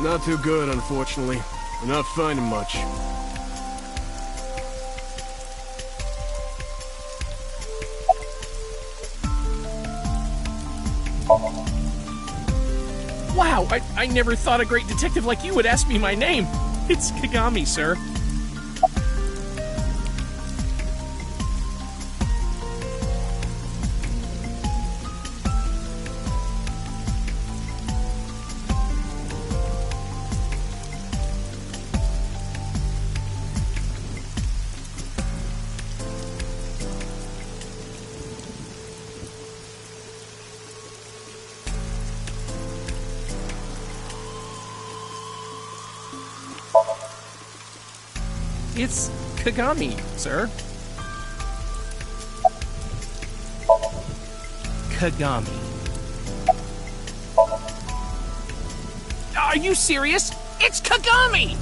Not too good, unfortunately. We're not finding much. Wow, I never thought a great detective like you would ask me my name. It's Kagami, sir. It's Kagami, sir. Kagami. Are you serious? It's Kagami!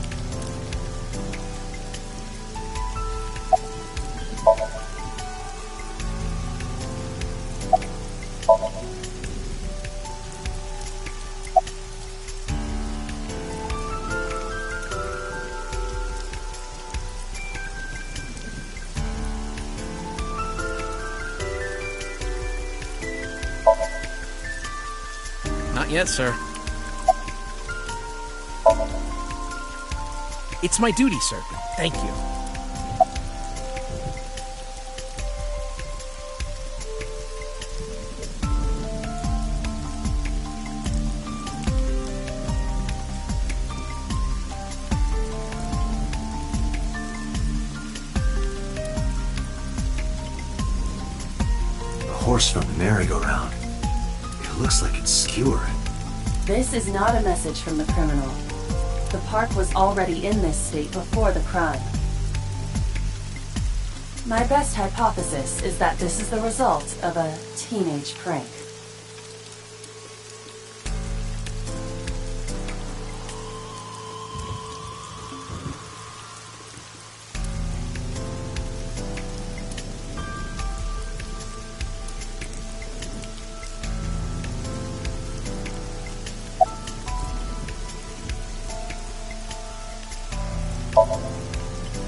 Not yet, sir. It's my duty, sir. Thank you. The horse from the merry-go-round. It looks like it's skewered. This is not a message from the criminal. The park was already in this state before the crime. My best hypothesis is that this is the result of a teenage prank.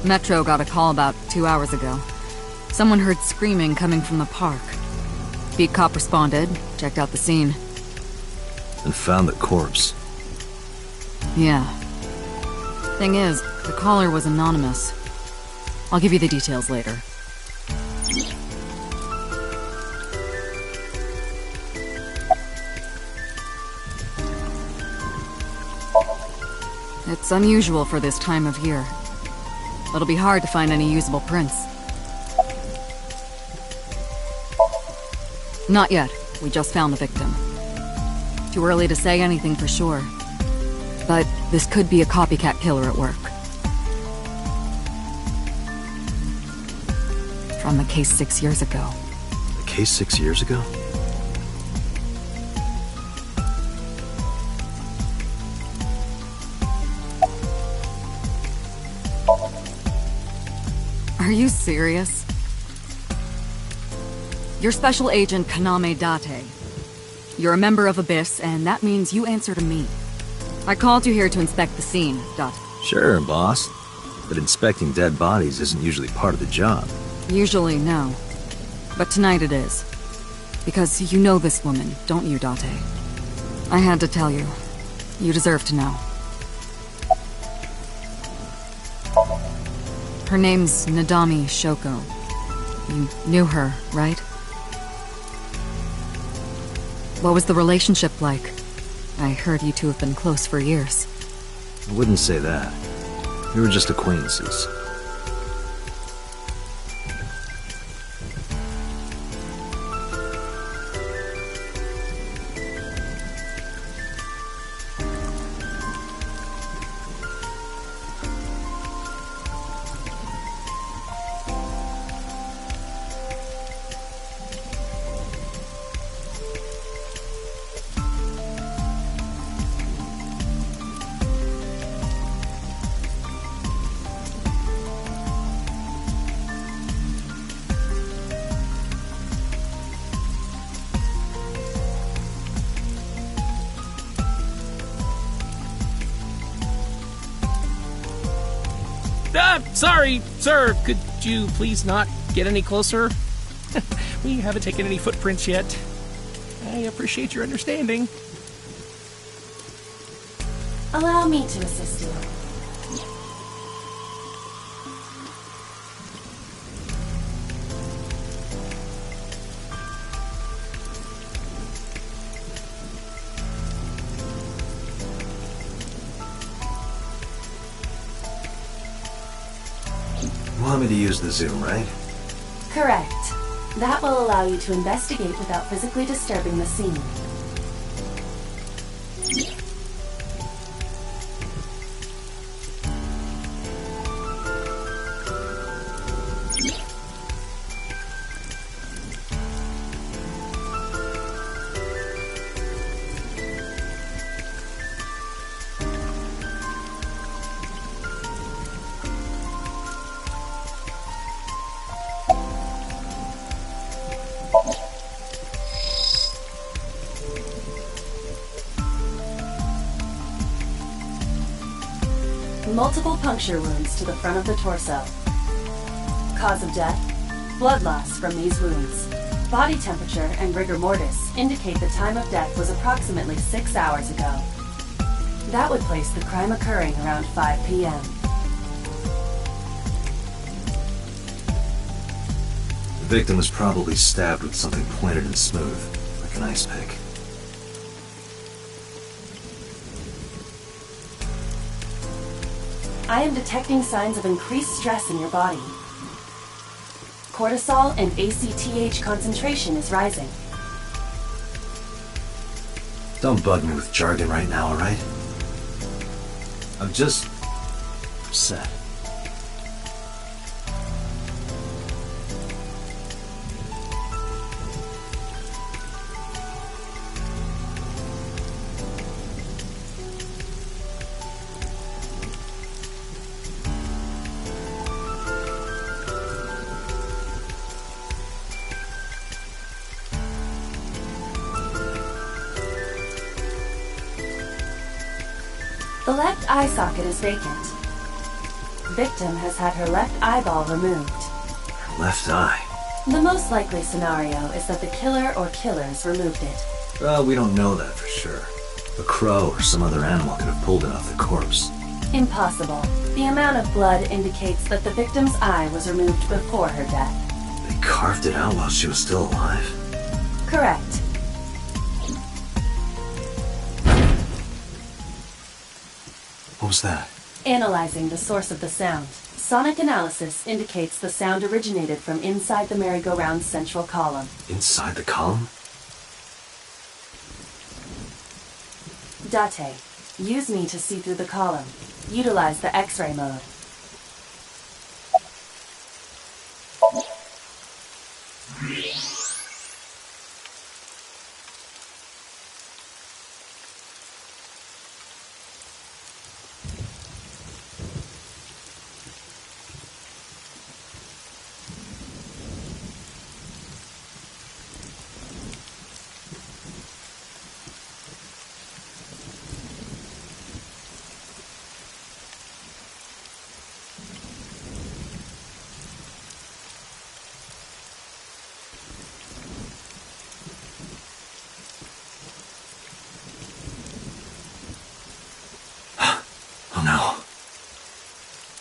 Metro got a call about 2 hours ago. Someone heard screaming coming from the park. Beat cop responded, checked out the scene. And found the corpse. Yeah. Thing is, the caller was anonymous. I'll give you the details later. It's unusual for this time of year. It'll be hard to find any usable prints. Not yet. We just found the victim. Too early to say anything for sure. But this could be a copycat killer at work. From the case 6 years ago. The case 6 years ago? Are you serious? You're Special Agent Kaname Date. You're a member of Abyss, and that means you answer to me. I called you here to inspect the scene, Date. Sure, boss. But inspecting dead bodies isn't usually part of the job. Usually, no. But tonight it is. Because you know this woman, don't you, Date? I had to tell you. You deserve to know. Her name's Nadami Shoko. You knew her, right? What was the relationship like? I heard you two have been close for years. I wouldn't say that. We were just acquaintances. Sorry, sir. Could you please not get any closer? We haven't taken any footprints yet. I appreciate your understanding. Allow me to assist you. You want me to use the zoom, right? Correct. That will allow you to investigate without physically disturbing the scene. Multiple puncture wounds to the front of the torso. Cause of death? Blood loss from these wounds. Body temperature and rigor mortis indicate the time of death was approximately 6 hours ago. That would place the crime occurring around 5 p.m. The victim was probably stabbed with something pointed and smooth, like an ice pick. I am detecting signs of increased stress in your body. Cortisol and ACTH concentration is rising. Don't bug me with jargon right now, alright? I'm just upset. The left eye socket is vacant. Victim has had her left eyeball removed. Her left eye. The most likely scenario is that the killer or killers removed it. Well, we don't know that for sure. A crow or some other animal could have pulled it off the corpse. Impossible. The amount of blood indicates that the victim's eye was removed before her death. They carved it out while she was still alive? Correct. What was that? Analyzing the source of the sound. Sonic analysis indicates the sound originated from inside the merry-go-round's central column. Inside the column? Date. Use me to see through the column. Utilize the X-ray mode.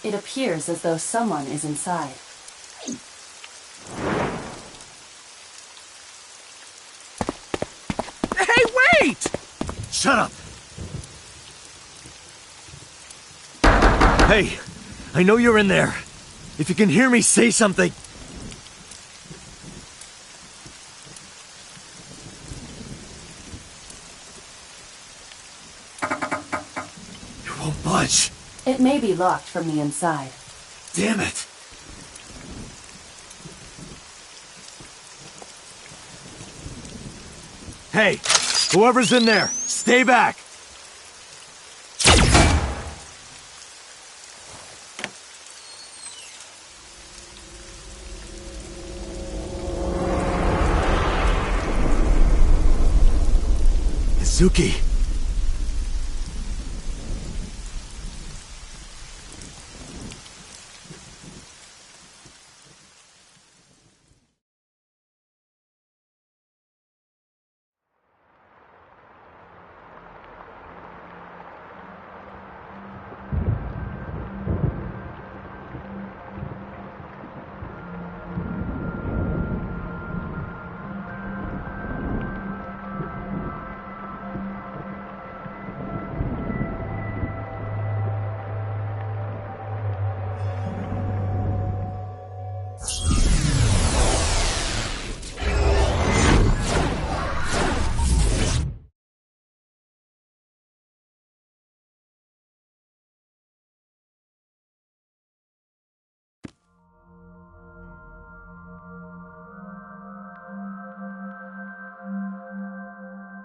It appears as though someone is inside. Hey, wait! Shut up! Hey, I know you're in there. If you can hear me, say something. You won't budge. It may be locked from the inside. Damn it. Hey, whoever's in there, stay back. Izuki.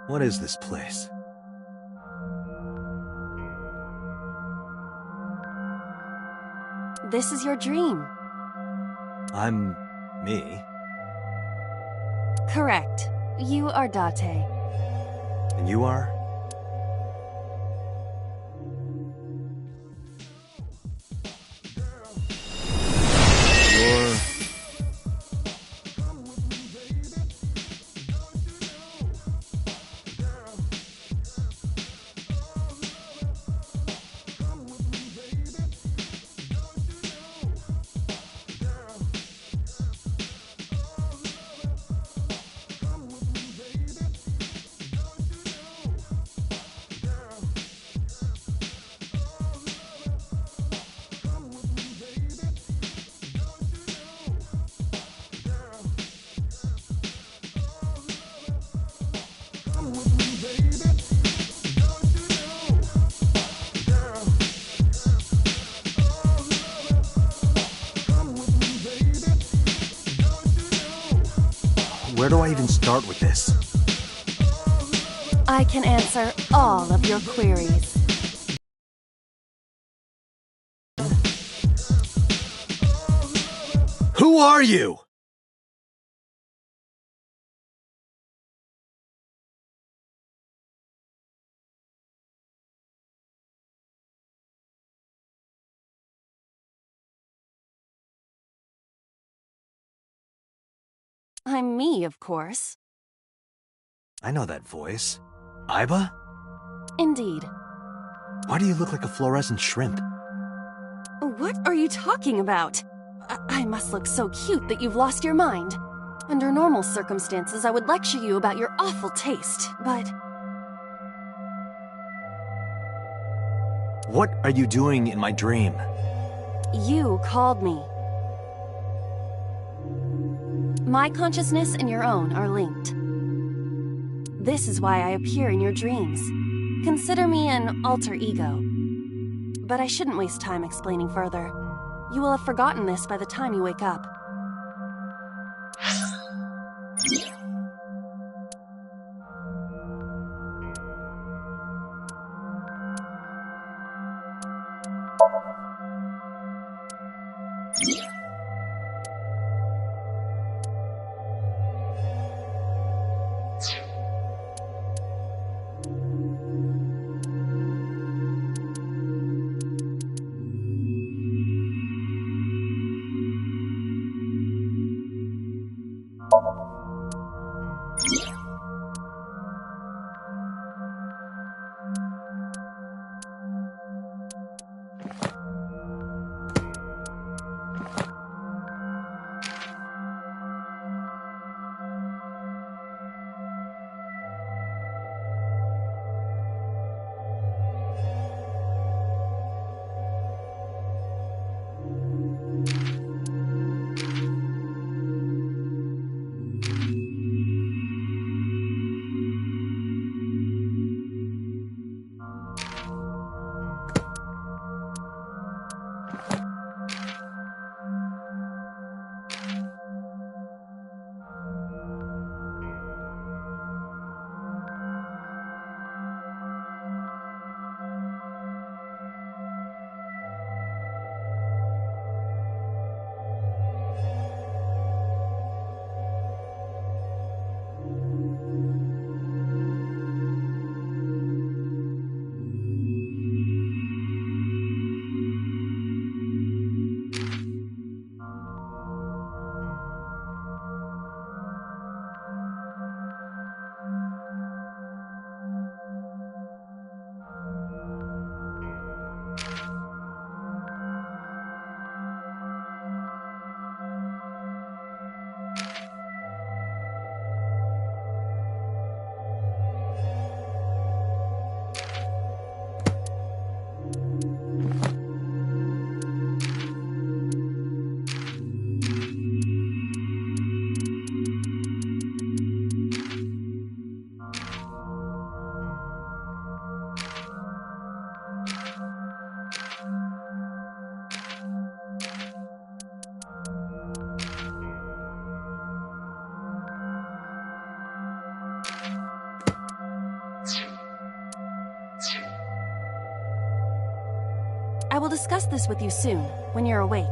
What is this place? This is your dream. I'm me. Correct. You are Date. And you are? You're... Where do I even start with this? I can answer all of your queries. Who are you? I'm me, of course. I know that voice. Aiba? Indeed. Why do you look like a fluorescent shrimp? What are you talking about? I must look so cute that you've lost your mind. Under normal circumstances, I would lecture you about your awful taste, but... What are you doing in my dream? You called me. My consciousness and your own are linked. This is why I appear in your dreams. Consider me an alter ego. But I shouldn't waste time explaining further. You will have forgotten this by the time you wake up. will discuss this with you soon, when you're awake.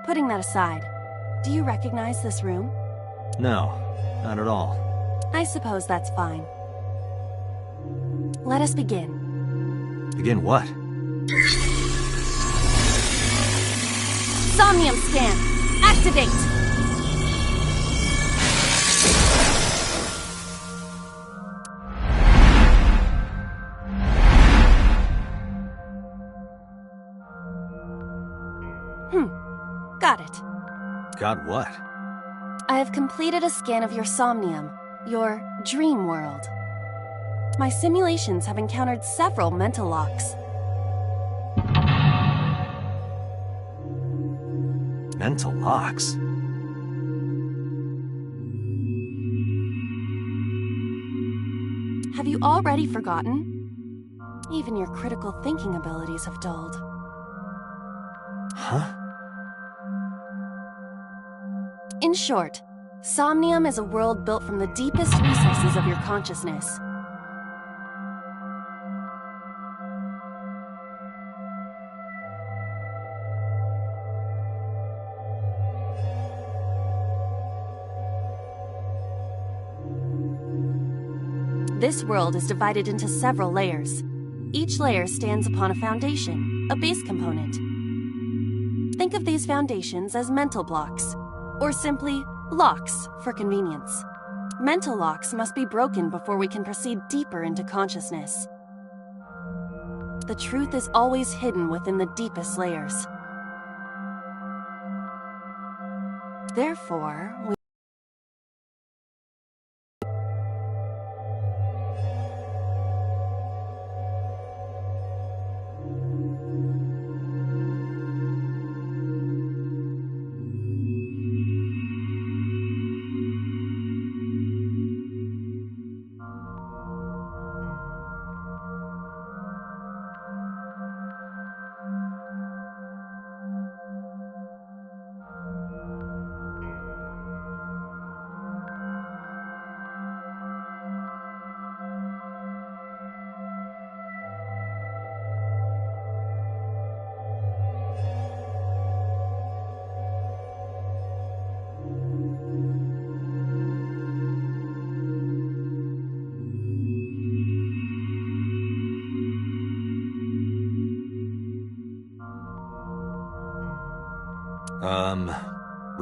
Putting that aside, do you recognize this room? No, not at all. I suppose that's fine. Let us begin. Begin what? Somnium scan! Activate! Got it. Got what? I have completed a scan of your Somnium, your dream world. My simulations have encountered several mental locks. Mental locks? Have you already forgotten? Even your critical thinking abilities have dulled. Huh? In short, Somnium is a world built from the deepest recesses of your consciousness. This world is divided into several layers. Each layer stands upon a foundation, a base component. Think of these foundations as mental blocks, or simply locks for convenience. Mental locks must be broken before we can proceed deeper into consciousness. The truth is always hidden within the deepest layers. Therefore, we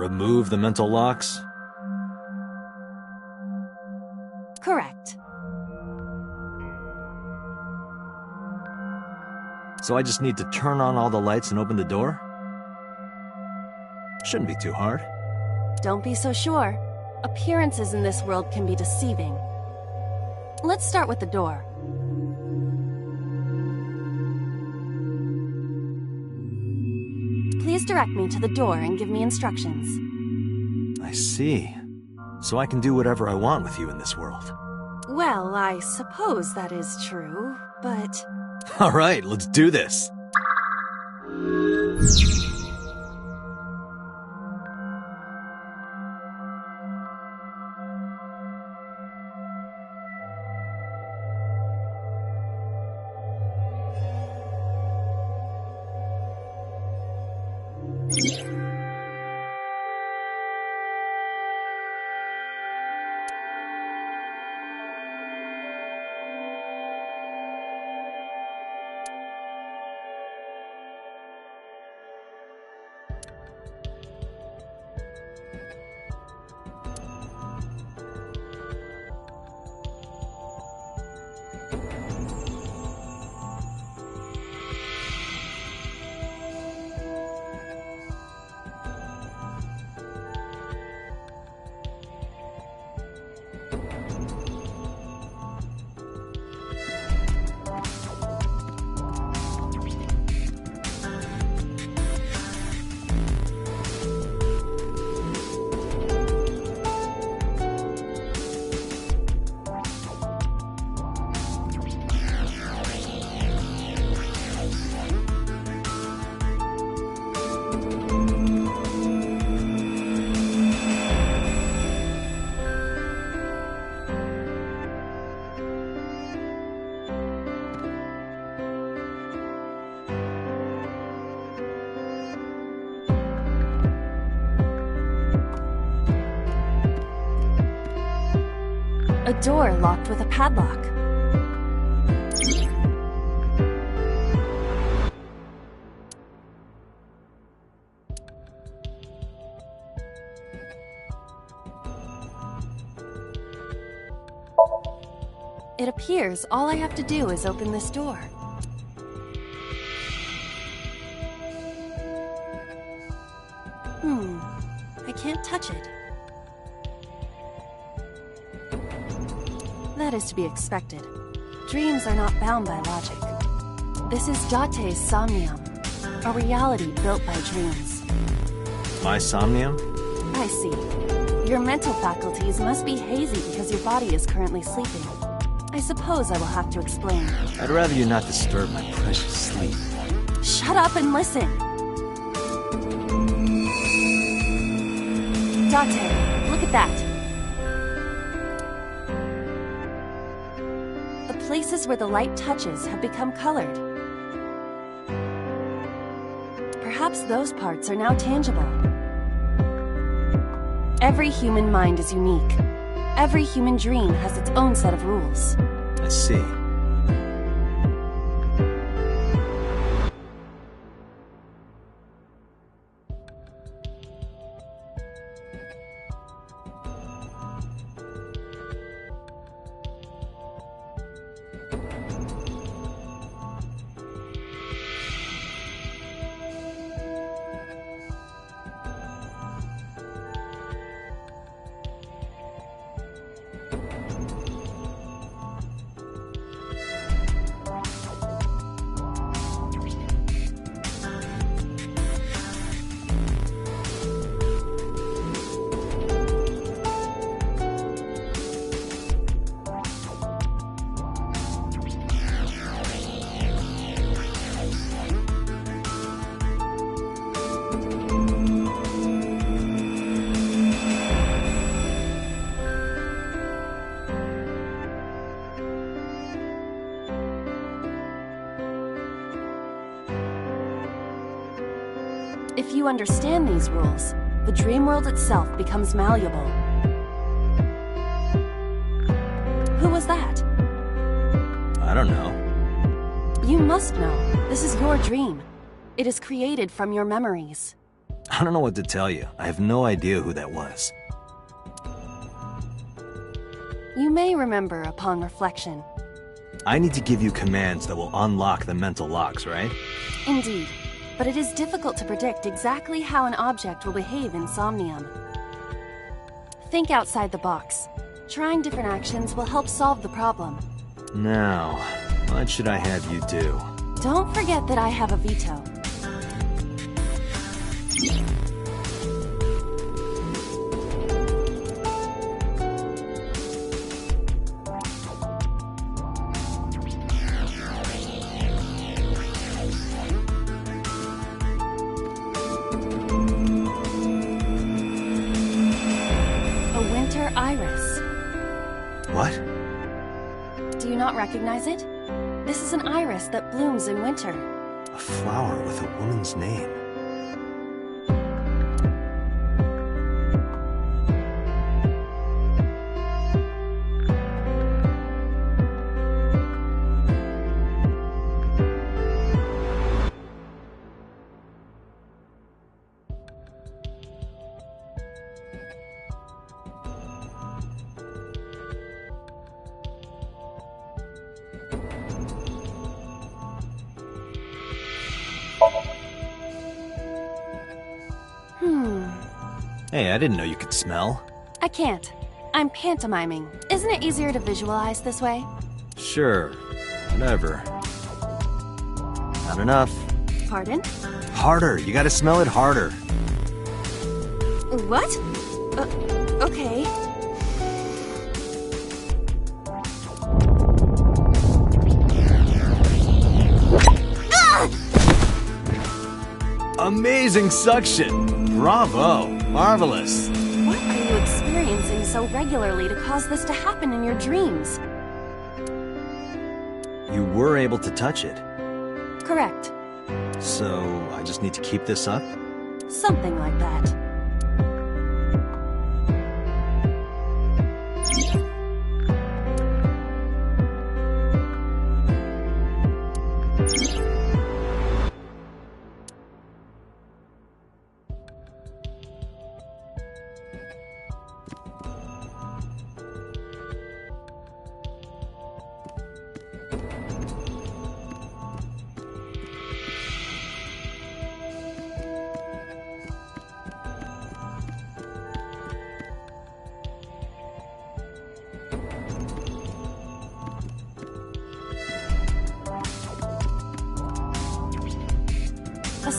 Remove the mental locks? correct. So I just need to turn on all the lights and open the door? Shouldn't be too hard. Don't be so sure. Appearances in this world can be deceiving. Let's start with the door. Please direct me to the door and give me instructions. I see. So I can do whatever I want with you in this world. Well, I suppose that is true, but... All right, let's do this. A door locked with a padlock. It appears all I have to do is open this door. I can't touch it. That is to be expected. Dreams are not bound by logic. This is Date's Somnium, a reality built by dreams. My Somnium? I see. Your mental faculties must be hazy because your body is currently sleeping. I suppose I will have to explain. I'd rather you not disturb my precious sleep. Shut up and listen! Date, look at that. The places where the light touches have become colored. Perhaps those parts are now tangible. Every human mind is unique. Every human dream has its own set of rules. I see. If you understand these rules, the dream world itself becomes malleable. Who was that? I don't know. You must know. This is your dream. It is created from your memories. I don't know what to tell you. I have no idea who that was. You may remember upon reflection. I need to give you commands that will unlock the mental locks, right? Indeed. But it is difficult to predict exactly how an object will behave in Somnium. Think outside the box. Trying different actions will help solve the problem. Now, what should I have you do? Don't forget that I have a veto. Iris. What? Do you not recognize it? This is an iris that blooms in winter. A flower with a woman's name. Hey, I didn't know you could smell. I can't. I'm pantomiming. Isn't it easier to visualize this way? Sure. Whatever. Not enough. Pardon? Harder. You gotta smell it harder. What? Okay. Amazing suction! Bravo! Marvelous! What are you experiencing so regularly to cause this to happen in your dreams? You were able to touch it. Correct. So, I just need to keep this up? Something like that.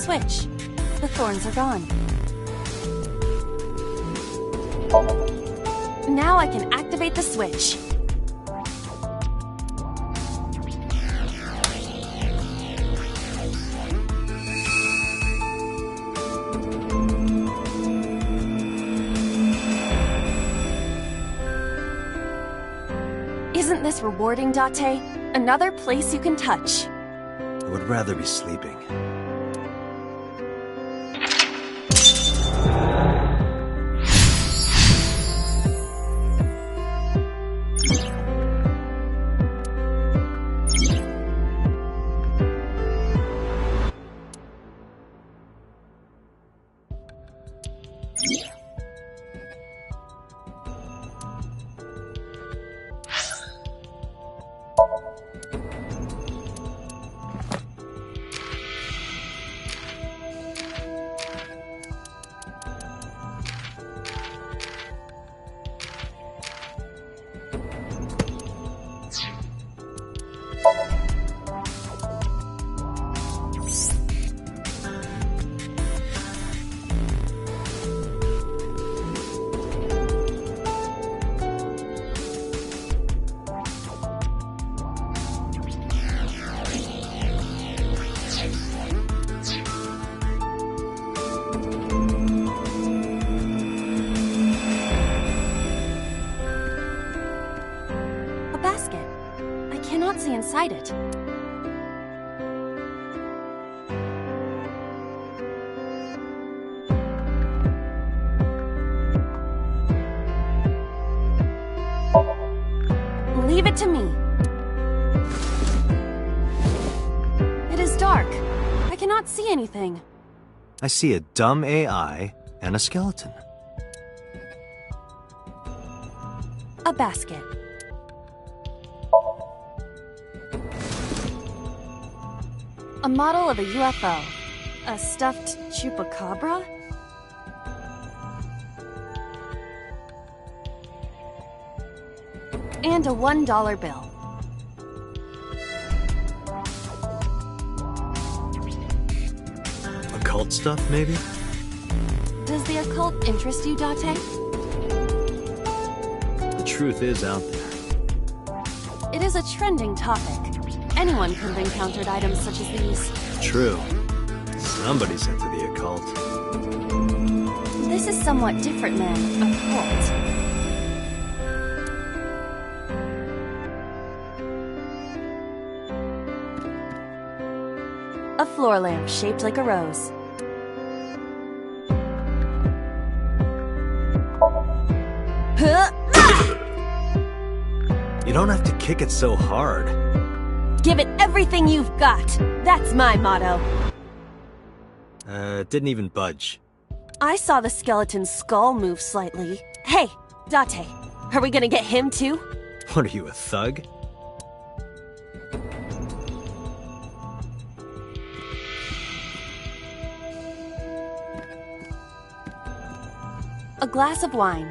switch. The thorns are gone. Now I can activate the switch. Isn't this rewarding, Date? Another place you can touch. I would rather be sleeping. Inside it. Leave it to me. It is dark. I cannot see anything. I see a dumb AI and a skeleton. A basket. A model of a UFO. A stuffed chupacabra? And a $1 bill. Occult stuff, maybe? Does the occult interest you, Date? The truth is out there. It is a trending topic. Anyone could have encountered items such as these. True. Somebody's into the occult. This is somewhat different than a cult. A floor lamp shaped like a rose. You don't have to kick it so hard. Give it everything you've got. That's my motto. Didn't even budge. I saw the skeleton's skull move slightly. Hey, Date, are we gonna get him too? What are you, a thug? A glass of wine.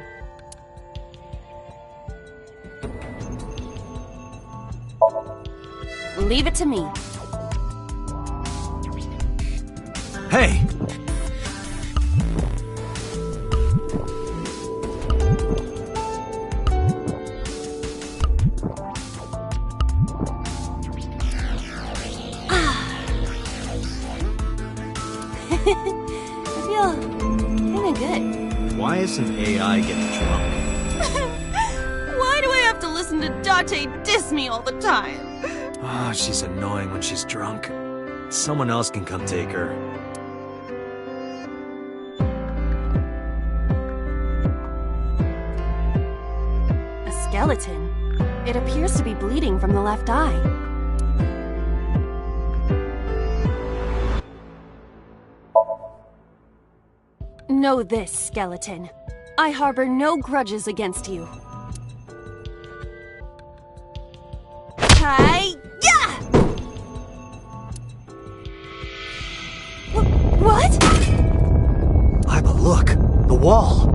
Leave it to me. Hey! I feel kinda good. Why isn't AI getting drunk? Why do I have to listen to Date diss me all the time? Oh, she's annoying when she's drunk. Someone else can come take her. A skeleton. It appears to be bleeding from the left eye. Know this, skeleton. I harbor no grudges against you. Hi-ya! What? Iba, look! The wall!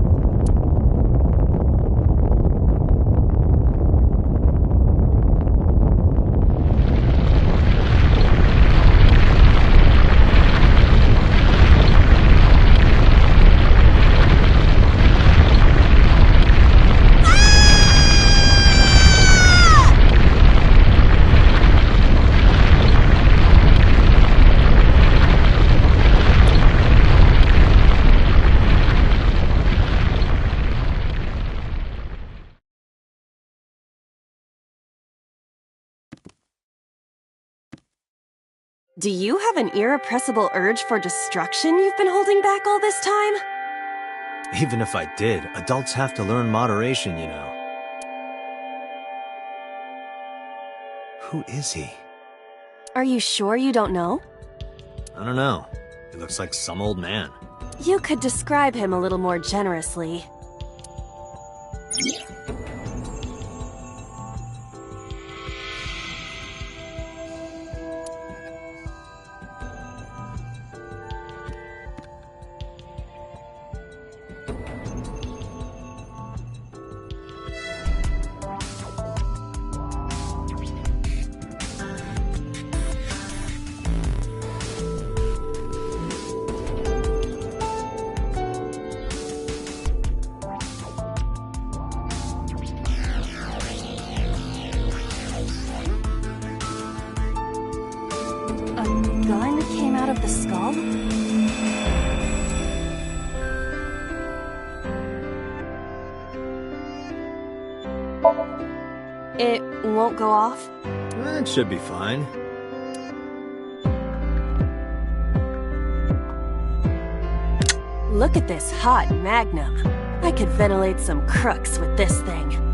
Do you have an irrepressible urge for destruction you've been holding back all this time? Even if I did, adults have to learn moderation, you know. Who is he? Are you sure you don't know? I don't know. He looks like some old man. You could describe him a little more generously. Gun came out of the skull? It won't go off? It should be fine. Look at this hot magnum. I could ventilate some crooks with this thing.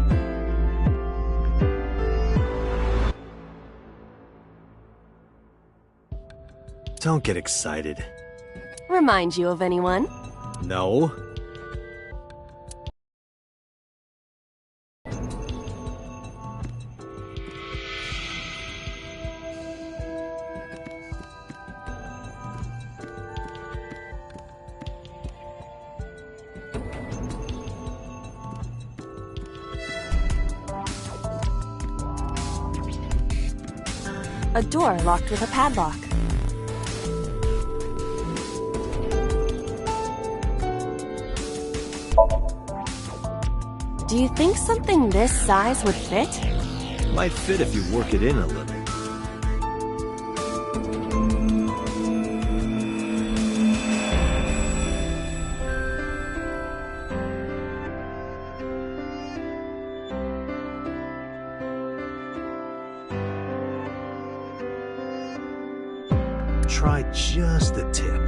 Don't get excited. Remind you of anyone? No. A door locked with a padlock. Do you think something this size would fit? Might fit if you work it in a little. Try just the tip.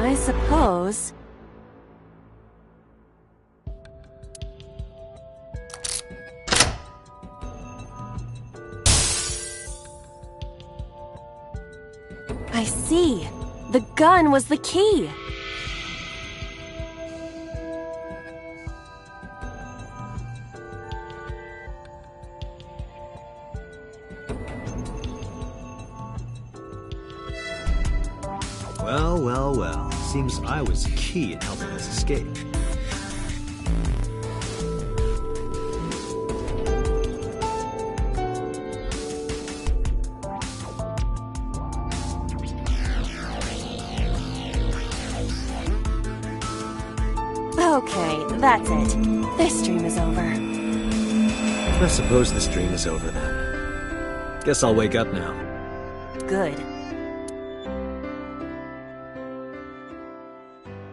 I suppose. I see. The gun was the key. Well, well, well. Seems I was key in helping us escape. Okay, that's it. This dream is over. I suppose this dream is over then. Guess I'll wake up now. Good.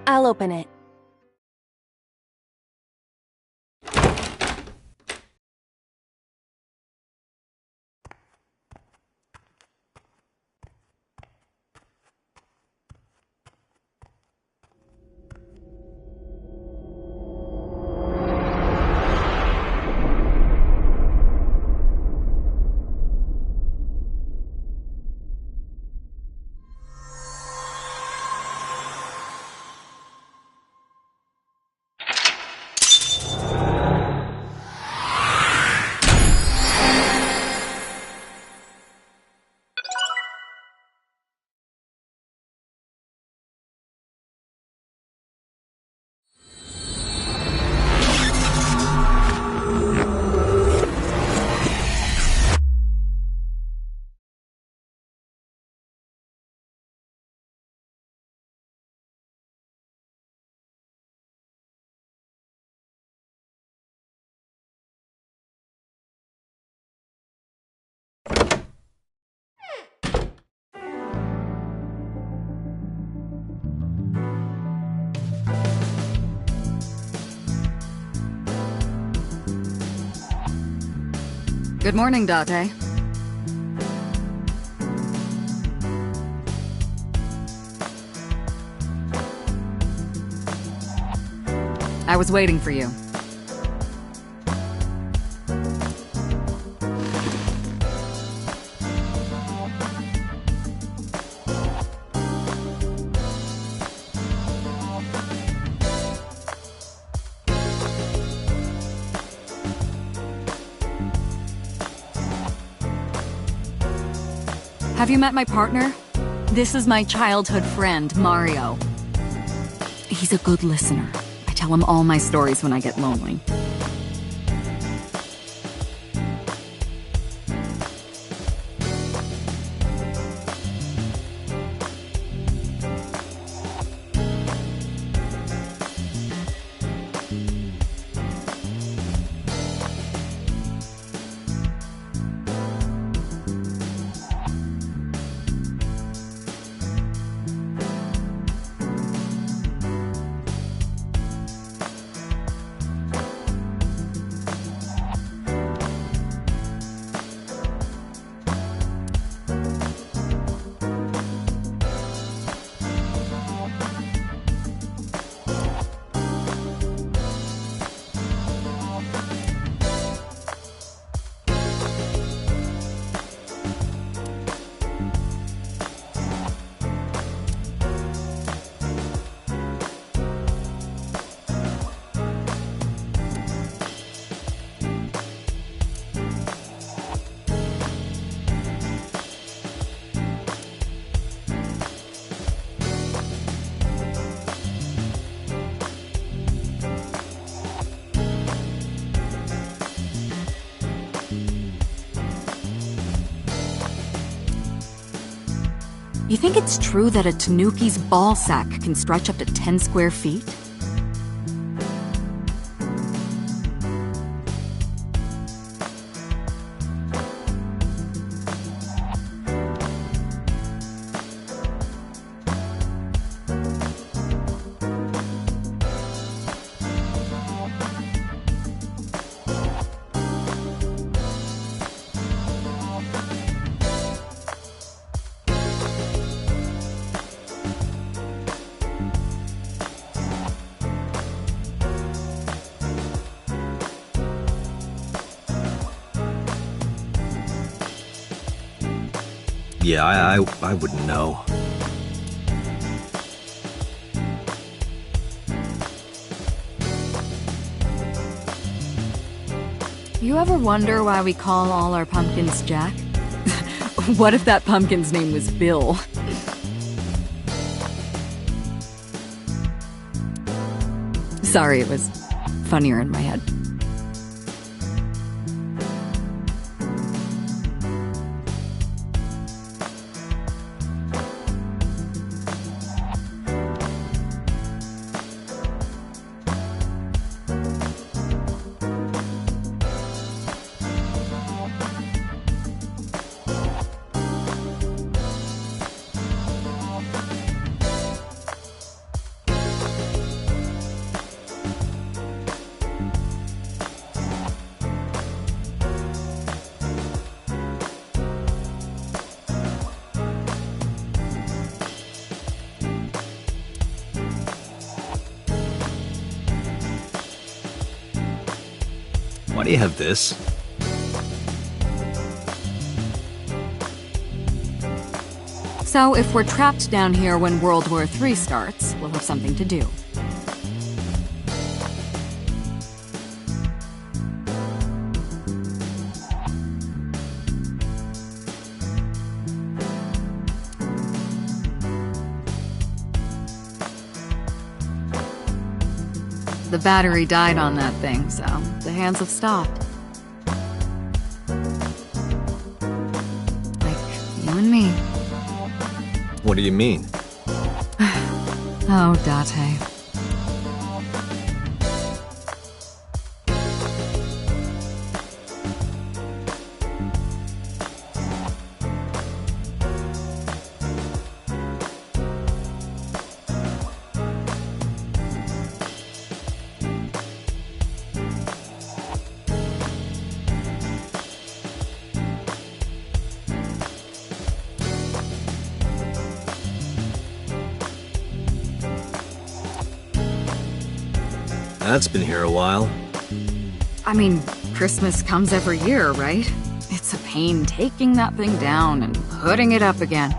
I'll open it. Good morning, Date. I was waiting for you. Have you met my partner? This is my childhood friend, Mario. He's a good listener. I tell him all my stories when I get lonely. You think it's true that a tanuki's ball sack can stretch up to 10 square feet? Yeah, I wouldn't know. You ever wonder why we call all our pumpkins Jack? What if that pumpkin's name was Bill? Sorry, it was funnier in my head. Why do you have this? So if we're trapped down here when World War III starts, we'll have something to do. The battery died on that thing, so the hands have stopped. Like you and me. What do you mean? Oh, Date. That's been here a while. I mean, Christmas comes every year, right? It's a pain taking that thing down and putting it up again.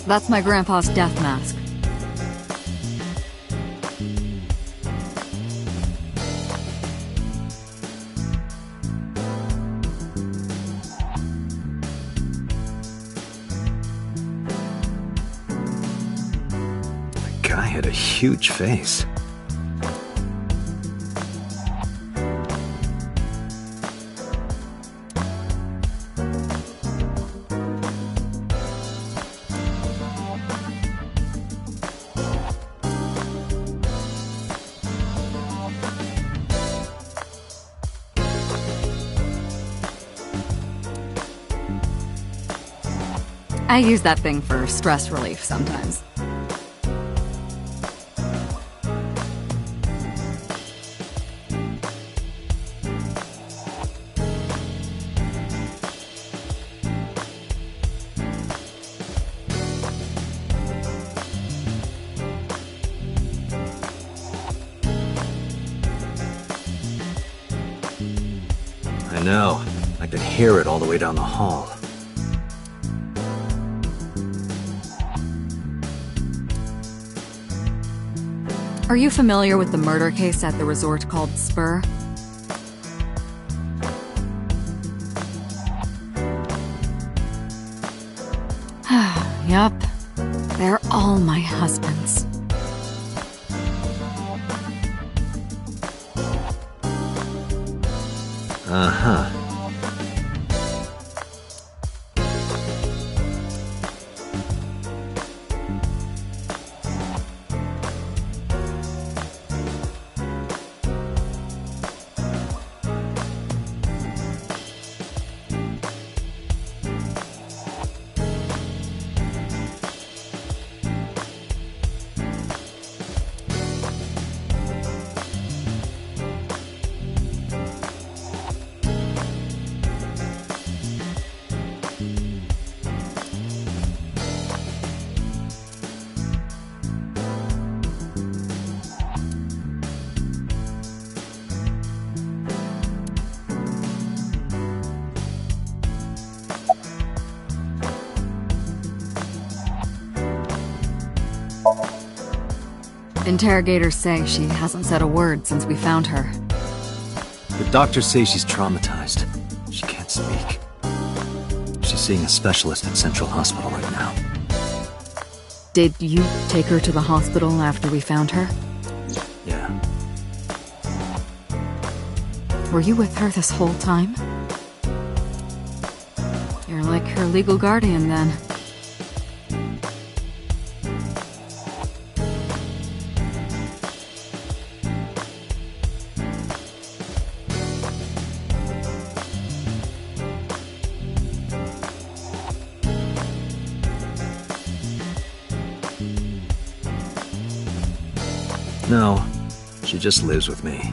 That's my grandpa's death mask. The guy had a huge face. I use that thing for stress relief sometimes. I know. I could hear it all the way down the hall. Are you familiar with the murder case at the resort called Spur? Yup. They're all my husbands. Uh-huh. Interrogators say she hasn't said a word since we found her. The doctors say she's traumatized. She can't speak. She's seeing a specialist at Central Hospital right now. Did you take her to the hospital after we found her? Yeah. Were you with her this whole time? You're like her legal guardian, then. No, she just lives with me.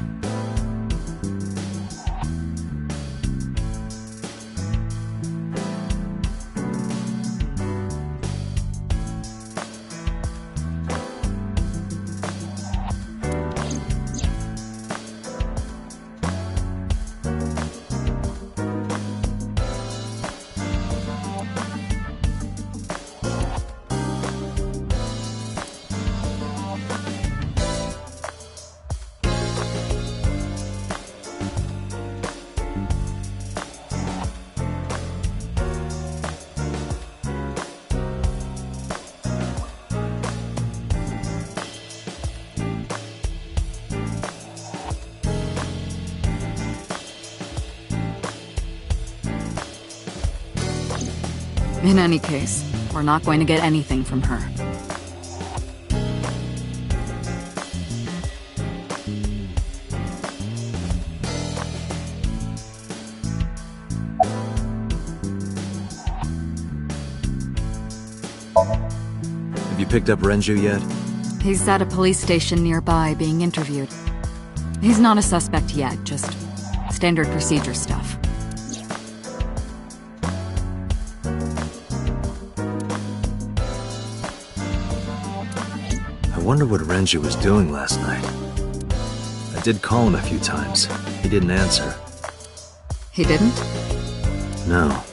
In any case, we're not going to get anything from her. Have you picked up Renju yet? He's at a police station nearby being interviewed. He's not a suspect yet, just standard procedure stuff. I wonder what Renju was doing last night. I did call him a few times. He didn't answer. He didn't? No.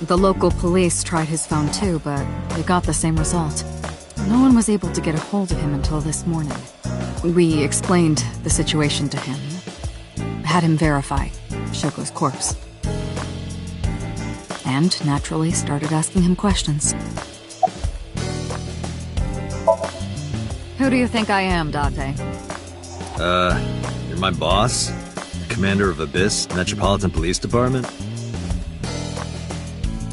The local police tried his phone too, but they got the same result. No one was able to get a hold of him until this morning. We explained the situation to him. Had him verify Shoko's corpse. And naturally started asking him questions. Who do you think I am, Date? You're my boss? Commander of Abyss Metropolitan Police Department?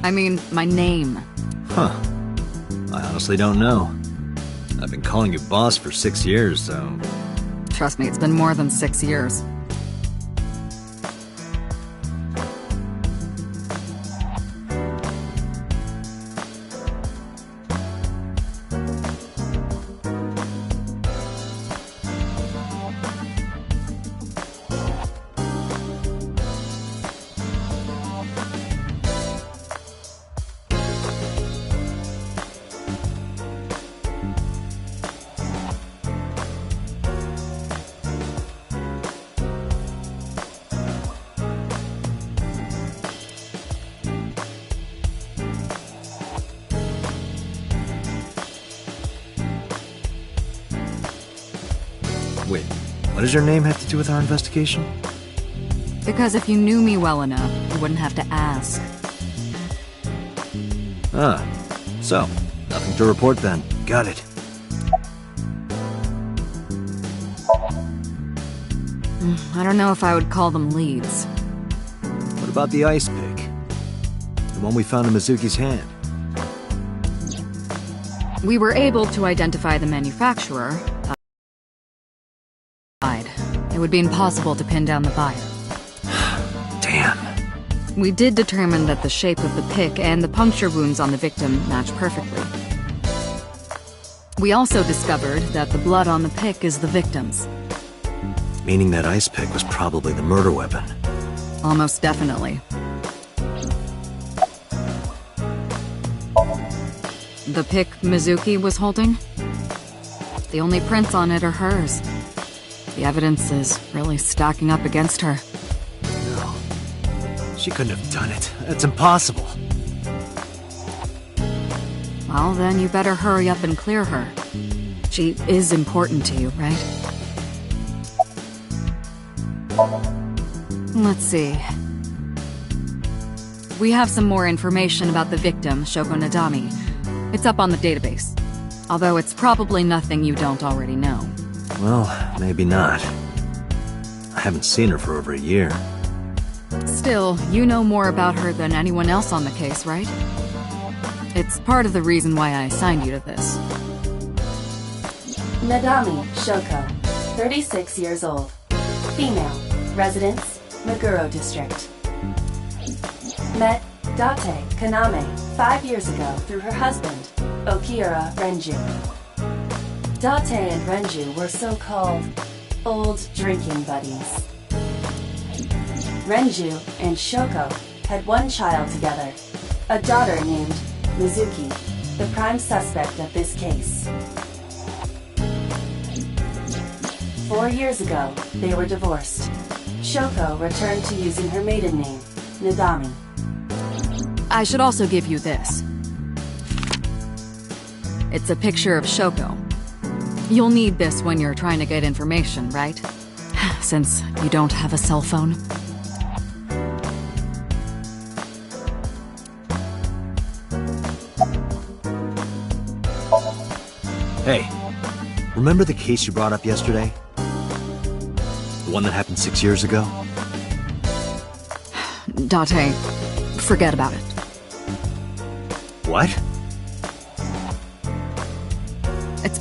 I mean, my name. Huh. I honestly don't know. I've been calling you boss for 6 years, so... Trust me, it's been more than 6 years. Wait, what does your name have to do with our investigation? Because if you knew me well enough, you wouldn't have to ask. Ah, so, nothing to report then. Got it. I don't know if I would call them leads. What about the ice pick? The one we found in Mizuki's hand? We were able to identify the manufacturer. It would be impossible to pin down the buyer. Damn. We did determine that the shape of the pick and the puncture wounds on the victim match perfectly. We also discovered that the blood on the pick is the victim's. Meaning that ice pick was probably the murder weapon. Almost definitely. The pick Mizuki was holding? The only prints on it are hers. The evidence is really stacking up against her. No. She couldn't have done it. That's impossible. Well, then you better hurry up and clear her. She is important to you, right? Let's see. We have some more information about the victim, Shoko Nadami. It's up on the database. Although it's probably nothing you don't already know. Well, maybe not. I haven't seen her for over a year. Still, you know more about her than anyone else on the case, right? It's part of the reason why I assigned you to this. Nadami Shoko, 36 years old. Female. Residence, Meguro District. Met Date Kaname 5 years ago through her husband, Okira Renju. Date and Renju were so-called old drinking buddies. Renju and Shoko had one child together, a daughter named Mizuki, the prime suspect of this case. 4 years ago, they were divorced. Shoko returned to using her maiden name, Nadami. I should also give you this. It's a picture of Shoko. You'll need this when you're trying to get information, right? Since you don't have a cell phone. Hey, remember the case you brought up yesterday? The one that happened 6 years ago? Date, forget about it.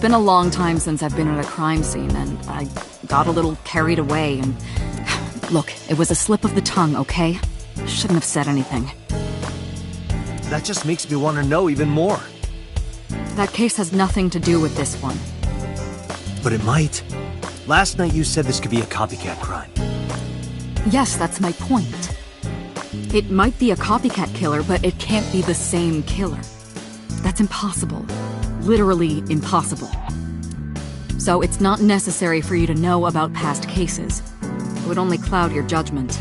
been a long time since I've been at a crime scene, and I got a little carried away, and... Look, it was a slip of the tongue, okay? Shouldn't have said anything. That just makes me want to know even more. That case has nothing to do with this one. But it might. Last night you said this could be a copycat crime. Yes, that's my point. It might be a copycat killer, but it can't be the same killer. That's impossible. Literally impossible. So it's not necessary for you to know about past cases. It would only cloud your judgment.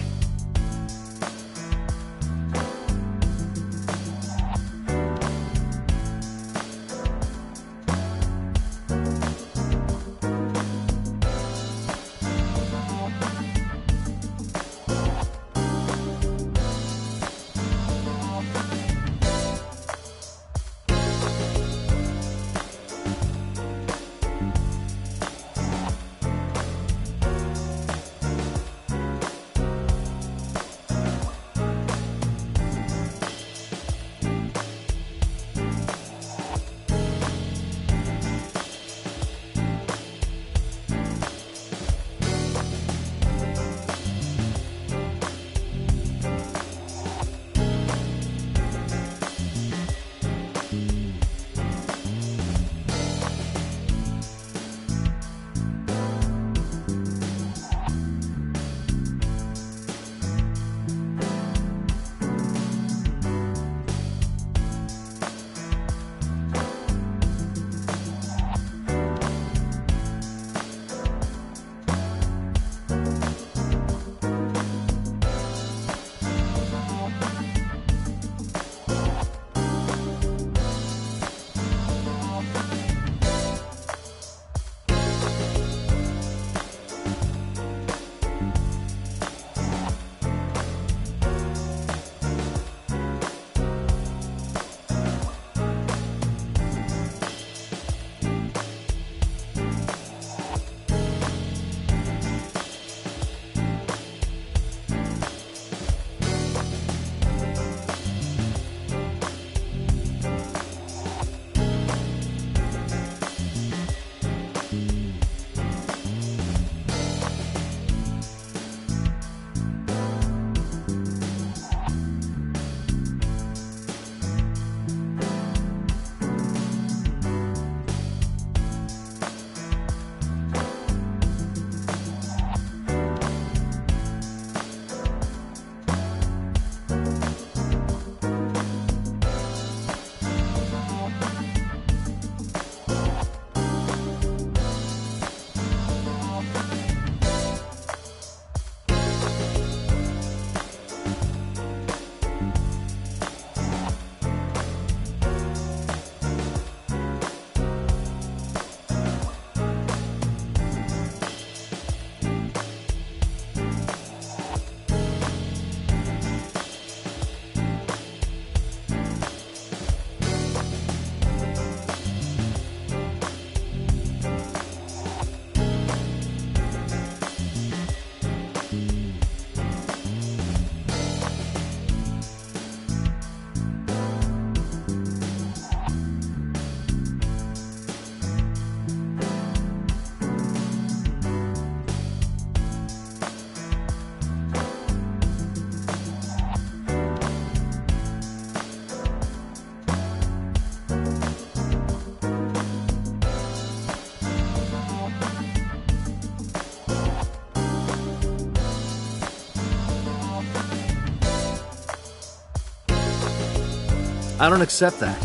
I don't accept that.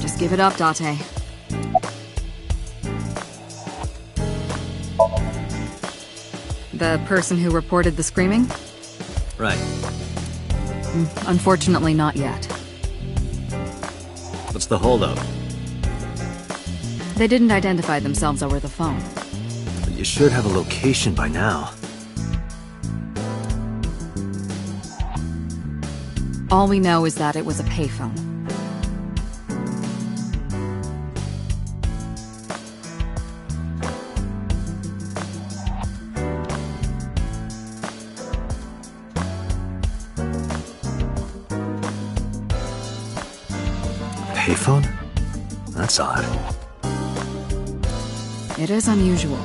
Just give it up, Date. The person who reported the screaming? Right. Unfortunately, not yet. What's the holdup? They didn't identify themselves over the phone. But you should have a location by now. All we know is that it was a payphone. payphone? That's odd. It is unusual.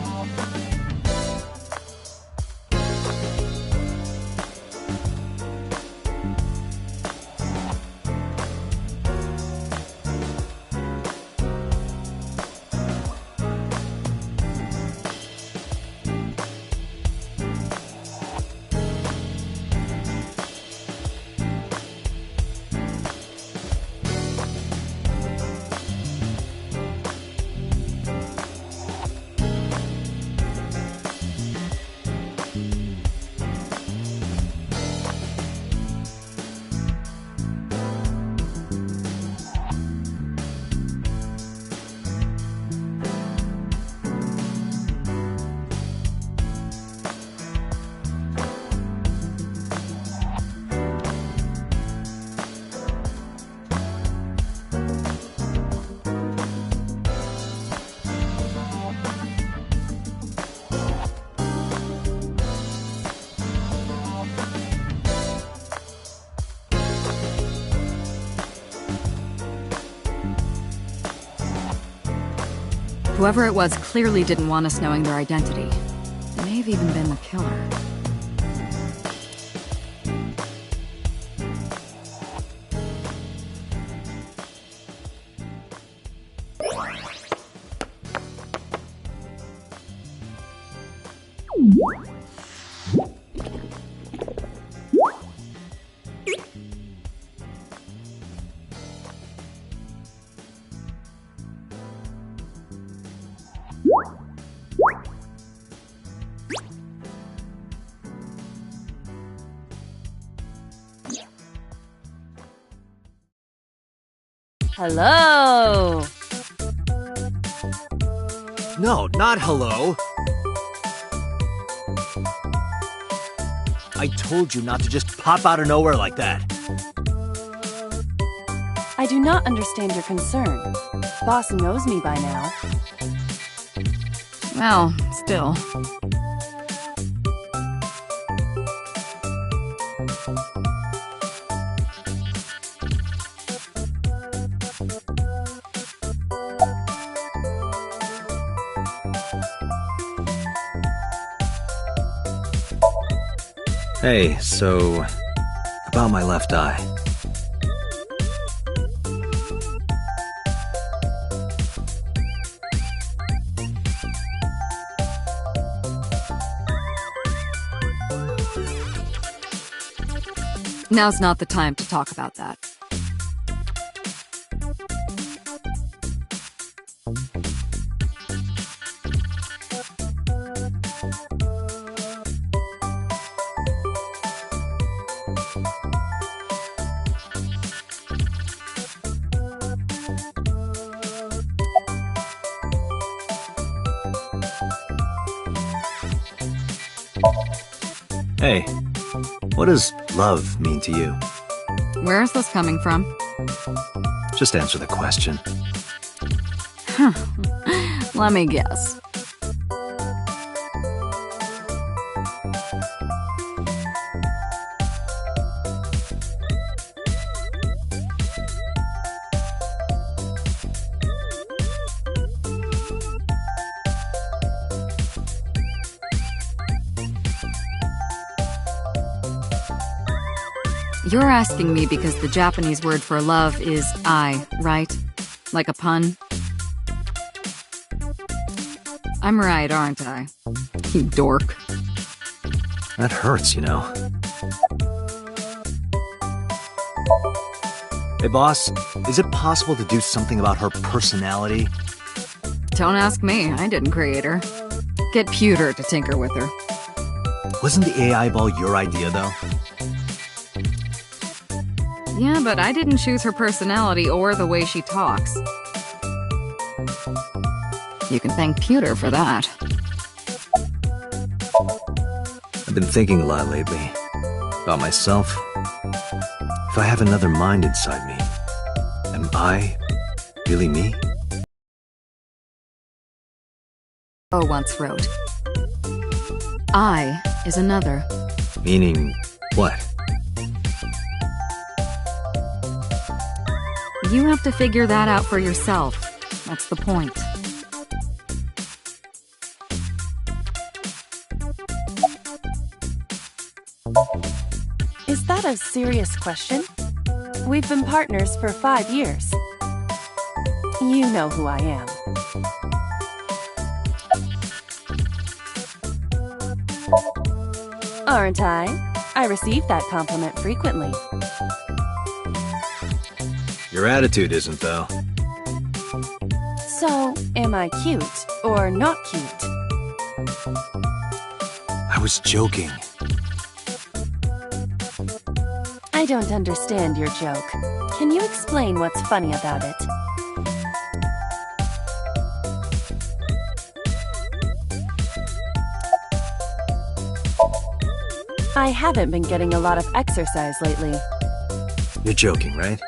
Whoever it was clearly didn't want us knowing their identity. They may have even been the killer. Hello! No, not hello. I told you not to just pop out of nowhere like that. I do not understand your concern. Boss knows me by now. Well, still. Hey, so... about my left eye. Now's not the time to talk about that. Hey, what does love mean to you? Where is this coming from? Just answer the question. Let me guess. You're asking me because the Japanese word for love is ai, right? Like a pun? I'm right, aren't I? You dork. That hurts, you know. Hey, boss, is it possible to do something about her personality? Don't ask me, I didn't create her. Get Pewter to tinker with her. Wasn't the AI ball your idea, though? Yeah, but I didn't choose her personality or the way she talks. You can thank Pewter for that. I've been thinking a lot lately. About myself. If I have another mind inside me, am I really me? Oh, once wrote. I is another. Meaning what? You have to figure that out for yourself. That's the point. Is that a serious question? We've been partners for 5 years. You know who I am. Aren't I? I receive that compliment frequently. Your attitude isn't, though. So, am I cute or not cute? I was joking. I don't understand your joke. Can you explain what's funny about it? I haven't been getting a lot of exercise lately. You're joking, right?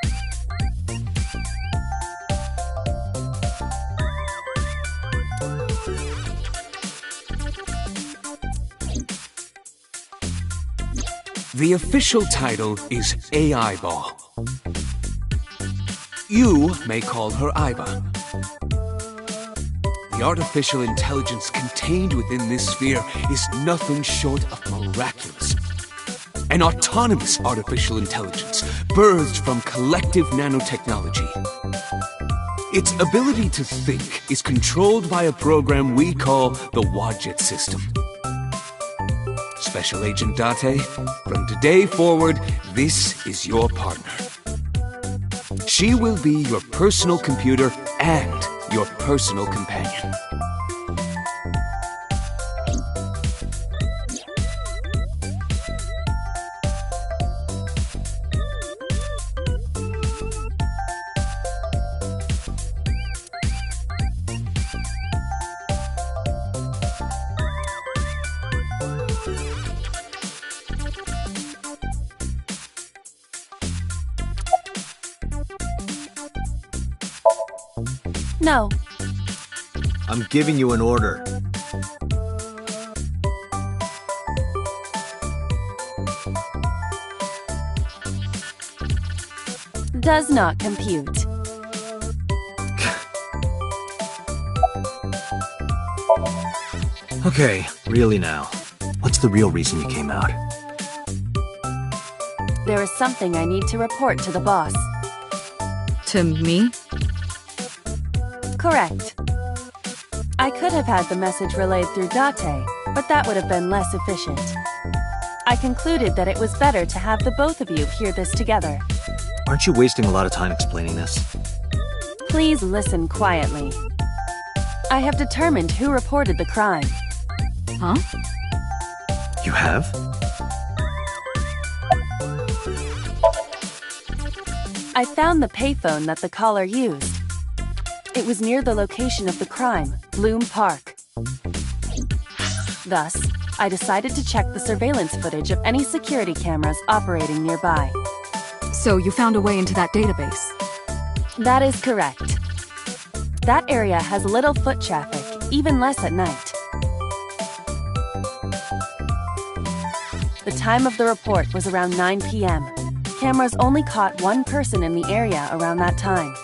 The official title is AI Ball. You may call her Aiba. The artificial intelligence contained within this sphere is nothing short of miraculous. An autonomous artificial intelligence birthed from collective nanotechnology. Its ability to think is controlled by a program we call the Wadjet system. Special Agent Date, from today forward, this is your partner. She will be your personal computer and your personal companion. No. I'm giving you an order. Does not compute. Okay, really now. What's the real reason you came out? There is something I need to report to the boss. To me? Correct. I could have had the message relayed through Date, but that would have been less efficient. I concluded that it was better to have the both of you hear this together. Aren't you wasting a lot of time explaining this? Please listen quietly. I have determined who reported the crime. Huh? You have? I found the payphone that the caller used. It was near the location of the crime, Bloom Park. Thus, I decided to check the surveillance footage of any security cameras operating nearby. So you found a way into that database? That is correct. That area has little foot traffic, even less at night. The time of the report was around 9 p.m. Cameras only caught one person in the area around that time.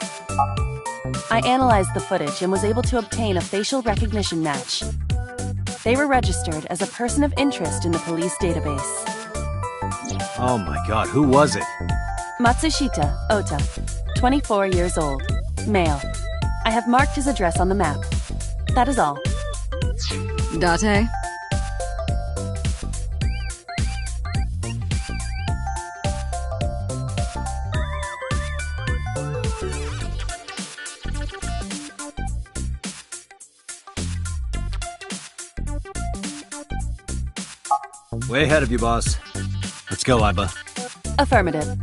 I analyzed the footage and was able to obtain a facial recognition match. They were registered as a person of interest in the police database. Oh my god, who was it? Matsushita Ota, 24 years old, male. I have marked his address on the map. That is all. Date? Way ahead of you, boss. Let's go, Aiba. Affirmative.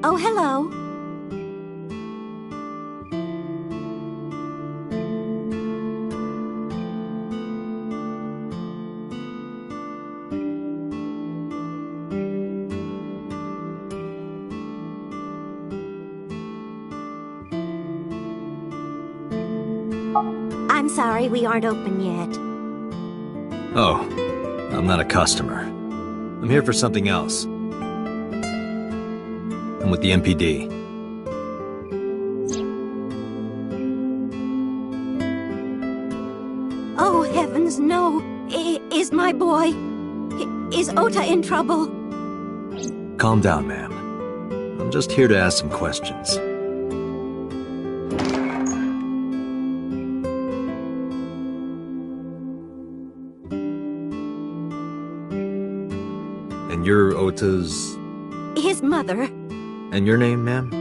Oh, hello. I'm sorry we aren't open yet. Oh, I'm not a customer. I'm here for something else. I'm with the MPD. Oh, heavens, no. Is my boy... Is Ota in trouble? Calm down, ma'am. I'm just here to ask some questions. And you're Ota's... His mother, And your name, ma'am?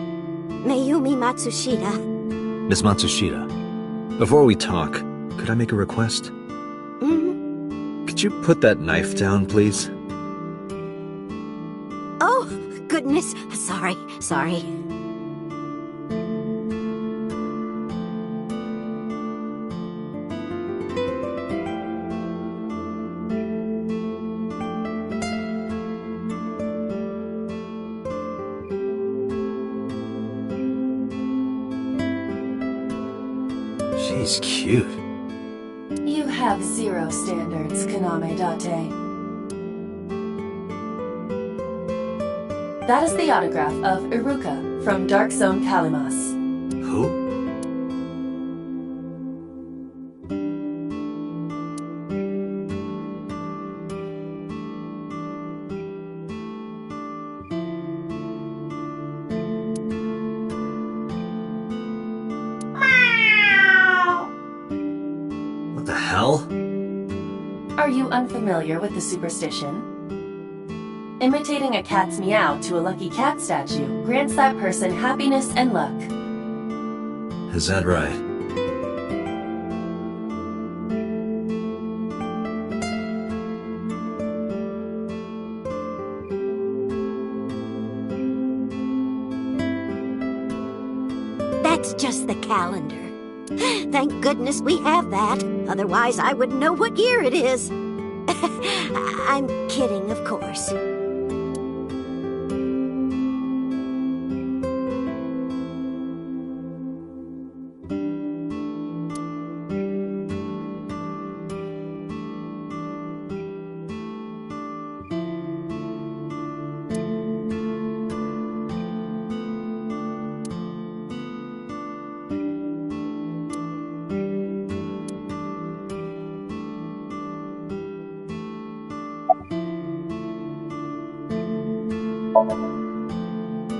Mayumi Matsushita. Miss Matsushita. Before we talk, could I make a request? Could you put that knife down, please? Oh, goodness. Sorry. She's cute. You have zero standards, Kaname Date. That is the autograph of Iruka from Dark Zone Kalimas. Who? What the hell? Are you unfamiliar with the superstition? Imitating a cat's meow to a lucky cat statue grants that person happiness and luck. Is that right? That's just the calendar. Thank goodness we have that. Otherwise, I wouldn't know what year it is. I'm kidding, of course.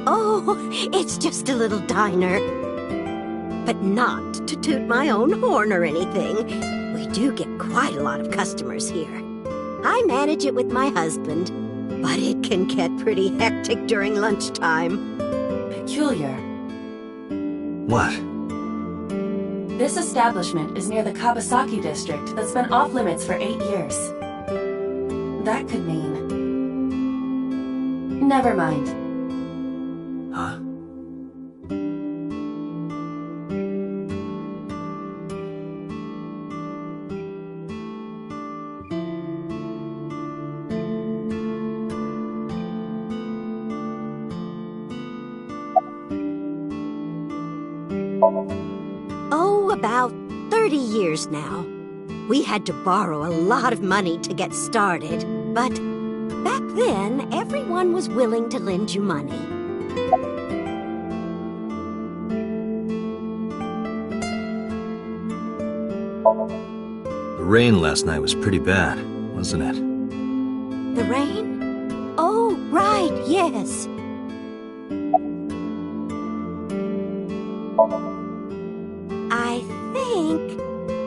Oh, it's just a little diner. But not to toot my own horn or anything. We do get quite a lot of customers here. I manage it with my husband, but it can get pretty hectic during lunchtime. Peculiar. What? This establishment is near the Kabasaki district that's been off limits for 8 years. That could mean... Never mind. Huh? Oh, about 30 years now. We had to borrow a lot of money to get started, but back then, everyone was willing to lend you money. The rain last night was pretty bad, wasn't it? The rain? Oh, right, yes. I think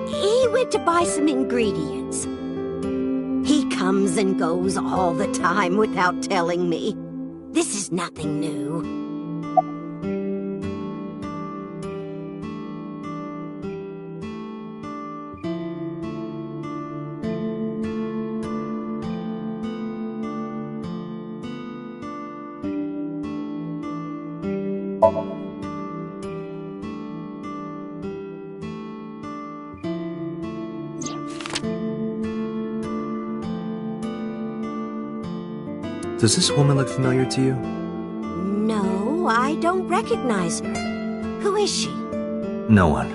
he went to buy some ingredients. He comes and goes all the time without telling me. This is nothing new. Does this woman look familiar to you? No, I don't recognize her. Who is she? No one.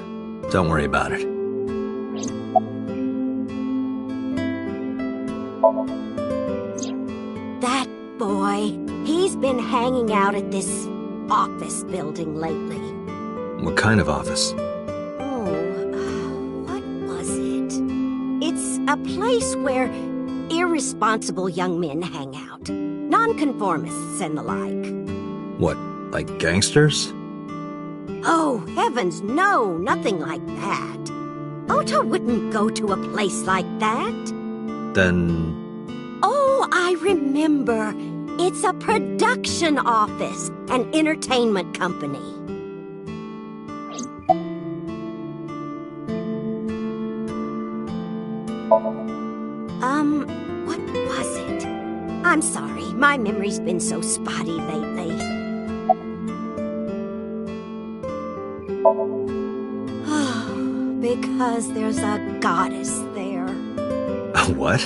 Don't worry about it. That boy, he's been hanging out at this office building lately. What kind of office? What was it? It's a place where irresponsible young men hang out. Nonconformists and the like. What, like gangsters? Oh, heavens, no, nothing like that. Ota wouldn't go to a place like that. Then... Oh, I remember. It's a production office, an entertainment company. What was it? I'm sorry, my memory's been so spotty lately. Because there's a goddess there. What?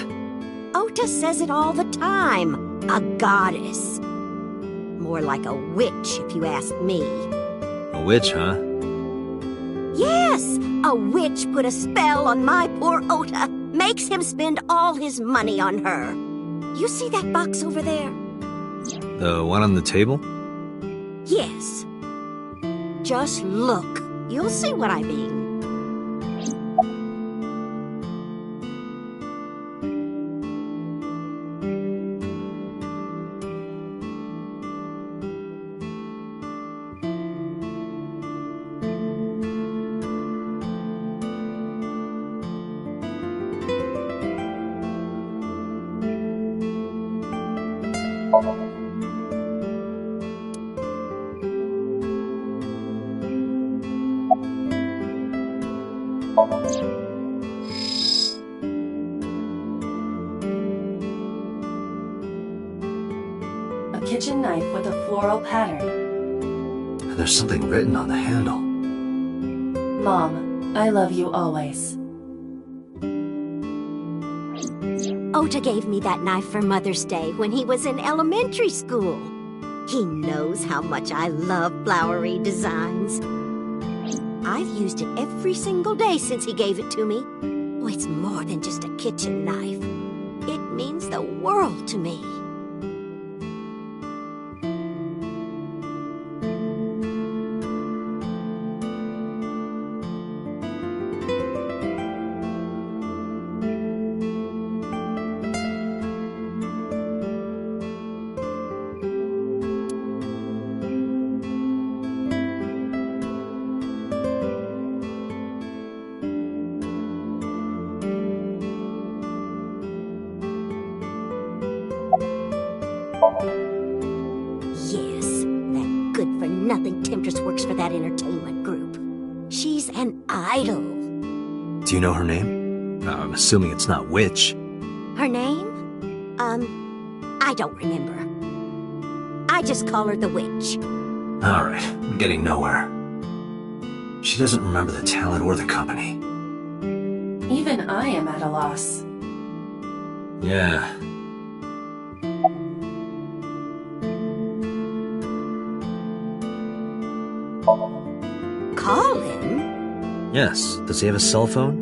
Ota says it all the time. A goddess. More like a witch, if you ask me. A witch, huh? Yes! A witch put a spell on my poor Ota. Makes him spend all his money on her. You see that box over there? The one on the table? Yes. Just look. You'll see what I mean. A kitchen knife with a floral pattern. There's something written on the handle. Mom, I love you always. Ota gave me that knife for Mother's Day when he was in elementary school. He knows how much I love flowery designs. I've used it every single day since he gave it to me. Oh, it's more than just a kitchen knife. It means the world to me. Yes, that good-for-nothing temptress works for that entertainment group. She's an idol. Do you know her name? I'm assuming it's not Witch. Her name? I don't remember. I just call her the Witch. Alright, I'm getting nowhere. She doesn't remember the talent or the company. Even I am at a loss. Yeah. call him? Yes. Does he have a cell phone?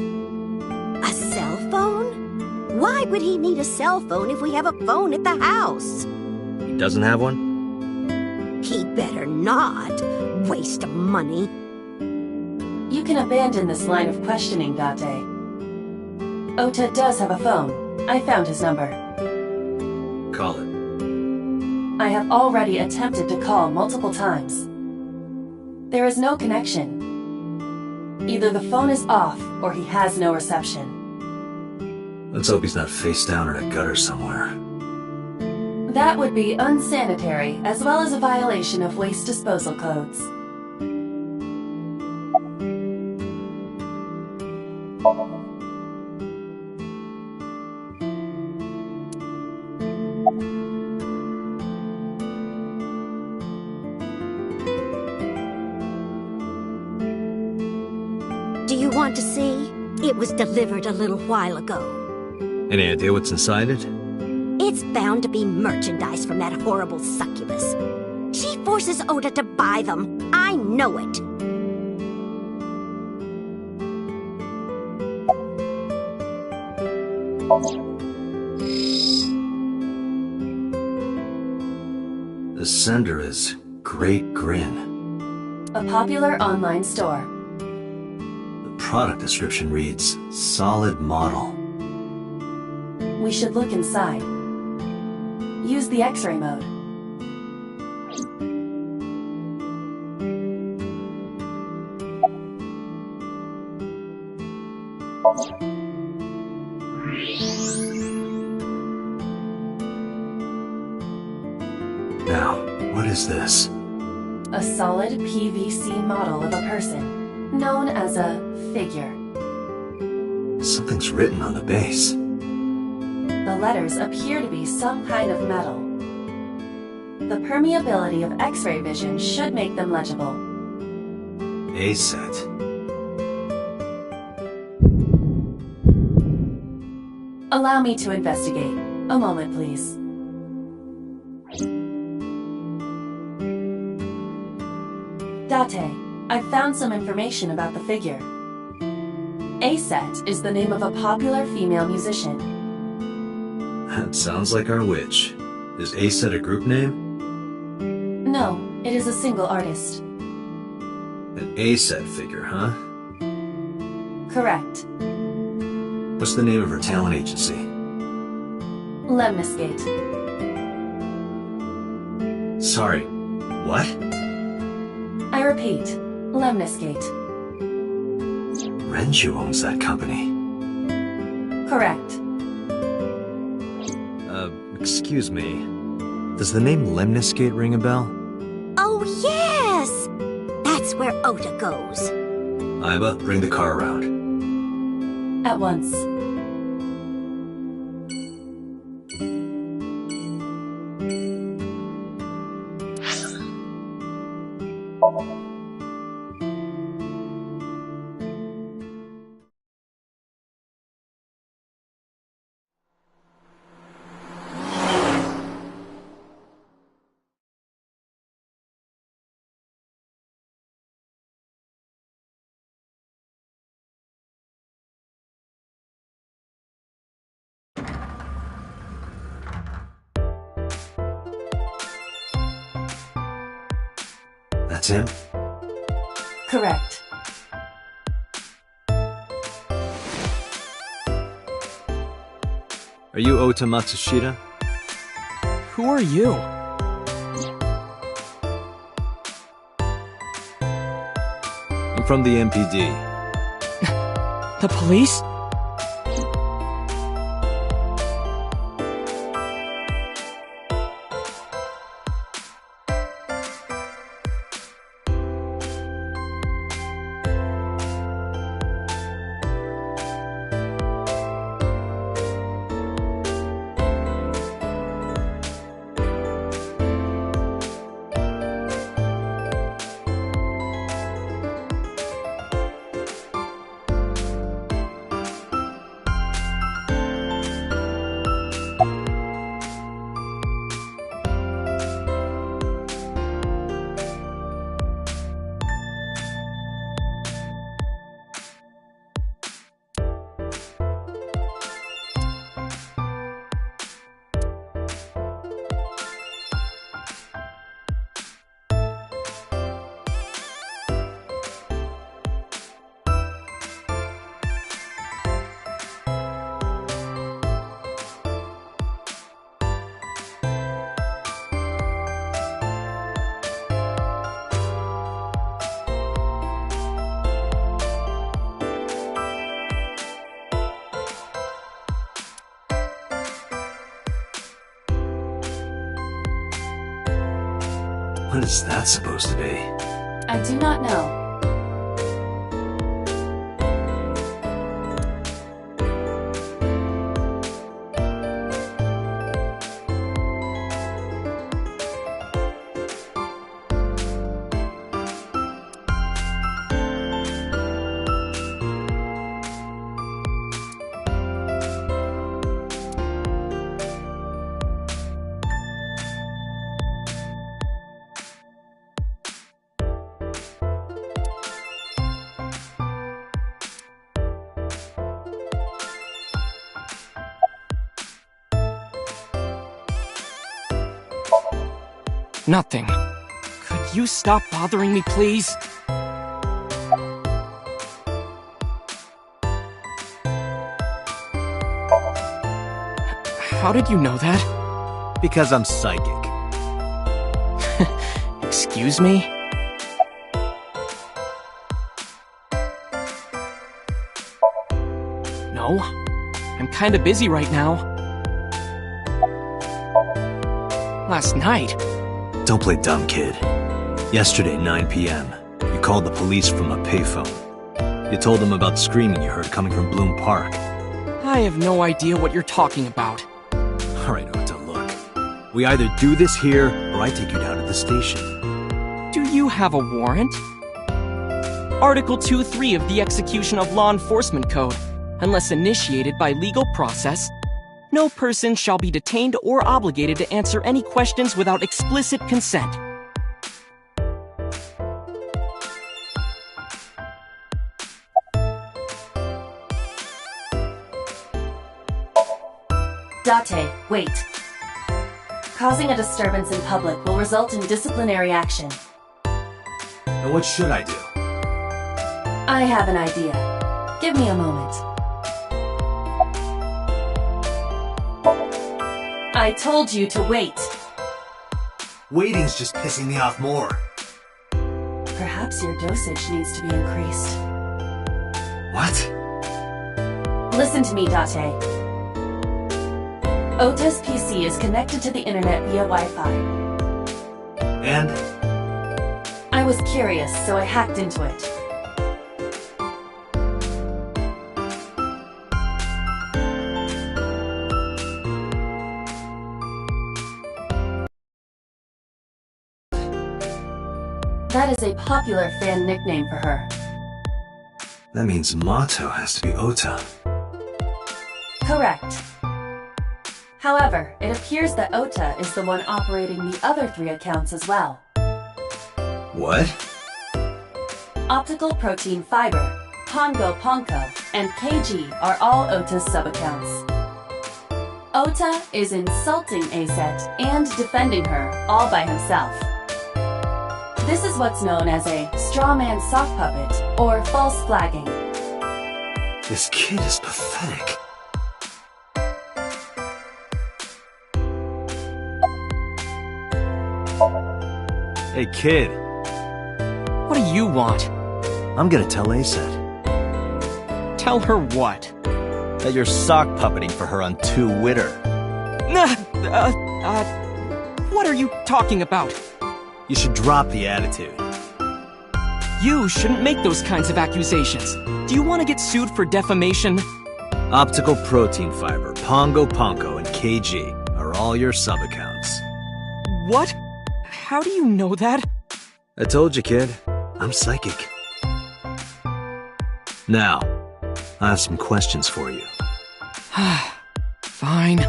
A cell phone? Why would he need a cell phone if we have a phone at the house? He doesn't have one? He'd better not. Waste of money. You can abandon this line of questioning, Date. Ota does have a phone. I found his number. Call it. I have already attempted to call multiple times. There is no connection. Either the phone is off, or he has no reception. Let's hope he's not face down in a gutter somewhere. That would be unsanitary, as well as a violation of waste disposal codes. Do you want to see? It was delivered a little while ago. Any idea what's inside it? It's bound to be merchandise from that horrible succubus. She forces Ota to buy them. I know it. The sender is Great Grin. A popular online store. The product description reads, solid model. We should look inside. Use the X-ray mode. Now, what is this? A solid PVC model of a person, known as a figure. Something's written on the base. The letters appear to be some kind of metal. The permeability of X-ray vision should make them legible. A set. Allow me to investigate. A moment, please. Date, I've found some information about the figure. A-Set is the name of a popular female musician. That sounds like our witch. Is A set a group name? No, it is a single artist. An A set figure, huh? Correct. What's the name of her talent agency? Lemniscate. Sorry, what? I repeat, Lemniscate. Renju owns that company. Correct. Excuse me. Does the name Lemniscate ring a bell? Oh, yes! That's where Ota goes. Iba, bring the car around. At once. That's him? Correct. Are you Ota Matsushita? Who are you? I'm from the MPD. The police? What is that supposed to be? I do not know. Nothing. Could you stop bothering me, please? How did you know that? Because I'm psychic. Excuse me? No, I'm kinda busy right now. Last night? Don't play dumb, kid. Yesterday, 9 p.m., you called the police from a payphone. You told them about screaming you heard coming from Bloom Park. I have no idea what you're talking about. Alright, Ota, look. We either do this here, or I take you down to the station. Do you have a warrant? Article 2.3 of the Execution of Law Enforcement Code. Unless initiated by legal process, no person shall be detained or obligated to answer any questions without explicit consent. Date, wait. Causing a disturbance in public will result in disciplinary action. Now what should I do? I have an idea. Give me a moment. I told you to wait. Waiting's just pissing me off more. Perhaps your dosage needs to be increased. What? Listen to me, Date. Ota's PC is connected to the internet via Wi-Fi. And? I was curious, so I hacked into it. That is a popular fan nickname for her. That means Mato has to be Ota. Correct. However, it appears that Ota is the one operating the other 3 accounts as well. What? Optical Protein Fiber, Pongo Ponko, and KG are all Ota's sub-accounts. Ota is insulting Aset and defending her all by himself. This is what's known as a straw man sock puppet or false flagging. This kid is pathetic. Hey, kid. What do you want? I'm gonna tell Aset Tell her what? that you're sock puppeting for her on Twitter. What are you talking about? You should drop the attitude. You shouldn't make those kinds of accusations. Do you want to get sued for defamation? Optical Protein Fiber, Pongo Ponko, and KG are all your sub-accounts. What? How do you know that? I told you, kid. I'm psychic. Now, I have some questions for you. Fine.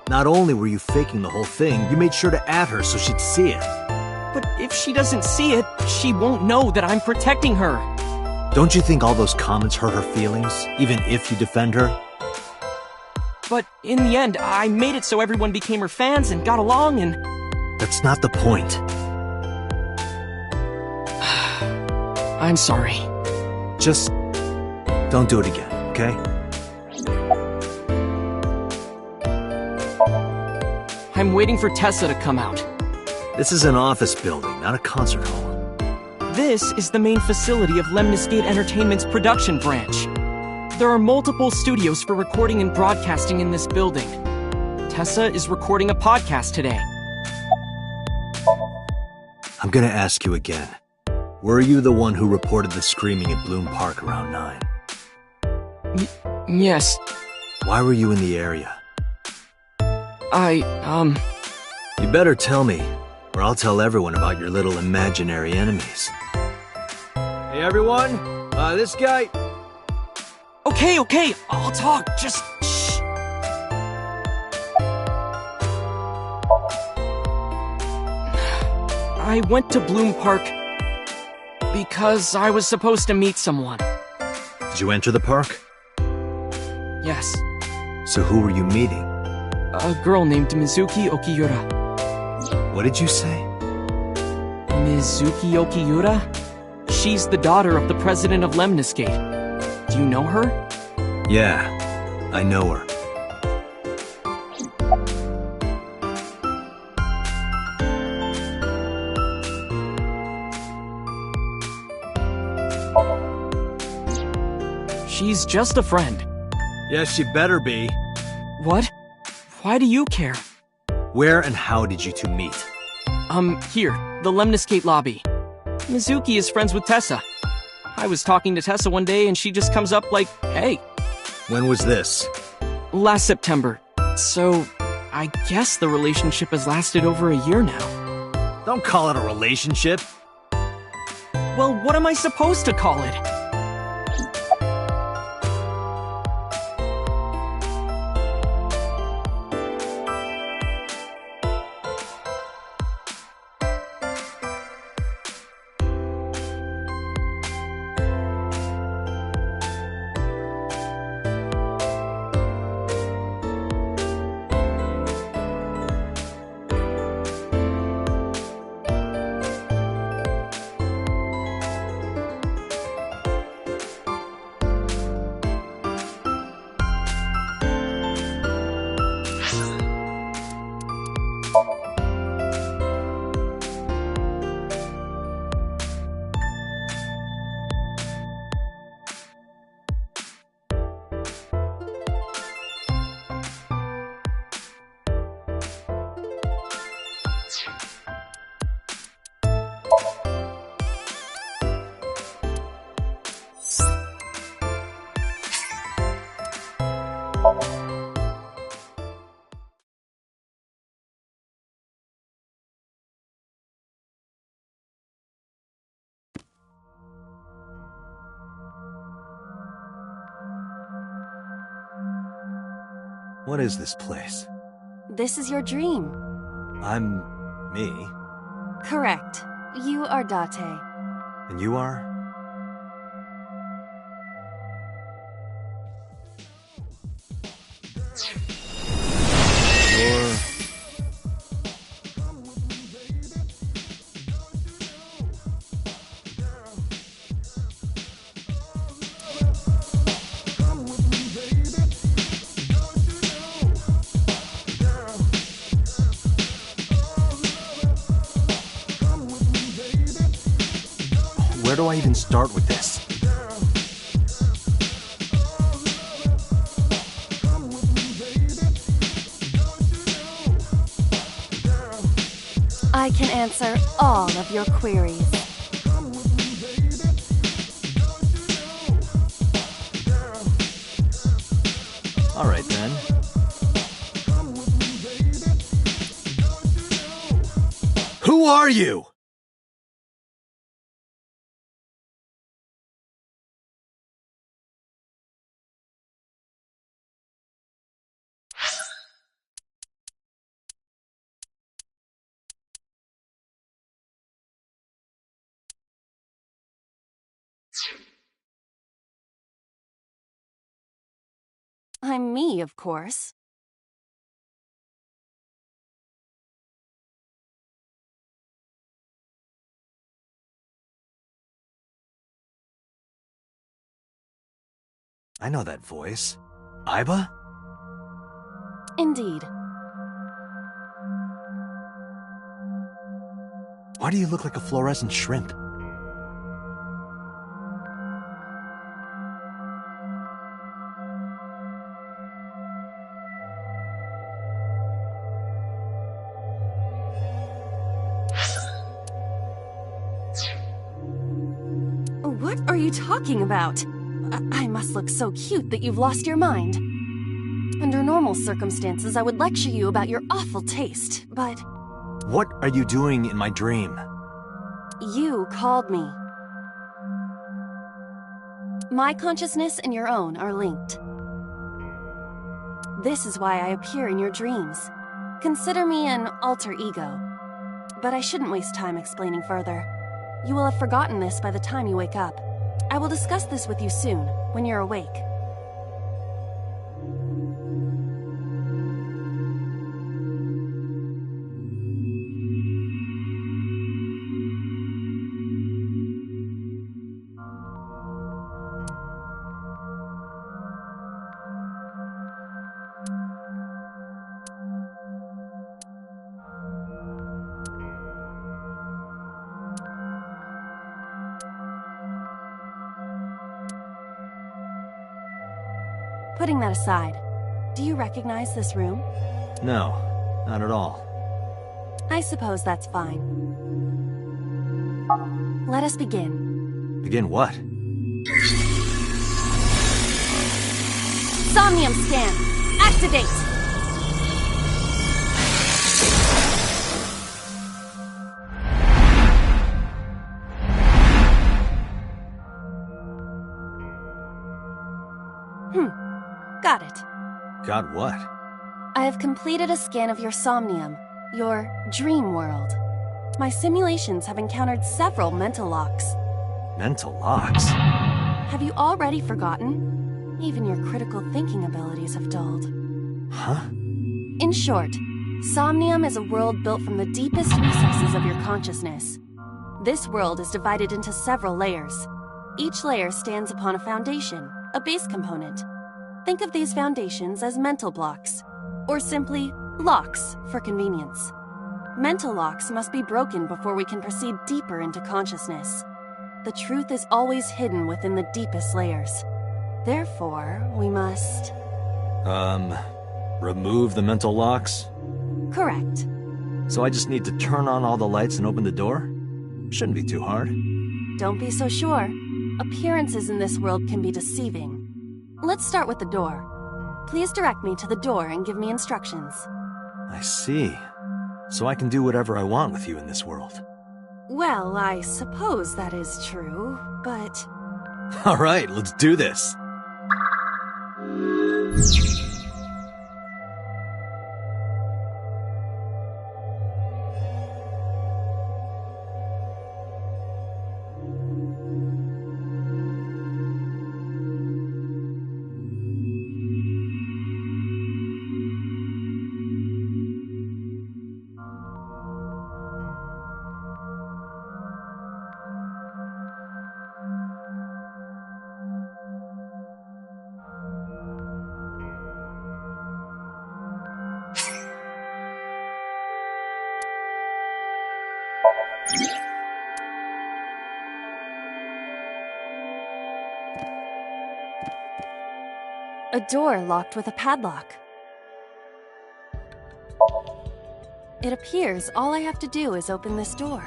Not only were you faking the whole thing, you made sure to add her so she'd see it. But if she doesn't see it, she won't know that I'm protecting her. Don't you think all those comments hurt her feelings, even if you defend her? But in the end, I made it so everyone became her fans and got along and... That's not the point. I'm sorry. Just don't do it again, okay? I'm waiting for Tessa to come out. This is an office building, not a concert hall. This is the main facility of Lemniscate Entertainment's production branch. There are multiple studios for recording and broadcasting in this building. Tessa is recording a podcast today. I'm gonna ask you again. Were you the one who reported the screaming at Bloom Park around 9? Yes. Why were you in the area? You You better tell me, or I'll tell everyone about your little imaginary enemies. Hey everyone, this guy... Okay, I'll talk, just shh. I went to Bloom Park because I was supposed to meet someone. Did you enter the park? Yes, So who were you meeting? a girl named Mizuki Okiura. What did you say? Mizuki Okiura? She's the daughter of the president of Lemniscate. Do you know her? Yeah, I know her. She's just a friend. Yes, she better be. What? Why do you care? Where and how did you two meet? Here, the Lemniscate lobby. Mizuki is friends with Tessa. I was talking to Tessa one day and she just comes up like, hey. When was this? Last September. So, I guess the relationship has lasted over a year now. Don't call it a relationship. Well, what am I supposed to call it? What is this place? This is your dream. I'm... me? Correct. You are Date. And you are? You're... Where do I even start with this? I can answer all of your queries. All right, then. Who are you? I'm me, of course. I know that voice. Aiba? Indeed. Why do you look like a fluorescent shrimp? What are you talking about? I must look so cute that you've lost your mind. Under normal circumstances, I would lecture you about your awful taste, but... What are you doing in my dream? You called me. My consciousness and your own are linked. This is why I appear in your dreams. Consider me an alter ego. But I shouldn't waste time explaining further. You will have forgotten this by the time you wake up. I will discuss this with you soon, when you're awake. Putting that aside, do you recognize this room? No, not at all. I suppose that's fine. Let us begin. Begin what? Somnium scan! Activate! Got it. Got what? I have completed a scan of your Somnium, your dream world. My simulations have encountered several mental locks. Mental locks? Have you already forgotten? Even your critical thinking abilities have dulled. Huh? In short, Somnium is a world built from the deepest recesses of your consciousness. This world is divided into several layers. Each layer stands upon a foundation, a base component. Think of these foundations as mental blocks, or simply locks for convenience. Mental locks must be broken before we can proceed deeper into consciousness. The truth is always hidden within the deepest layers. Therefore, we must... remove the mental locks? Correct. So I just need to turn on all the lights and open the door? Shouldn't be too hard. Don't be so sure. Appearances in this world can be deceiving. Let's start with the door. Please direct me to the door and give me instructions. I see. So I can do whatever I want with you in this world. Well, I suppose that is true, but... All right, let's do this. A door locked with a padlock. It appears all I have to do is open this door.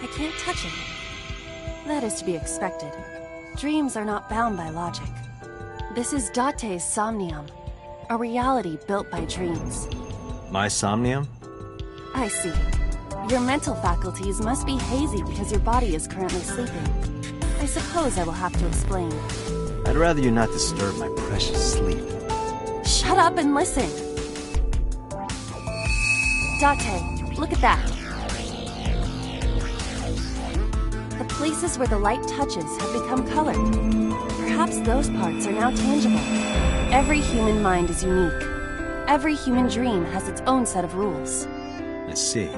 I can't touch it. That is to be expected. Dreams are not bound by logic. This is Date's Somnium, a reality built by dreams. My Somnium? I see. Your mental faculties must be hazy because your body is currently sleeping. I suppose I will have to explain. I'd rather you not disturb my precious sleep. Shut up and listen! Date, look at that. The places where the light touches have become colored. Perhaps those parts are now tangible. Every human mind is unique. Every human dream has its own set of rules. I see.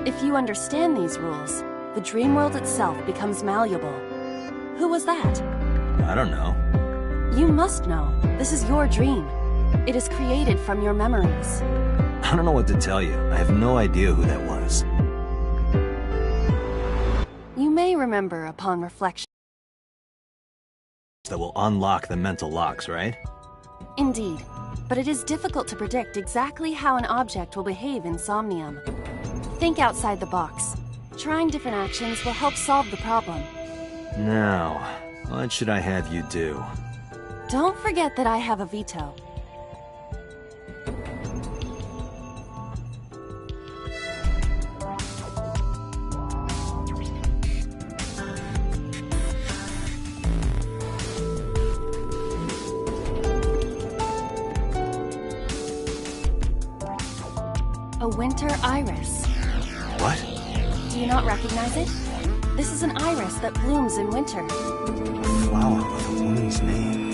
If you understand these rules, the dream world itself becomes malleable. Who was that? I don't know. You must know. This is your dream. It is created from your memories. I don't know what to tell you. I have no idea who that was. You may remember upon reflection. That will unlock the mental locks, right? Indeed. but it is difficult to predict exactly how an object will behave in Somnium. Think outside the box. Trying different actions will help solve the problem. Now, what should I have you do? Don't forget that I have a veto. A winter iris. What? Do you not recognize it? This is an iris that blooms in winter. A flower with a woman's name.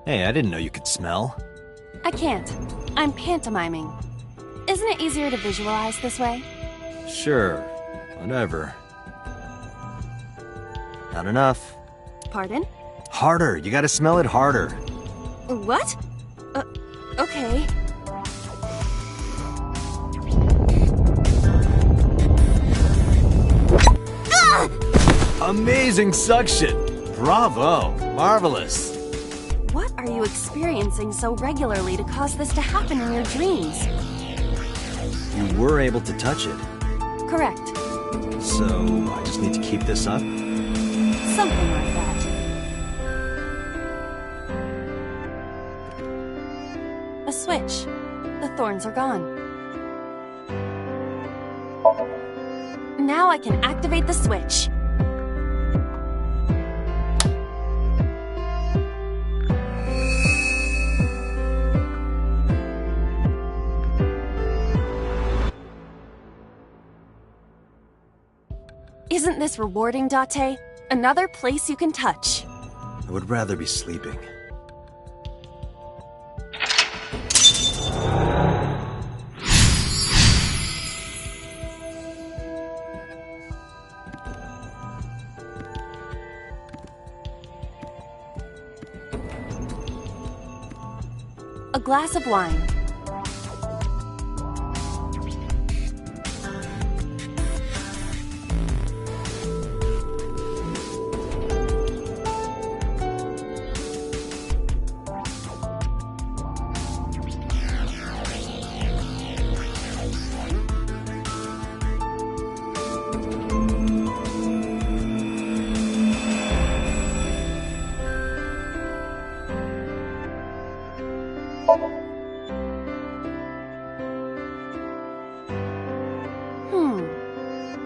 Hey, I didn't know you could smell. I can't. I'm pantomiming. Isn't it easier to visualize this way? Sure, whatever. Not enough. Pardon? Harder, you gotta smell it harder. What? Okay. Amazing suction! Bravo! Marvelous! What are you experiencing so regularly to cause this to happen in your dreams? You were able to touch it. Correct. So, I just need to keep this up? Something like that. A switch. The thorns are gone. Now I can activate the switch. Isn't this rewarding, Date? Another place you can touch. I would rather be sleeping. A glass of wine.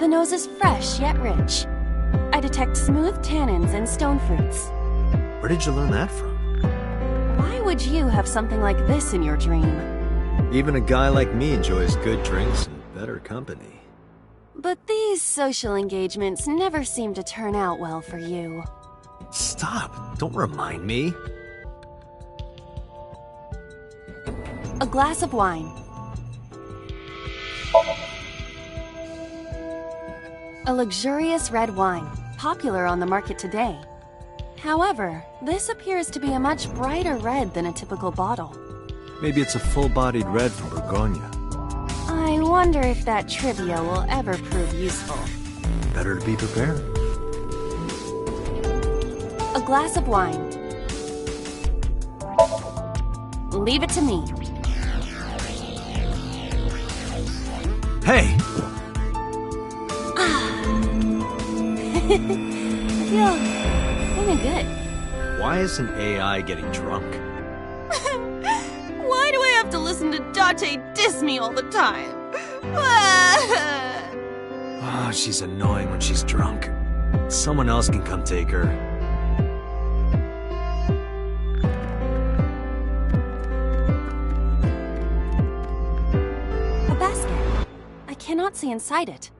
The nose is fresh yet rich. I detect smooth tannins and stone fruits. Where did you learn that from? Why would you have something like this in your dream? Even a guy like me enjoys good drinks and better company. But these social engagements never seem to turn out well for you. Stop! Don't remind me. A glass of wine. A luxurious red wine, popular on the market today. However, this appears to be a much brighter red than a typical bottle. Maybe it's a full-bodied red from Bourgogne. I wonder if that trivia will ever prove useful. Better to be prepared. A glass of wine. Leave it to me. Hey! I feel kinda good. Why isn't AI getting drunk? Why do I have to listen to Date diss me all the time? Oh, she's annoying when she's drunk. Someone else can come take her. A basket. I cannot see inside it.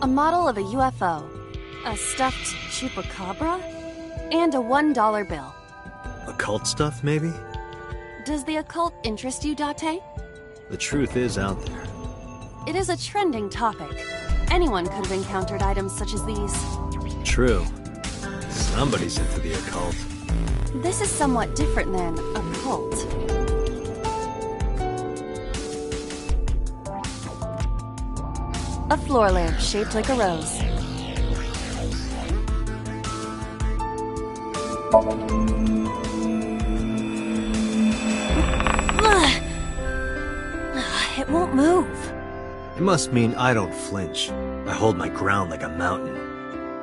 A model of a UFO, a stuffed chupacabra, and a $1 bill. Occult stuff, maybe? Does the occult interest you, Date? The truth is out there. It is a trending topic. Anyone could have encountered items such as these. True. Somebody's into the occult. This is somewhat different than a cult. A floor lamp shaped like a rose. It won't move. It must mean I don't flinch. I hold my ground like a mountain.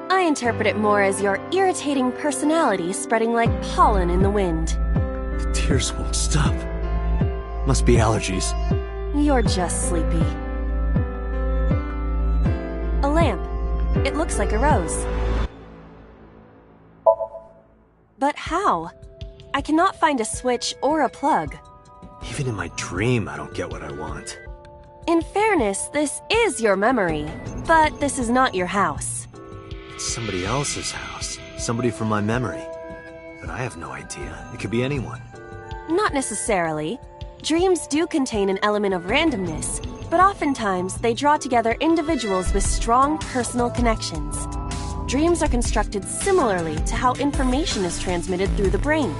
I interpret it more as your irritating personality spreading like pollen in the wind. The tears won't stop. Must be allergies. You're just sleepy. A lamp. It looks like a rose. But how? I cannot find a switch or a plug. Even in my dream, I don't get what I want. In fairness, this is your memory, but this is not your house. It's somebody else's house. Somebody from my memory. But I have no idea. It could be anyone. Not necessarily. Dreams do contain an element of randomness, but oftentimes they draw together individuals with strong personal connections. Dreams are constructed similarly to how information is transmitted through the brain.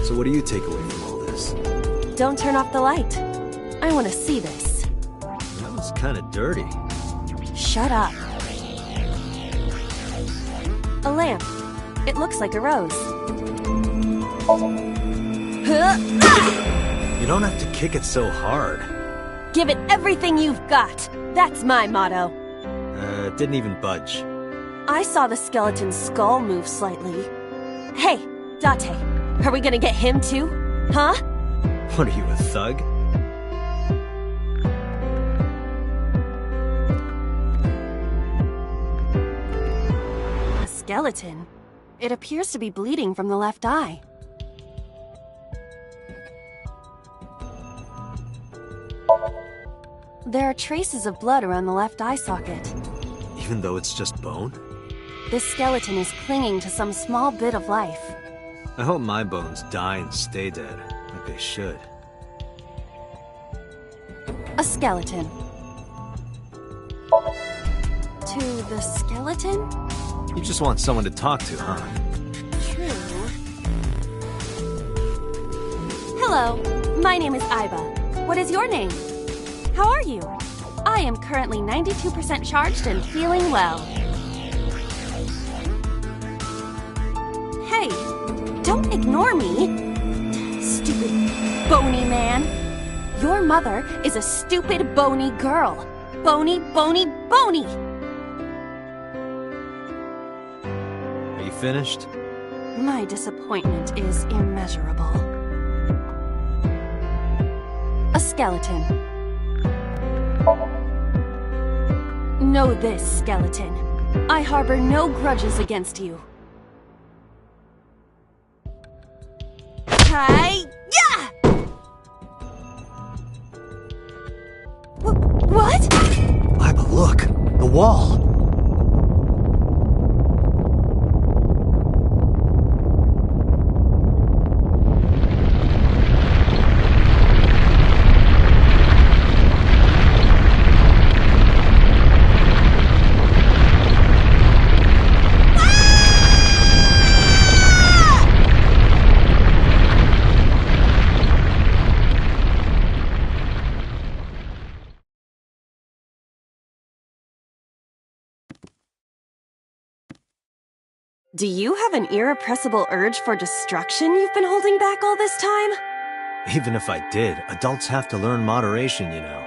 So what do you take away from all this? Don't turn off the light. I want to see this. That was kind of dirty. Shut up. A lamp. It looks like a rose. You don't have to kick it so hard. Give it everything you've got. That's my motto. It didn't even budge. I saw the skeleton's skull move slightly. Hey, Date, are we gonna get him too? Huh? What are you, a thug? A skeleton. It appears to be bleeding from the left eye. There are traces of blood around the left eye socket. Even though it's just bone? This skeleton is clinging to some small bit of life. I hope my bones die and stay dead, like they should. A skeleton. To the skeleton? You just want someone to talk to, huh? True. Hello, my name is Iba. What is your name? How are you? I am currently 92% charged and feeling well. Hey, don't ignore me. Stupid, bony man. Your mother is a stupid, bony girl. Bony, bony, bony! Are you finished? My disappointment is immeasurable. A skeleton. Know this, skeleton. I harbor no grudges against you. Hi-ya! What? Iba, look! The wall! Do you have an irrepressible urge for destruction you've been holding back all this time? Even if I did, adults have to learn moderation, you know.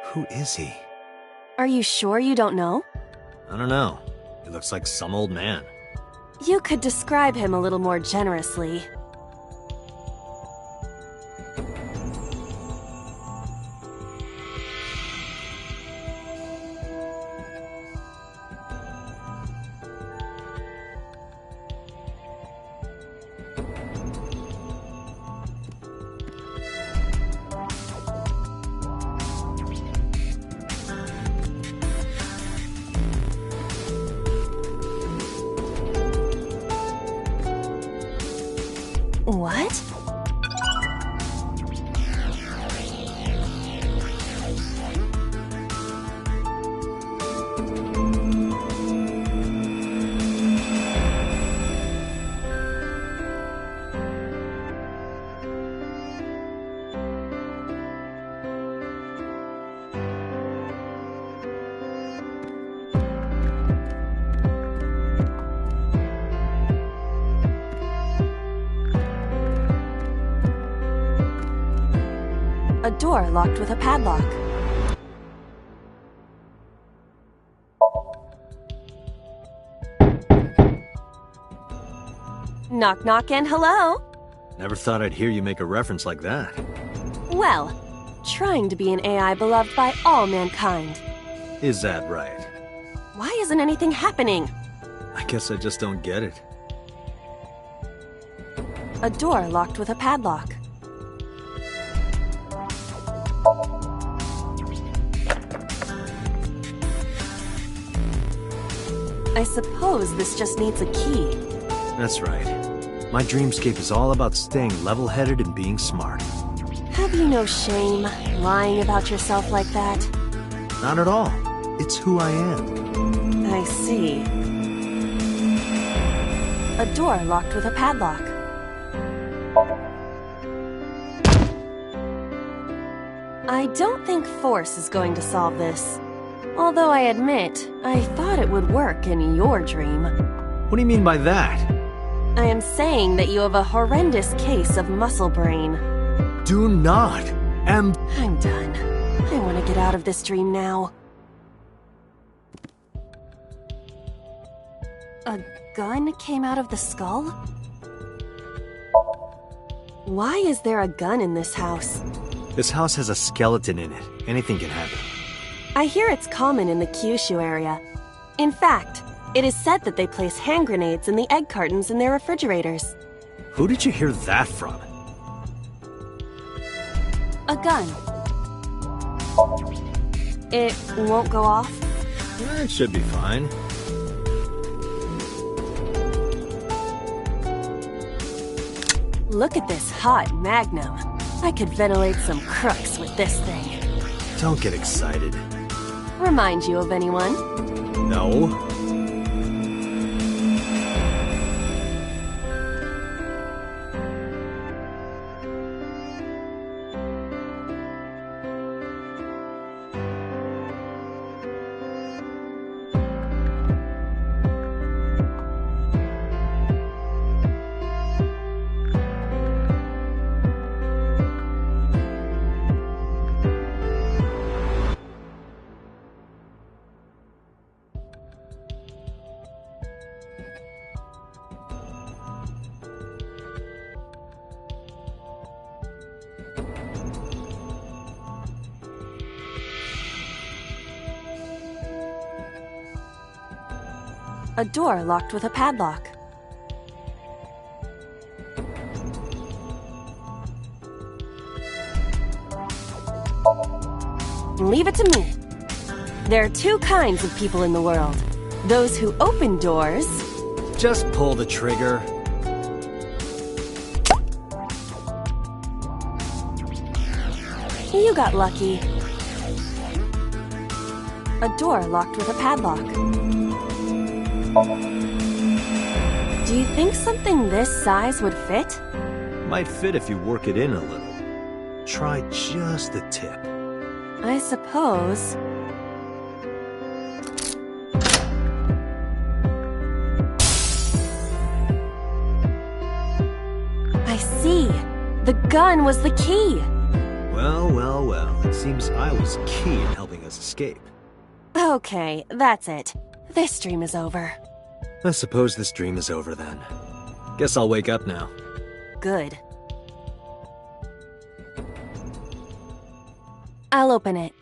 Who is he? Are you sure you don't know? I don't know. He looks like some old man. You could describe him a little more generously. A door locked with a padlock. Knock knock and hello. Never thought I'd hear you make a reference like that. Well, trying to be an AI beloved by all mankind. Is that right? Why isn't anything happening? I guess I just don't get it. A door locked with a padlock. I suppose this just needs a key. That's right. My dreamscape is all about staying level-headed and being smart. Have you no shame, lying about yourself like that? Not at all. It's who I am. I see. A door locked with a padlock. I don't think force is going to solve this. Although I admit, I thought it would work in your dream. What do you mean by that? I am saying that you have a horrendous case of muscle brain. Do not. I'm done. I want to get out of this dream now. A gun came out of the skull? Why is there a gun in this house? This house has a skeleton in it. Anything can happen. I hear it's common in the Kyushu area. In fact, it is said that they place hand grenades in the egg cartons in their refrigerators. Who did you hear that from? A gun. It won't go off? It should be fine. Look at this hot magnum. I could ventilate some crooks with this thing. Don't get excited. Remind you of anyone? No. A door locked with a padlock. Leave it to me. There are two kinds of people in the world. Those who open doors. Just pull the trigger. You got lucky. A door locked with a padlock. Do you think something this size would fit? Might fit if you work it in a little. Try just the tip. I suppose. I see. The gun was the key. Well, well, well. It seems I was key in helping us escape. Okay, that's it. This dream is over. I suppose this dream is over then. Guess I'll wake up now. Good. I'll open it.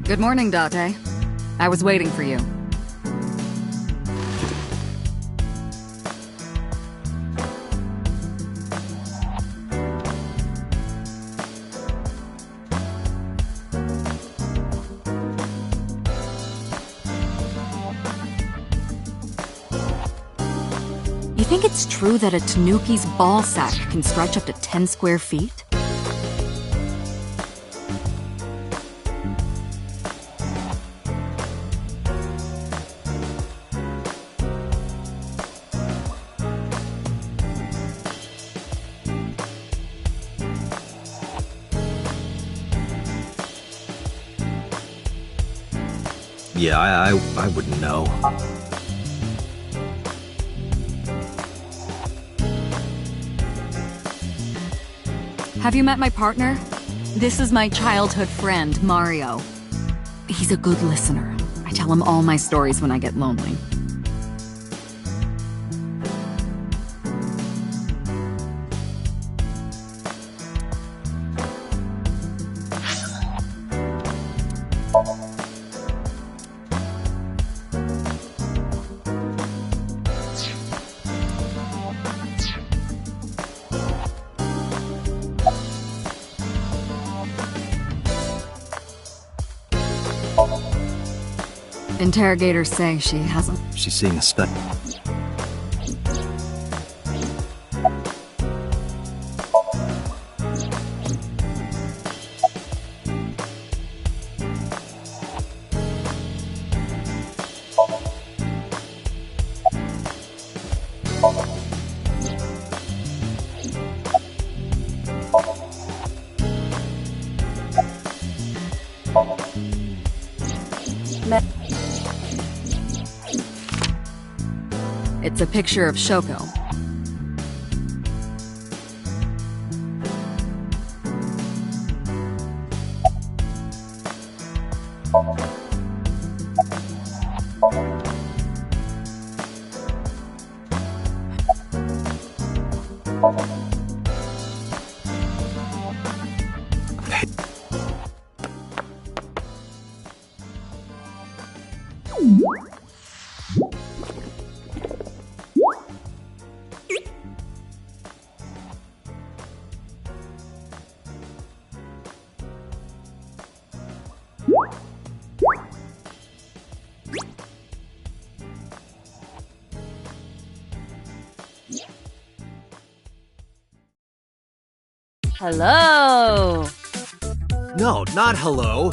Good morning, Date. I was waiting for you. You think it's true that a Tanuki's ball sack can stretch up to 10 square feet? Yeah, I wouldn't know. Have you met my partner? This is my childhood friend, Mario. He's a good listener. I tell him all my stories when I get lonely. Interrogators say she hasn't. She's seeing a spec. It's a picture of Shoko. Hello! No, not hello.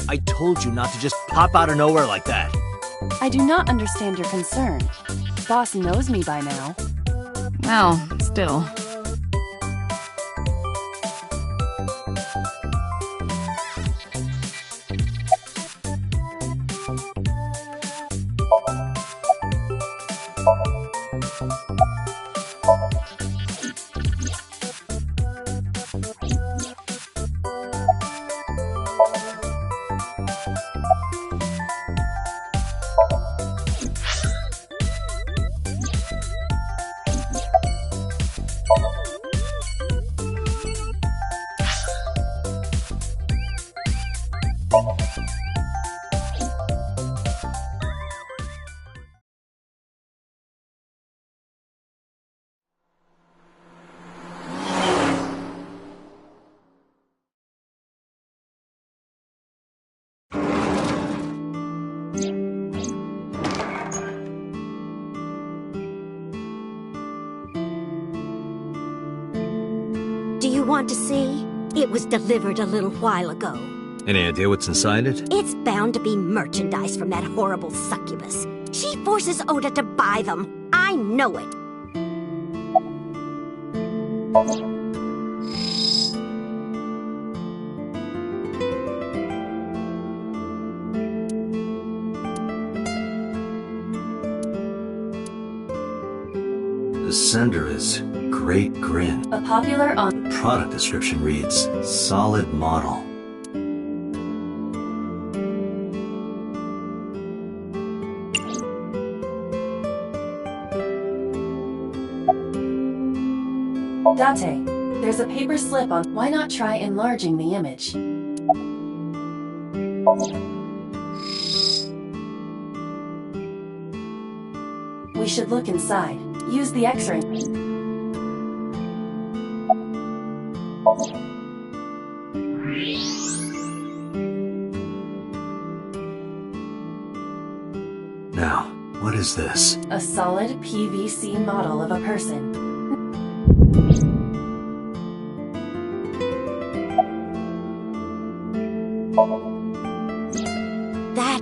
I told you not to just pop out of nowhere like that. I do not understand your concern. Boss knows me by now. Well, still. Do you want to see? It was delivered a little while ago. Any idea what's inside it? It's bound to be merchandise from that horrible succubus. She forces Oda to buy them. I know it. The sender is Great Grin. A popular on... The product description reads, solid model. Date, there's a paper slip on... Why not try enlarging the image? We should look inside. Use the X-ray. Now, what is this? A solid PVC model of a person. That...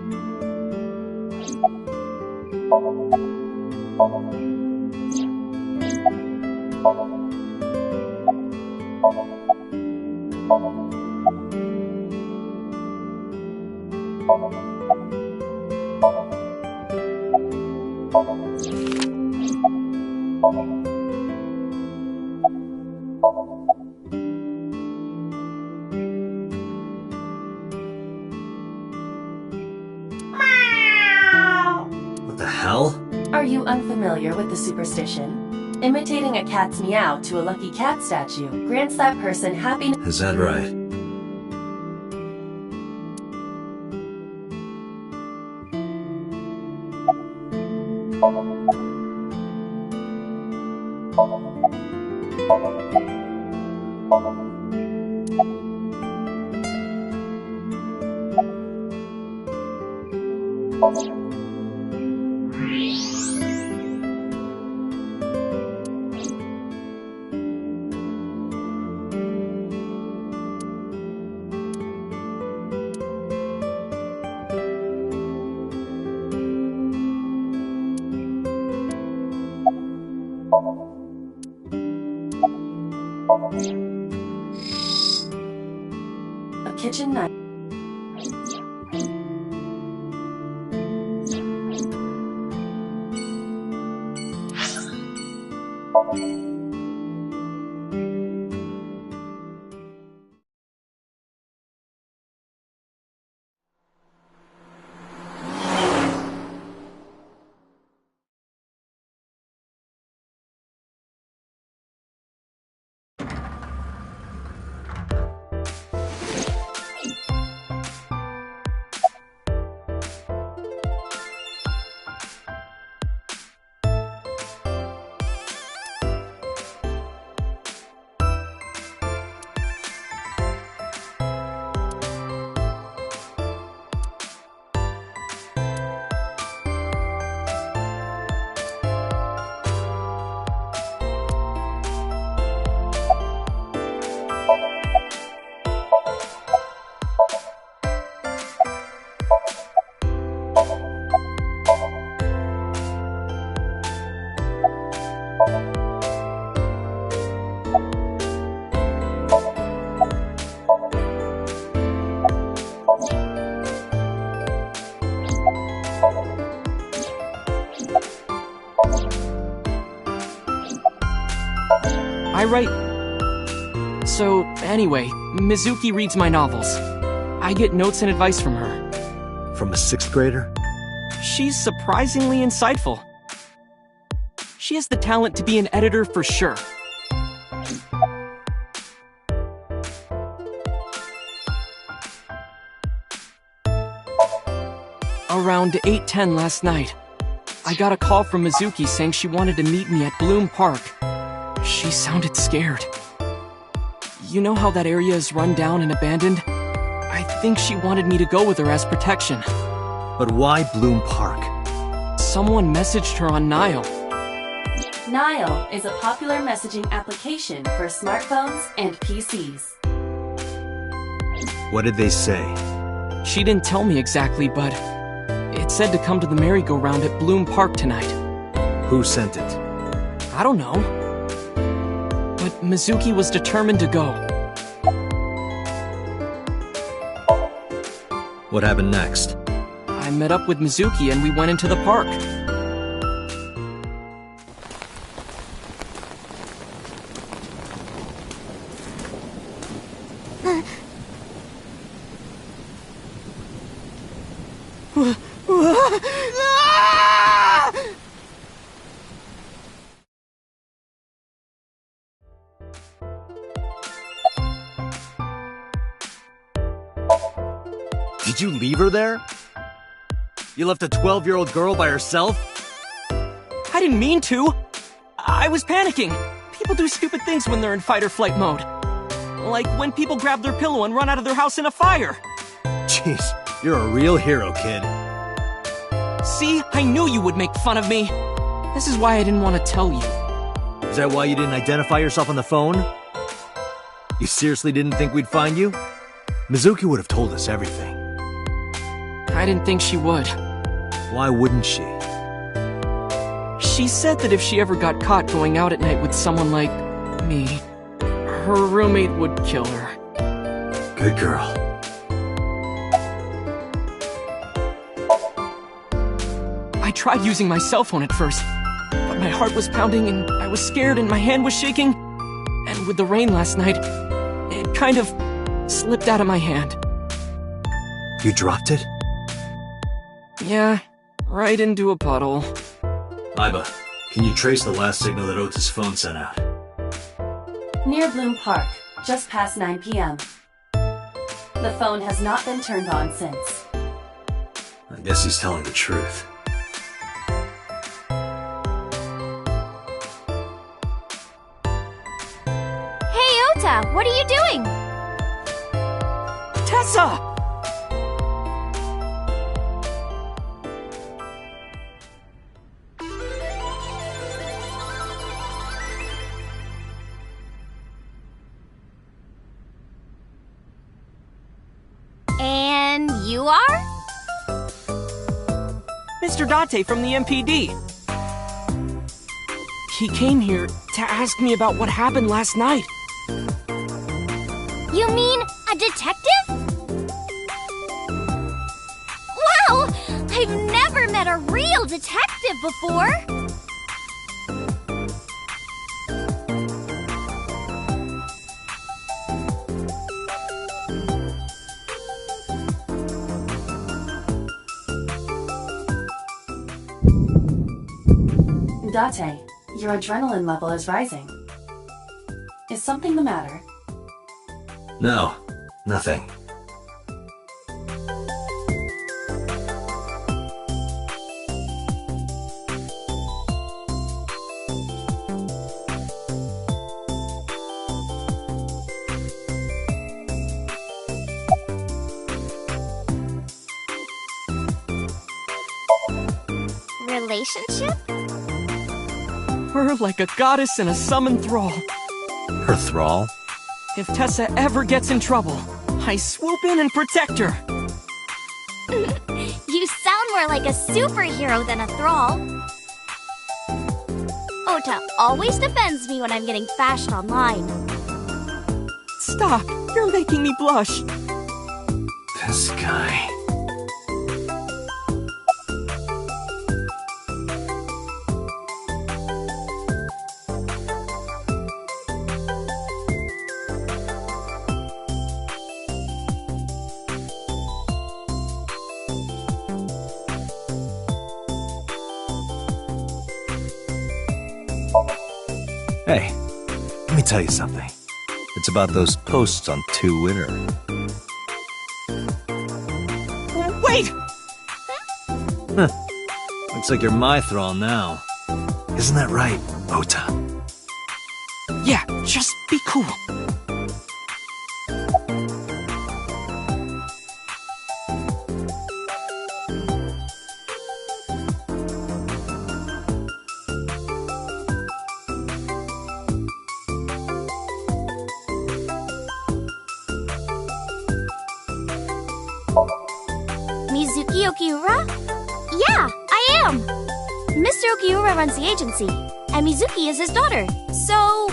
What the hell? Are you unfamiliar with the superstition? Imitating a cat's meow to a lucky cat statue grants that person happiness. Is that right? A kitchen knife. I write... So, anyway, Mizuki reads my novels. I get notes and advice from her. From a 6th grader? She's surprisingly insightful. She has the talent to be an editor for sure. Around 8:10 last night, I got a call from Mizuki saying she wanted to meet me at Bloom Park. She sounded scared. You know how that area is run down and abandoned? I think she wanted me to go with her as protection. But why Bloom Park? Someone messaged her on Nile. Nile is a popular messaging application for smartphones and PCs. What did they say? She didn't tell me exactly, but it said to come to the merry-go-round at Bloom Park tonight. Who sent it? I don't know. But Mizuki was determined to go. What happened next? I met up with Mizuki and we went into the park. Did Did you leave her there? You left a 12-year-old girl by herself? I didn't mean to. I was panicking. People do stupid things when they're in fight or flight mode. Like when people grab their pillow and run out of their house in a fire. Jeez, you're a real hero, kid. See, I knew you would make fun of me. This is why I didn't want to tell you. Is that why you didn't identify yourself on the phone? You seriously didn't think we'd find you? Mizuki would have told us everything. I didn't think she would. Why wouldn't she? She said that if she ever got caught going out at night with someone like me, her roommate would kill her. Good girl. I tried using my cell phone at first, but my heart was pounding and I was scared and my hand was shaking. And with the rain last night, it kind of slipped out of my hand. You dropped it? Yeah, right into a puddle. Iba, can you trace the last signal that Ota's phone sent out? Near Bloom Park, just past 9 p.m. The phone has not been turned on since. I guess he's telling the truth. Hey, Ota, what are you doing? Tessa! And you are? Mr. Date from the MPD. He came here to ask me about what happened last night. You mean a detective? Wow! I've never met a real detective before! Date, your adrenaline level is rising. Is something the matter? No, nothing. Relationship? We're like a goddess and a summoned thrall. Her thrall? If Tessa ever gets in trouble, I swoop in and protect her. You sound more like a superhero than a thrall. Ota always defends me when I'm getting bashed online. Stop! You're making me blush. This guy. Hey, let me tell you something. It's about those posts on Twitter. Wait! Huh. Looks like you're my thrall now. Isn't that right, Ota? Yeah, just be cool. Mizuki Okiura? Yeah, I am! Mr. Okiura runs the agency, and Mizuki is his daughter, so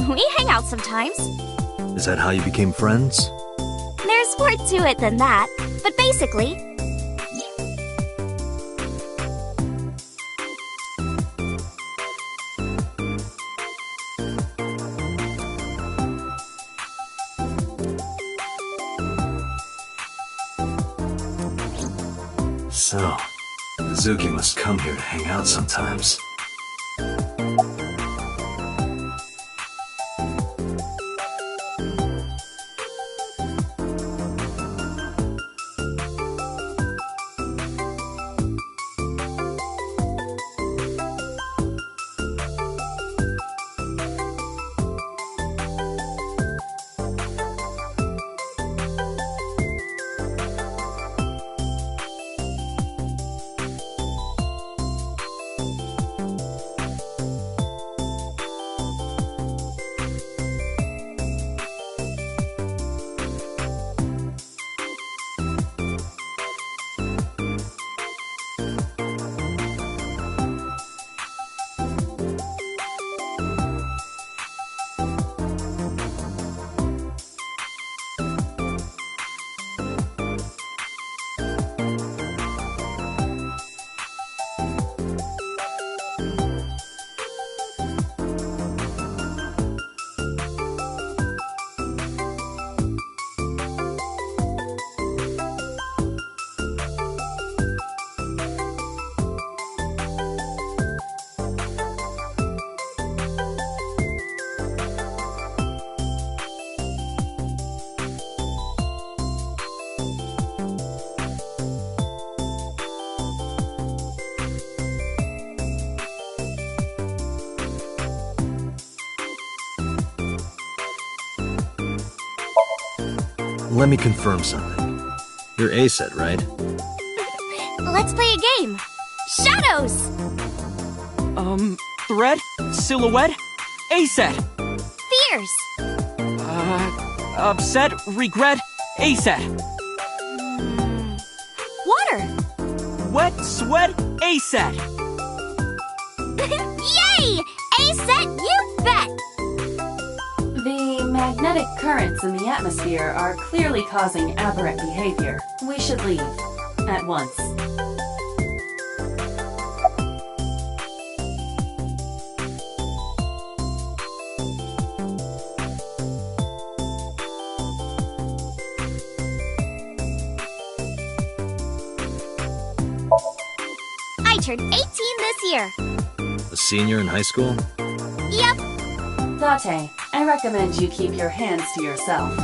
we hang out sometimes. Is that how you became friends? There's more to it than that, but basically... So, Mizuki must come here to hang out sometimes. let me confirm something. You're A-set, right? Let's play a game. Shadows! Thread? Silhouette? A-set! Fears! Upset? Regret? A-set! Water! Wet? Sweat? A-set! Yay! A-set, you bet! The magnetic currents in the atmosphere are clearly causing aberrant behavior. We should leave. At once. I turned 18 this year. A senior in high school? Yep. Date, I recommend you keep your hands to yourself.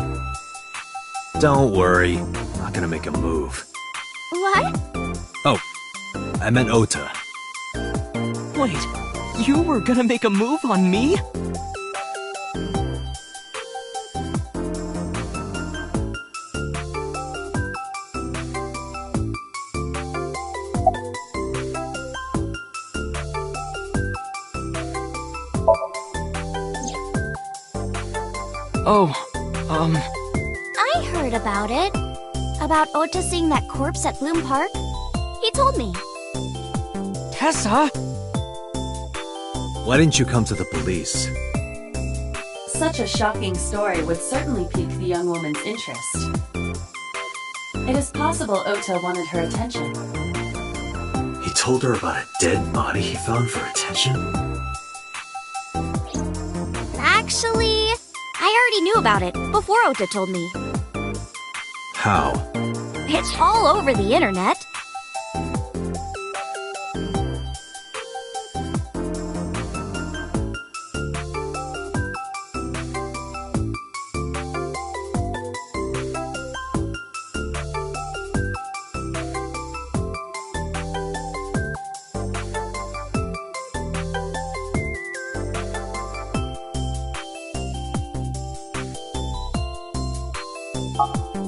Don't worry. I'm not gonna make a move. What? Oh, I meant Ota. Wait, you were gonna make a move on me? I heard about it. About Ota seeing that corpse at Bloom Park. He told me. Tessa? Why didn't you come to the police? Such a shocking story would certainly pique the young woman's interest. It is possible Ota wanted her attention. He told her about a dead body he found for attention? Actually, I already knew about it before Ota told me. How? It's all over the internet.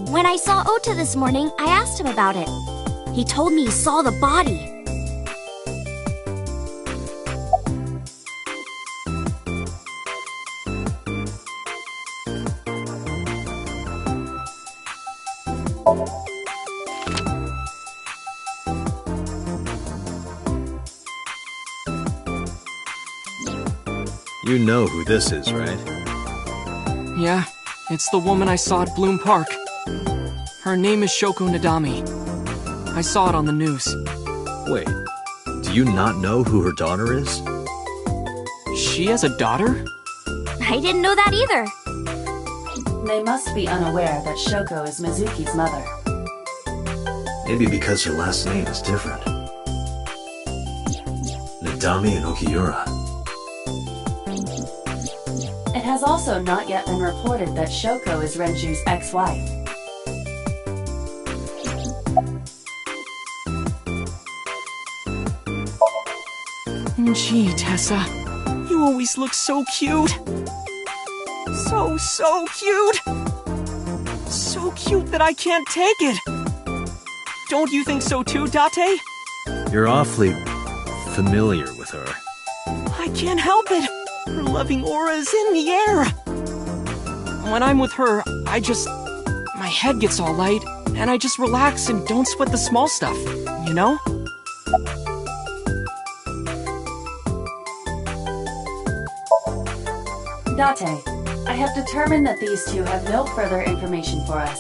When I saw Ota this morning, I asked him about it. He told me he saw the body. You know who this is, right? Yeah, it's the woman I saw at Bloom Park. Her name is Shoko Nadami. I saw it on the news. Wait, do you not know who her daughter is? She has a daughter? I didn't know that either. They must be unaware that Shoko is Mizuki's mother. Maybe because her last name is different. Nadami and Okiura. It has also not yet been reported that Shoko is Renju's ex-wife. Gee, Tessa, you always look so cute. So cute. So cute that I can't take it. Don't you think so too, Date? You're awfully familiar with her. I can't help it. Her loving aura is in the air. When I'm with her, my head gets all light, and I just relax and don't sweat the small stuff, you know? Date, I have determined that these two have no further information for us.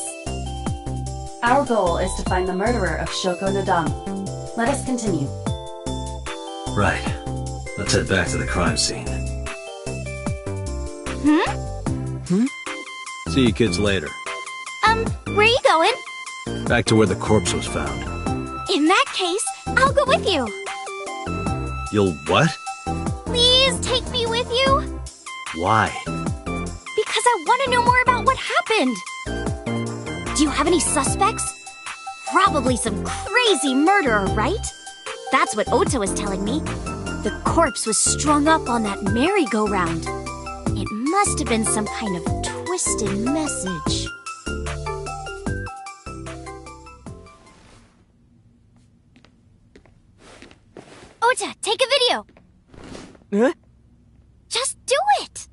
Our goal is to find the murderer of Shoko Nadami. Let us continue. Right. Let's head back to the crime scene. See you kids later. Where are you going? Back to where the corpse was found. In that case, I'll go with you. You'll what? Please take me with you. Why? Because I want to know more about what happened. Do you have any suspects? Probably some crazy murderer, right? That's what Ota was telling me. The corpse was strung up on that merry-go-round. It must have been some kind of twisted message. Huh? Just do it!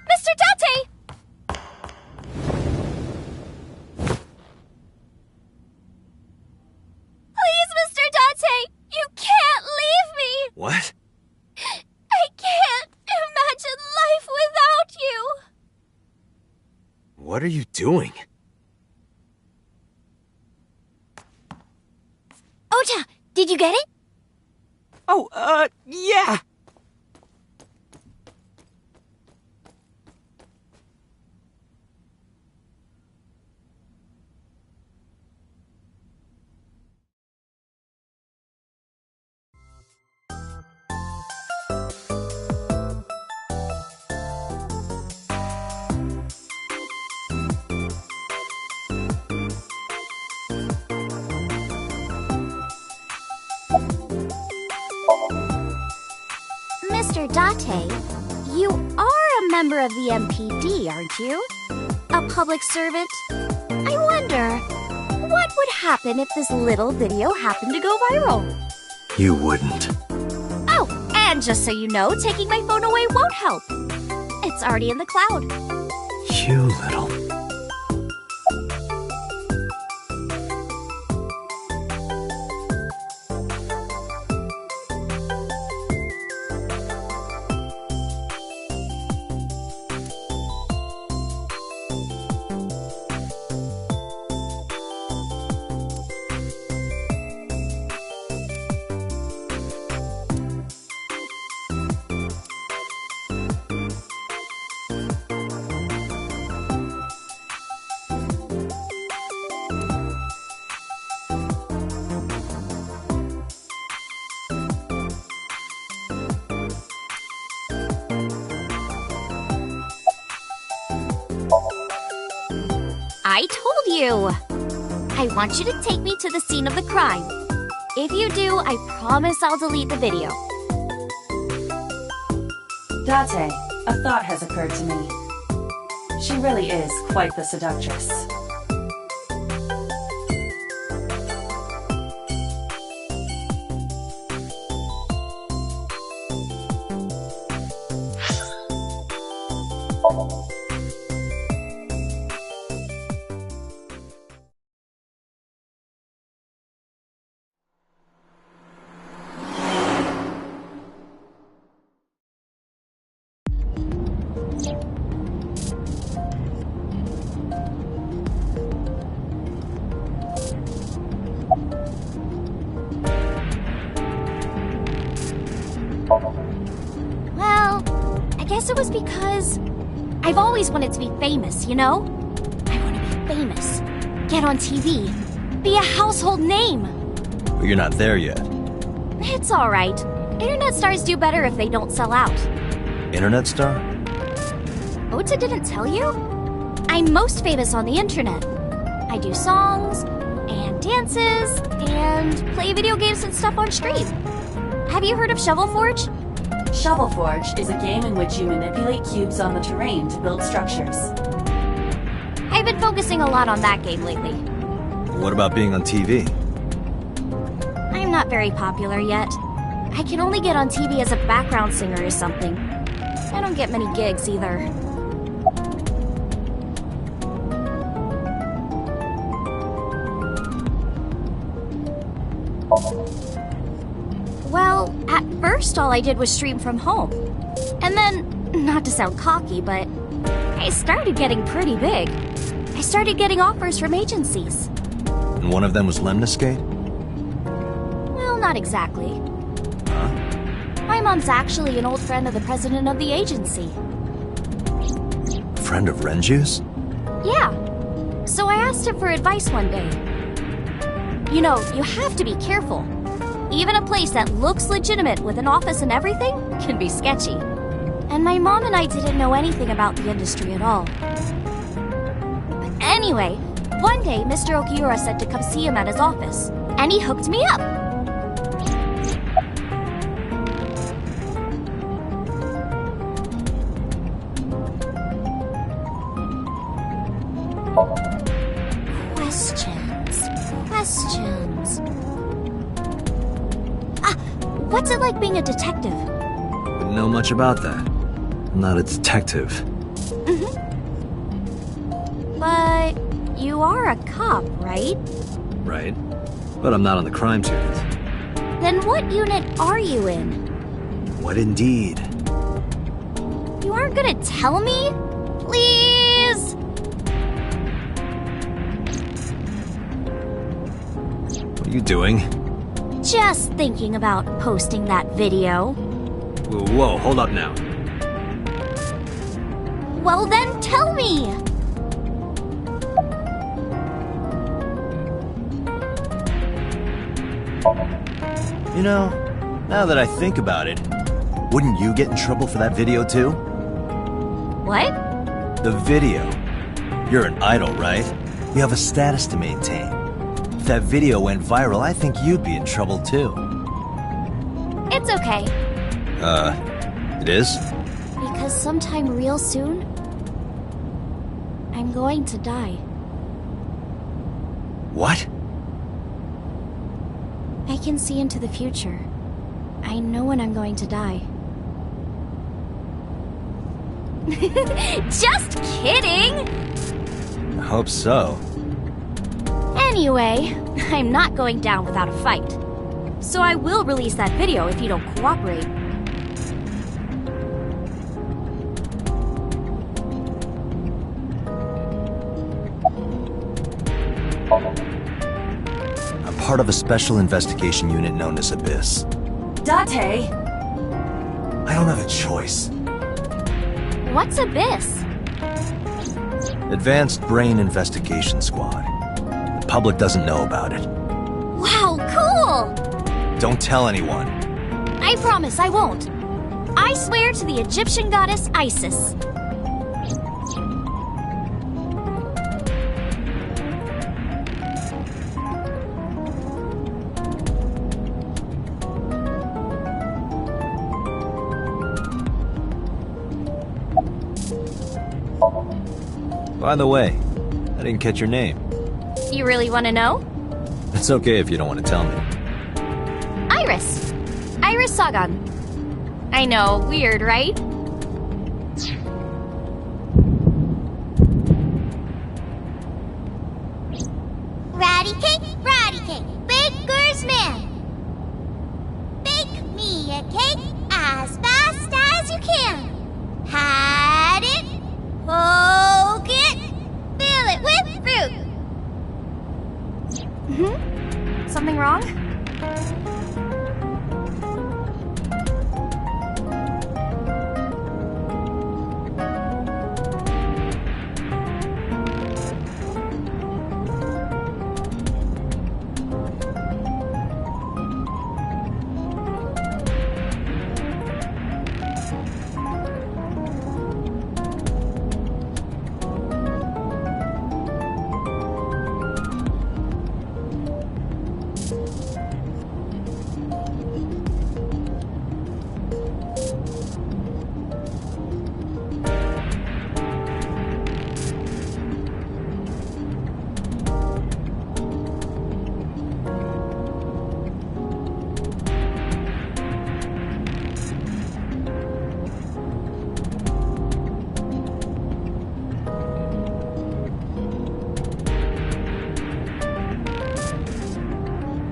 Mr. Date! Please, Mr. Date! You can't leave me! What? I can't imagine life without you! What are you doing? Ota, did you get it? Oh, yeah! Mr. Date, you are a member of the MPD, aren't you? A public servant? I wonder, what would happen if this little video happened to go viral? You wouldn't. Oh, and just so you know, taking my phone away won't help. It's already in the cloud. You little... I told you! I want you to take me to the scene of the crime. If you do, I promise I'll delete the video. Date, a thought has occurred to me. She really is quite the seductress. Well, I guess it was because I've always wanted to be famous, you know? I want to be famous, get on TV, be a household name. But you're not there yet. It's alright. Internet stars do better if they don't sell out. Internet star? Ota didn't tell you? I'm most famous on the internet. I do songs, and dances, and play video games and stuff on stream. Have you heard of Shovel Forge? Shovel Forge is a game in which you manipulate cubes on the terrain to build structures. I've been focusing a lot on that game lately. What about being on TV? I'm not very popular yet. I can only get on TV as a background singer or something. I don't get many gigs either. Well, at first all I did was stream from home. And then, not to sound cocky, but I started getting pretty big. I started getting offers from agencies. And one of them was Lemniscate? Well, not exactly. Huh? My mom's actually an old friend of the president of the agency. Friend of Renju's? Yeah. So I asked him for advice one day. You know, you have to be careful. Even a place that looks legitimate with an office and everything can be sketchy. And my mom and I didn't know anything about the industry at all. But anyway, one day Mr. Okiura said to come see him at his office, and he hooked me up. Questions. What's it like being a detective? Wouldn't know much about that. I'm not a detective. But you are a cop, right? Right. But I'm not on the crime unit. Then what unit are you in? What indeed? You aren't gonna tell me? Please? What are you doing? Just thinking about posting that video. Whoa, hold up now. Well then, tell me! You know, now that I think about it, wouldn't you get in trouble for that video too? What? The video. You're an idol, right? You have a status to maintain. If that video went viral, I think you'd be in trouble too. It's okay. It is? Because sometime real soon, I'm going to die. What? I can see into the future. I know when I'm going to die. Just kidding! I hope so. Anyway, I'm not going down without a fight. So I will release that video if you don't cooperate. I'm part of a special investigation unit known as Abyss. Date! I don't have a choice. What's Abyss? Advanced Brain Investigation Squad. The public doesn't know about it. Wow, cool! Don't tell anyone. I promise I won't. I swear to the Egyptian goddess Isis. By the way, I didn't catch your name. You really want to know? It's okay if you don't want to tell me. Iris. Iris Sagan. I know, weird, right? Ratty cake, baker's man. Bake me a cake as fast as you can. Pat it, poke it, fill it with fruit. Something wrong?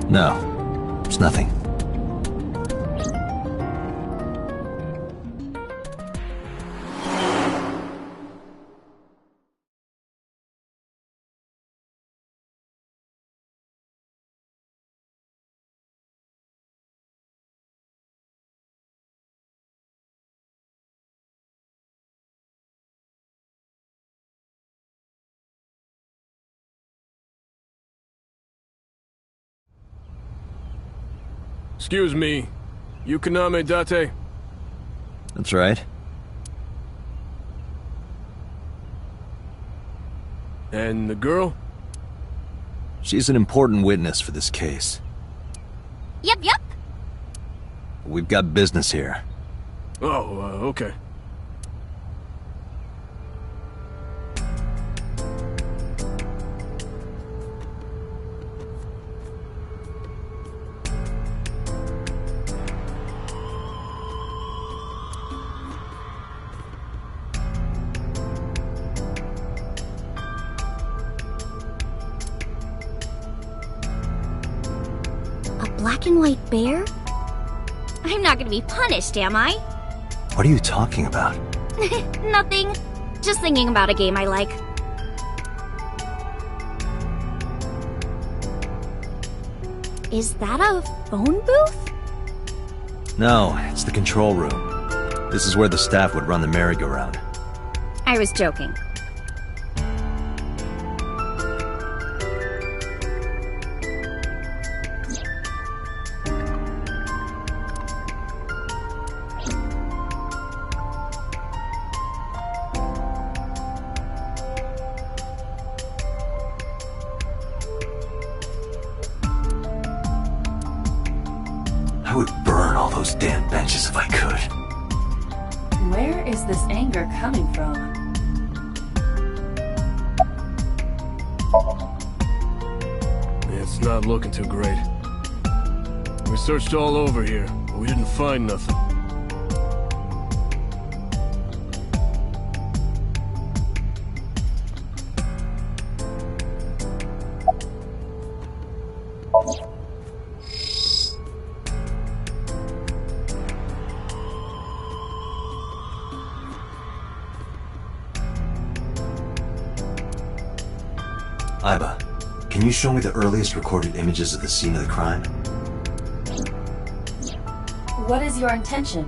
No, it's nothing. Excuse me, Yukoname Date? That's right. And the girl? She's an important witness for this case. Yep. We've got business here. Oh, okay. black and white bear? I'm not gonna be punished, am I? What are you talking about? Nothing. Just thinking about a game I like. Is that a phone booth? No, it's the control room. This is where the staff would run the merry-go-round. I was joking. I would burn all those damn benches if I could. Where is this anger coming from? It's not looking too great. We searched all over here, but we didn't find nothing. Iba, can you show me the earliest recorded images of the scene of the crime? What is your intention?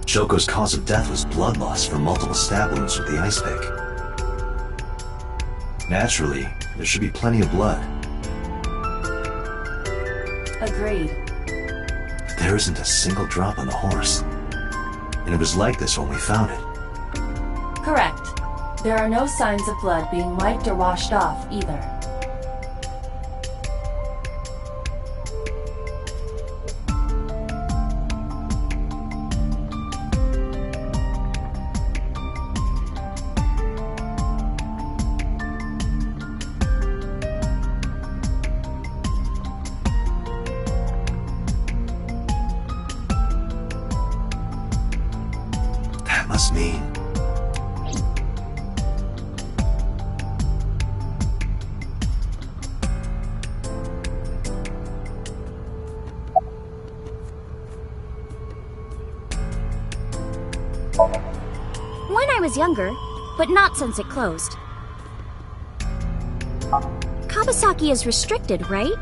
Shoko's cause of death was blood loss from multiple stab wounds with the ice pick. Naturally, there should be plenty of blood. Agreed. But there isn't a single drop on the horse. And it was like this when we found it. Correct. There are no signs of blood being wiped or washed off either. Must mean. When I was younger, but not since it closed. Kawasaki is restricted, right?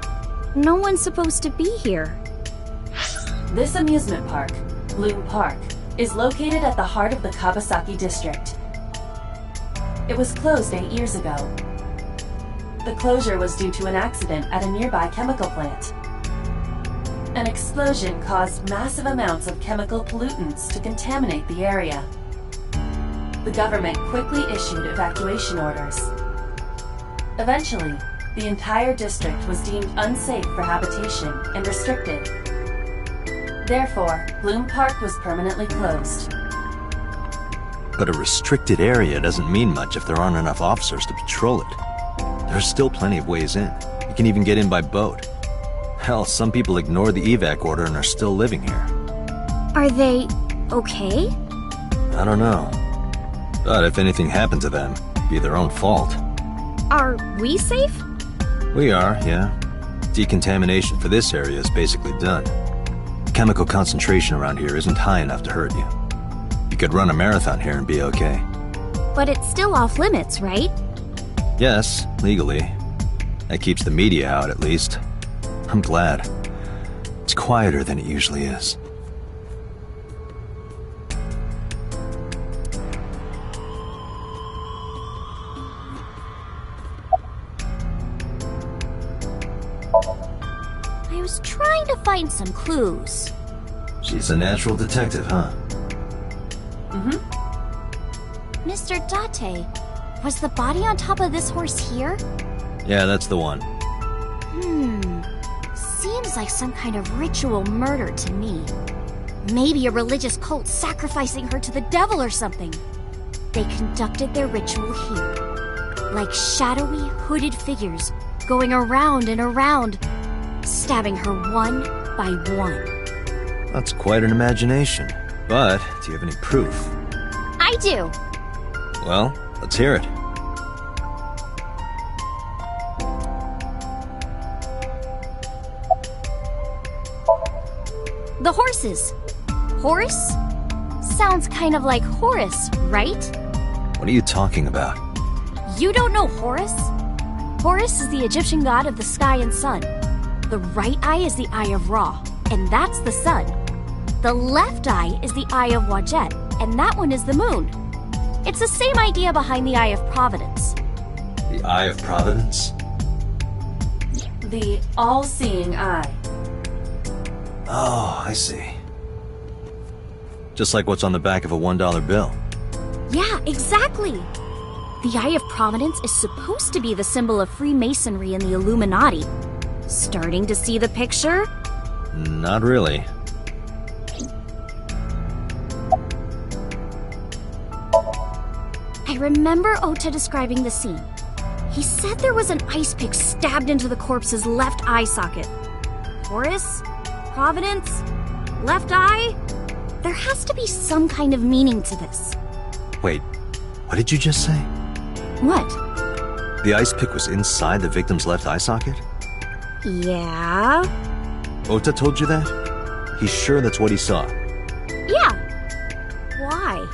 No one's supposed to be here. This amusement park, Bloom Park, is located at the heart of the Kawasaki district. It was closed 8 years ago. The closure was due to an accident at a nearby chemical plant. An explosion caused massive amounts of chemical pollutants to contaminate the area. The government quickly issued evacuation orders. Eventually, the entire district was deemed unsafe for habitation and restricted. Therefore, Bloom Park was permanently closed. But a restricted area doesn't mean much if there aren't enough officers to patrol it. There's still plenty of ways in. You can even get in by boat. Hell, some people ignore the evac order and are still living here. Are they okay? I don't know. But if anything happened to them, it'd be their own fault. Are we safe? We are, yeah. Decontamination for this area is basically done. Chemical concentration around here isn't high enough to hurt you. You could run a marathon here and be okay. But it's still off limits, right? Yes, legally. That keeps the media out, at least. I'm glad. It's quieter than it usually is. I was trying to find some clues. She's a natural detective, huh? Mr. Date, was the body on top of this horse here? Yeah, that's the one. Seems like some kind of ritual murder to me. Maybe a religious cult sacrificing her to the devil or something. They conducted their ritual here. Like shadowy, hooded figures going around and around, stabbing her one by one. That's quite an imagination. But, do you have any proof? I do. Well, let's hear it. The horses. Horse? Sounds kind of like Horus, right? What are you talking about? You don't know Horus? Horus is the Egyptian god of the sky and sun. The right eye is the eye of Ra, and that's the sun. The left eye is the eye of Wadjet, and that one is the moon. It's the same idea behind the eye of Providence. The Eye of Providence? The all-seeing eye. Oh, I see. Just like what's on the back of a $1 bill. Yeah, exactly. The Eye of Providence is supposed to be the symbol of Freemasonry and the Illuminati. Starting to see the picture? Not really. I remember Ota describing the scene. He said there was an ice pick stabbed into the corpse's left eye socket. Horus? Providence? Left eye? There has to be some kind of meaning to this. Wait, what did you just say? What? The ice pick was inside the victim's left eye socket? Yeah? Ota told you that? He's sure that's what he saw. Yeah. Why?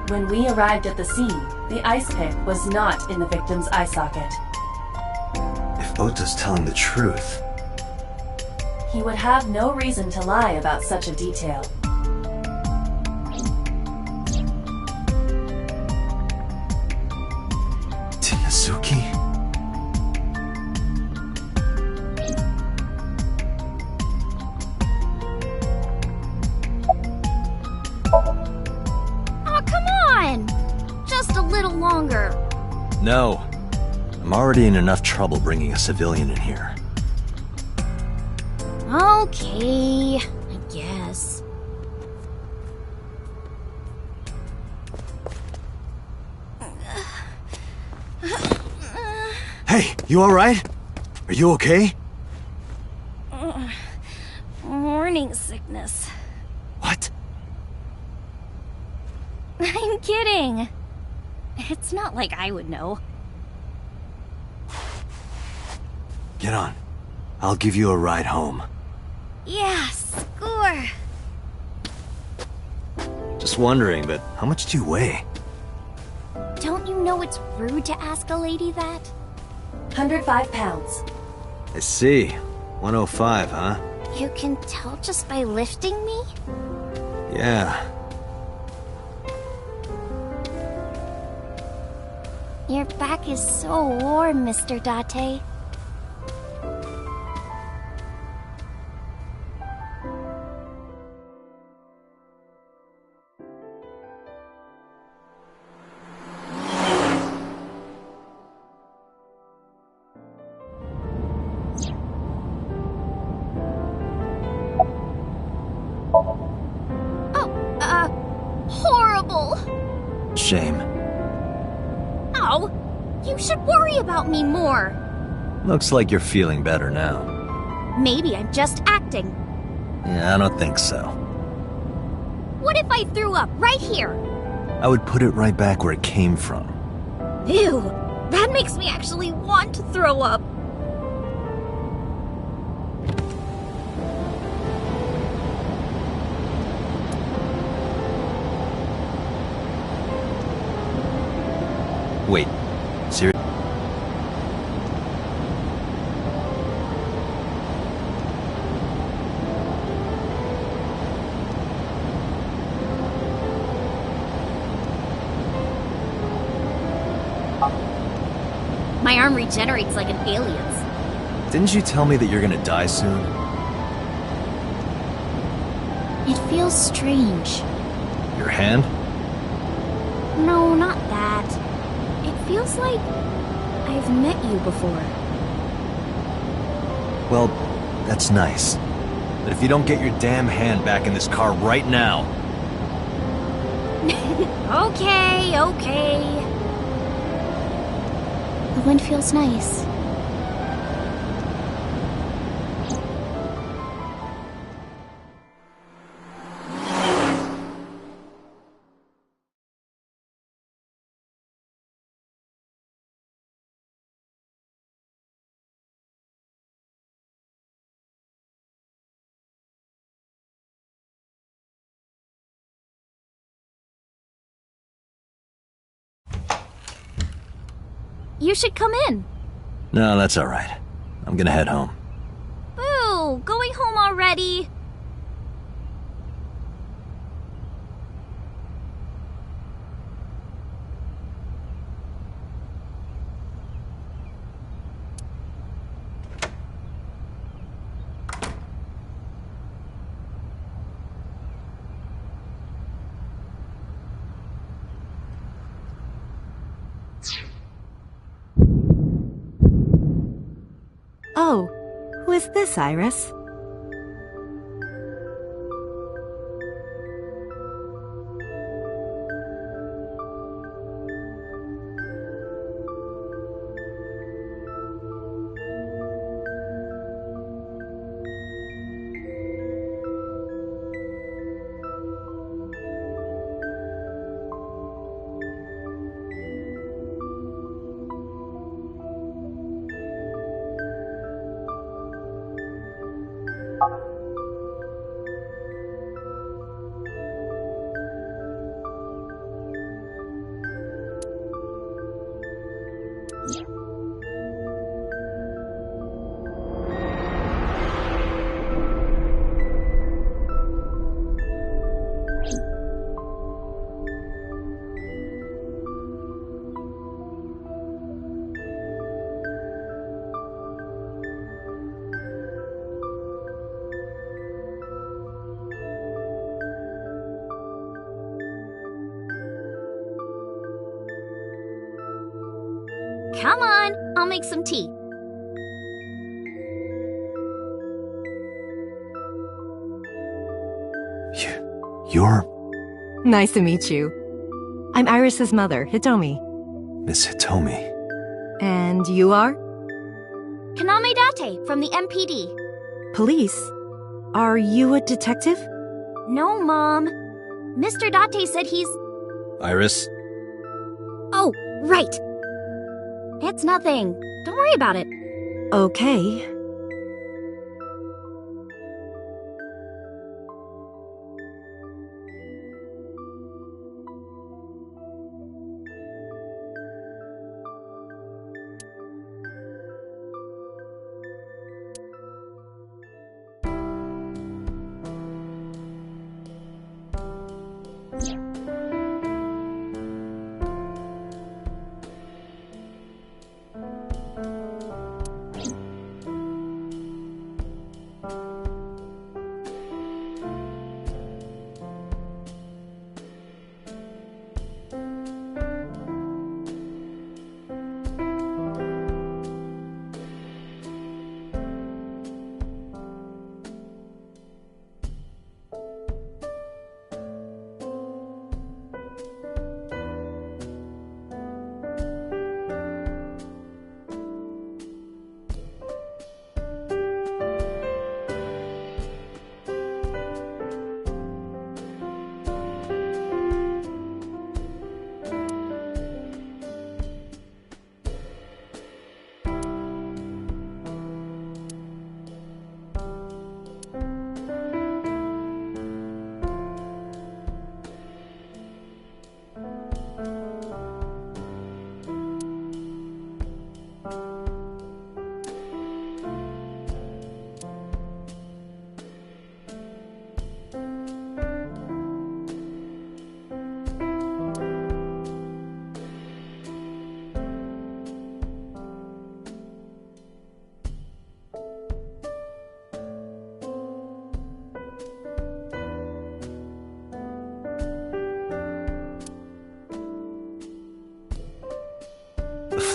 When we arrived at the scene, the ice pick was not in the victim's eye socket. If Ota's telling the truth... He would have no reason to lie about such a detail. Tinazuki? Oh, come on! Just a little longer. No. I'm already in enough trouble bringing a civilian in here. Okay, I guess. Hey, you alright? Are you okay? Morning sickness. What? I'm kidding. It's not like I would know. Get on. I'll give you a ride home. Yeah, score. Just wondering, but how much do you weigh? Don't you know it's rude to ask a lady that? 105 pounds. I see. 105, huh? You can tell just by lifting me? Yeah. Your back is so warm, Mr. Date. Horrible! Shame. Oh, you should worry about me more. Looks like you're feeling better now. Maybe I'm just acting. Yeah, I don't think so. What if I threw up right here? I would put it right back where it came from. Ew, that makes me actually want to throw up. Wait, seriously? My arm regenerates like an alien's. Didn't you tell me that you're gonna die soon? It feels strange. Your hand? No, not that. It feels like I've met you before. Well, that's nice. But if you don't get your damn hand back in this car right now... Okay, okay. The wind feels nice. You should come in. No, that's alright. I'm gonna head home. Boo! Going home already? Oh, who is this, Iris? Come on, I'll make some tea. You're Nice to meet you. I'm Iris's mother, Hitomi. Miss Hitomi. And you are? Kaname Date from the MPD. Police? Are you a detective? No, Mom. Mr. Date said he's... Iris? Oh, right. It's nothing. Don't worry about it. Okay.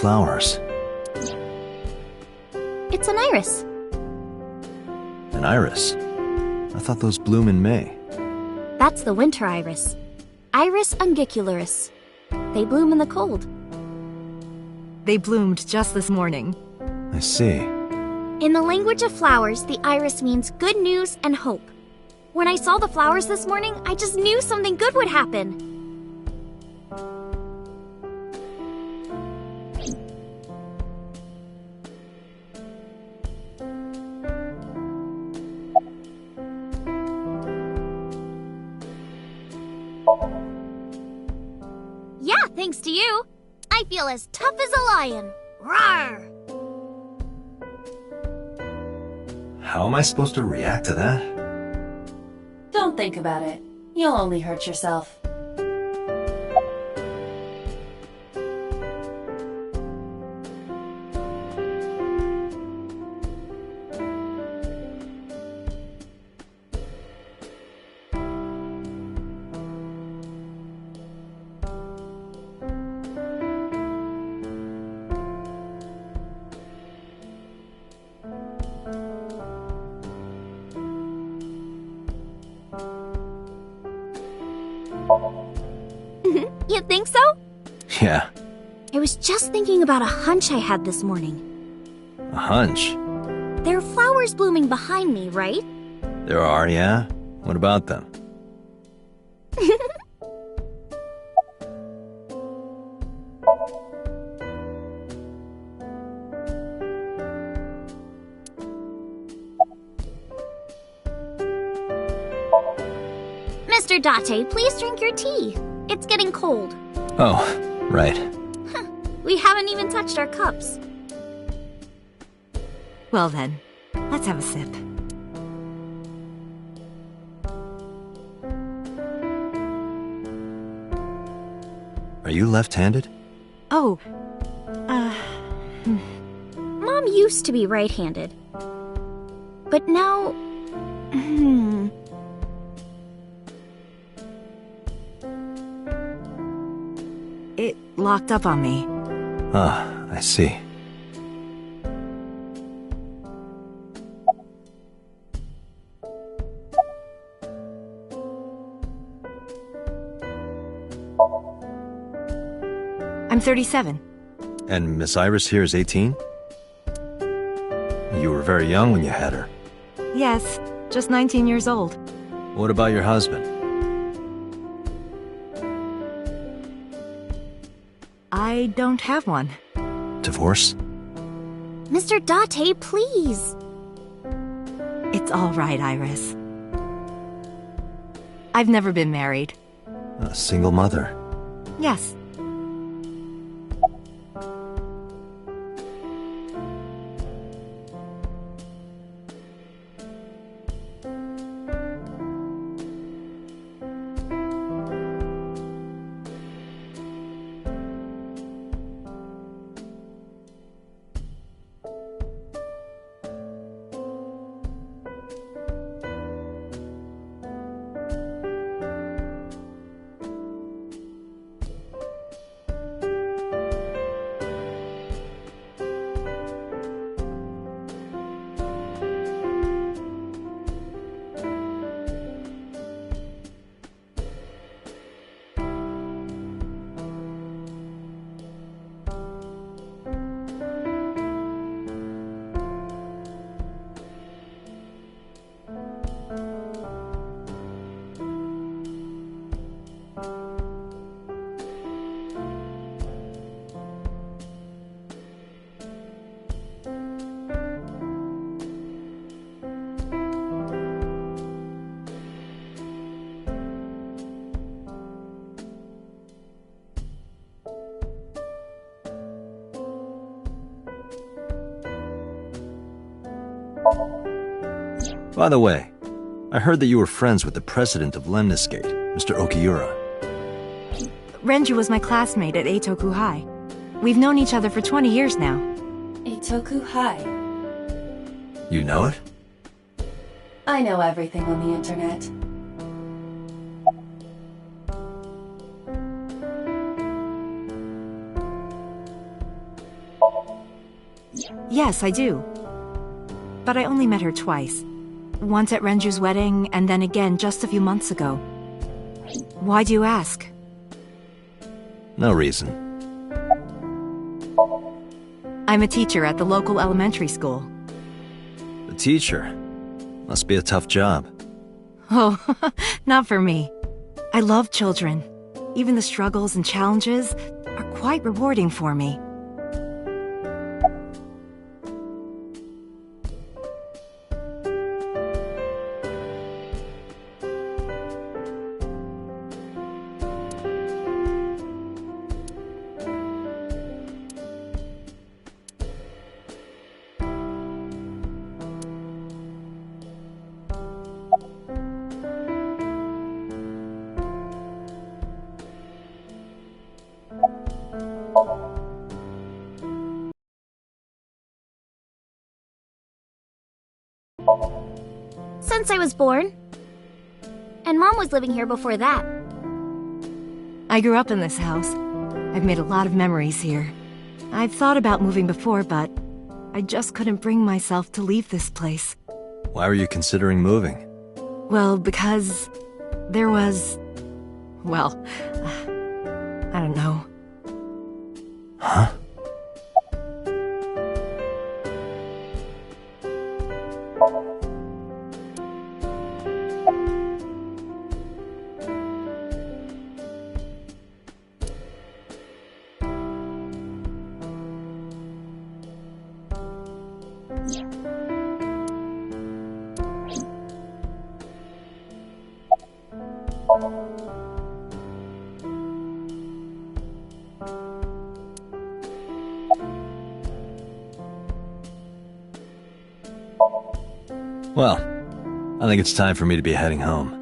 Flowers. It's an iris. An iris? I thought those bloom in May. That's the winter iris. Iris ungicularis. They bloom in the cold. They bloomed just this morning. I see. In the language of flowers, the iris means good news and hope. When I saw the flowers this morning, I just knew something good would happen. Yeah, thanks to you. I feel as tough as a lion. Rawr! How am I supposed to react to that? Don't think about it. You'll only hurt yourself. You think so? Yeah, I was just thinking about a hunch I had this morning. a hunch. There are flowers blooming behind me, right? There are, yeah? What about them? Mr. Date, please drink your tea. It's getting cold. Oh, right. We haven't even touched our cups. Well then, let's have a sip. Are you left-handed? Oh, Mom used to be right-handed. But now... it locked up on me. Ah, I see. I'm 37. And Miss Iris here is 18? You were very young when you had her. Yes, just 19 years old. What about your husband? I don't have one. Divorce? Mr. Date, please. It's all right, Iris. I've never been married. A single mother? Yes. By the way, I heard that you were friends with the president of Lemniscate, Mr. Okiura. Renju was my classmate at Eitoku High. We've known each other for 20 years now. Eitoku High. You know it? I know everything on the internet. Yes, I do. But I only met her twice. Once at Renju's wedding, and then again just a few months ago. Why do you ask? No reason. I'm a teacher at the local elementary school. The teacher? Must be a tough job. Oh, not for me. I love children. Even the struggles and challenges are quite rewarding for me. Since I was born. And Mom was living here before that. I grew up in this house. I've made a lot of memories here. I've thought about moving before, but I just couldn't bring myself to leave this place. Why were you considering moving? Well, because there was... well, I don't know. Huh? Well, I think it's time for me to be heading home.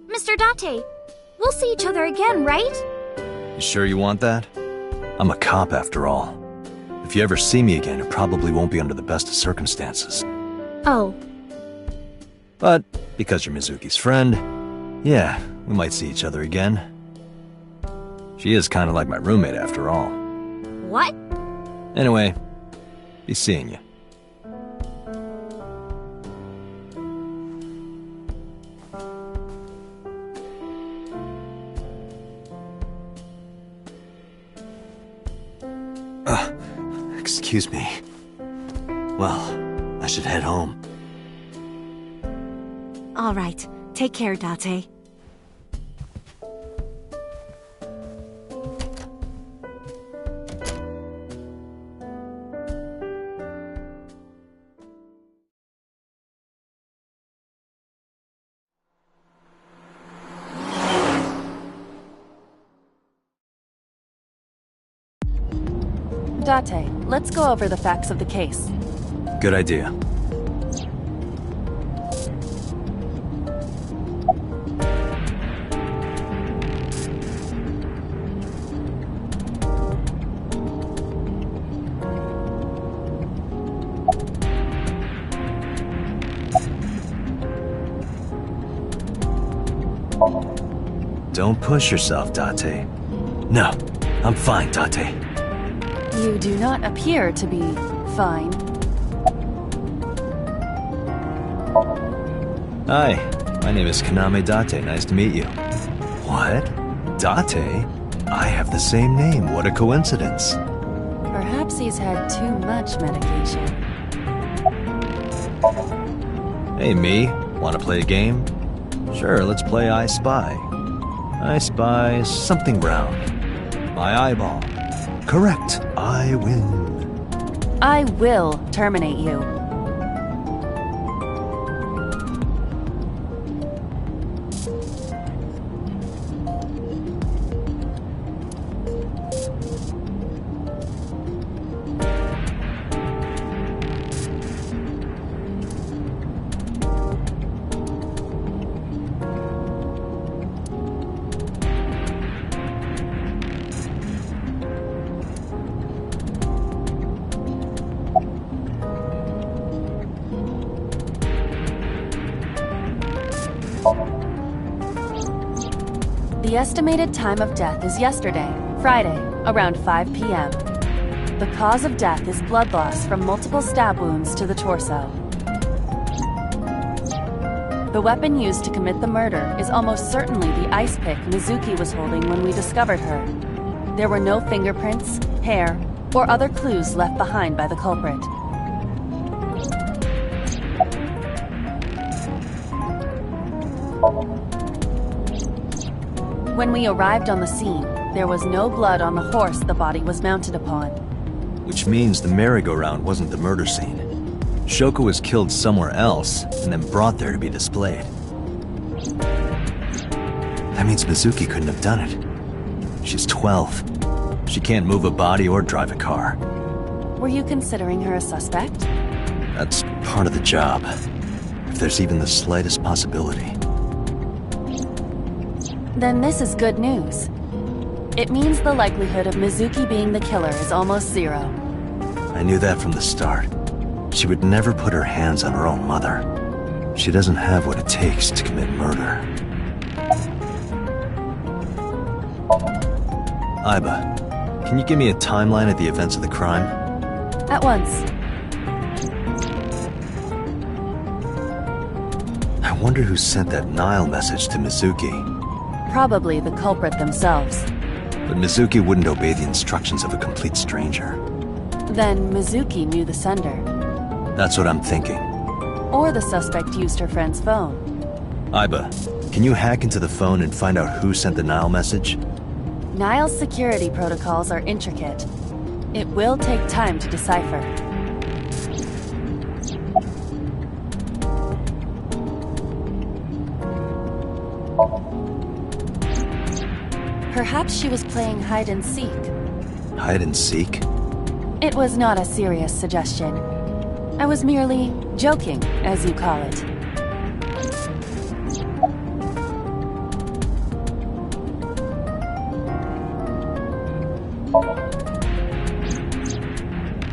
Mr. Date, we'll see each other again, right? You sure you want that? I'm a cop after all. If you ever see me again, it probably won't be under the best of circumstances. Oh. But, because you're Mizuki's friend, yeah, we might see each other again. She is kinda like my roommate after all. What? Anyway, be seeing you. Excuse me. Well, I should head home. All right. Take care, Date. Date, let's go over the facts of the case. Good idea. Don't push yourself, Date. No, I'm fine, Date. You do not appear to be fine. Hi, my name is Kaname Date. Nice to meet you. What? Date? I have the same name. What a coincidence. Perhaps he's had too much medication. Hey, me. Want to play a game? Sure, let's play I Spy. I spy something brown. My eyeball. Correct. I win. I will terminate you. The estimated time of death is yesterday, Friday, around 5 p.m. The cause of death is blood loss from multiple stab wounds to the torso. The weapon used to commit the murder is almost certainly the ice pick Mizuki was holding when we discovered her. There were no fingerprints, hair, or other clues left behind by the culprit. When we arrived on the scene, there was no blood on the horse the body was mounted upon. Which means the merry-go-round wasn't the murder scene. Shoko was killed somewhere else and then brought there to be displayed. That means Mizuki couldn't have done it. She's 12. She can't move a body or drive a car. Were you considering her a suspect? That's part of the job. If there's even the slightest possibility. Then this is good news. It means the likelihood of Mizuki being the killer is almost zero. I knew that from the start. She would never put her hands on her own mother. She doesn't have what it takes to commit murder. Iba, can you give me a timeline of the events of the crime? At once. I wonder who sent that Nile message to Mizuki. Probably the culprit themselves. But Mizuki wouldn't obey the instructions of a complete stranger. Then Mizuki knew the sender. That's what I'm thinking. Or the suspect used her friend's phone. Iba, can you hack into the phone and find out who sent the Nile message? Nile's security protocols are intricate. It will take time to decipher. Perhaps she was playing hide and seek. Hide and seek? It was not a serious suggestion. I was merely joking, as you call it.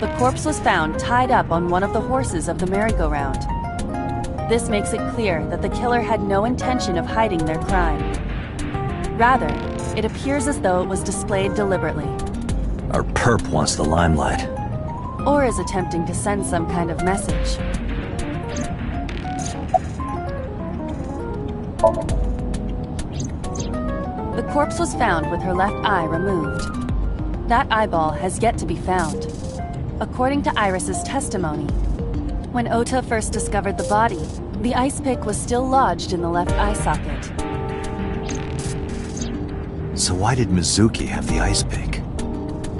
The corpse was found tied up on one of the horses of the merry-go-round. This makes it clear that the killer had no intention of hiding their crime. Rather, it appears as though it was displayed deliberately. Our perp wants the limelight. Or is attempting to send some kind of message. The corpse was found with her left eye removed. That eyeball has yet to be found. According to Iris's testimony, when Ota first discovered the body, the ice pick was still lodged in the left eye socket. So why did Mizuki have the ice pick?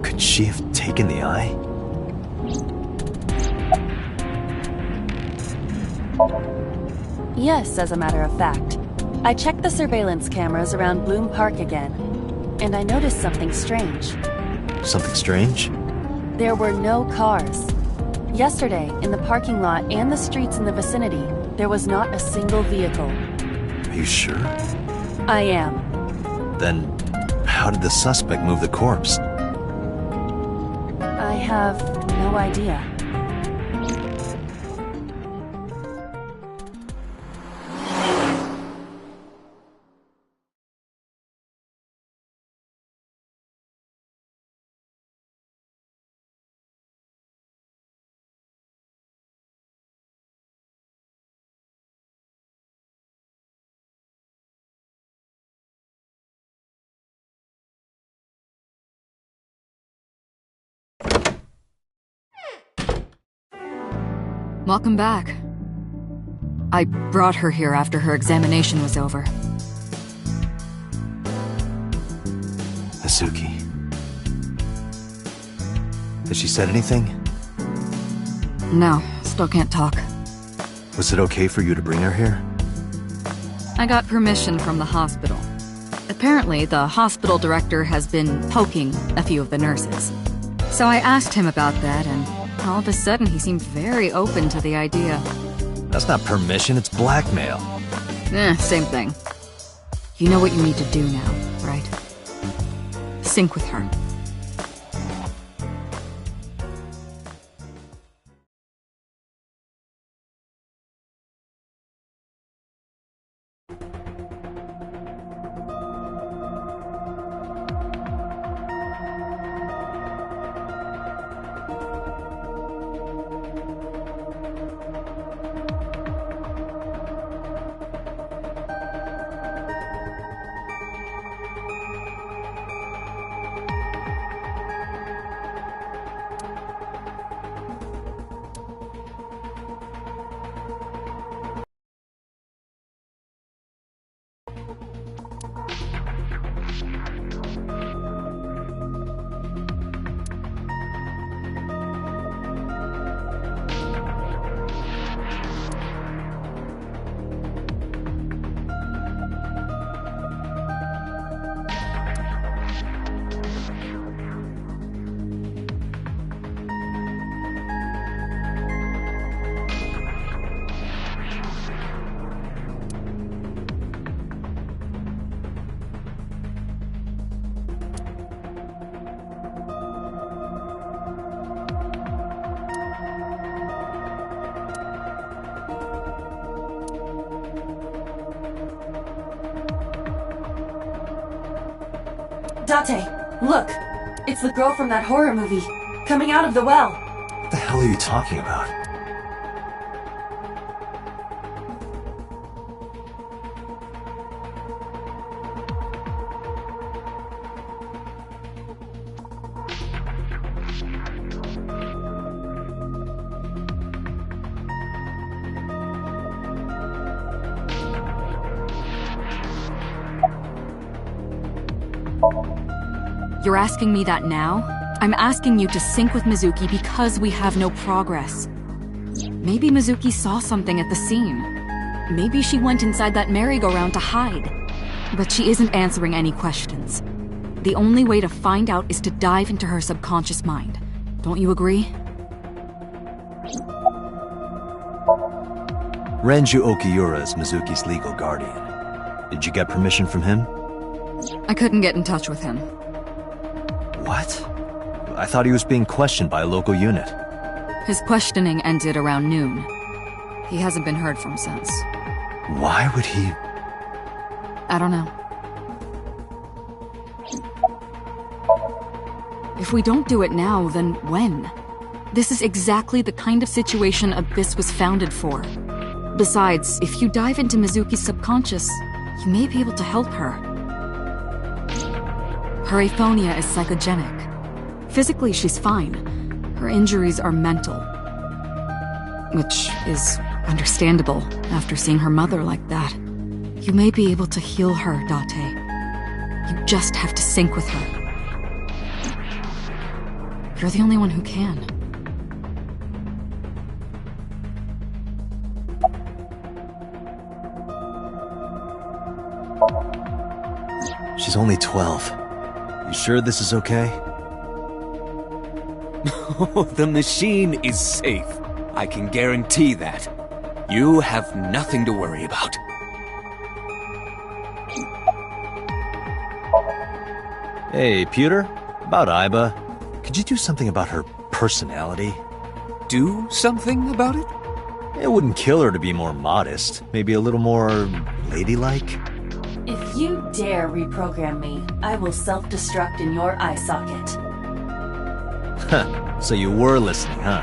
Could she have taken the eye? Yes, as a matter of fact. I checked the surveillance cameras around Bloom Park again, and I noticed something strange. Something strange? There were no cars. Yesterday, in the parking lot and the streets in the vicinity, there was not a single vehicle. Are you sure? I am. Then, how did the suspect move the corpse? I have no idea. Welcome back. I brought her here after her examination was over. Mizuki. Has she said anything? No, still can't talk. Was it okay for you to bring her here? I got permission from the hospital. Apparently, the hospital director has been poking a few of the nurses. So I asked him about that, and all of a sudden he seemed very open to the idea. That's not permission, it's blackmail. Same thing. You know what you need to do now, right? Sync with her. Date, look! It's the girl from that horror movie, coming out of the well. What the hell are you talking about? You're asking me that now? I'm asking you to sync with Mizuki because we have no progress. Maybe Mizuki saw something at the scene. Maybe she went inside that merry-go-round to hide. But she isn't answering any questions. The only way to find out is to dive into her subconscious mind. Don't you agree? Renju Okiura is Mizuki's legal guardian. Did you get permission from him? I couldn't get in touch with him. What? I thought he was being questioned by a local unit. His questioning ended around noon. He hasn't been heard from since. Why would he... I don't know. If we don't do it now, then when? This is exactly the kind of situation Abyss was founded for. Besides, if you dive into Mizuki's subconscious, you may be able to help her. Her aphonia is psychogenic. Physically, she's fine. Her injuries are mental. Which is understandable after seeing her mother like that. You may be able to heal her, Date. You just have to sync with her. You're the only one who can. She's only 12. You sure this is okay? The machine is safe. I can guarantee that. You have nothing to worry about. Hey, Pewter? About Aiba. Could you do something about her personality? Do something about it? It wouldn't kill her to be more modest. Maybe a little more... ladylike? If you dare reprogram me, I will self-destruct in your eye socket. Huh. So you were listening, huh?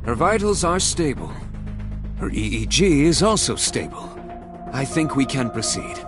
Her vitals are stable. Her EEG is also stable. I think we can proceed.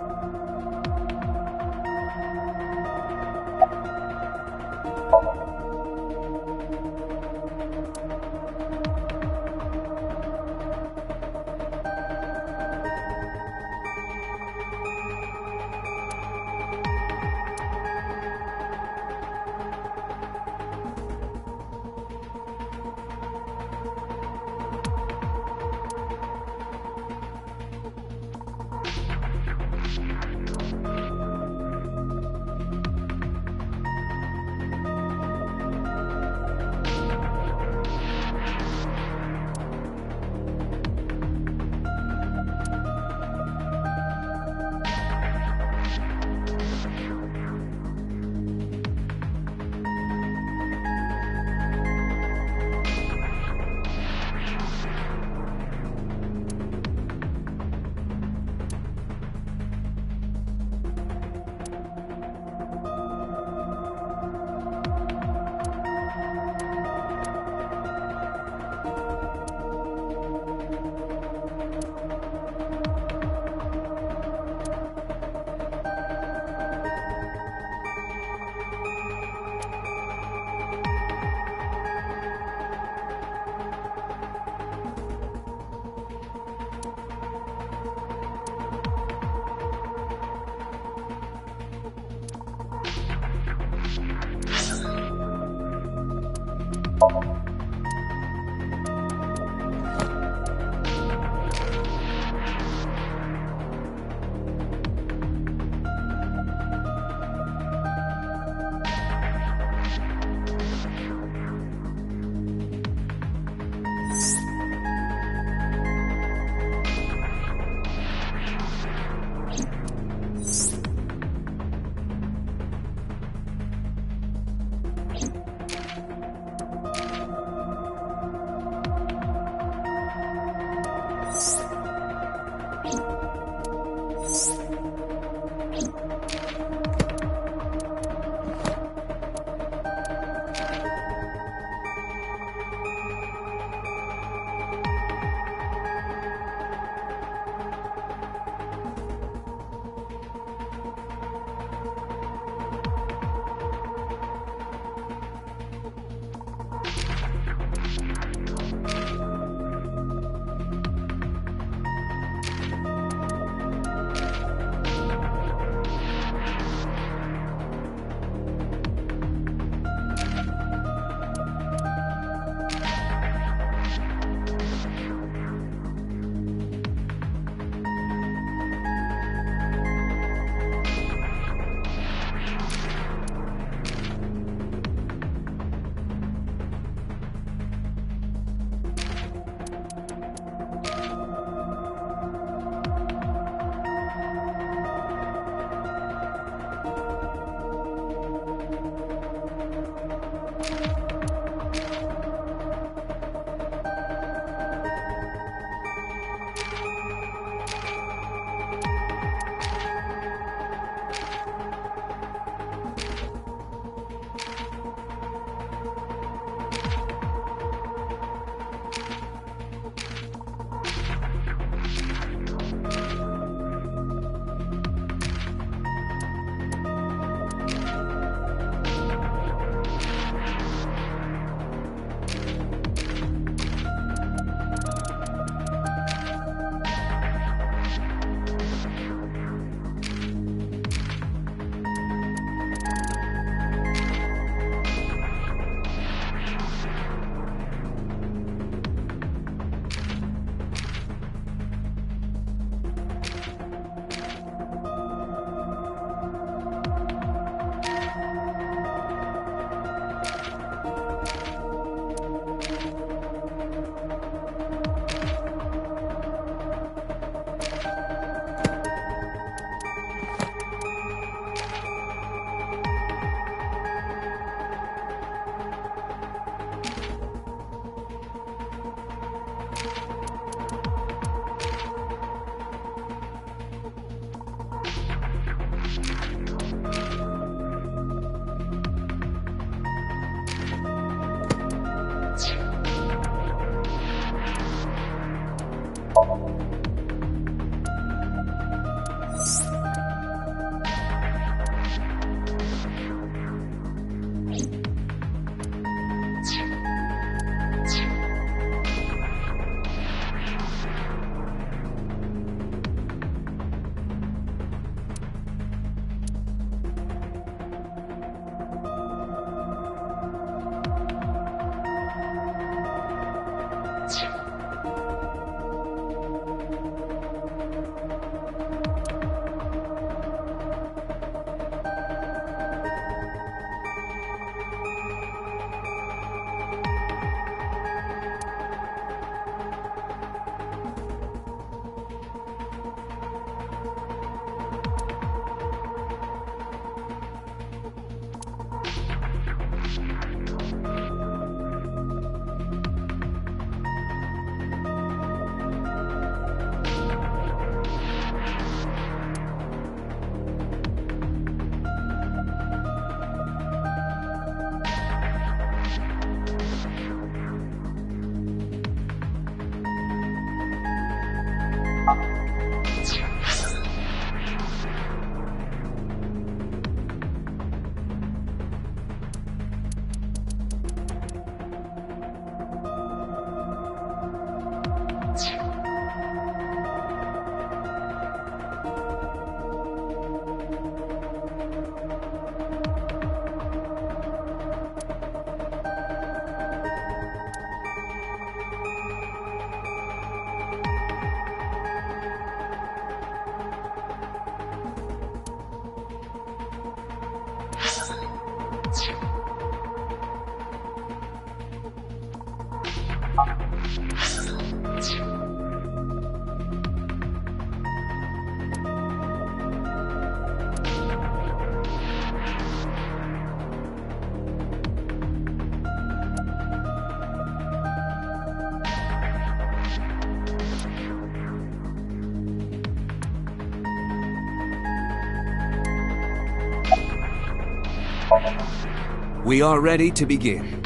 We are ready to begin.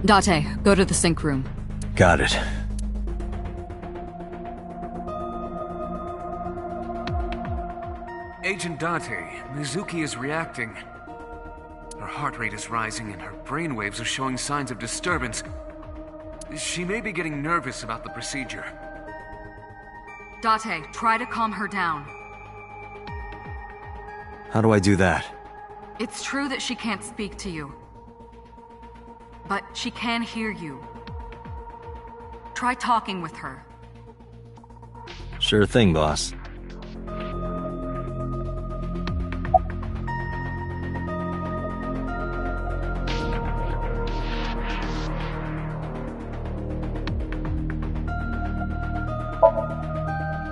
Date, go to the sync room. Got it. Agent Date, Mizuki is reacting. Her heart rate is rising and her brainwaves are showing signs of disturbance. She may be getting nervous about the procedure. Date, try to calm her down. How do I do that? It's true that she can't speak to you. But she can hear you. Try talking with her. Sure thing, boss.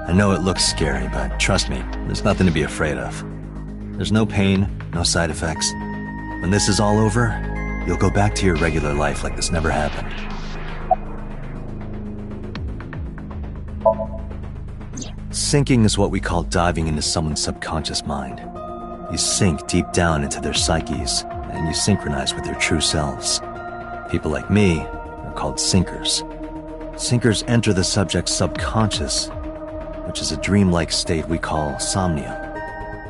I know it looks scary, but trust me, there's nothing to be afraid of. There's no pain, no side effects. When this is all over, you'll go back to your regular life like this never happened. Sinking is what we call diving into someone's subconscious mind. You sink deep down into their psyches, and you synchronize with their true selves. People like me are called sinkers. Sinkers enter the subject's subconscious, which is a dreamlike state we call Somnium.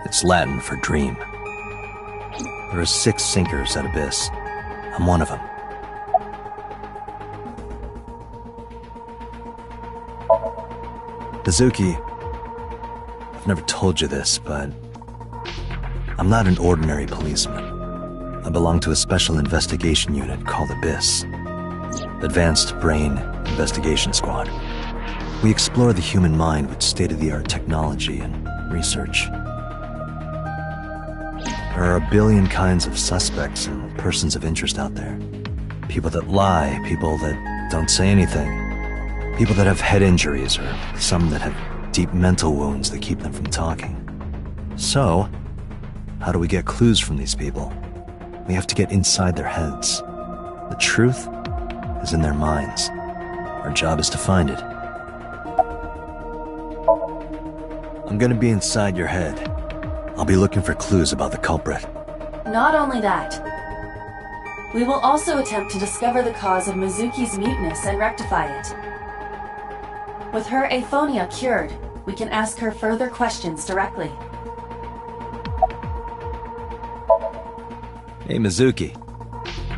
It's Latin for dream. There are 6 sinkers at Abyss. I'm one of them. Mizuki, I've never told you this, but I'm not an ordinary policeman. I belong to a special investigation unit called Abyss. Advanced Brain Investigation Squad. We explore the human mind with state-of-the-art technology and research. There are a billion kinds of suspects and persons of interest out there. People that lie, people that don't say anything, people that have head injuries, or some that have deep mental wounds that keep them from talking. So, how do we get clues from these people? We have to get inside their heads. The truth is in their minds. Our job is to find it. I'm gonna be inside your head. I'll be looking for clues about the culprit. Not only that, we will also attempt to discover the cause of Mizuki's muteness and rectify it. With her aphonia cured, we can ask her further questions directly. Hey, Mizuki.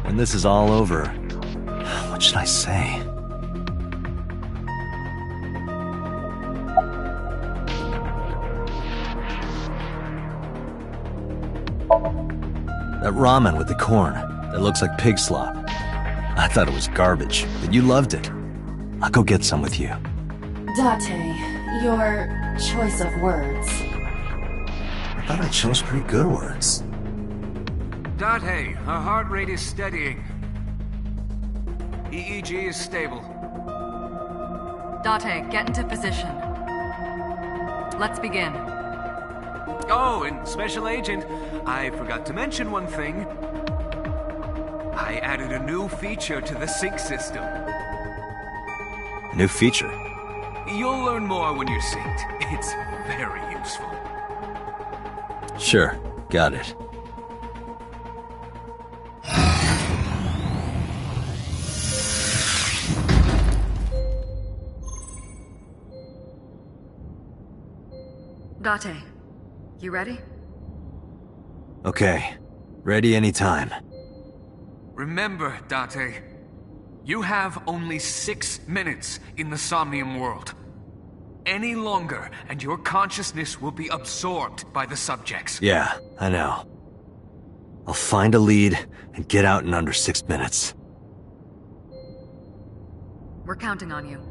When this is all over, what should I say? That ramen with the corn, that looks like pig slop. I thought it was garbage, but you loved it. I'll go get some with you. Date, your choice of words. I thought I chose pretty good words. Date, her heart rate is steadying. EEG is stable. Date, get into position. Let's begin. Oh, and Special Agent, I forgot to mention one thing. I added a new feature to the sync system. A new feature? You'll learn more when you're synced. It's very useful. Sure, got it. Date, you ready? Okay, ready anytime. Remember, Date, you have only 6 minutes in the Somnium world. Any longer, and your consciousness will be absorbed by the subjects. Yeah, I know. I'll find a lead and get out in under 6 minutes. We're counting on you.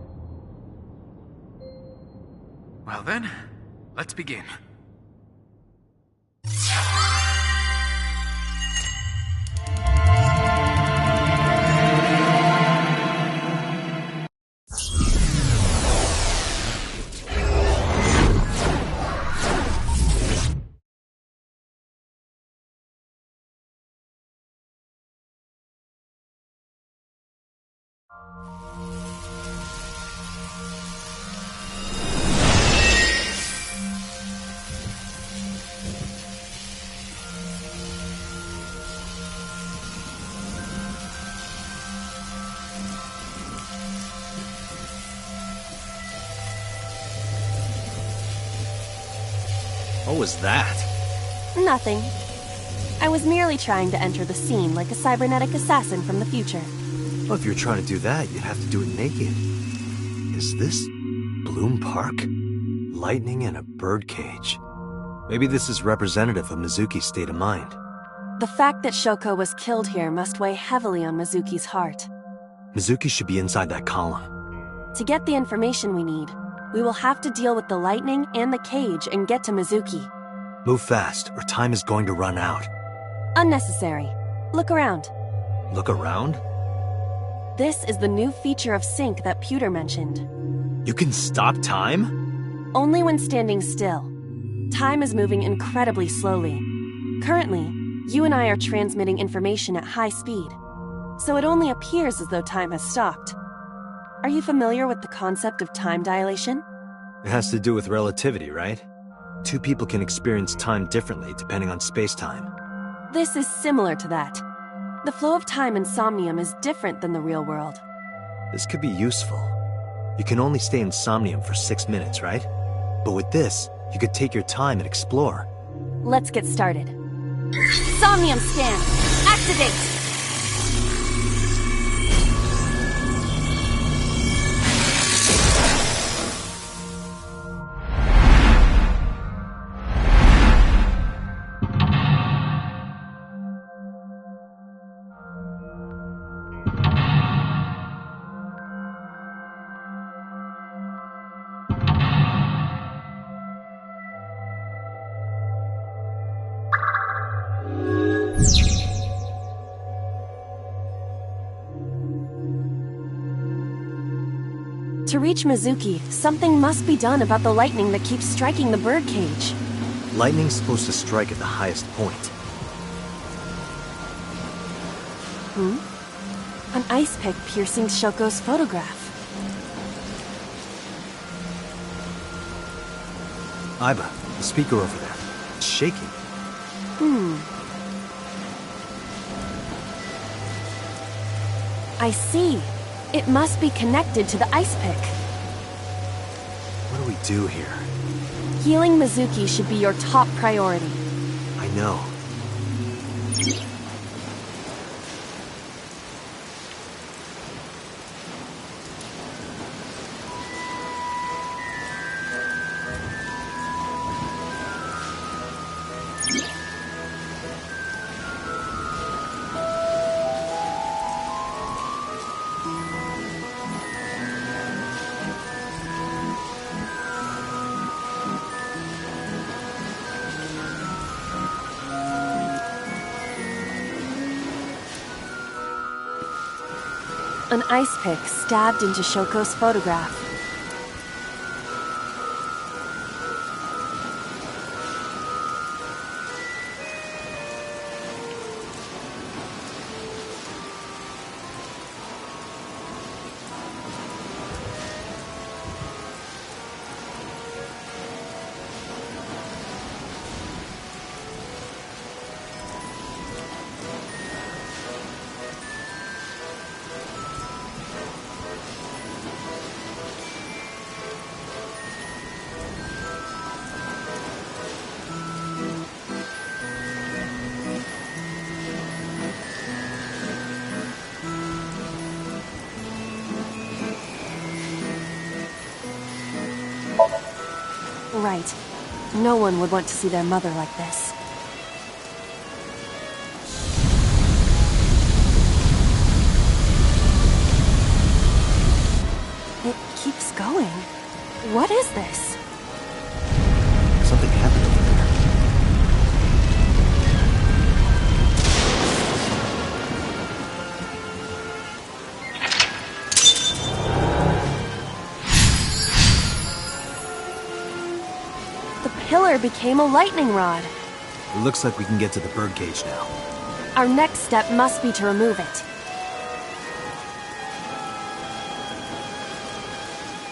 Well then, let's begin. What was that? Nothing. I was merely trying to enter the scene like a cybernetic assassin from the future. Well, if you're trying to do that, you'd have to do it naked. Is this Bloom Park? Lightning and a birdcage. Maybe this is representative of Mizuki's state of mind. The fact that Shoko was killed here must weigh heavily on Mizuki's heart. Mizuki should be inside that column. To get the information we need, we will have to deal with the lightning and the cage and get to Mizuki. Move fast, or time is going to run out. Unnecessary. Look around. Look around? This is the new feature of Sync that Pewter mentioned. You can stop time? Only when standing still. Time is moving incredibly slowly. Currently, you and I are transmitting information at high speed, so it only appears as though time has stopped. Are you familiar with the concept of time dilation? It has to do with relativity, right? Two people can experience time differently depending on space-time. This is similar to that. The flow of time in Somnium is different than the real world. This could be useful. You can only stay in Somnium for 6 minutes, right? But with this, you could take your time and explore. Let's get started. Somnium scan! Activate! To reach Mizuki, something must be done about the lightning that keeps striking the birdcage. Lightning's supposed to strike at the highest point. An ice pick piercing Shoko's photograph. Aiba, the speaker over there. It's shaking. I see. It must be connected to the ice pick. What do we do here? Healing Mizuki should be your top priority. I know. An ice pick stabbed into Shoko's photograph. Right. No one would want to see their mother like this. It keeps going. What is this? Something happened over there. The pillar became a lightning rod. It looks like we can get to the birdcage now. Our next step must be to remove it.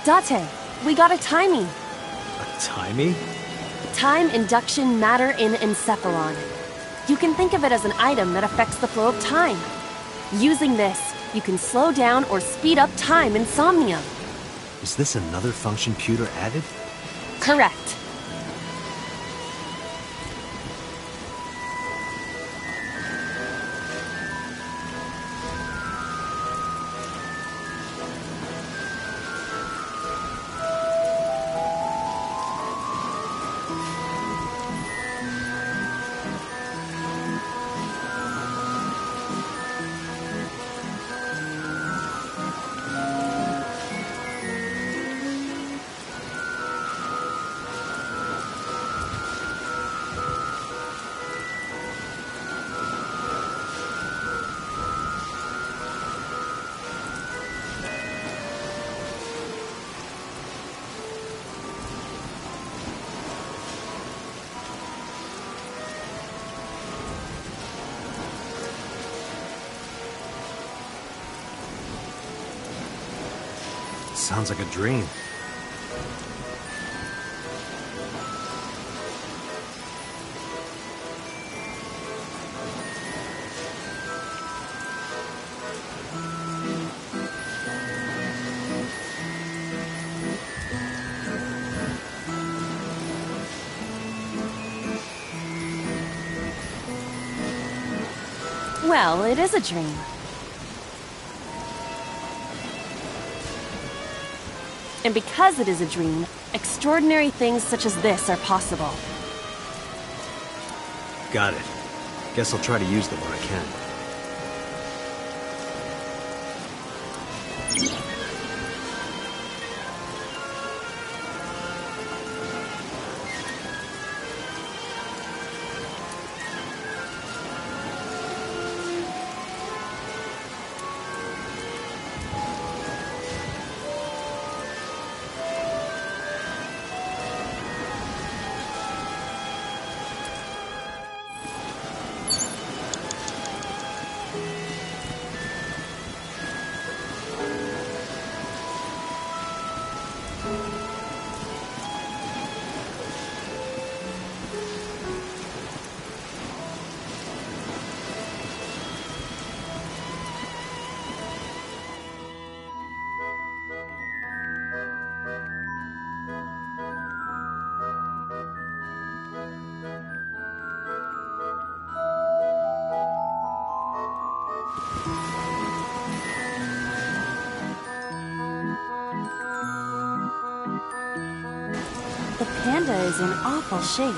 Date, we got a timing. A timey? Time induction matter in encephalon. You can think of it as an item that affects the flow of time. Using this, you can slow down or speed up time in Somnium. Is this another function Pewter added? Correct. Sounds like a dream. Well, it is a dream. And because it is a dream, extraordinary things such as this are possible. Got it. Guess I'll try to use them when I can. The panda is in awful shape.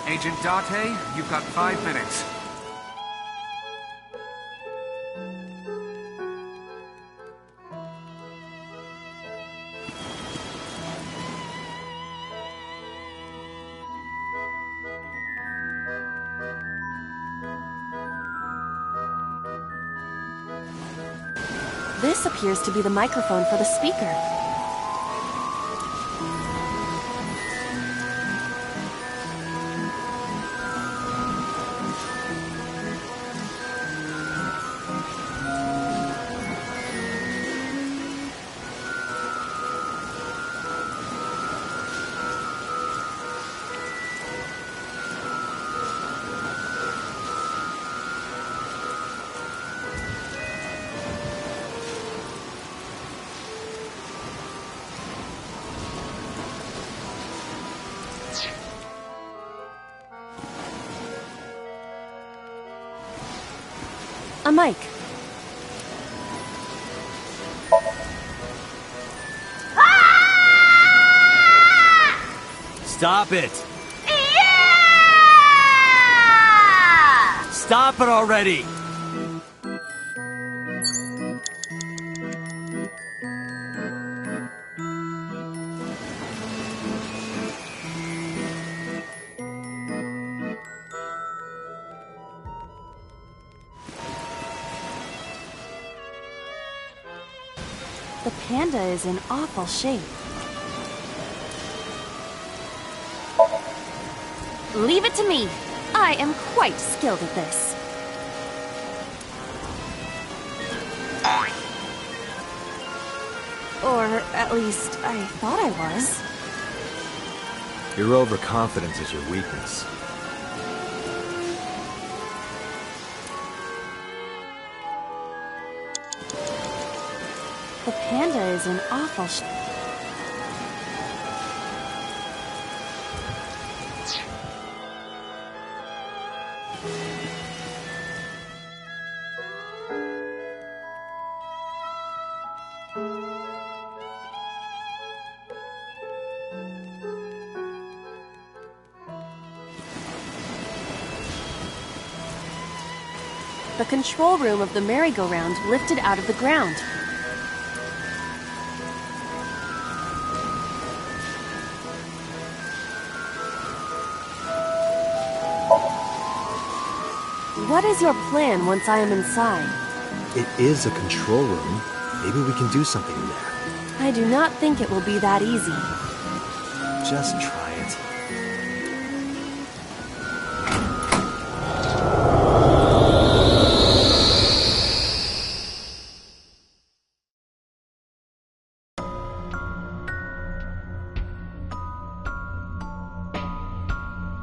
Agent Date, you've got 5 minutes. This appears to be the microphone for the speaker. A mic. Stop it! Yeah! Stop it already! The panda is in awful shape. Leave it to me. I am quite skilled at this. Or at least, I thought I was. Your overconfidence is your weakness. The panda is in awful shape. The control room of the merry-go-round lifted out of the ground. What is your plan once I am inside? It is a control room. Maybe we can do something in there. I do not think it will be that easy. Just try it.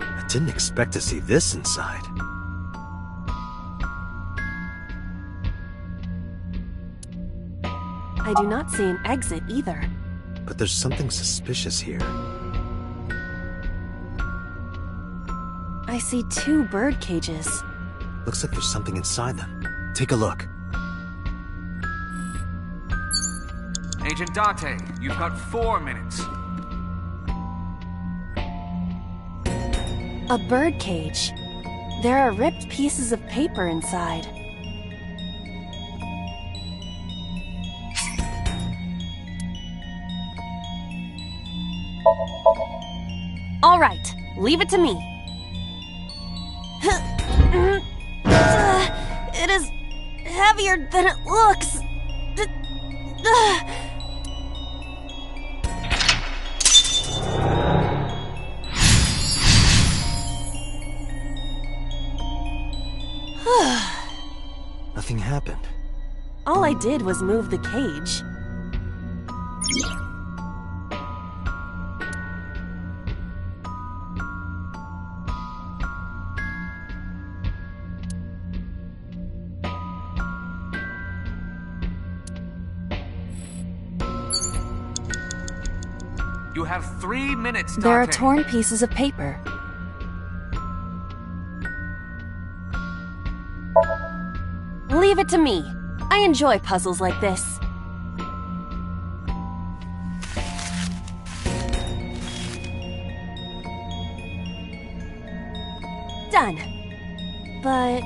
I didn't expect to see this inside. I do not see an exit either. But there's something suspicious here. I see 2 bird cages. Looks like there's something inside them. Take a look. Agent Date, you've got 4 minutes. A bird cage. There are ripped pieces of paper inside. All right, leave it to me. It is heavier than it looks. Nothing happened. All I did was move the cage. You have 3 minutes, Date. There are torn pieces of paper. Leave it to me. I enjoy puzzles like this. Done. But...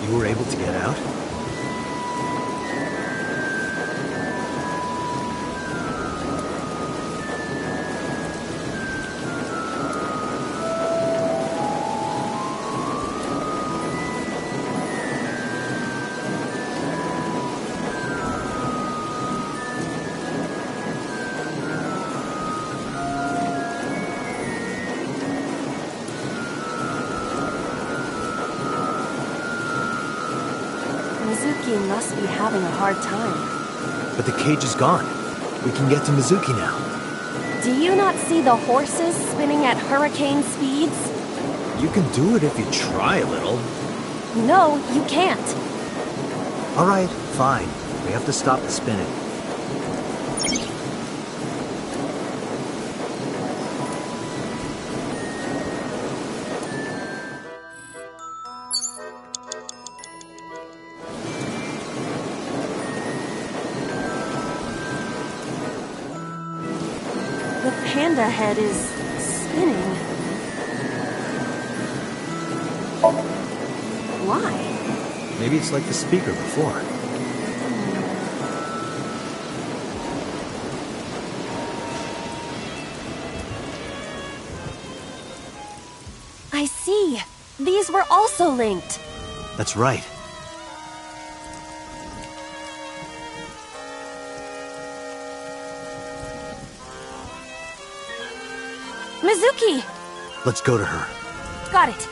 You were able to get out? Mizuki must be having a hard time. But the cage is gone. We can get to Mizuki now. Do you not see the horses spinning at hurricane speeds? You can do it if you try a little. No, you can't. All right, fine. We have to stop the spinning. The panda head is spinning. Why? Maybe it's like the speaker before. We're also linked. That's right. Mizuki! Let's go to her. Got it.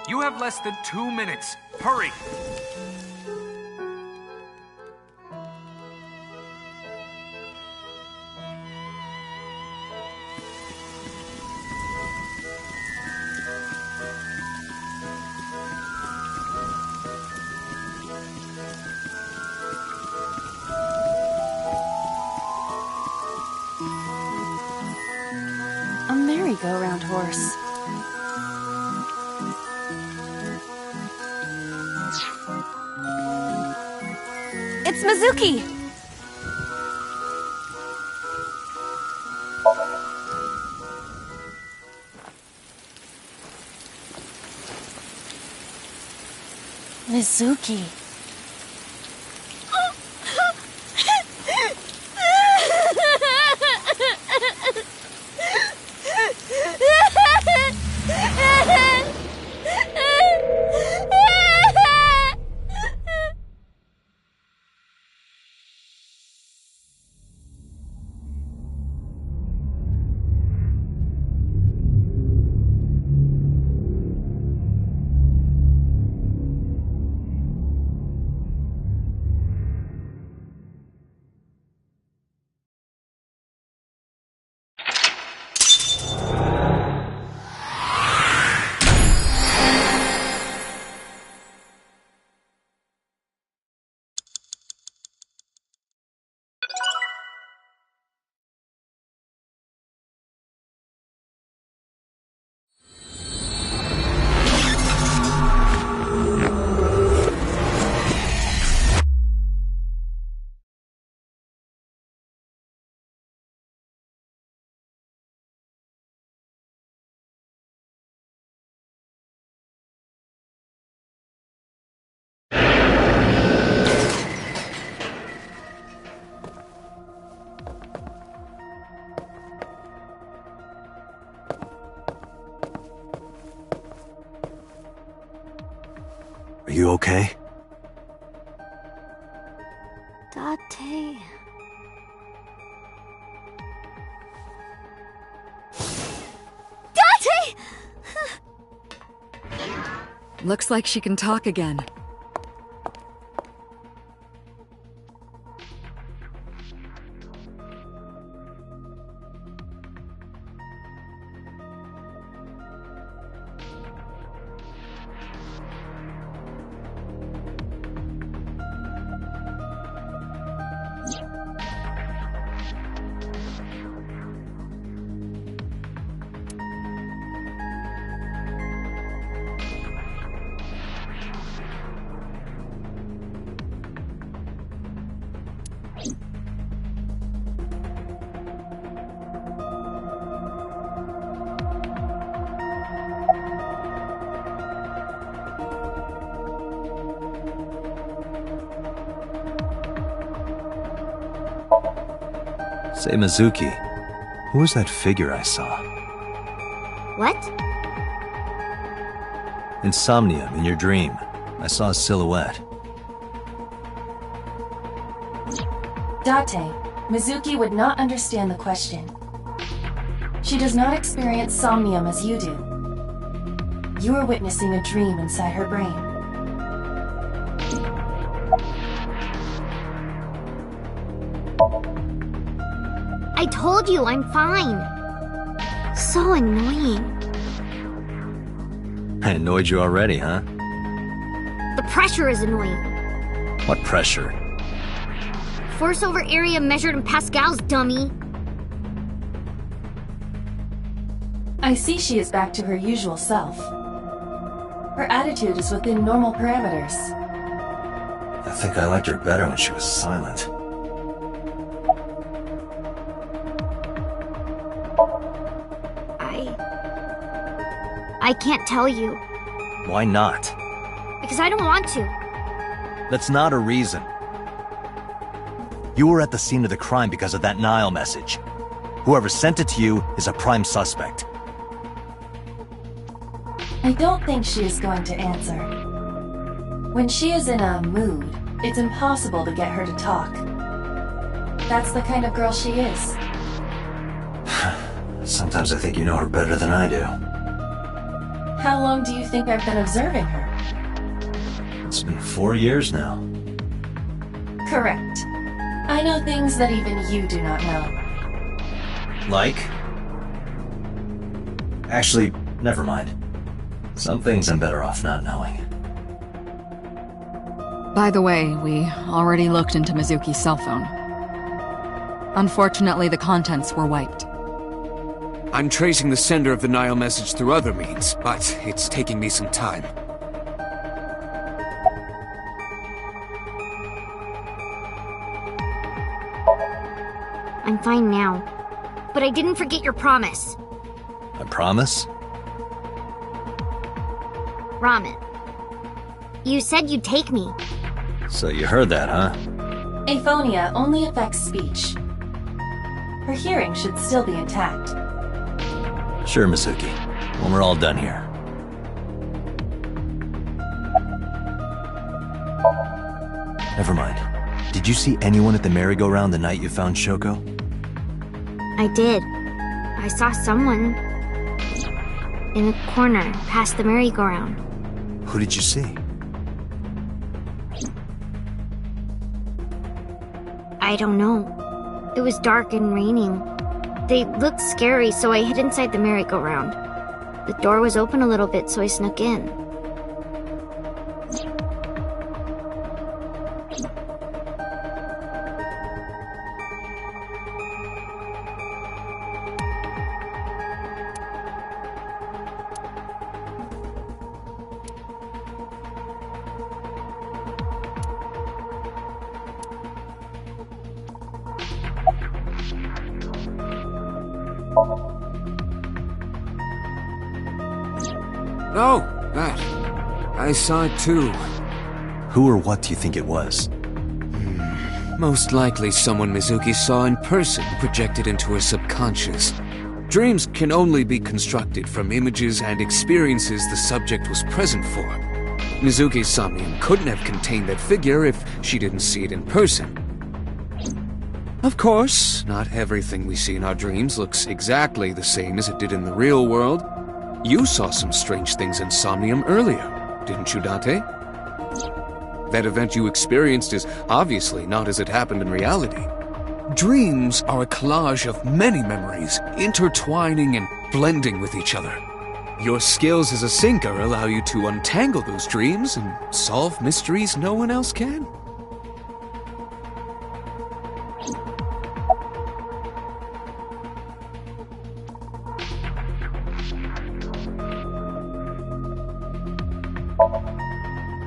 You have less than 2 minutes. Hurry! A merry-go-round horse. It's Mizuki! Mizuki. Are you okay? Date. Date! Looks like she can talk again. Say, Mizuki, who was that figure I saw? What? In Somnium, in your dream, I saw a silhouette. Date, Mizuki would not understand the question. She does not experience somnium as you do. You are witnessing a dream inside her brain. I told you I'm fine. So annoying. I annoyed you already, huh? The pressure is annoying. What pressure? Force over area measured in pascals, dummy. I see she is back to her usual self. Her attitude is within normal parameters. I think I liked her better when she was silent. I can't tell you. Why not? Because I don't want to. That's not a reason. You were at the scene of the crime because of that Nile message. Whoever sent it to you is a prime suspect. I don't think she is going to answer. When she is in a mood, it's impossible to get her to talk. That's the kind of girl she is. Sometimes I think you know her better than I do. How long do you think I've been observing her? It's been 4 years now. Correct. I know things that even you do not know. Like? Actually, never mind. Some things I'm better off not knowing. By the way, we already looked into Mizuki's cell phone. Unfortunately, the contents were wiped. I'm tracing the sender of the Nile message through other means, but it's taking me some time. I'm fine now. But I didn't forget your promise. A promise? Ramen. You said you'd take me. So you heard that, huh? Aphonia only affects speech. Her hearing should still be intact. Sure, Mizuki. When we're all done here. Never mind. Did you see anyone at the merry-go-round the night you found Shoko? I did. I saw someone in a corner past the merry-go-round. Who did you see? I don't know. It was dark and raining. They looked scary, so I hid inside the merry-go-round. The door was open a little bit, so I snuck in. Oh, that. I saw it too. Who or what do you think it was? Most likely someone Mizuki saw in person projected into her subconscious. Dreams can only be constructed from images and experiences the subject was present for. Mizuki's Somnium couldn't have contained that figure if she didn't see it in person. Of course, not everything we see in our dreams looks exactly the same as it did in the real world. You saw some strange things in Somnium earlier, didn't you, Date? That event you experienced is obviously not as it happened in reality. Dreams are a collage of many memories, intertwining and blending with each other. Your skills as a sinker allow you to untangle those dreams and solve mysteries no one else can.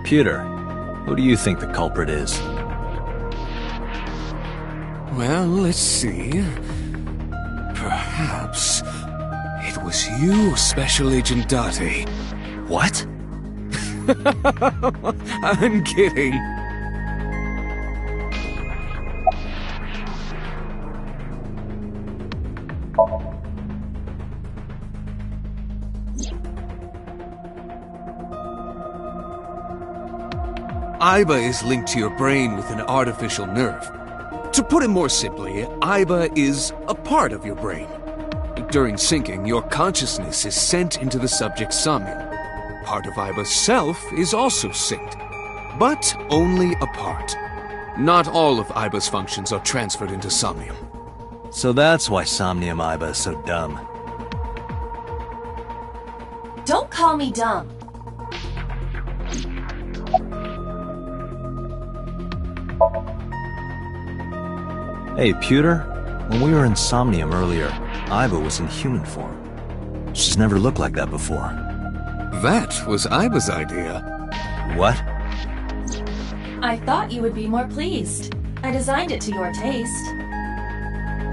Peter, who do you think the culprit is? Well, let's see. Perhaps it was you, Special Agent Date. What? I'm kidding. Aiba is linked to your brain with an artificial nerve. To put it more simply, Aiba is a part of your brain. During syncing, your consciousness is sent into the subject's Somnium. Part of Aiba's self is also synced, but only a part. Not all of Aiba's functions are transferred into Somnium. So that's why Somnium Aiba is so dumb. Don't call me dumb. Hey, Pewter, when we were in Somnium earlier, Aiba was in human form. She's never looked like that before. That was Iba's idea. What? I thought you would be more pleased. I designed it to your taste.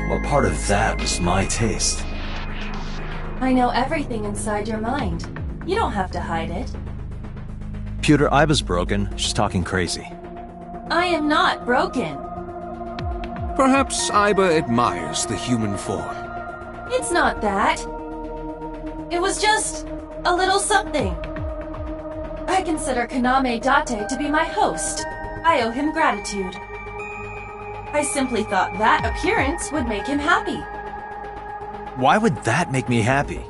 What part of that was my taste? I know everything inside your mind. You don't have to hide it. Pewter, Iba's broken. She's talking crazy. I am not broken. Perhaps Iba admires the human form. It's not that. It was just a little something. I consider Kaname Date to be my host. I owe him gratitude. I simply thought that appearance would make him happy. Why would that make me happy?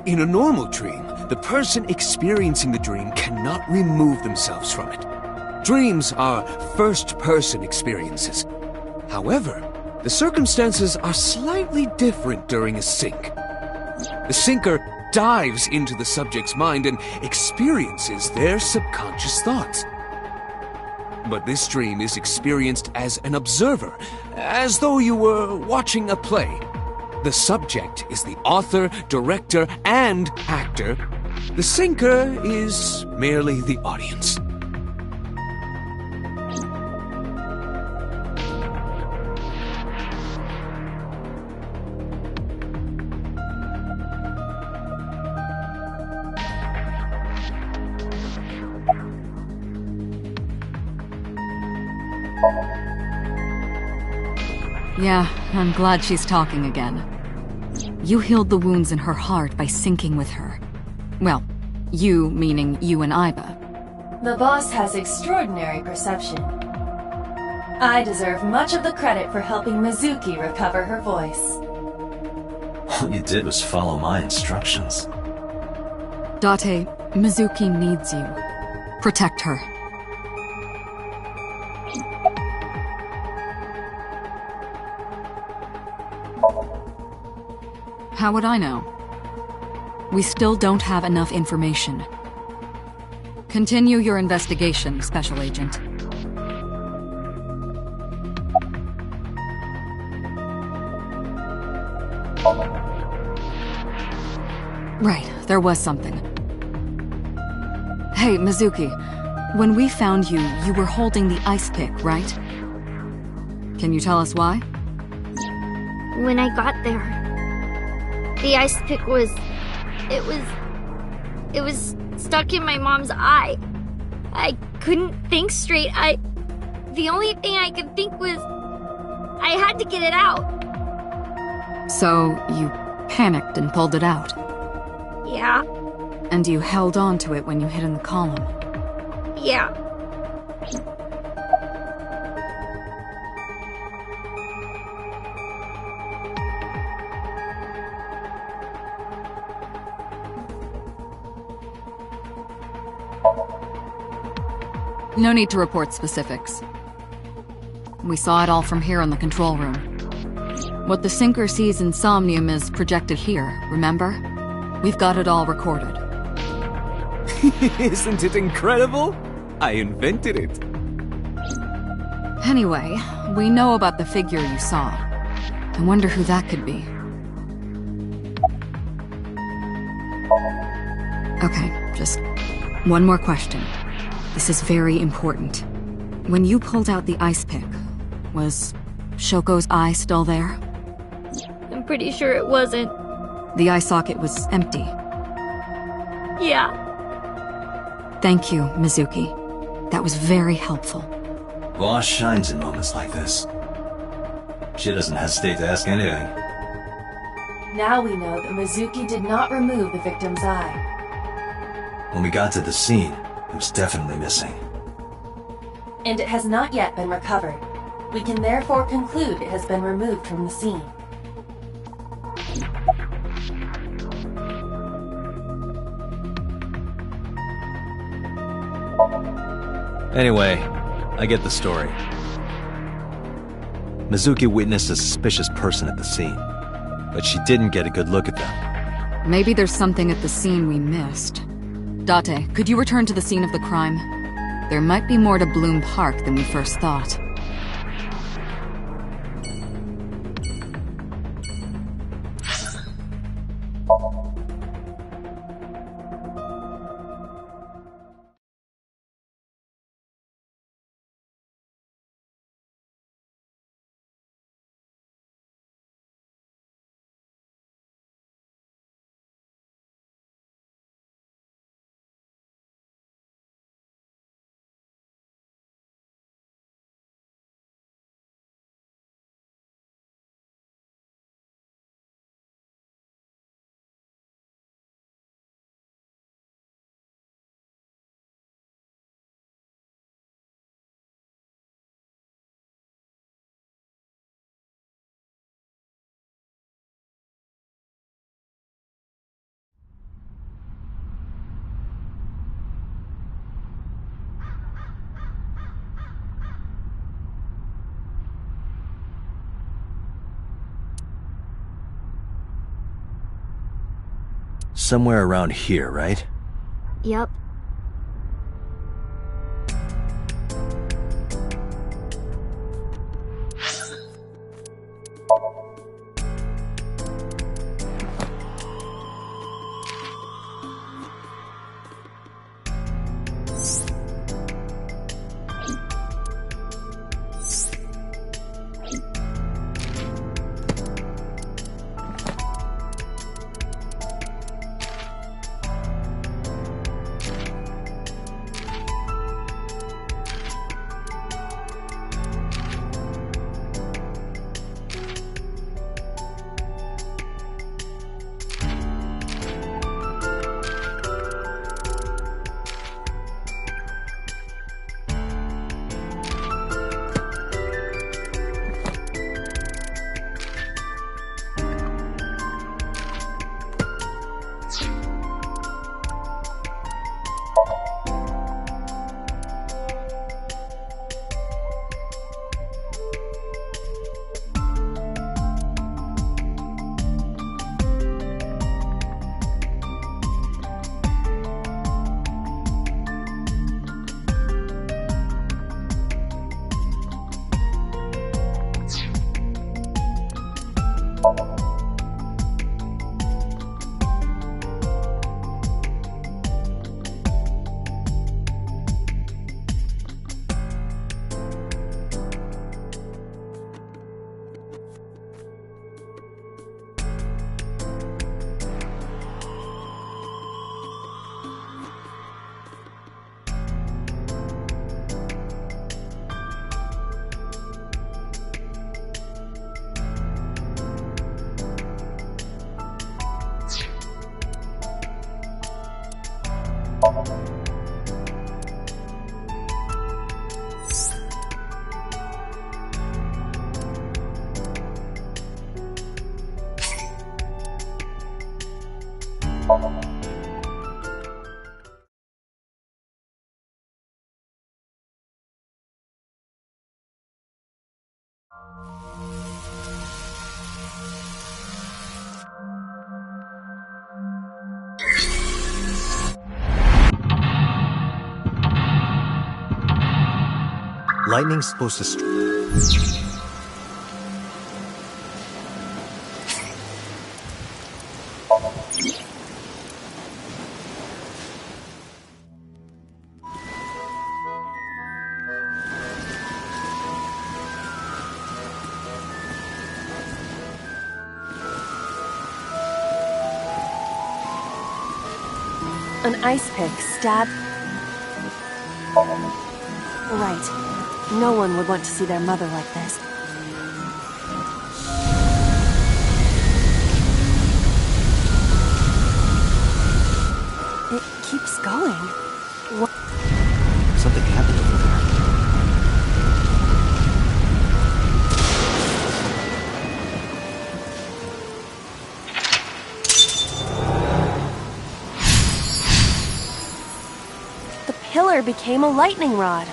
In a normal dream, the person experiencing the dream cannot remove themselves from it. Dreams are first-person experiences. However, the circumstances are slightly different during a sync. The syncer dives into the subject's mind and experiences their subconscious thoughts. But this dream is experienced as an observer, as though you were watching a play. The subject is the author, director, and actor. The syncer is merely the audience. Yeah, I'm glad she's talking again. You healed the wounds in her heart by syncing with her. Well, you meaning you and Iba. The boss has extraordinary perception. I deserve much of the credit for helping Mizuki recover her voice. All you did was follow my instructions. Date, Mizuki needs you. Protect her. How would I know? We still don't have enough information. Continue your investigation, Special Agent. Right, there was something. Hey, Mizuki. When we found you, you were holding the ice pick, right? Can you tell us why? When I got there, the ice pick was stuck in my mom's eye. I couldn't think straight. The only thing I could think was I had to get it out. So, you panicked and pulled it out? Yeah. And you held on to it when you hid in the column? Yeah. No need to report specifics. We saw it all from here in the control room. What the sinker sees in Somnium is projected here, remember? We've got it all recorded. Isn't it incredible? I invented it. Anyway, we know about the figure you saw. I wonder who that could be. Okay, just one more question. This is very important. When you pulled out the ice pick, was Shoko's eye still there? I'm pretty sure it wasn't. The eye socket was empty. Yeah. Thank you, Mizuki. That was very helpful. Boss shines in moments like this. She doesn't hesitate to ask anything. Now we know that Mizuki did not remove the victim's eye. When we got to the scene, it was definitely missing. And it has not yet been recovered. We can therefore conclude it has been removed from the scene. Anyway, I get the story. Mizuki witnessed a suspicious person at the scene, but she didn't get a good look at them. Maybe there's something at the scene we missed. Date, could you return to the scene of the crime? There might be more to Bloom Park than we first thought. Somewhere around here, right? Yep. Lightning's supposed to An ice pick stabbed... Right. No one would want to see their mother like this. It keeps going. What? Something happened over there. The pillar became a lightning rod.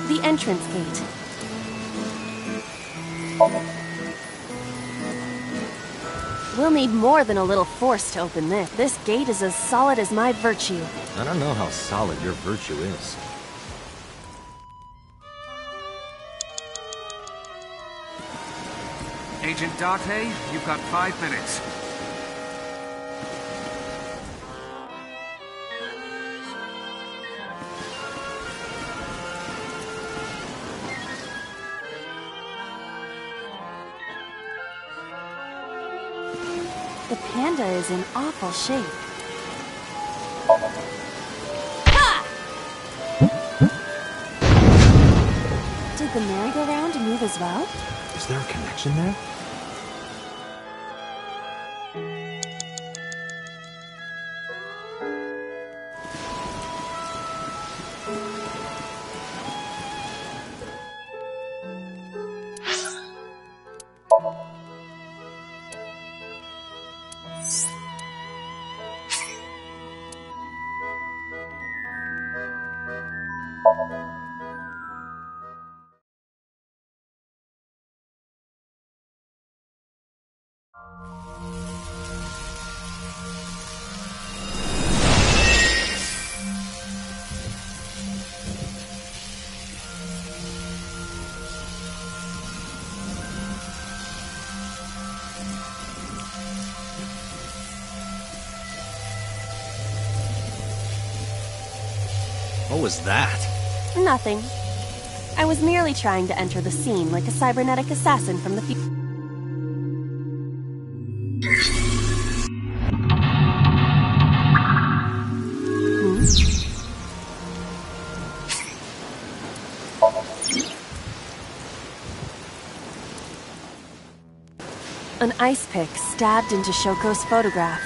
The entrance gate. We'll need more than a little force to open this. This gate is as solid as my virtue. I don't know how solid your virtue is. Agent Date, you've got 5 minutes. The panda is in awful shape. Did the merry-go-round move as well? Is there a connection there? What was that? Nothing. I was merely trying to enter the scene like a cybernetic assassin from the future. An ice pick stabbed into Shoko's photograph.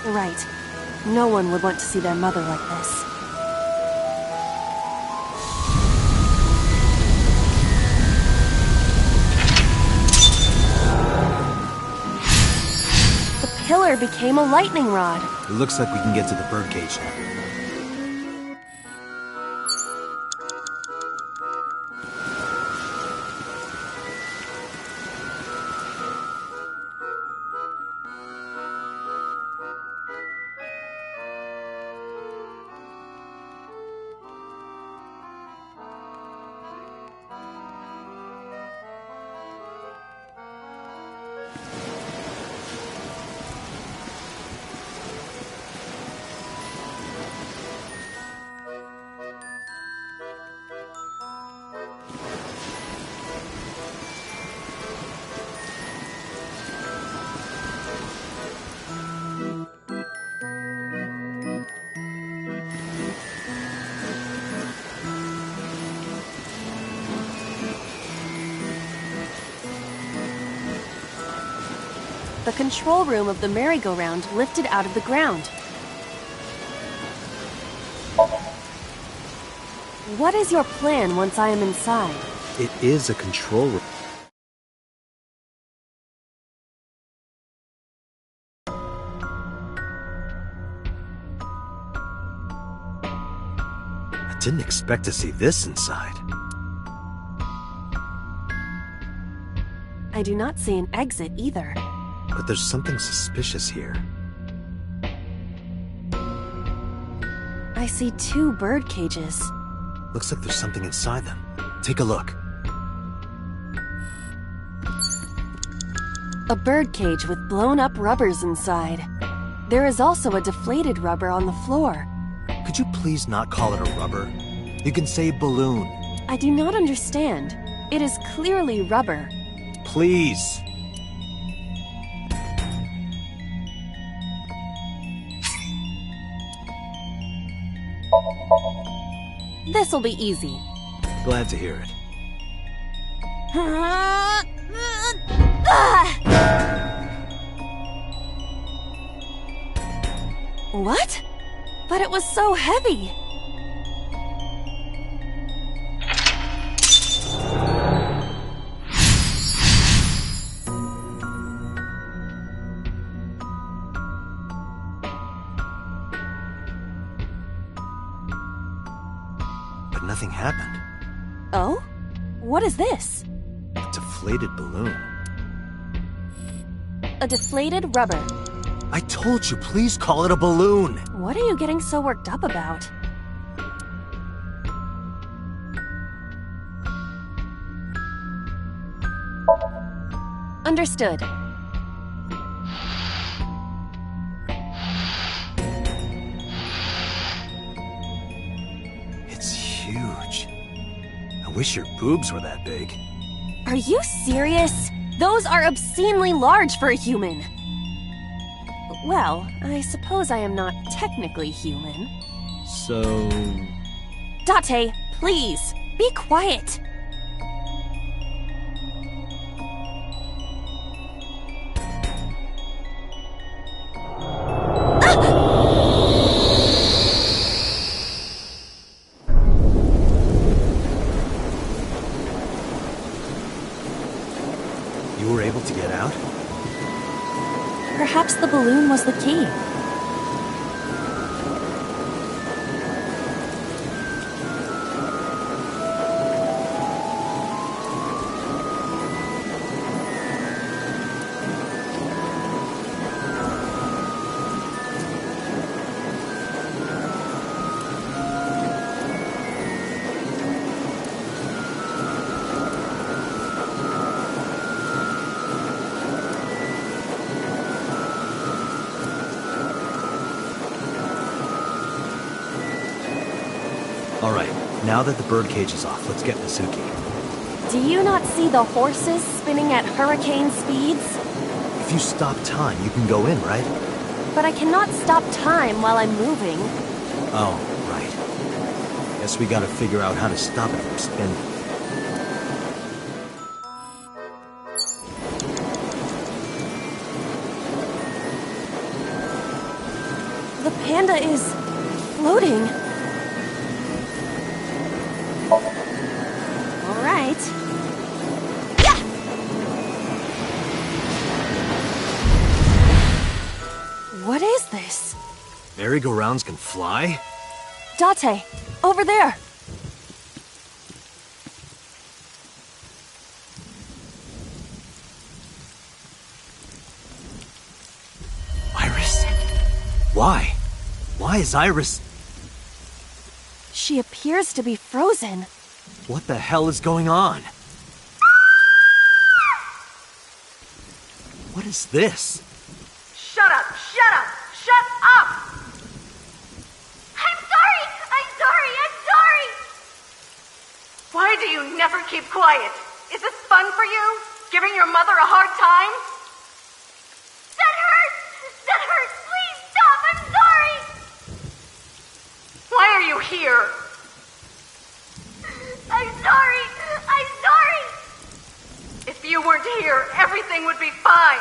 Right. No one would want to see their mother like this. The pillar became a lightning rod. It looks like we can get to the birdcage now. The control room of the merry-go-round lifted out of the ground. What is your plan once I am inside? It is a control room. I didn't expect to see this inside. I do not see an exit either. But there's something suspicious here. I see 2 bird cages. Looks like there's something inside them. Take a look. A bird cage with blown-up rubbers inside. There is also a deflated rubber on the floor. Could you please not call it a rubber? You can say balloon. I do not understand. It is clearly rubber. Please. This'll be easy. Glad to hear it. What? But it was so heavy. But nothing happened. Oh? What is this? A deflated balloon. A deflated rubber. I told you, please call it a balloon. What are you getting so worked up about? Understood. It's huge. I wish your boobs were that big. Are you serious? Those are obscenely large for a human. Well, I suppose I am not technically human. So... Date, please, be quiet. You were able to get out? Perhaps the balloon was the key. Alright, now that the birdcage is off, let's get Mizuki. Do you not see the horses spinning at hurricane speeds? If you stop time, you can go in, right? But I cannot stop time while I'm moving. Oh, right. Guess we gotta figure out how to stop it from spinning. The panda is floating. All right. Yeah! What is this? Merry-go-rounds can fly? Date, over there. Iris? Why? Why is Iris... She appears to be frozen. What the hell is going on? What is this? Shut up! Shut up! Shut up! I'm sorry! I'm sorry! I'm sorry! Why do you never keep quiet? Is this fun for you? Giving your mother a hard time? That hurts! That hurts! Please stop! I'm sorry! Why are you here? I'm sorry! I'm sorry! If you weren't here, everything would be fine.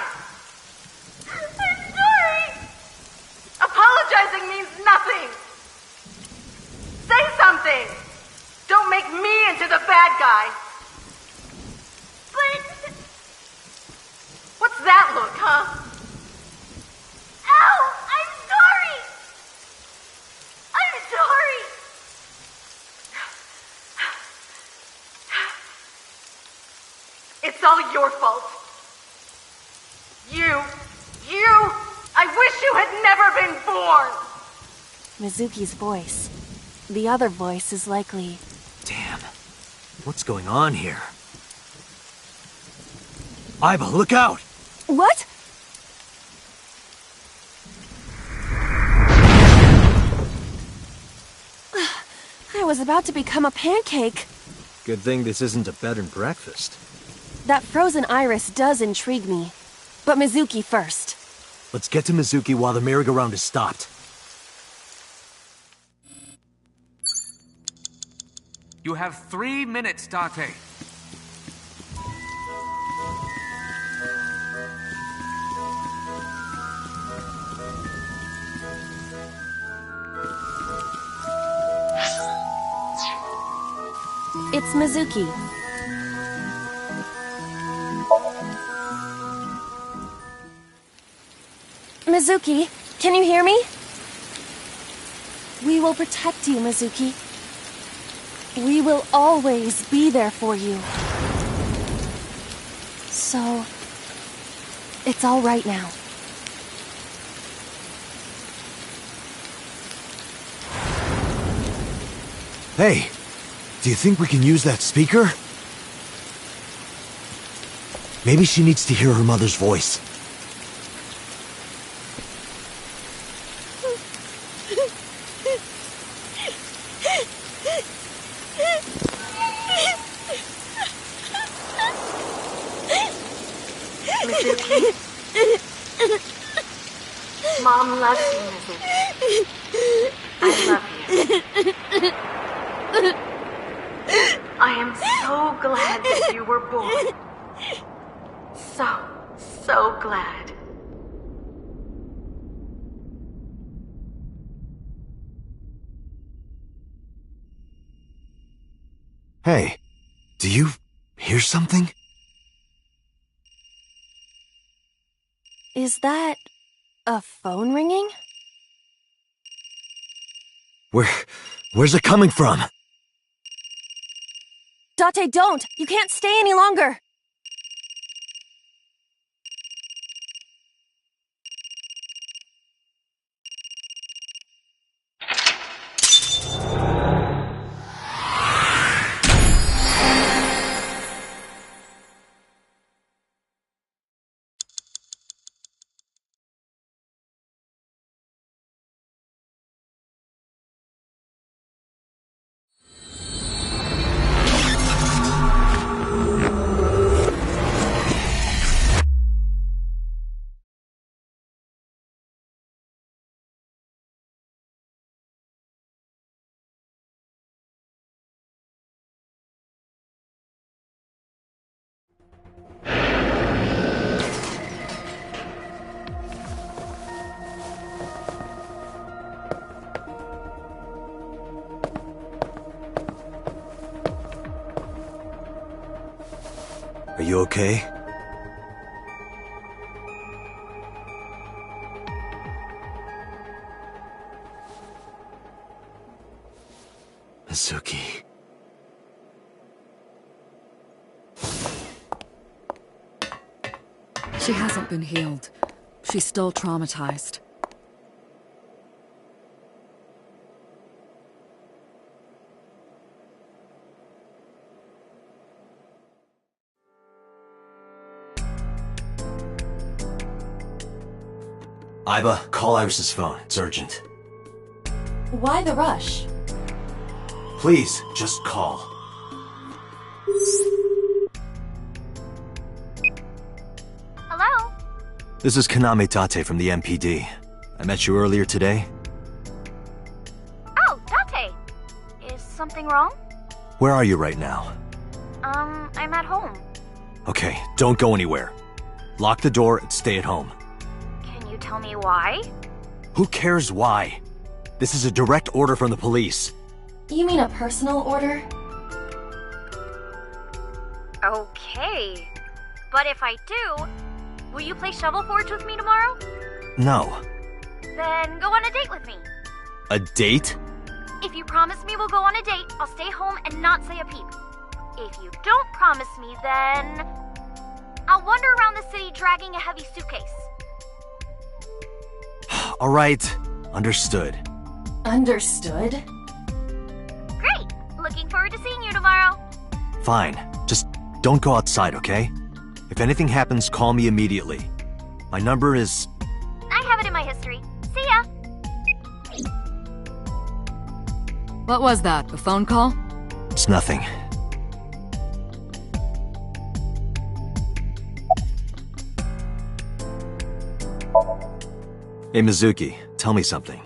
protection means nothing! Say something! Don't make me into the bad guy! But... What's that look, huh? Ow! I'm sorry! I'm sorry! It's all your fault. You! I wish you had never been born! Mizuki's voice. The other voice is likely... Damn. What's going on here? Aiba, look out! What? I was about to become a pancake. Good thing this isn't a bed and breakfast. That frozen iris does intrigue me. But Mizuki first. Let's get to Mizuki while the merry-go-round is stopped. You have 3 minutes, Date. It's Mizuki. Mizuki, can you hear me? We will protect you, Mizuki. We will always be there for you. So... it's all right now. Hey, do you think we can use that speaker? Maybe she needs to hear her mother's voice. Mizuki. Mom loves you, Mizuki. I love you. I am so glad that you were born. So glad. Hey, do you hear something? Is that... a phone ringing? Where's it coming from? Date, don't! You can't stay any longer! Are you okay? Mizuki. She hasn't been healed. She's still traumatized. Aiba, call Iris's phone. It's urgent. Why the rush? Please, just call. Hello? This is Kaname Tate from the MPD. I met you earlier today. Oh, Date. Is something wrong? Where are you right now? I'm at home. Okay, don't go anywhere. Lock the door and stay at home. Can you tell me why? Who cares why? This is a direct order from the police. You mean a personal order? Okay. But if I do, will you play Shovel Forge with me tomorrow? No. Then go on a date with me. A date? If you promise me we'll go on a date, I'll stay home and not say a peep. If you don't promise me, then I'll wander around the city dragging a heavy suitcase. All right. Understood. Understood? Great! Looking forward to seeing you tomorrow. Fine. Just don't go outside, okay? If anything happens, call me immediately. My number is... I have it in my history. See ya! What was that? A phone call? It's nothing. Hey, Mizuki, tell me something.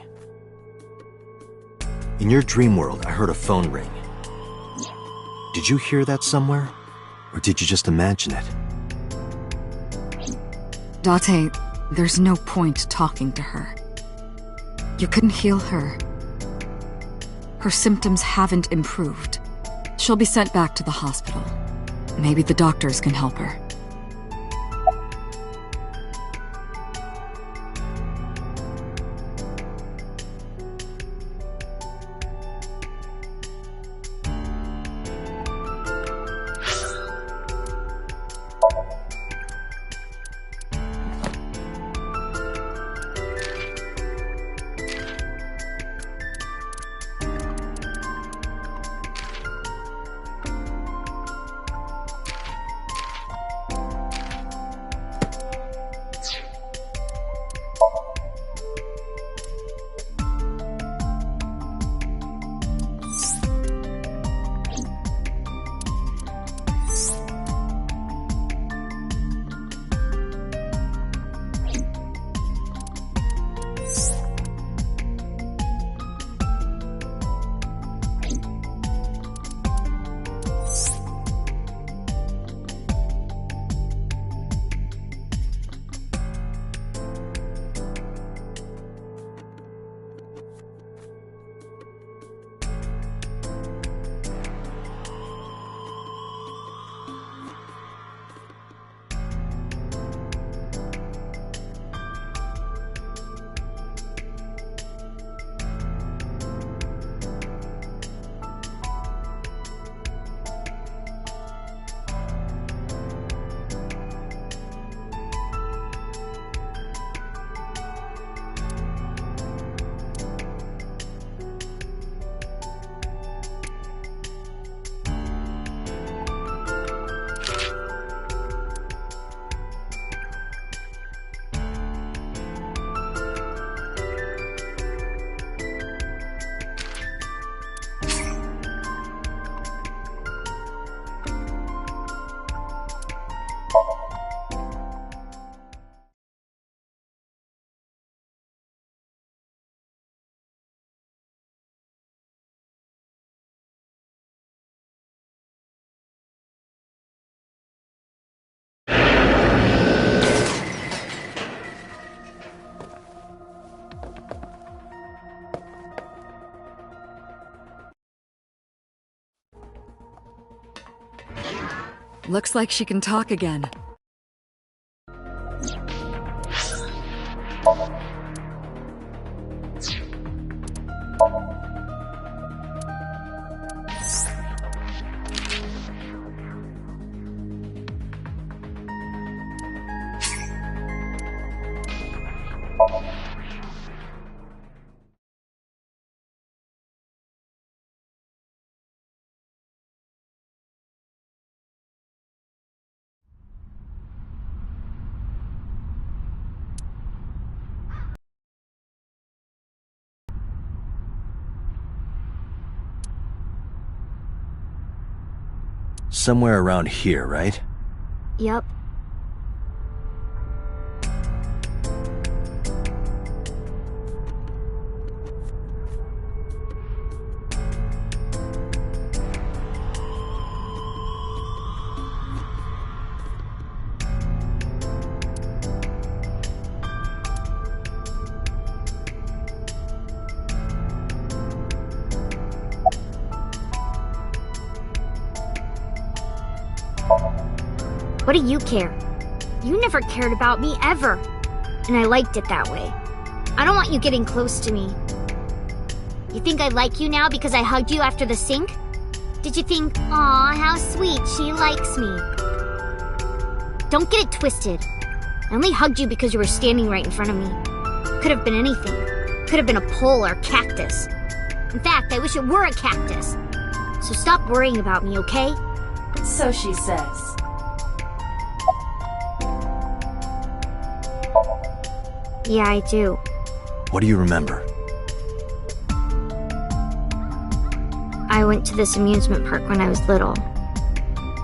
In your dream world, I heard a phone ring. Did you hear that somewhere? Or did you just imagine it? Date, there's no point talking to her. You couldn't heal her. Her symptoms haven't improved. She'll be sent back to the hospital. Maybe the doctors can help her. Looks like she can talk again. Somewhere around here, right? Yep. What do you care? You never cared about me, ever. And I liked it that way. I don't want you getting close to me. You think I like you now because I hugged you after the sink? Did you think, aw, how sweet, she likes me? Don't get it twisted. I only hugged you because you were standing right in front of me. Could have been anything. Could have been a pole or a cactus. In fact, I wish it were a cactus. So stop worrying about me, okay? So she says. Yeah, I do. What do you remember? I went to this amusement park when I was little.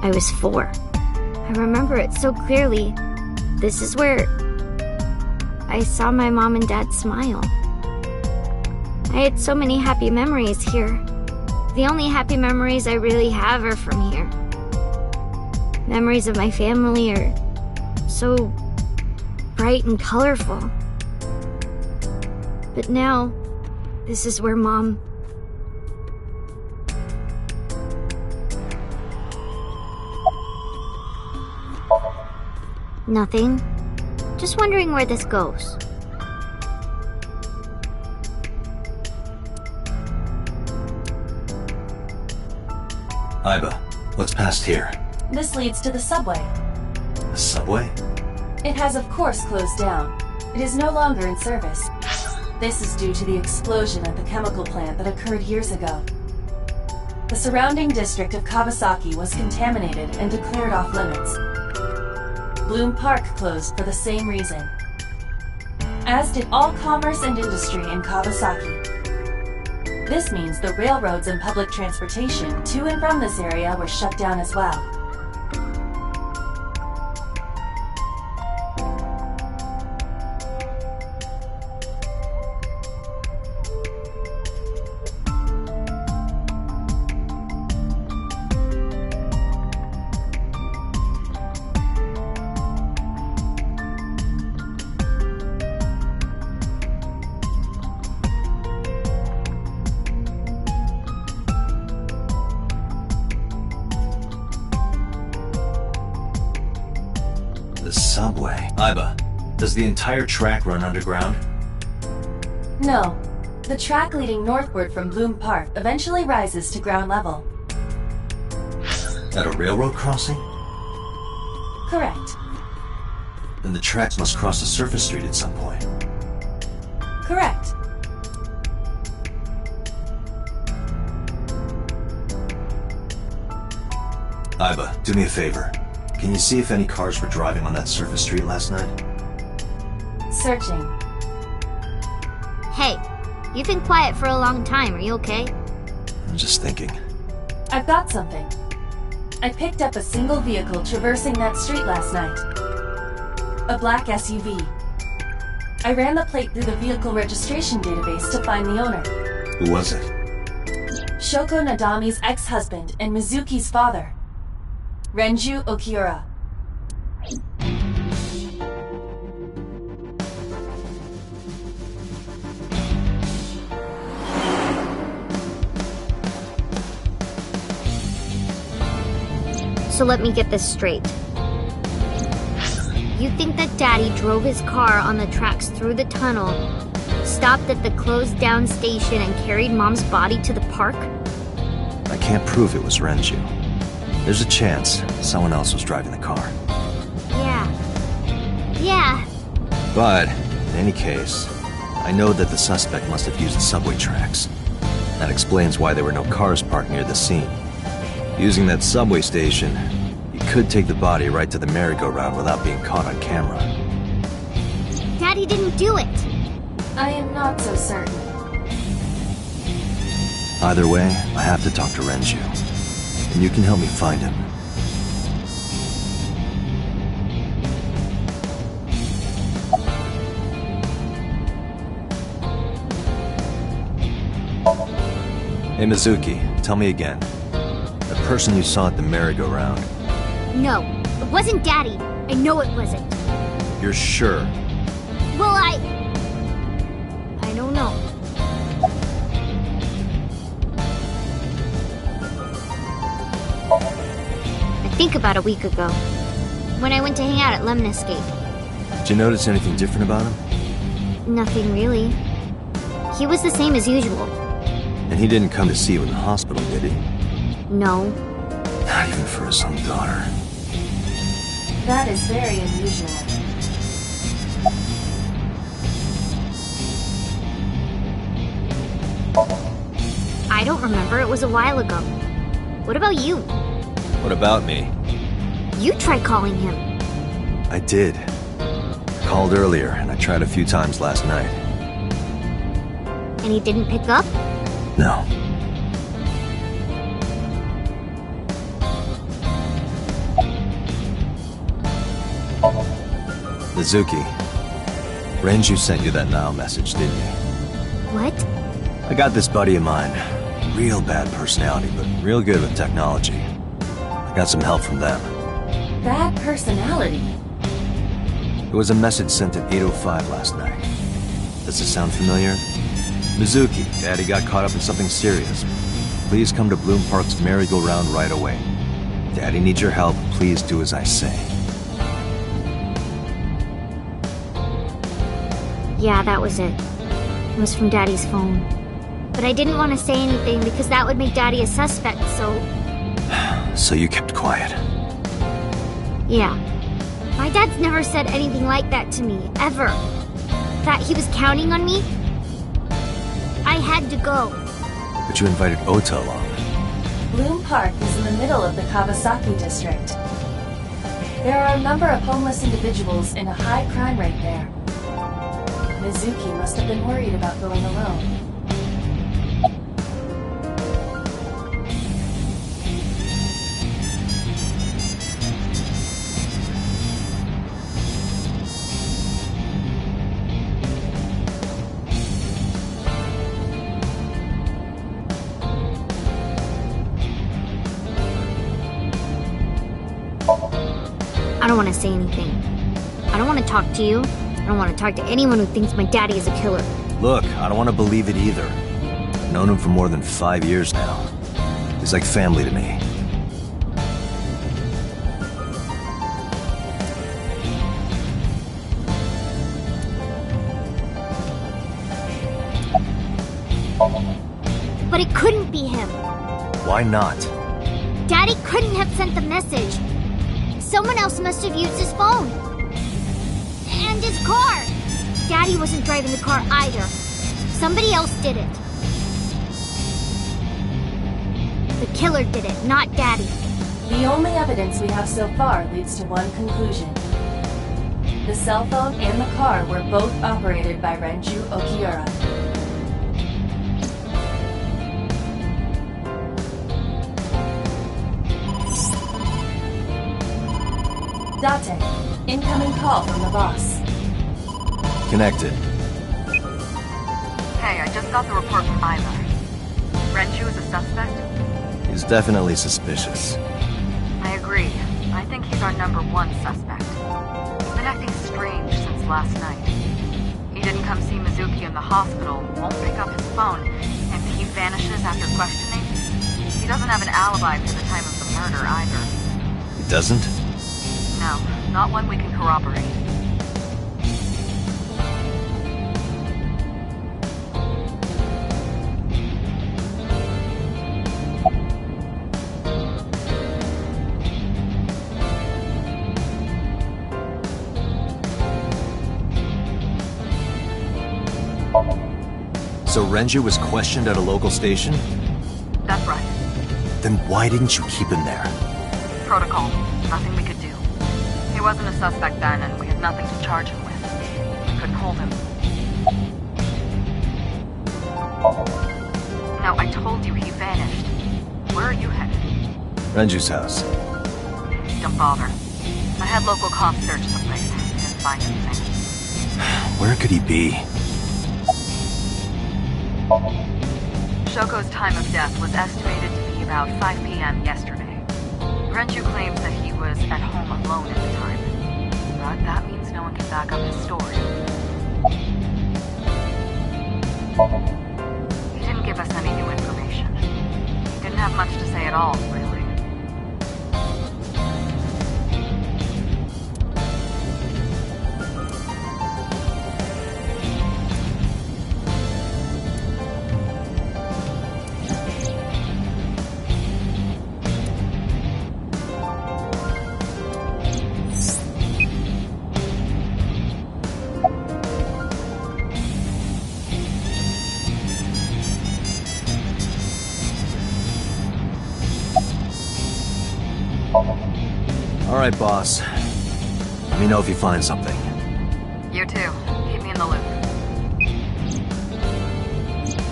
I was 4. I remember it so clearly. This is where I saw my mom and dad smile. I had so many happy memories here. The only happy memories I really have are from here. Memories of my family are so bright and colorful. But now, this is where Mom... Nothing. Just wondering where this goes. Iba, what's past here? This leads to the subway. The subway? It has of course closed down. It is no longer in service. This is due to the explosion at the chemical plant that occurred years ago. The surrounding district of Kawasaki was contaminated and declared off limits. Bloom Park closed for the same reason, as did all commerce and industry in Kawasaki. This means the railroads and public transportation to and from this area were shut down as well. The subway. Iba, does the entire track run underground? No. The track leading northward from Bloom Park eventually rises to ground level. At a railroad crossing? Correct. Then the tracks must cross a surface street at some point. Correct. Iba, do me a favor. Can you see if any cars were driving on that surface street last night? Searching. Hey, you've been quiet for a long time. Are you okay? I'm just thinking. I've got something. I picked up a single vehicle traversing that street last night. A black SUV. I ran the plate through the vehicle registration database to find the owner. Who was it? Shoko Nadami's ex-husband and Mizuki's father. Renju Okiura. So let me get this straight. You think that Daddy drove his car on the tracks through the tunnel, stopped at the closed down station and carried Mom's body to the park? I can't prove it was Renju. There's a chance someone else was driving the car. Yeah. But, in any case, I know that the suspect must have used the subway tracks. That explains why there were no cars parked near the scene. Using that subway station, you could take the body right to the merry-go-round without being caught on camera. Daddy didn't do it. I am not so certain. Either way, I have to talk to Renju. And you can help me find him. Hey Mizuki, tell me again. The person you saw at the merry-go-round. No, it wasn't Daddy. I know it wasn't. You're sure? Well, I don't know. I think about a week ago. when I went to hang out at Lemniscape. Did you notice anything different about him? Nothing really. He was the same as usual. And he didn't come to see you in the hospital, did he? No. Not even for his own daughter. That is very unusual. I don't remember. It was a while ago. What about you? What about me? You tried calling him. I did. Called earlier, and I tried a few times last night. And he didn't pick up? No. Mizuki, Renju sent you that now message, didn't he? What? I got this buddy of mine. Real bad personality, but real good with technology. I got some help from them. Bad personality? It was a message sent at 8:05 last night. Does it sound familiar? Mizuki, Daddy got caught up in something serious. Please come to Bloom Park's merry-go-round right away. Daddy needs your help. Please do as I say. Yeah, that was it. It was from Daddy's phone. But I didn't want to say anything because that would make Daddy a suspect, so... So you kept quiet. Yeah. My dad's never said anything like that to me, ever. That he was counting on me? I had to go. But you invited Ota along. Bloom Park is in the middle of the Kawasaki district. There are a number of homeless individuals in a high crime rate there. Mizuki must have been worried about going alone. I don't want to say anything. I don't want to talk to you. I don't want to talk to anyone who thinks my daddy is a killer. Look, I don't want to believe it either. I've known him for more than 5 years now. He's like family to me. But it couldn't be him. Why not? Daddy couldn't have sent the message. Someone else must have used his phone. And his car. Daddy wasn't driving the car either. Somebody else did it. The killer did it, not Daddy. The only evidence we have so far leads to one conclusion. The cell phone and the car were both operated by Renju Okiura. Date, incoming call from the boss. Connected. Hey, I just got the report from Ida. Renju is a suspect? He's definitely suspicious. I agree. I think he's our #1 suspect. He's been acting strange since last night. He didn't come see Mizuki in the hospital, won't pick up his phone, and he vanishes after questioning. He doesn't have an alibi for the time of the murder either. He doesn't? No, not one we can corroborate. So Renju was questioned at a local station? That's right. Then why didn't you keep him there? Protocol. Nothing we could do. He wasn't a suspect then, and we had nothing to charge him with. We couldn't hold him. Now, I told you he vanished. Where are you headed? Renju's house. Don't bother. I had local cops search the place. Didn't find anything. Where could he be? Shoko's time of death was estimated to be about 5 p.m. yesterday. Renju claims that he was at home alone at the time. But that means no one can back up his story. He didn't give us any new information. He didn't have much to say at all, really. Alright, boss. Let me know if you find something. You too. Keep me in the loop.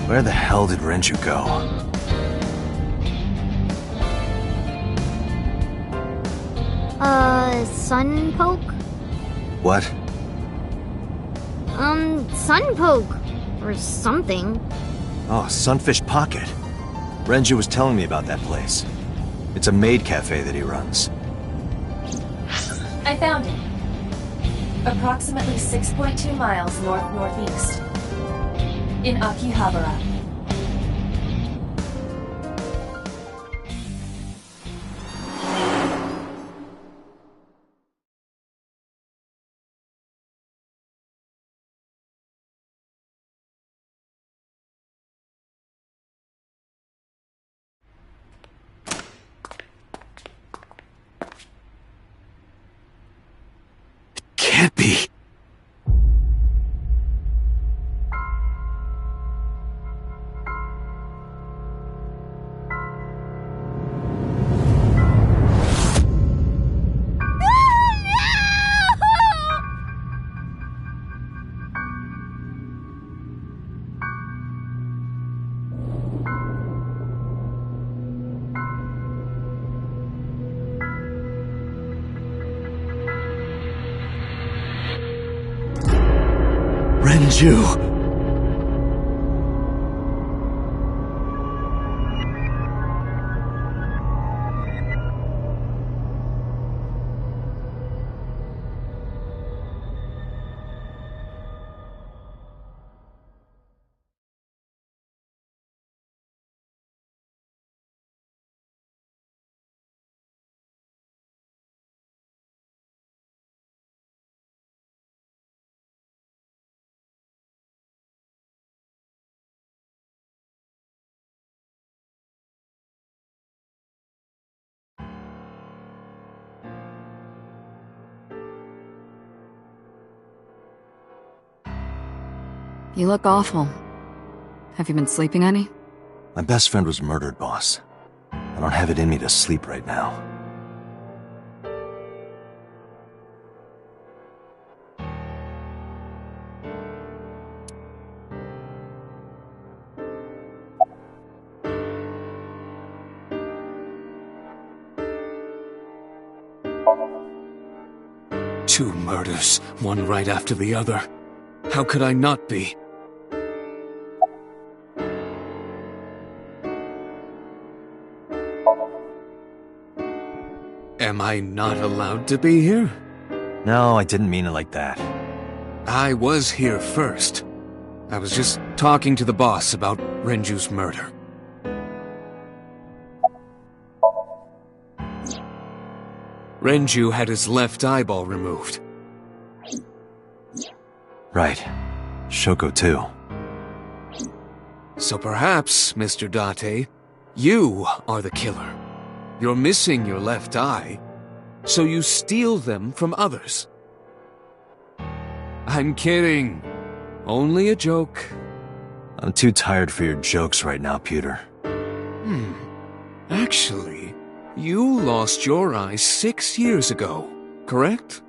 Where the hell did Renju go? Sun poke? What? Sun poke. Or something. Oh, Sunfish Pocket. Renju was telling me about that place. It's a maid cafe that he runs. I found it. Approximately 6.2 miles north-northeast. In Akihabara. Can't be. Renju! You look awful. Have you been sleeping any? My best friend was murdered, boss. I don't have it in me to sleep right now. Two murders, one right after the other. How could I not be? Am I not allowed to be here? No, I didn't mean it like that. I was here first. I was just talking to the boss about Renju's murder. Renju had his left eyeball removed. Right. Shoko too. So perhaps, Mr. Date, you are the killer. You're missing your left eye, so you steal them from others. I'm kidding. Only a joke. I'm too tired for your jokes right now, Pewter. Actually, you lost your eye 6 years ago, correct?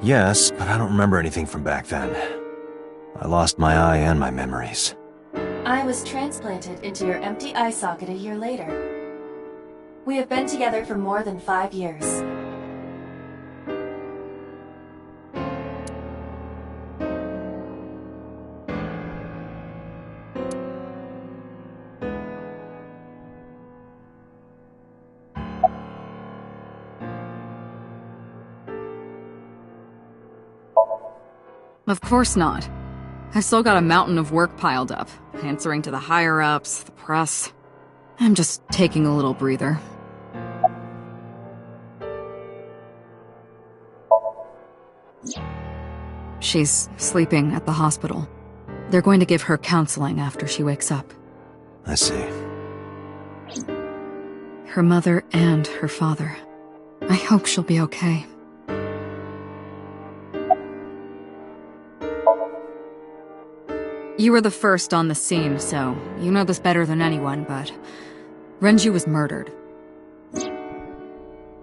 Yes, but I don't remember anything from back then. I lost my eye and my memories. I was transplanted into your empty eye socket a year later. We have been together for more than 5 years. Of course not. I've still got a mountain of work piled up, answering to the higher-ups, the press. I'm just taking a little breather. She's sleeping at the hospital. They're going to give her counseling after she wakes up. I see. Her mother and her father. I hope she'll be okay. You were the first on the scene, so you know this better than anyone, but Renju was murdered.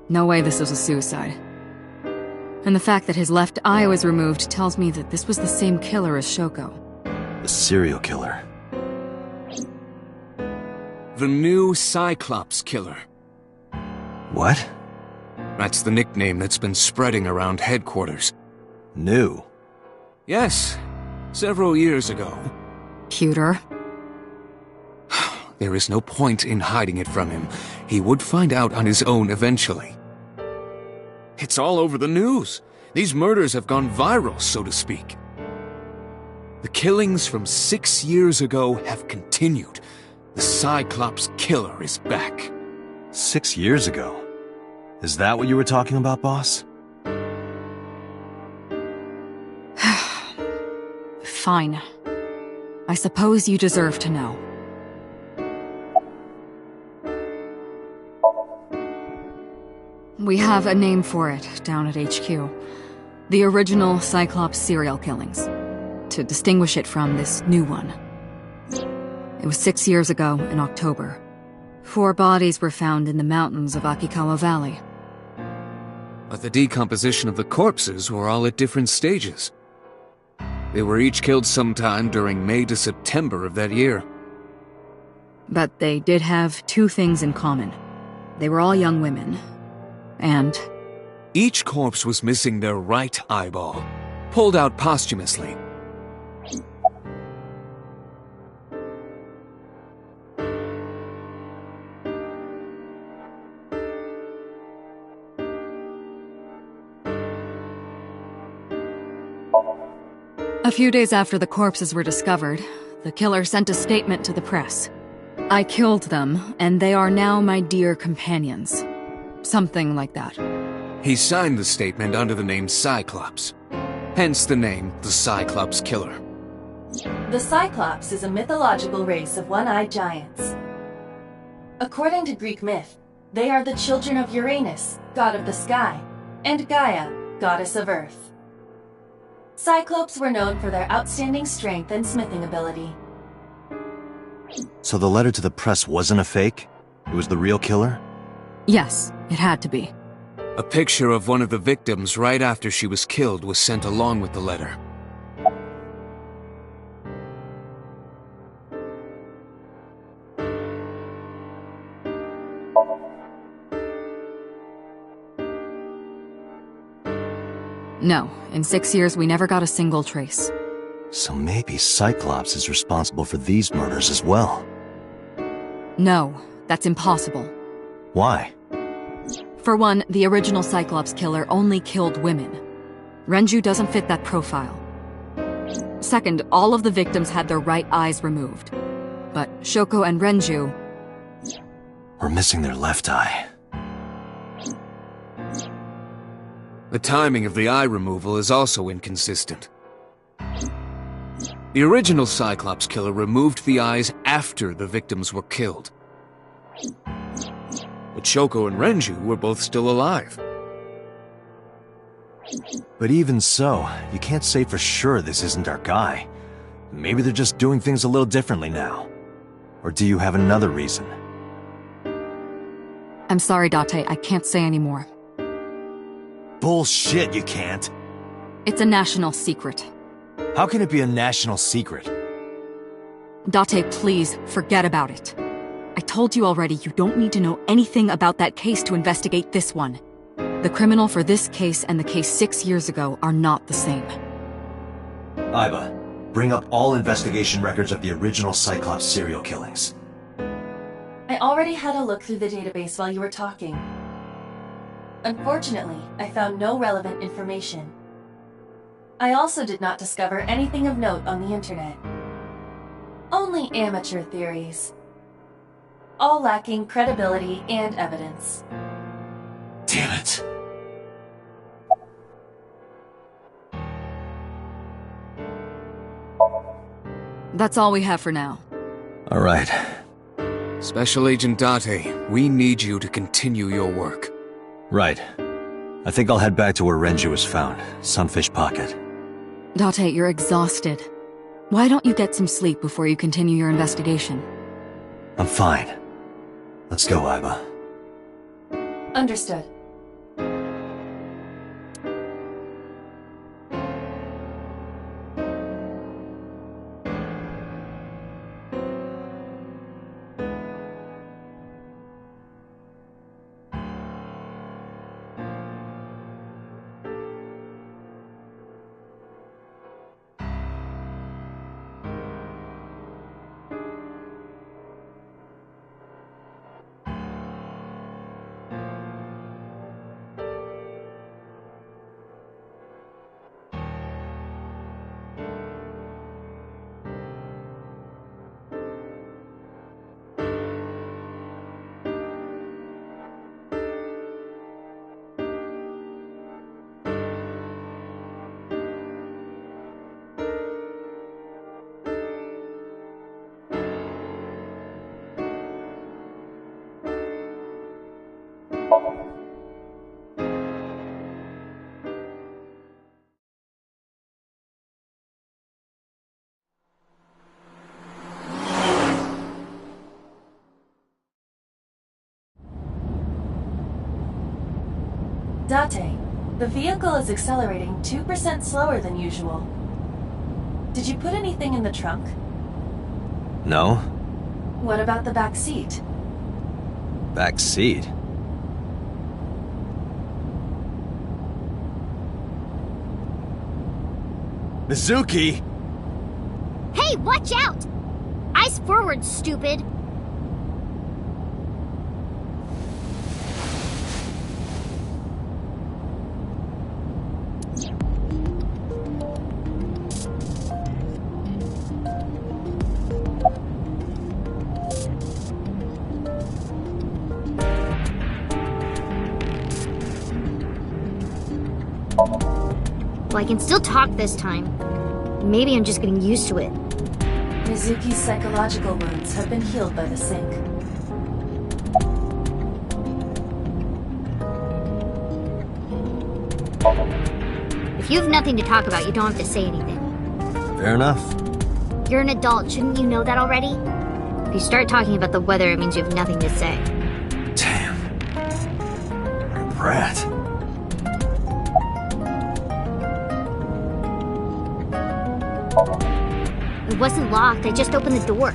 No way this was a suicide. And the fact that his left eye was removed tells me that this was the same killer as Shoko. The serial killer. The new Cyclops killer. What? That's the nickname that's been spreading around headquarters. New? Yes, several years ago. Cuter. There is no point in hiding it from him. He would find out on his own eventually. It's all over the news. These murders have gone viral, so to speak. The killings from 6 years ago have continued. The Cyclops killer is back. 6 years ago? Is that what you were talking about, boss? Fine. I suppose you deserve to know. We have a name for it down at HQ. The original Cyclops serial killings. To distinguish it from this new one. It was 6 years ago in October. 4 bodies were found in the mountains of Akikawa Valley. But the decomposition of the corpses were all at different stages. They were each killed sometime during May to September of that year. But they did have 2 things in common. They were all young women. And each corpse was missing their right eyeball, pulled out posthumously. a few days after the corpses were discovered, the killer sent a statement to the press. I killed them, and they are now my dear companions. Something like that. He signed the statement under the name Cyclops. Hence the name, the Cyclops Killer. The Cyclops is a mythological race of one-eyed giants. According to Greek myth, they are the children of Uranus, god of the sky, and Gaia, goddess of earth. Cyclopes were known for their outstanding strength and smithing ability. So the letter to the press wasn't a fake? It was the real killer? Yes, it had to be. A picture of one of the victims right after she was killed was sent along with the letter. No, in 6 years we never got a single trace. So maybe Cyclops is responsible for these murders as well. No, that's impossible. Why? For one, the original Cyclops killer only killed women. Renju doesn't fit that profile. Second, all of the victims had their right eyes removed. But Shoko and Renju... We're missing their left eye. The timing of the eye removal is also inconsistent. The original Cyclops killer removed the eyes after the victims were killed. But Shoko and Renju were both still alive. But even so, you can't say for sure this isn't our guy. Maybe they're just doing things a little differently now. Or do you have another reason? I'm sorry, Date, I can't say anymore. Bullshit, you can't. It's a national secret. How can it be a national secret? Date, please, forget about it. I told you already you don't need to know anything about that case to investigate this one. The criminal for this case and the case 6 years ago are not the same. Aiba, bring up all investigation records of the original Cyclops serial killings. I already had a look through the database while you were talking. Unfortunately, I found no relevant information. I also did not discover anything of note on the internet. Only amateur theories. All lacking credibility and evidence. Damn it. That's all we have for now. All right. Special Agent Date, we need you to continue your work. Right. I think I'll head back to where Renju was found, Sunfish Pocket. Date, you're exhausted. Why don't you get some sleep before you continue your investigation? I'm fine. Let's go, Aiba. Understood. Date, the vehicle is accelerating 2% slower than usual. Did you put anything in the trunk? No? What about the back seat? Back seat? Mizuki! Hey, watch out! Eyes forward, stupid! Well, I can still talk this time. Maybe I'm just getting used to it. Mizuki's psychological wounds have been healed by the sink. If you have nothing to talk about, you don't have to say anything. Fair enough. You're an adult, shouldn't you know that already? If you start talking about the weather, it means you have nothing to say. Damn. What a brat. It wasn't locked, I just opened the door.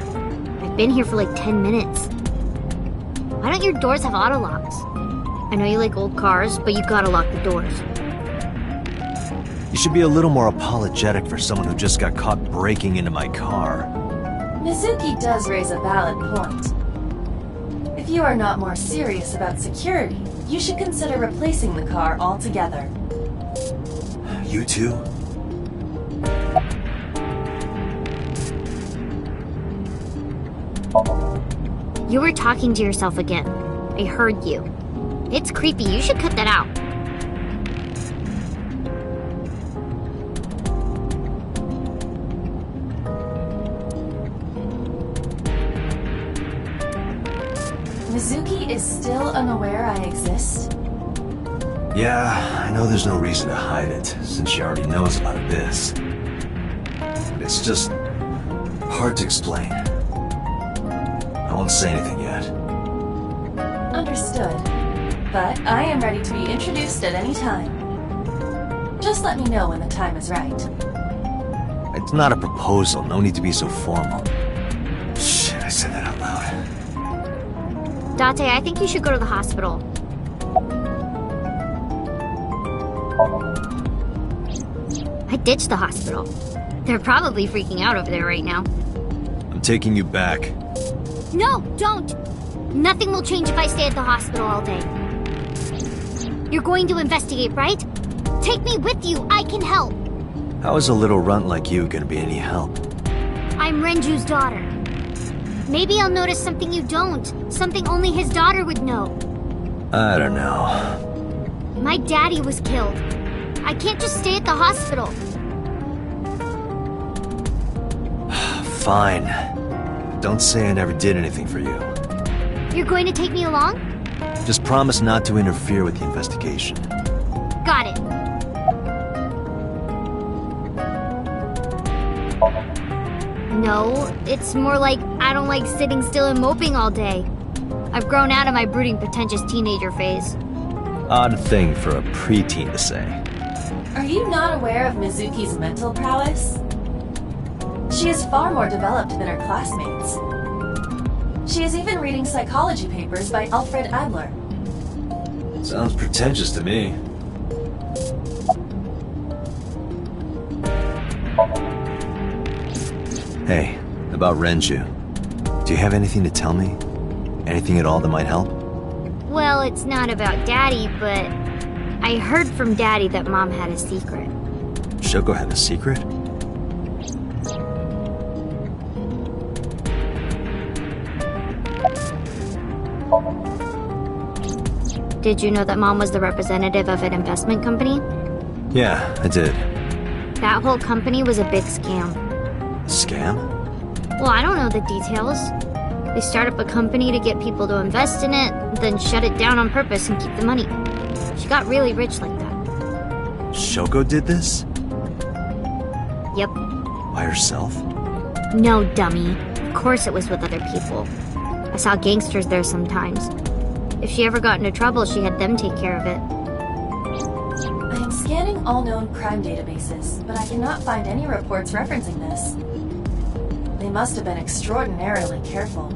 I've been here for like 10 minutes. Why don't your doors have auto locks? I know you like old cars, but you gotta lock the doors. You should be a little more apologetic for someone who just got caught breaking into my car. Mizuki does raise a valid point. If you are not more serious about security, you should consider replacing the car altogether. You too? You were talking to yourself again. I heard you. It's creepy, you should cut that out. Mizuki is still unaware I exist? Yeah, I know there's no reason to hide it, since she already knows about this. But it's just hard to explain. I won't say anything yet. Understood. But I am ready to be introduced at any time. Just let me know when the time is right. It's not a proposal, no need to be so formal. Shit, I said that out loud. Date, I think you should go to the hospital. I ditched the hospital. They're probably freaking out over there right now. I'm taking you back. No, don't! Nothing will change if I stay at the hospital all day. You're going to investigate, right? Take me with you, I can help! How is a little runt like you gonna be any help? I'm Renju's daughter. Maybe I'll notice something you don't. Something only his daughter would know. I don't know. My daddy was killed. I can't just stay at the hospital. Fine. Don't say I never did anything for you. You're going to take me along? Just promise not to interfere with the investigation. Got it. No, it's more like I don't like sitting still and moping all day. I've grown out of my brooding, pretentious teenager phase. Odd thing for a preteen to say. Are you not aware of Mizuki's mental prowess? She is far more developed than her classmates. She is even reading psychology papers by Alfred Adler. Sounds pretentious to me. Hey, about Renju. Do you have anything to tell me? Anything at all that might help? Well, it's not about Daddy, but I heard from Daddy that Mom had a secret. Shoko had a secret? Did you know that Mom was the representative of an investment company? Yeah, I did. That whole company was a big scam. Scam? Well, I don't know the details. They start up a company to get people to invest in it, then shut it down on purpose and keep the money. She got really rich like that. Shoko did this? Yep. By herself? No, dummy. Of course it was with other people. I saw gangsters there sometimes. If she ever got into trouble, she had them take care of it. Scanning all known crime databases, but I cannot find any reports referencing this. They must have been extraordinarily careful.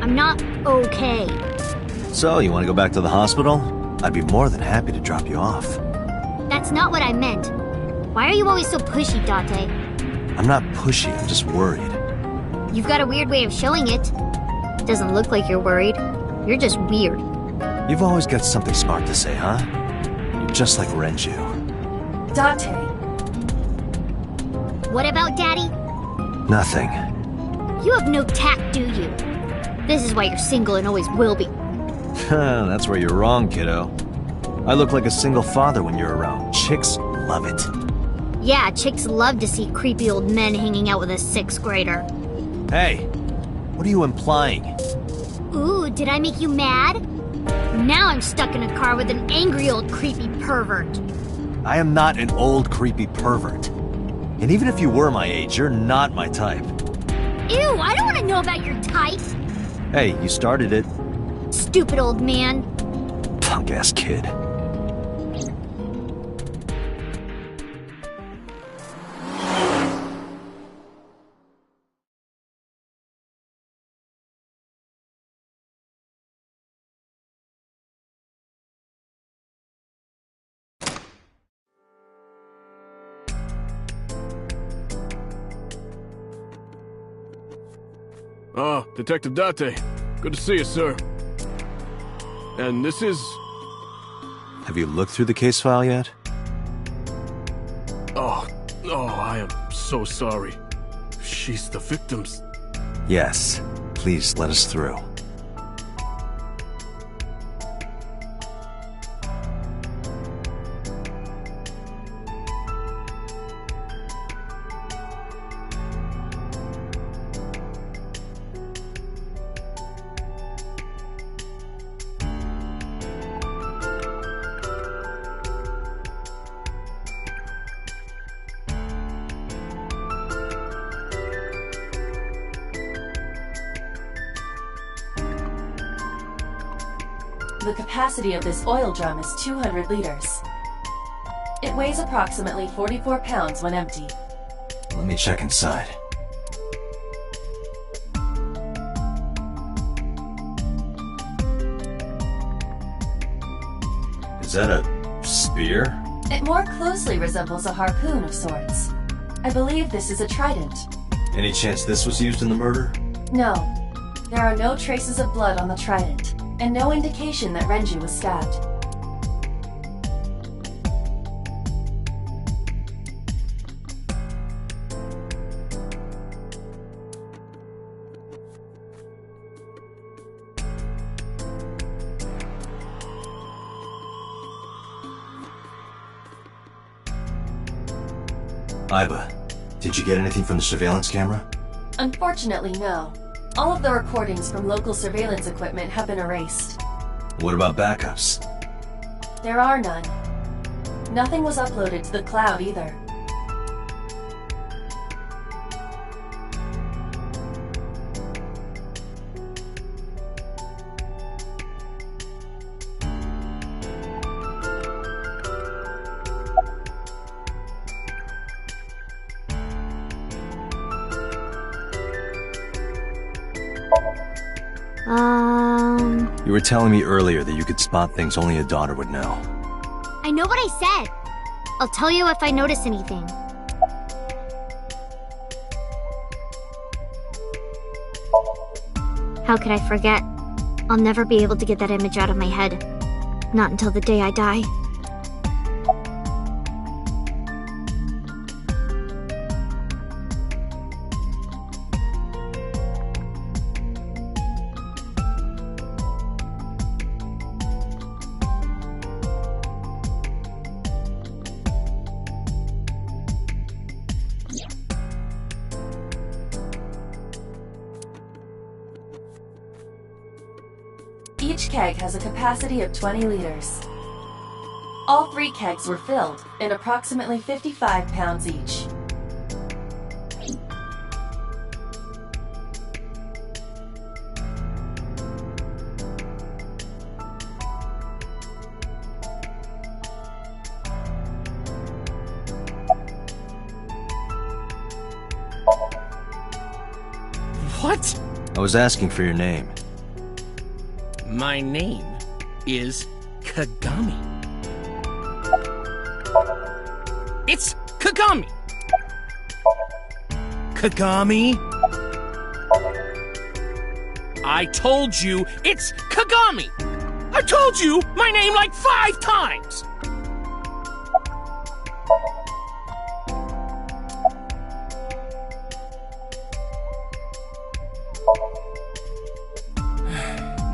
I'm not okay. So, you want to go back to the hospital? I'd be more than happy to drop you off. That's not what I meant. Why are you always so pushy, Dante? I'm not pushy, I'm just worried. You've got a weird way of showing it. Doesn't look like you're worried. You're just weird. You've always got something smart to say, huh? You're just like Renju. Dante. What about Daddy? Nothing. You have no tact, do you? This is why you're single and always will be. That's where you're wrong, kiddo. I look like a single father when you're around. Chicks love it. Yeah, chicks love to see creepy old men hanging out with a 6th grader. Hey, what are you implying? Ooh, did I make you mad? Now I'm stuck in a car with an angry old creepy pervert. I am not an old creepy pervert. And even if you were my age, you're not my type. Ew, I don't want to know about your type. Hey, you started it. Stupid old man. Punk-ass kid. Ah, Detective Date. Good to see you, sir. And this is... Have you looked through the case file yet? Oh, I am so sorry. She's the victim's... Yes. Please let us through. The capacity of this oil drum is 200 liters. It weighs approximately 44 pounds when empty. Let me check inside. Is that a spear? It more closely resembles a harpoon of sorts. I believe this is a trident. Any chance this was used in the murder? No. There are no traces of blood on the trident, and no indication that Renju was stabbed. Iba, did you get anything from the surveillance camera? Unfortunately, no. All of the recordings from local surveillance equipment have been erased. What about backups? There are none. Nothing was uploaded to the cloud either. You were telling me earlier that you could spot things only a daughter would know. I know what I said. I'll tell you if I notice anything. How could I forget? I'll never be able to get that image out of my head. Not until the day I die. Each keg has a capacity of 20 liters. All 3 kegs were filled, in approximately 55 pounds each. What? I was asking for your name. My name is Kagami. It's Kagami! Kagami? I told you it's Kagami! I told you my name like 5 times!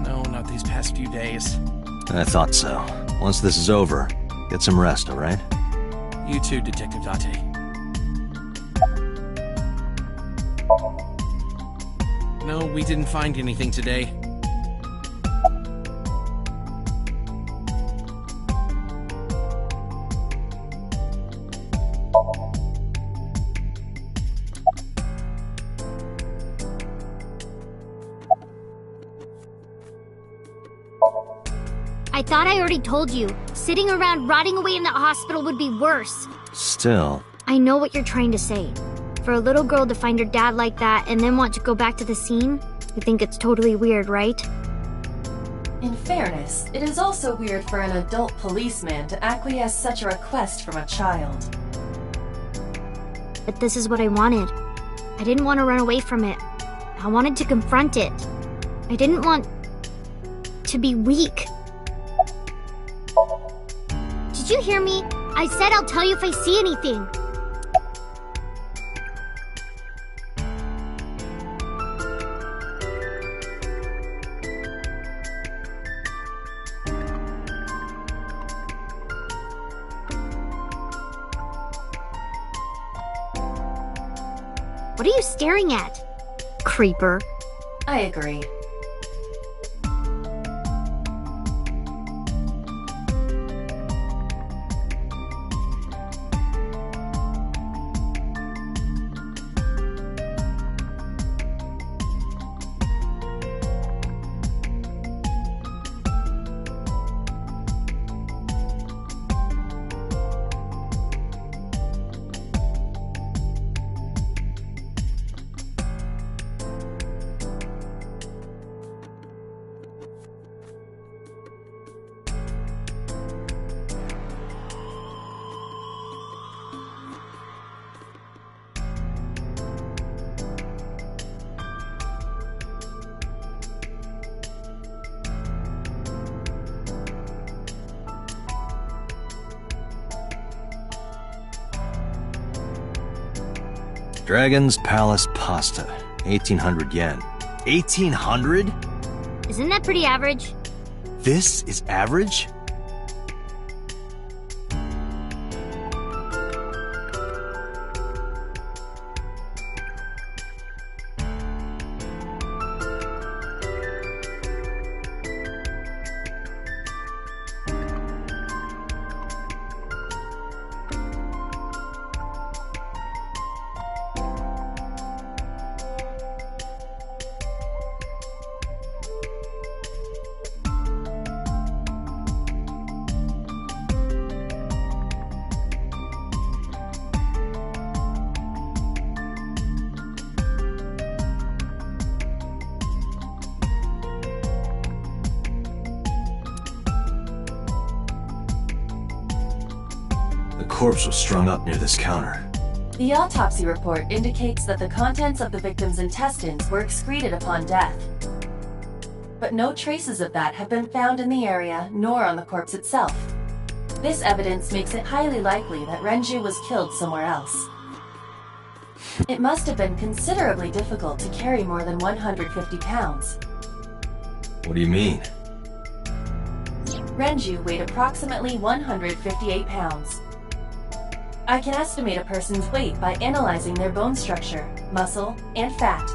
No, not these past few days. I thought so. Once this is over, get some rest, alright? You too, Detective Date. No, we didn't find anything today. I thought I already told you. Sitting around rotting away in that hospital would be worse. Still. I know what you're trying to say. For a little girl to find her dad like that and then want to go back to the scene, you think it's totally weird, right? In fairness, it is also weird for an adult policeman to acquiesce such a request from a child. But this is what I wanted. I didn't want to run away from it. I wanted to confront it. I didn't want to be weak. Did you hear me? I said I'll tell you if I see anything. What are you staring at? Creeper. I agree. Dragon's Palace Pasta. 1800 yen. 1800? Isn't that pretty average? This is average? The corpse was strung up near this counter. The autopsy report indicates that the contents of the victim's intestines were excreted upon death. But no traces of that have been found in the area, nor on the corpse itself. This evidence makes it highly likely that Renju was killed somewhere else. It must have been considerably difficult to carry more than 150 pounds. What do you mean? Renju weighed approximately 158 pounds. I can estimate a person's weight by analyzing their bone structure, muscle, and fat.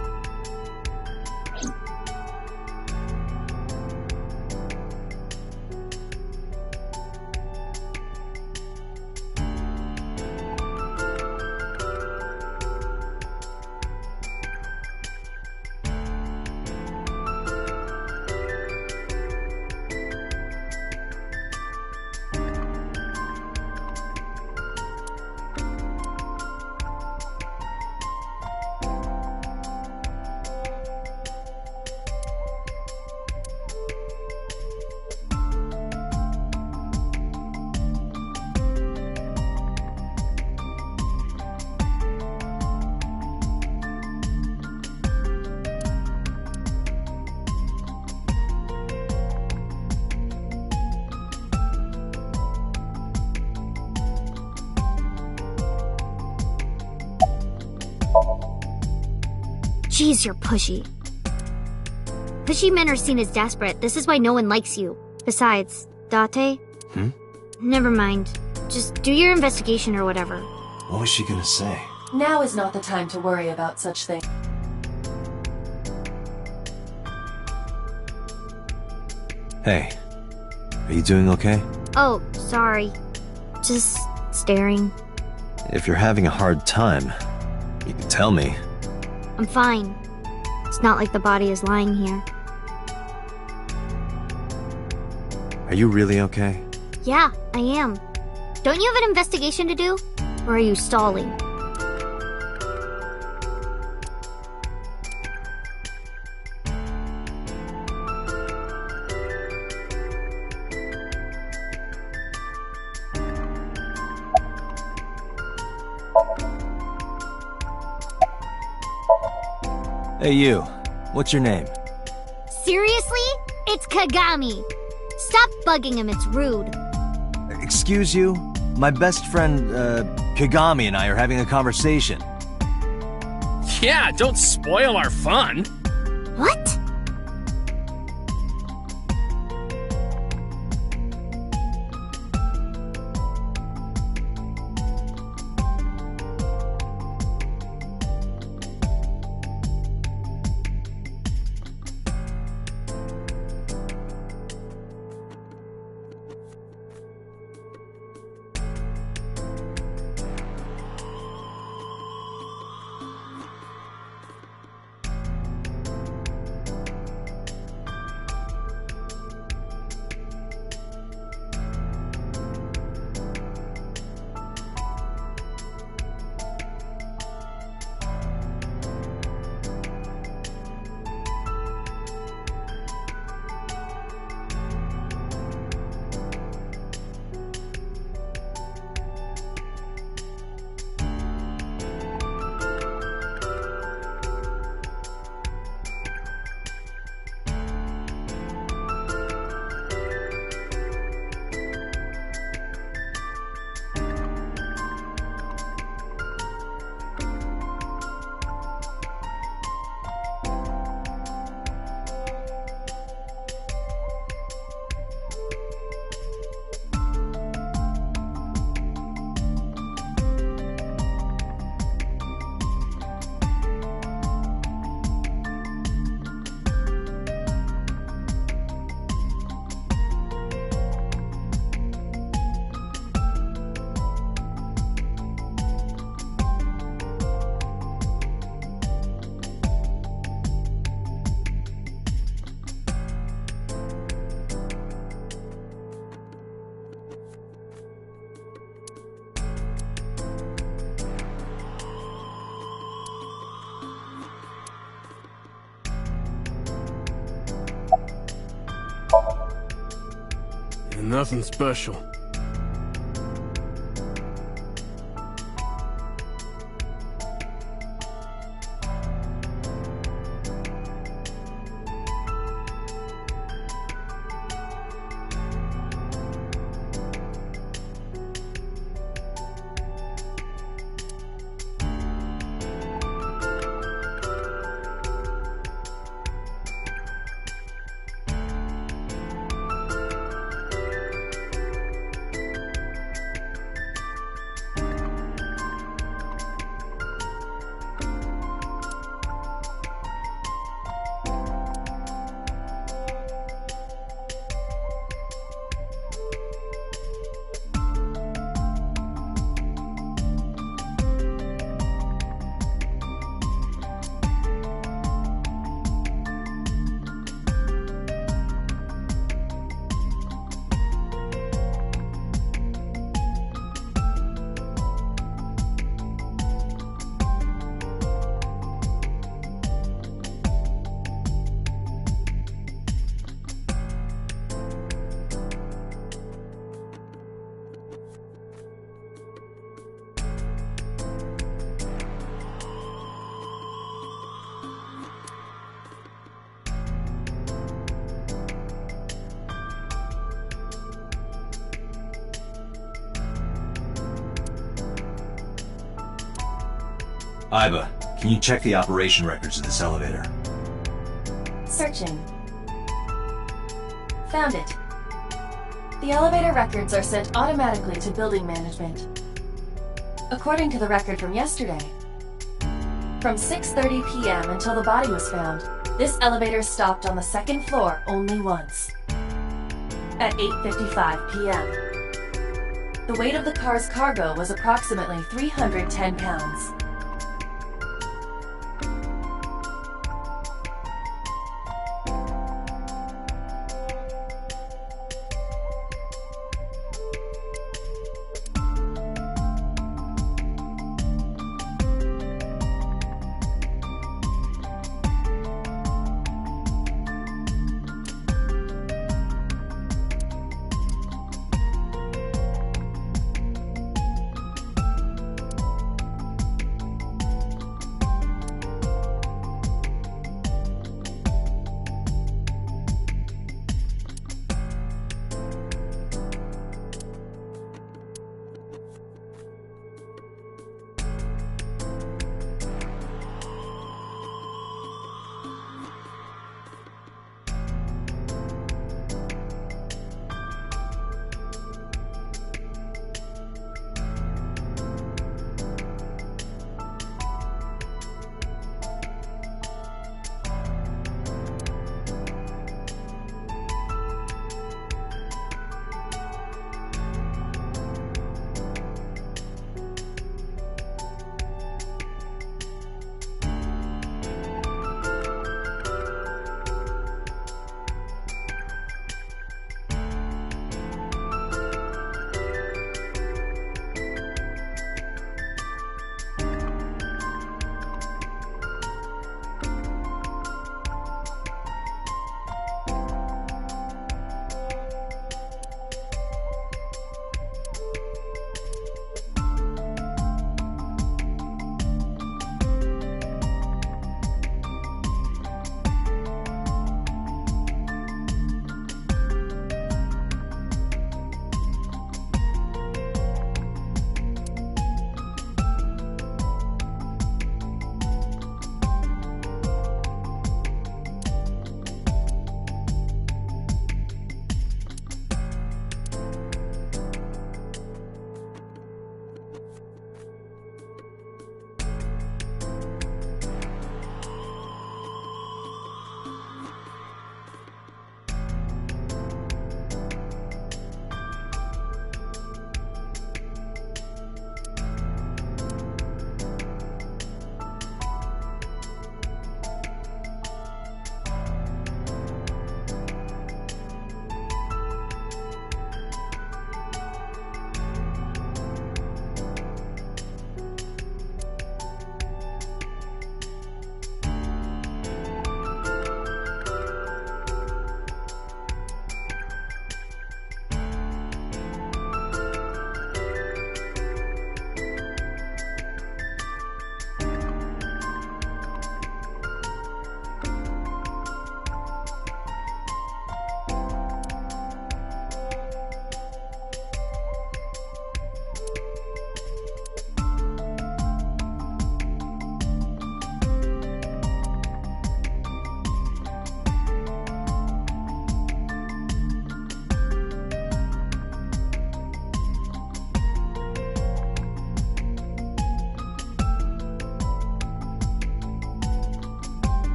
Jeez, you're pushy. Pushy men are seen as desperate. This is why no one likes you. Besides, Date? Never mind. Just do your investigation or whatever. What was she gonna say? Now is not the time to worry about such things. Hey, are you doing okay? Oh, sorry. Just staring. If you're having a hard time, you can tell me. I'm fine. It's not like the body is lying here. Are you really okay? Yeah, I am. Don't you have an investigation to do? Or are you stalling? Hey you, what's your name? Seriously? It's Kagami. Stop bugging him, it's rude. Excuse you? My best friend, Kagami and I are having a conversation. Yeah, don't spoil our fun. What? Nothing special. Aiba, Can you check the operation records of this elevator? Searching. Found it. The elevator records are sent automatically to building management. According to the record from yesterday, from 6:30 p.m. until the body was found, this elevator stopped on the second floor only once. At 8:55 p.m. The weight of the car's cargo was approximately 310 pounds.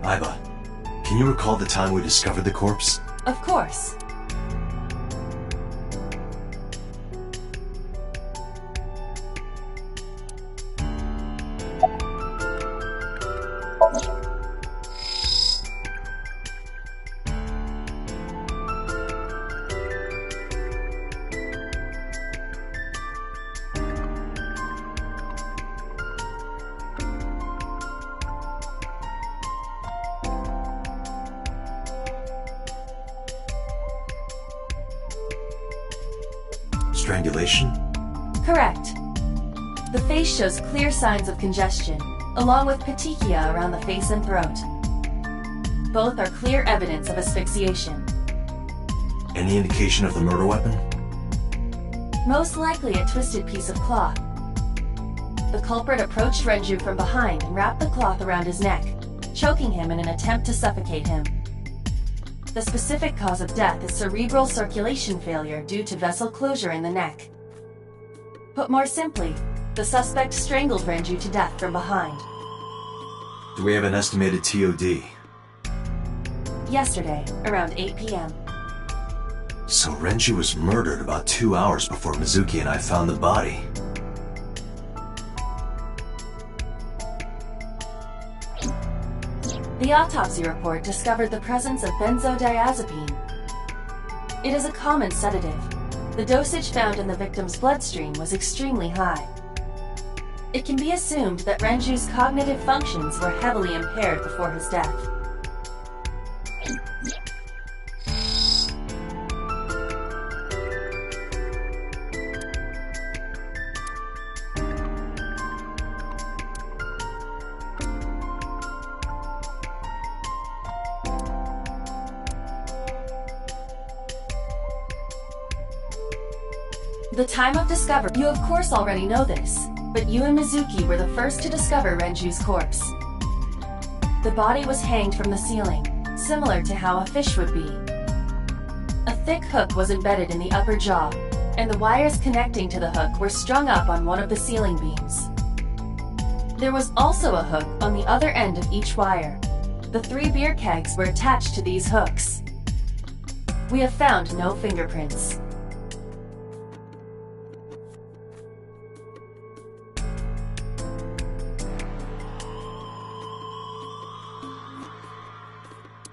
Aiba, can you recall the time we discovered the corpse? Of course. Strangulation? Correct. The face shows clear signs of congestion, along with petechia around the face and throat. Both are clear evidence of asphyxiation. Any indication of the murder weapon? Most likely a twisted piece of cloth. The culprit approached Renju from behind and wrapped the cloth around his neck, choking him in an attempt to suffocate him. The specific cause of death is cerebral circulation failure due to vessel closure in the neck. Put more simply, the suspect strangled Renju to death from behind. Do we have an estimated TOD? Yesterday, around 8 p.m. So Renju was murdered about 2 hours before Mizuki and I found the body. The autopsy report discovered the presence of benzodiazepine. It is a common sedative. The dosage found in the victim's bloodstream was extremely high. It can be assumed that Renju's cognitive functions were heavily impaired before his death. The time of discovery. You of course already know this, but you and Mizuki were the first to discover Renju's corpse. The body was hanged from the ceiling, similar to how a fish would be. A thick hook was embedded in the upper jaw, and the wires connecting to the hook were strung up on one of the ceiling beams. There was also a hook on the other end of each wire. The 3 beer kegs were attached to these hooks. We have found no fingerprints.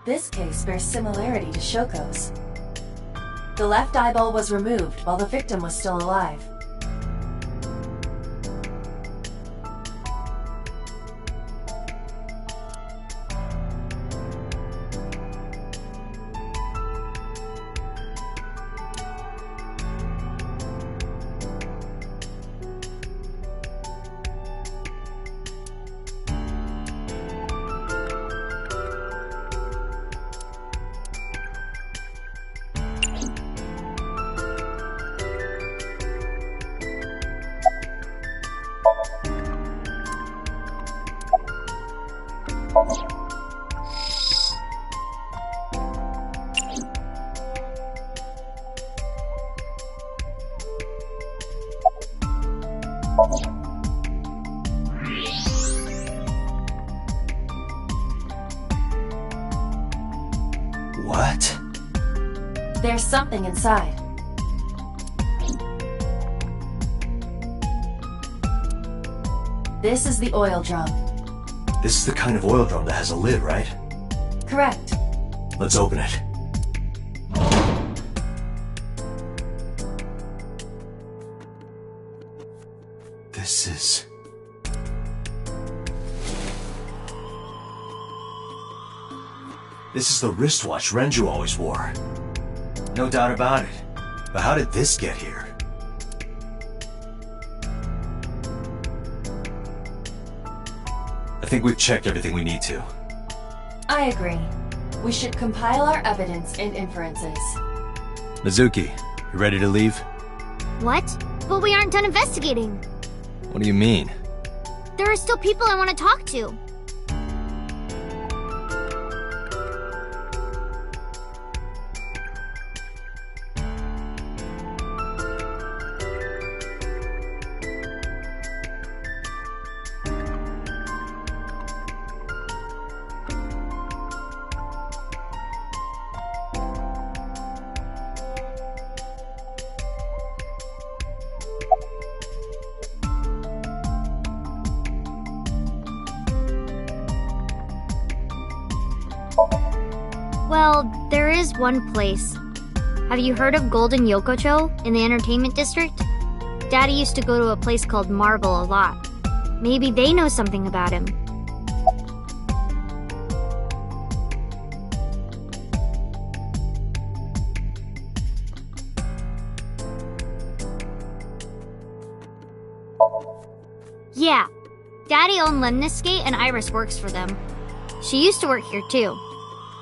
This case bears similarity to Shoko's. The left eyeball was removed while the victim was still alive. What? There's something inside. This is the oil drum. This is the kind of oil drum that has a lid, right? Correct. Let's open it. This is... This is the wristwatch Renju always wore. No doubt about it. But how did this get here? I think we've checked everything we need to. I agree. We should compile our evidence and inferences. Mizuki, you ready to leave? What? But we aren't done investigating. What do you mean? There are still people I want to talk to. Well, there is one place. Have you heard of Golden Yokocho in the entertainment district? Daddy used to go to a place called Marble a lot. Maybe they know something about him. Yeah, Daddy owned Lemniscate and Iris works for them. She used to work here too.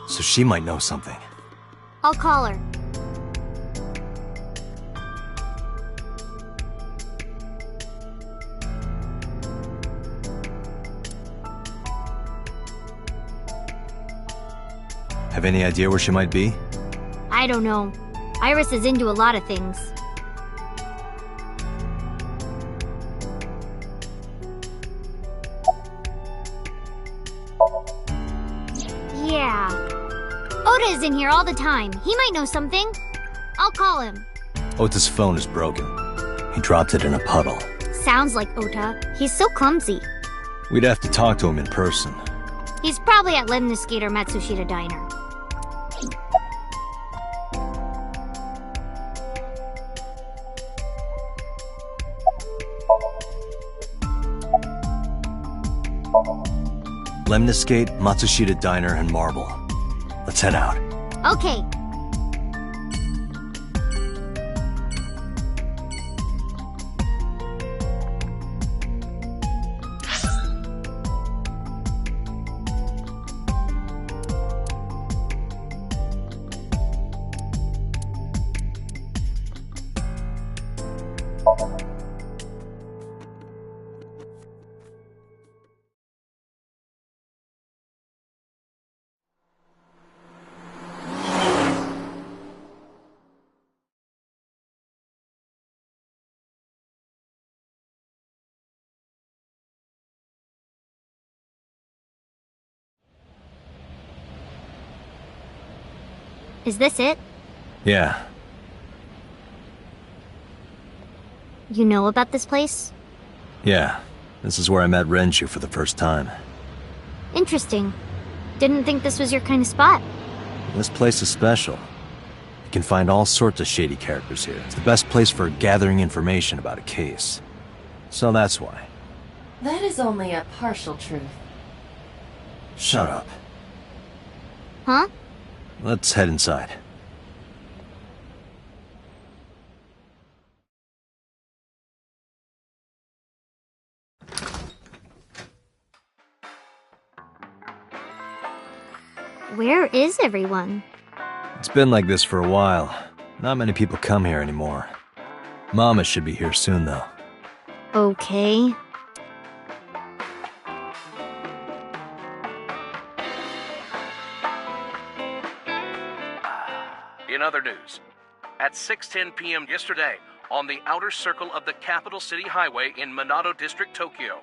So she might know something. I'll call her. Have any idea where she might be? I don't know. Iris is into a lot of things. Yeah. Oda is in here all the time. He might know something. I'll call him. Ota's phone is broken. He dropped it in a puddle. Sounds like Ota. He's so clumsy. We'd have to talk to him in person. He's probably at Lemniscate or Matsushita Diner. Lemniscate, Matsushita Diner, and Marble. Let's head out. Okay. Is this it? Yeah. You know about this place? Yeah. This is where I met Renju for the first time. Interesting. Didn't think this was your kind of spot. This place is special. You can find all sorts of shady characters here. It's the best place for gathering information about a case. So that's why. That is only a partial truth. Shut up. Huh? Let's head inside. Where is everyone? It's been like this for a while. Not many people come here anymore. Mama should be here soon, though. Okay. In other news, at 6:10 p.m. yesterday, on the outer circle of the Capital City Highway in Minato District, Tokyo,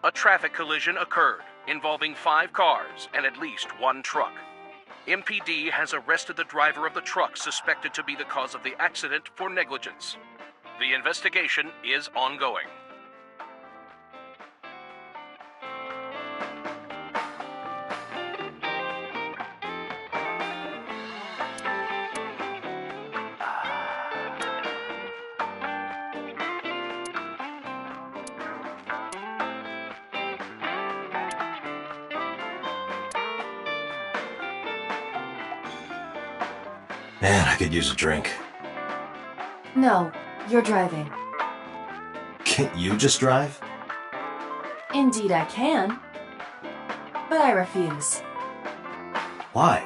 a traffic collision occurred involving 5 cars and at least 1 truck. MPD has arrested the driver of the truck suspected to be the cause of the accident for negligence. The investigation is ongoing. Man, I could use a drink. No, you're driving. Can't you just drive? Indeed I can. But I refuse. Why?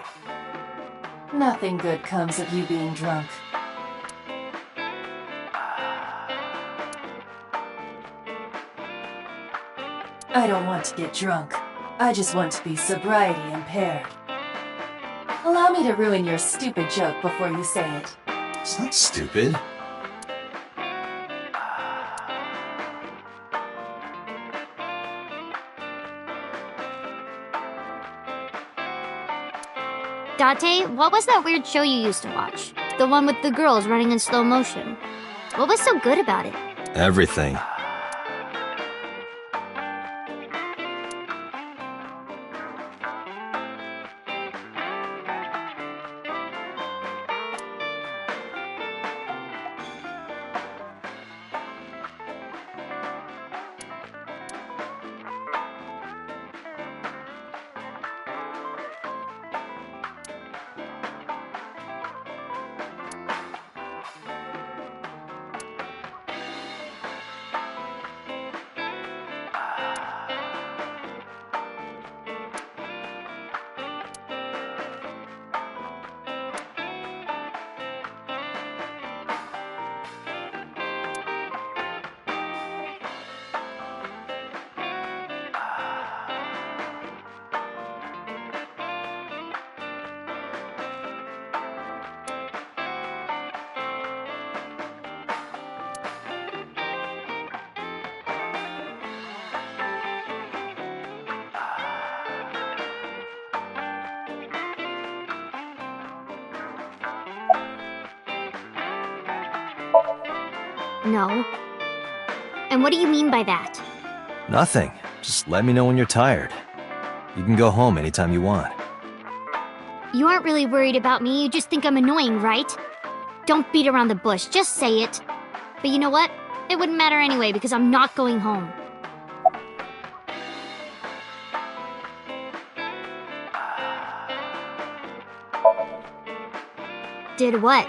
Nothing good comes of you being drunk. I don't want to get drunk. I just want to be sobriety impaired. Allow me to ruin your stupid joke before you say it. It's not stupid. Date, what was that weird show you used to watch? The one with the girls running in slow motion. What was so good about it? Everything. No. And what do you mean by that? Nothing. Just let me know when you're tired. You can go home anytime you want. You aren't really worried about me, you just think I'm annoying, right? Don't beat around the bush, just say it. But you know what? It wouldn't matter anyway, because I'm not going home. Did what?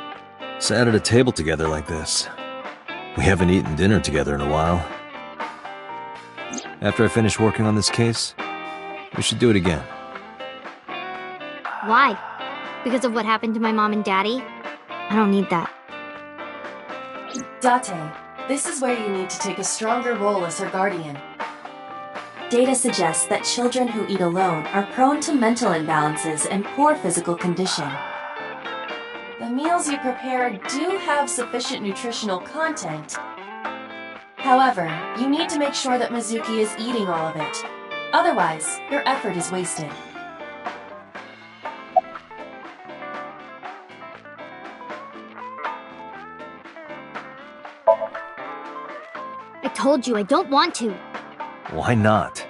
Sat at a table together like this. We haven't eaten dinner together in a while. After I finish working on this case, we should do it again. Why? Because of what happened to my mom and daddy? I don't need that. Date, this is where you need to take a stronger role as her guardian. Data suggests that children who eat alone are prone to mental imbalances and poor physical condition. The meals you prepare do have sufficient nutritional content. However, you need to make sure that Mizuki is eating all of it. Otherwise, your effort is wasted. I told you I don't want to. Why not?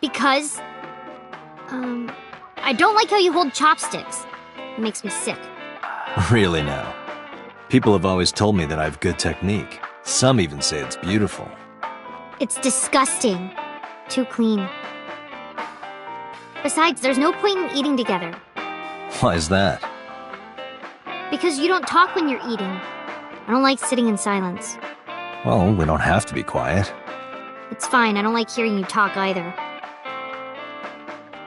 Because... I don't like how you hold chopsticks. It makes me sick. Really now? People have always told me that I have good technique. Some even say it's beautiful. It's disgusting. Too clean. Besides, there's no point in eating together. Why is that? Because you don't talk when you're eating. I don't like sitting in silence. Well, we don't have to be quiet. It's fine, I don't like hearing you talk either.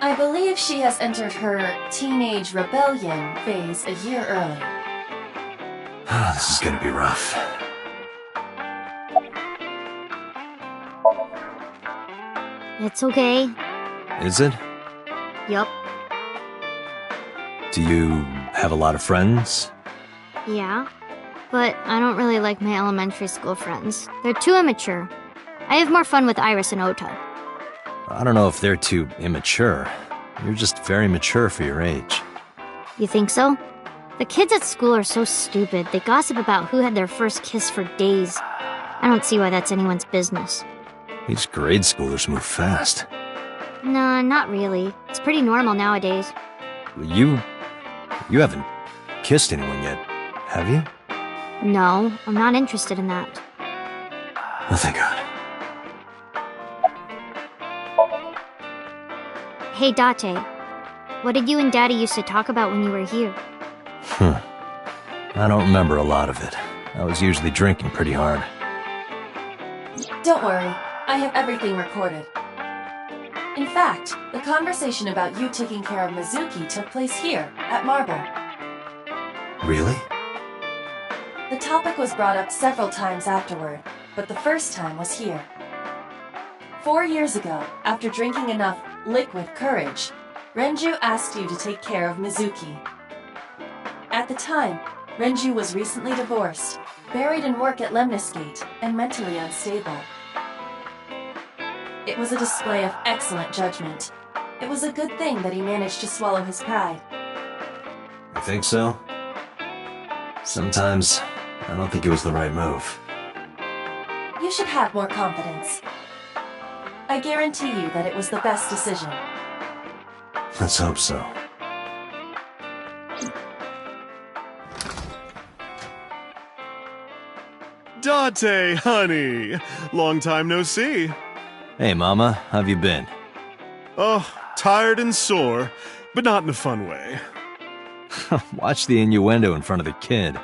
I believe she has entered her teenage rebellion phase a year early. This is gonna be rough. It's okay. Is it? Yup. Do you have a lot of friends? Yeah. But I don't really like my elementary school friends. They're too immature. I have more fun with Iris and Ota. I don't know if they're too immature. You're just very mature for your age. You think so? The kids at school are so stupid. They gossip about who had their first kiss for days. I don't see why that's anyone's business. These grade schoolers move fast. Nah, not really. It's pretty normal nowadays. You haven't kissed anyone yet, have you? No, I'm not interested in that. Oh, thank God. Hey, Date. What did you and Daddy used to talk about when you were here? I don't remember a lot of it. I was usually drinking pretty hard. Don't worry, I have everything recorded. In fact, the conversation about you taking care of Mizuki took place here, at Marble. Really? The topic was brought up several times afterward, but the first time was here. 4 years ago, after drinking enough liquid courage, Renju asked you to take care of Mizuki. At the time, Renju was recently divorced, buried in work at Lemniscate, and mentally unstable. It was a display of excellent judgment. It was a good thing that he managed to swallow his pride. You think so? Sometimes, I don't think it was the right move. You should have more confidence. I guarantee you that it was the best decision. Let's hope so. Date, honey! Long time no see. Hey, Mama, how have you been? Oh, tired and sore, but not in a fun way. Watch the innuendo in front of the kid.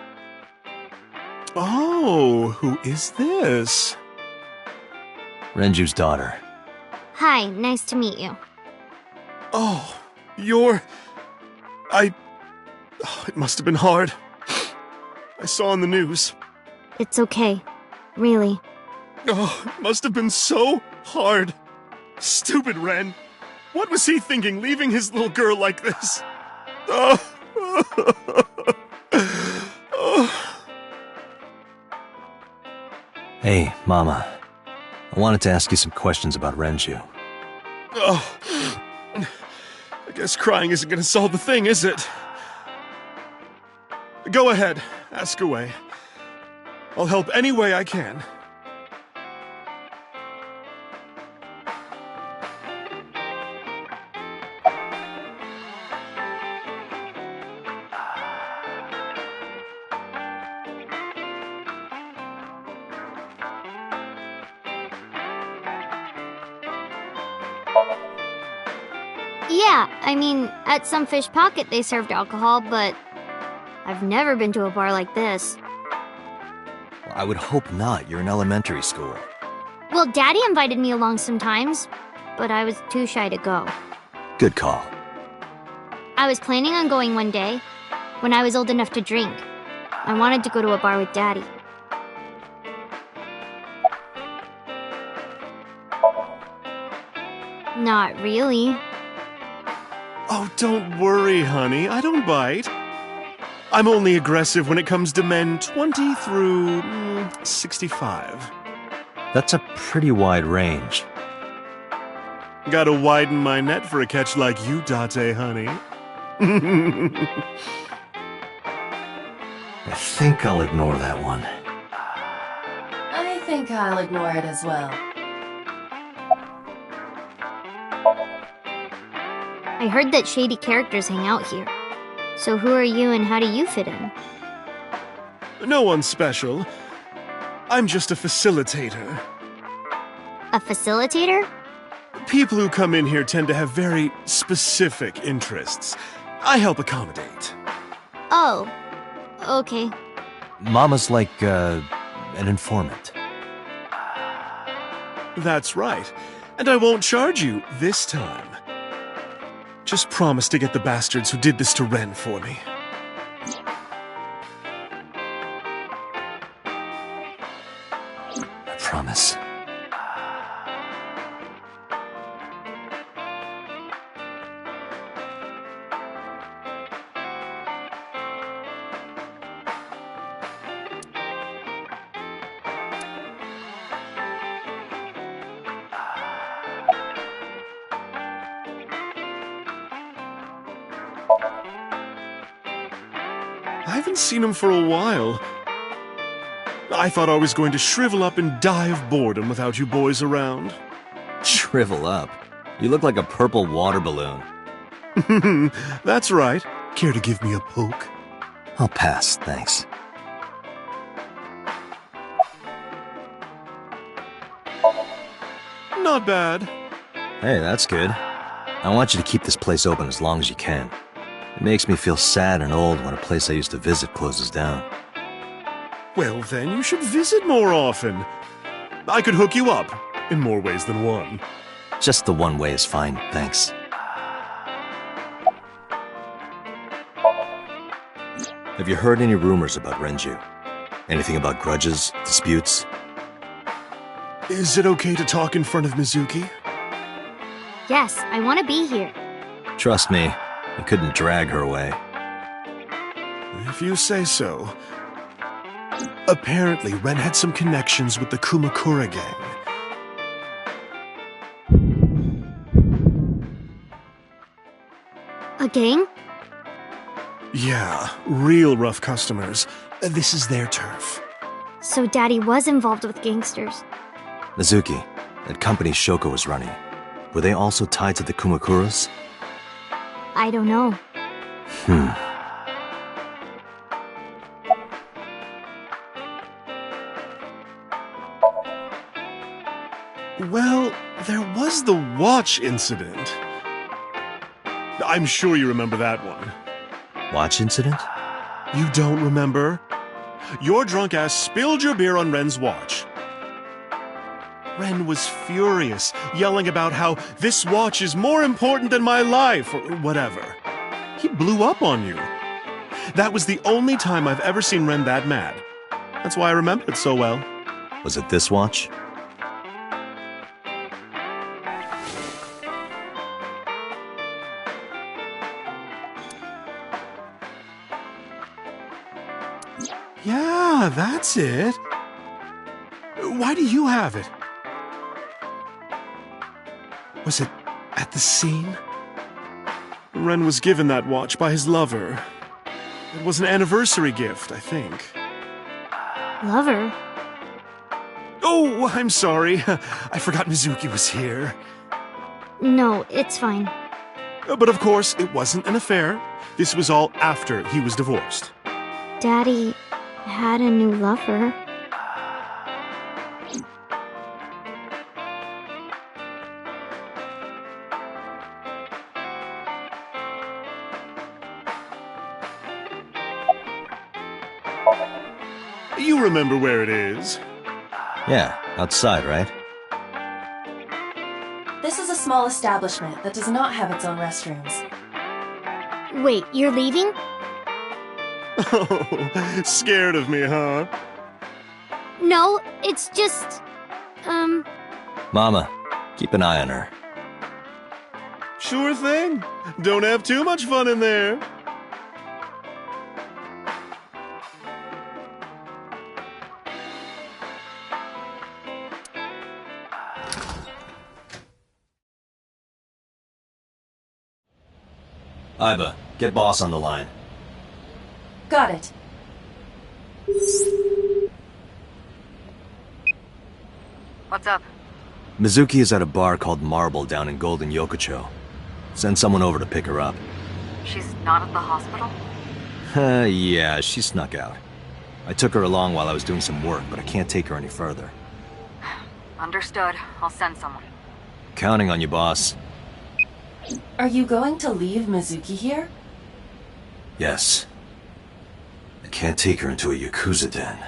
Oh, who is this? Renju's daughter. Hi, nice to meet you. Oh, it must have been hard. I saw on the news. It's okay. Really. Oh, it must have been so hard. Stupid Ren. What was he thinking, leaving his little girl like this? Oh. Hey, Mama. I wanted to ask you some questions about Renju. Oh. I guess crying isn't gonna solve the thing, is it? Go ahead. Ask away. I'll help any way I can. Yeah, I mean, at some fish pocket they served alcohol, but I've never been to a bar like this. Well, I would hope not. You're in elementary school. Well, Daddy invited me along sometimes, but I was too shy to go. Good call. I was planning on going one day, when I was old enough to drink. I wanted to go to a bar with Daddy. Not really. Oh, don't worry, honey. I don't bite. I'm only aggressive when it comes to men 20 through 65. That's a pretty wide range. Gotta widen my net for a catch like you, Date, honey. I think I'll ignore that one. I think I'll ignore it as well. I heard that shady characters hang out here. So who are you and how do you fit in? No one special. I'm just a facilitator. A facilitator? People who come in here tend to have very specific interests. I help accommodate. Oh, okay. Mama's like, an informant. That's right. And I won't charge you this time. Just promise to get the bastards who did this to Ren for me. I promise. I haven't seen him for a while. I thought I was going to shrivel up and die of boredom without you boys around. Shrivel up? You look like a purple water balloon. That's right. Care to give me a poke? I'll pass, thanks. Not bad. Hey, that's good. I want you to keep this place open as long as you can. It makes me feel sad and old when a place I used to visit closes down. Well, then you should visit more often. I could hook you up, in more ways than one. Just the one way is fine, thanks. Have you heard any rumors about Renju? Anything about grudges, disputes? Is it okay to talk in front of Mizuki? Yes, I want to be here. Trust me, you couldn't drag her away. If you say so. Apparently, Ren had some connections with the Kumakura gang. A gang? Yeah, real rough customers. This is their turf. So Daddy was involved with gangsters. Mizuki, that company Shoko was running, were they also tied to the Kumakuras? I don't know. Well, there was the watch incident. I'm sure you remember that one. Watch incident? You don't remember? Your drunk ass spilled your beer on Ren's watch. Ren was furious, yelling about how this watch is more important than my life, or whatever. He blew up on you. That was the only time I've ever seen Ren that mad. That's why I remember it so well. Was it this watch? Yeah, that's it. Why do you have it? Was it at the scene? Ren was given that watch by his lover. It was an anniversary gift, I think. Lover? Oh, I'm sorry. I forgot Mizuki was here. No, it's fine. But of course, it wasn't an affair. This was all after he was divorced. Daddy had a new lover. You remember where it is? Yeah, outside, right? This is a small establishment that does not have its own restrooms. Wait, you're leaving? Oh, scared of me, huh? No, it's just... Mama, keep an eye on her. Sure thing. Don't have too much fun in there. Iba, get boss on the line. Got it. What's up? Mizuki is at a bar called Marble down in Golden Yokocho. Send someone over to pick her up. She's not at the hospital? Yeah, she snuck out. I took her along while I was doing some work, but I can't take her any further. Understood. I'll send someone. Counting on you, boss. Are you going to leave Mizuki here? Yes. I can't take her into a Yakuza den.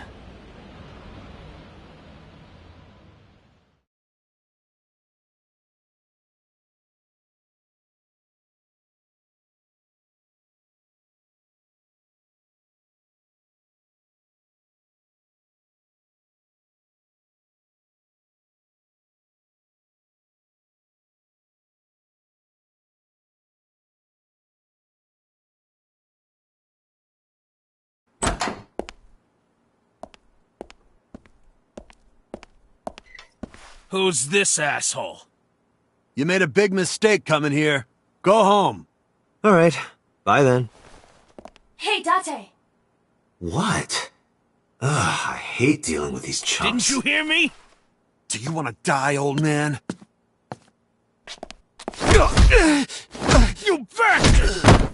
Who's this asshole? You made a big mistake coming here. Go home. All right. Bye then. Hey, Date! What? Ugh, I hate dealing with these chumps. Didn't you hear me? Do you want to die, old man? You bastard!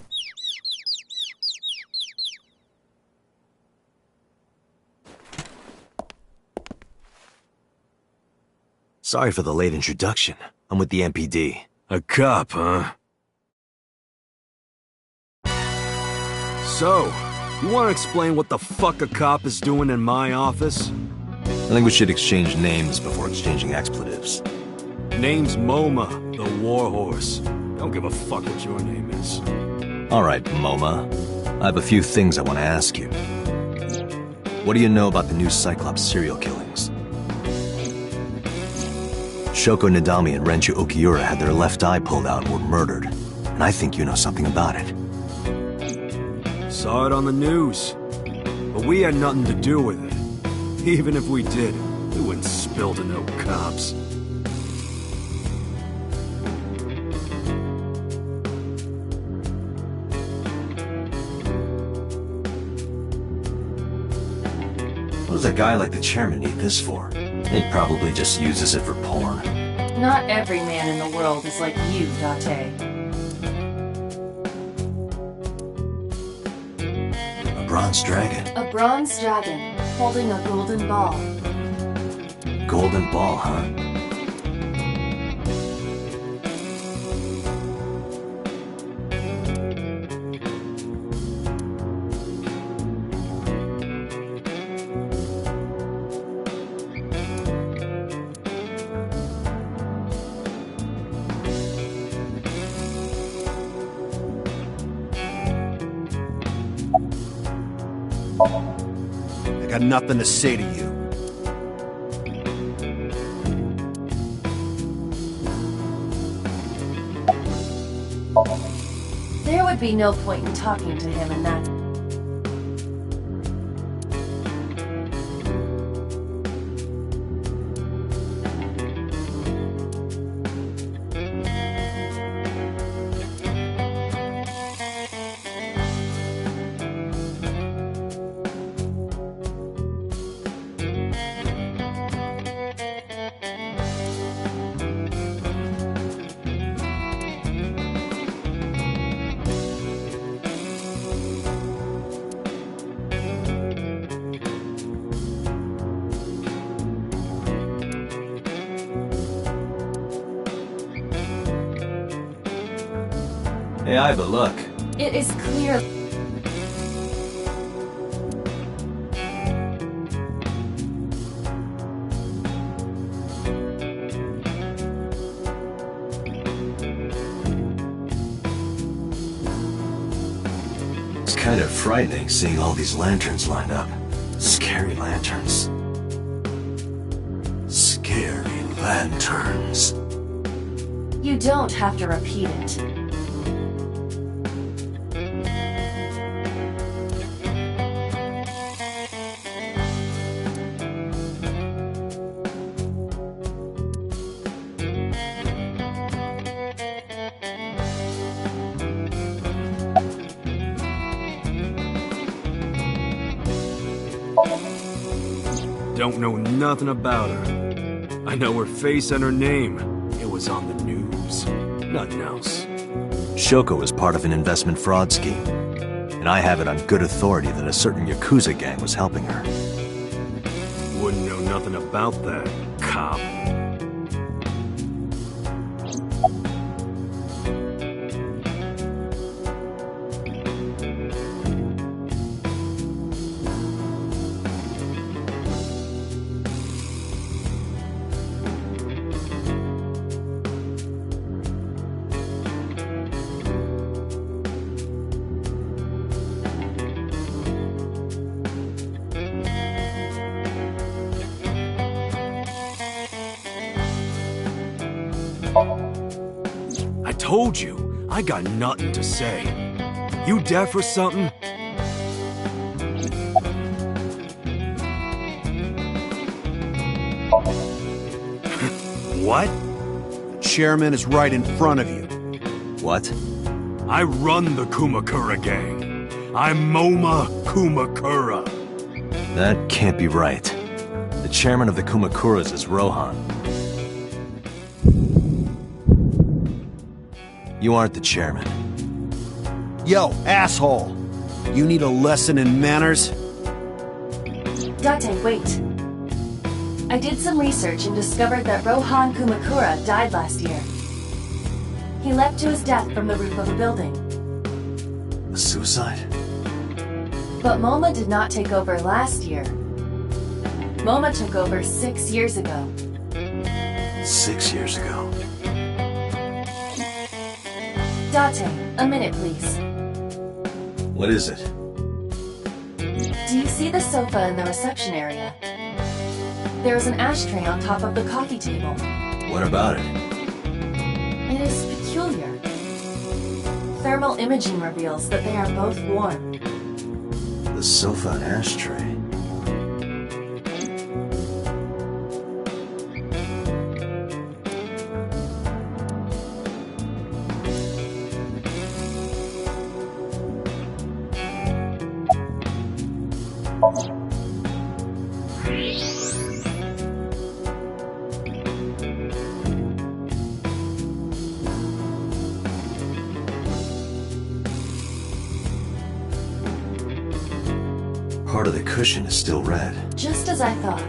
Sorry for the late introduction. I'm with the MPD. A cop, huh? So, you want to explain what the fuck a cop is doing in my office? I think we should exchange names before exchanging expletives. Name's MoMA, the warhorse. Don't give a fuck what your name is. All right, MoMA. I have a few things I want to ask you. What do you know about the new Cyclops serial killings? Shoko Nadami and Renju Okiura had their left eye pulled out and were murdered. And I think you know something about it. Saw it on the news. But we had nothing to do with it. Even if we did, we wouldn't spill to no cops. What does a guy like the chairman need this for? He probably just uses it for porn. Not every man in the world is like you, Date. A bronze dragon. A bronze dragon holding a golden ball. Golden ball, huh? I got nothing to say to you. There would be no point in talking to him in that. Hey, Iva, look. It is clear. It's kind of frightening seeing all these lanterns lined up. Scary lanterns. Scary lanterns. You don't have to repeat it. Don't know nothing about her. I know her face and her name. It was on the news. Nothing else. Shoko was part of an investment fraud scheme, and I have it on good authority that a certain Yakuza gang was helping her. Wouldn't know nothing about that, cop. I told you, I got nothing to say. You deaf or something? What? The chairman is right in front of you. What? I run the Kumakura gang. I'm Moma Kumakura. That can't be right. The chairman of the Kumakuras is Rohan. You aren't the chairman. Yo, asshole! You need a lesson in manners? Date, wait. I did some research and discovered that Rohan Kumakura died last year. He leapt to his death from the roof of a building. A suicide? But MoMA did not take over last year. MoMA took over 6 years ago. 6 years ago. Date, a minute please. What is it? Do you see the sofa in the reception area? There is an ashtray on top of the coffee table. What about it? It is peculiar. Thermal imaging reveals that they are both warm. The sofa and ashtray. Part of the cushion is still red. Just as I thought.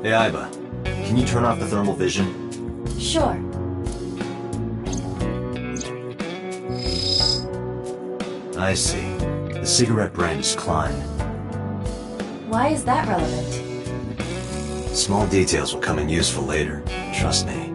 Hey, Iva, can you turn off the thermal vision? Sure. I see. The cigarette brand is Klein. Why is that relevant? Small details will come in useful later. Trust me.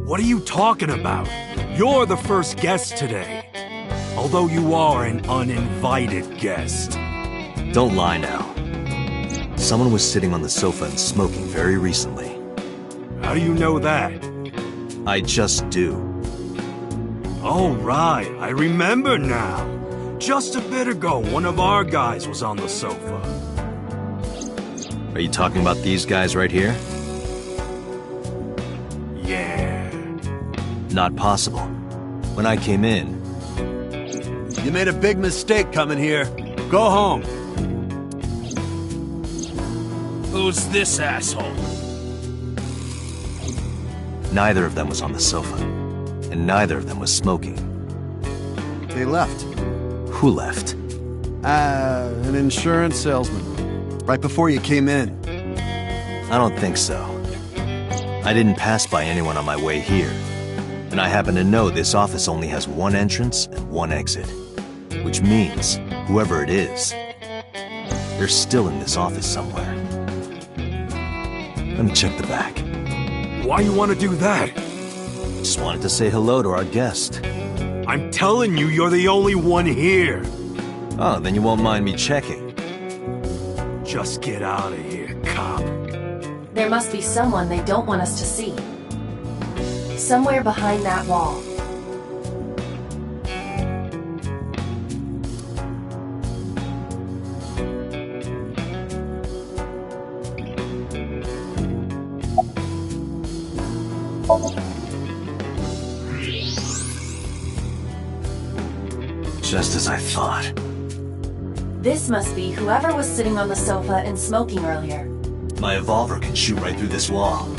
What are you talking about? You're the first guest today. although you are an uninvited guest. Don't lie now. Someone was sitting on the sofa and smoking very recently. How do you know that? I just do. Oh, right, I remember now. Just a bit ago, one of our guys was on the sofa. Are you talking about these guys right here? Yeah. Not possible. When I came in... You made a big mistake coming here. Go home. Who's this asshole? Neither of them was on the sofa. And neither of them was smoking. They left. Who left? An insurance salesman. Right before you came in. I don't think so. I didn't pass by anyone on my way here. And I happen to know this office only has one entrance and one exit. Which means, whoever it is, they're still in this office somewhere. Let me check the back. Why you want to do that? Just wanted to say hello to our guest. I'm telling you, you're the only one here. Oh, then you won't mind me checking. Just get out of here, cop. There must be someone they don't want us to see. Somewhere behind that wall. Just as I thought. This must be whoever was sitting on the sofa and smoking earlier. My evolver can shoot right through this wall.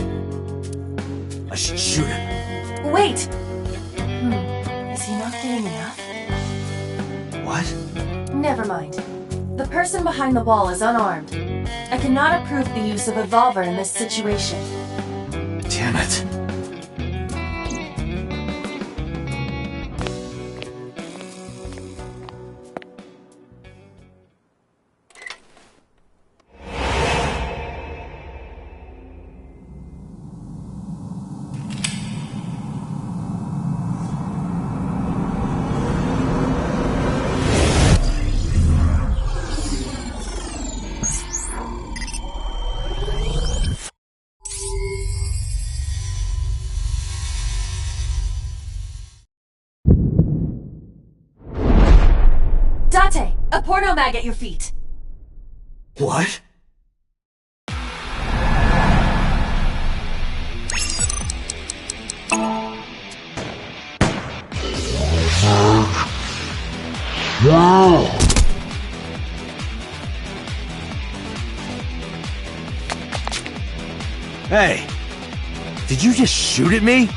I should shoot him. Wait! Is he not getting enough? What? Never mind. The person behind the wall is unarmed. I cannot approve the use of evolver in this situation. Damn it. Date! A porno mag at your feet! What? Hey! Did you just shoot at me?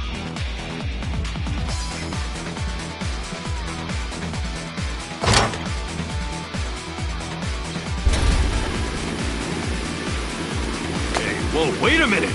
Whoa, wait a minute!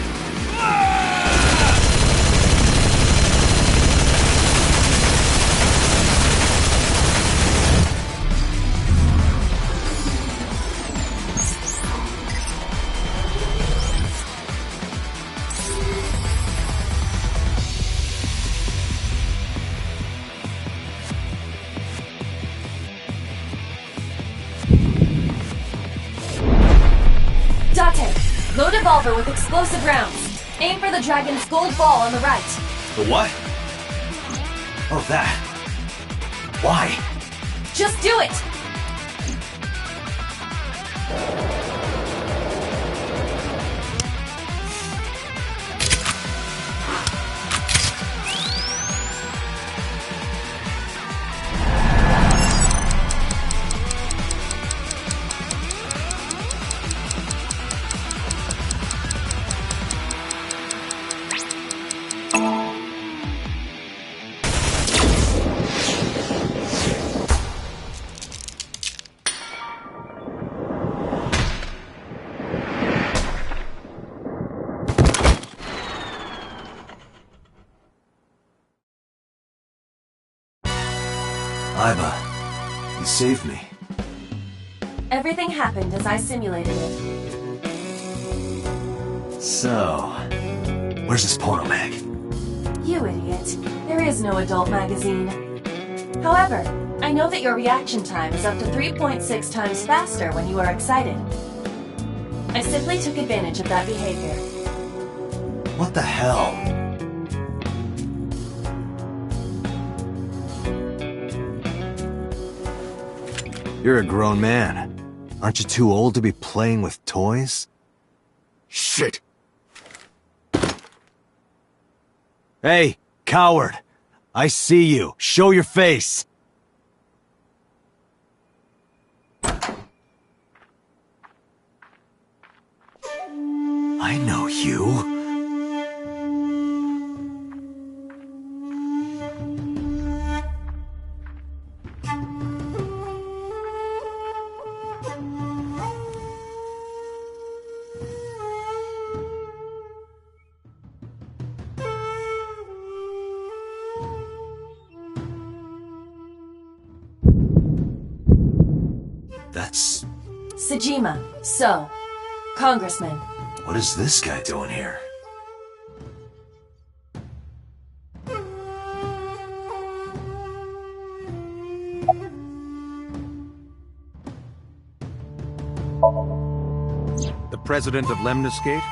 Date! Load evolver with explosive rounds. Aim for the dragon's gold ball on the right. The what? Oh, that. Why? Just do it! Iba, you saved me. Everything happened as I simulated it. So, where's this porno mag? You idiot. There is no adult magazine. However, I know that your reaction time is up to 3.6 times faster when you are excited. I simply took advantage of that behavior. What the hell? You're a grown man. Aren't you too old to be playing with toys? Shit! Hey, coward! I see you. Show your face! I know you. That's... Sejima, so, Congressman. What is this guy doing here? The president of Lemniscate?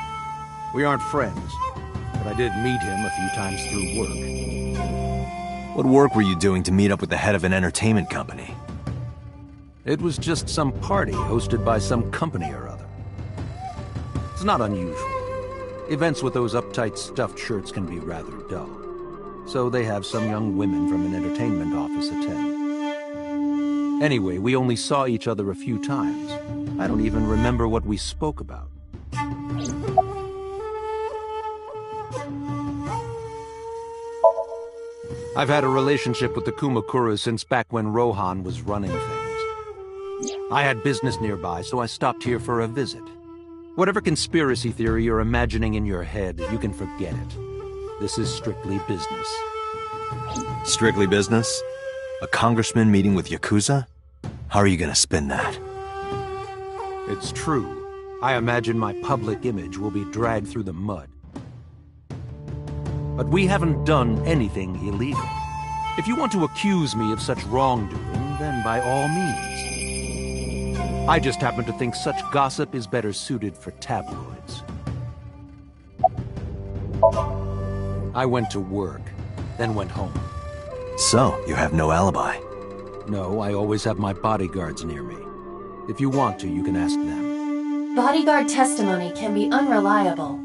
We aren't friends, but I did meet him a few times through work. What work were you doing to meet up with the head of an entertainment company? It was just some party hosted by some company or other. It's not unusual. Events with those uptight stuffed shirts can be rather dull. So they have some young women from an entertainment office attend. Anyway, we only saw each other a few times. I don't even remember what we spoke about. I've had a relationship with the Kumakuras since back when Rohan was running things. I had business nearby, so I stopped here for a visit. Whatever conspiracy theory you're imagining in your head, you can forget it. This is strictly business. Strictly business? A congressman meeting with Yakuza? How are you gonna spin that? It's true. I imagine my public image will be dragged through the mud. But we haven't done anything illegal. If you want to accuse me of such wrongdoing, then by all means. I just happen to think such gossip is better suited for tabloids. I went to work, then went home. So, you have no alibi? No, I always have my bodyguards near me. If you want to, you can ask them. Bodyguard testimony can be unreliable.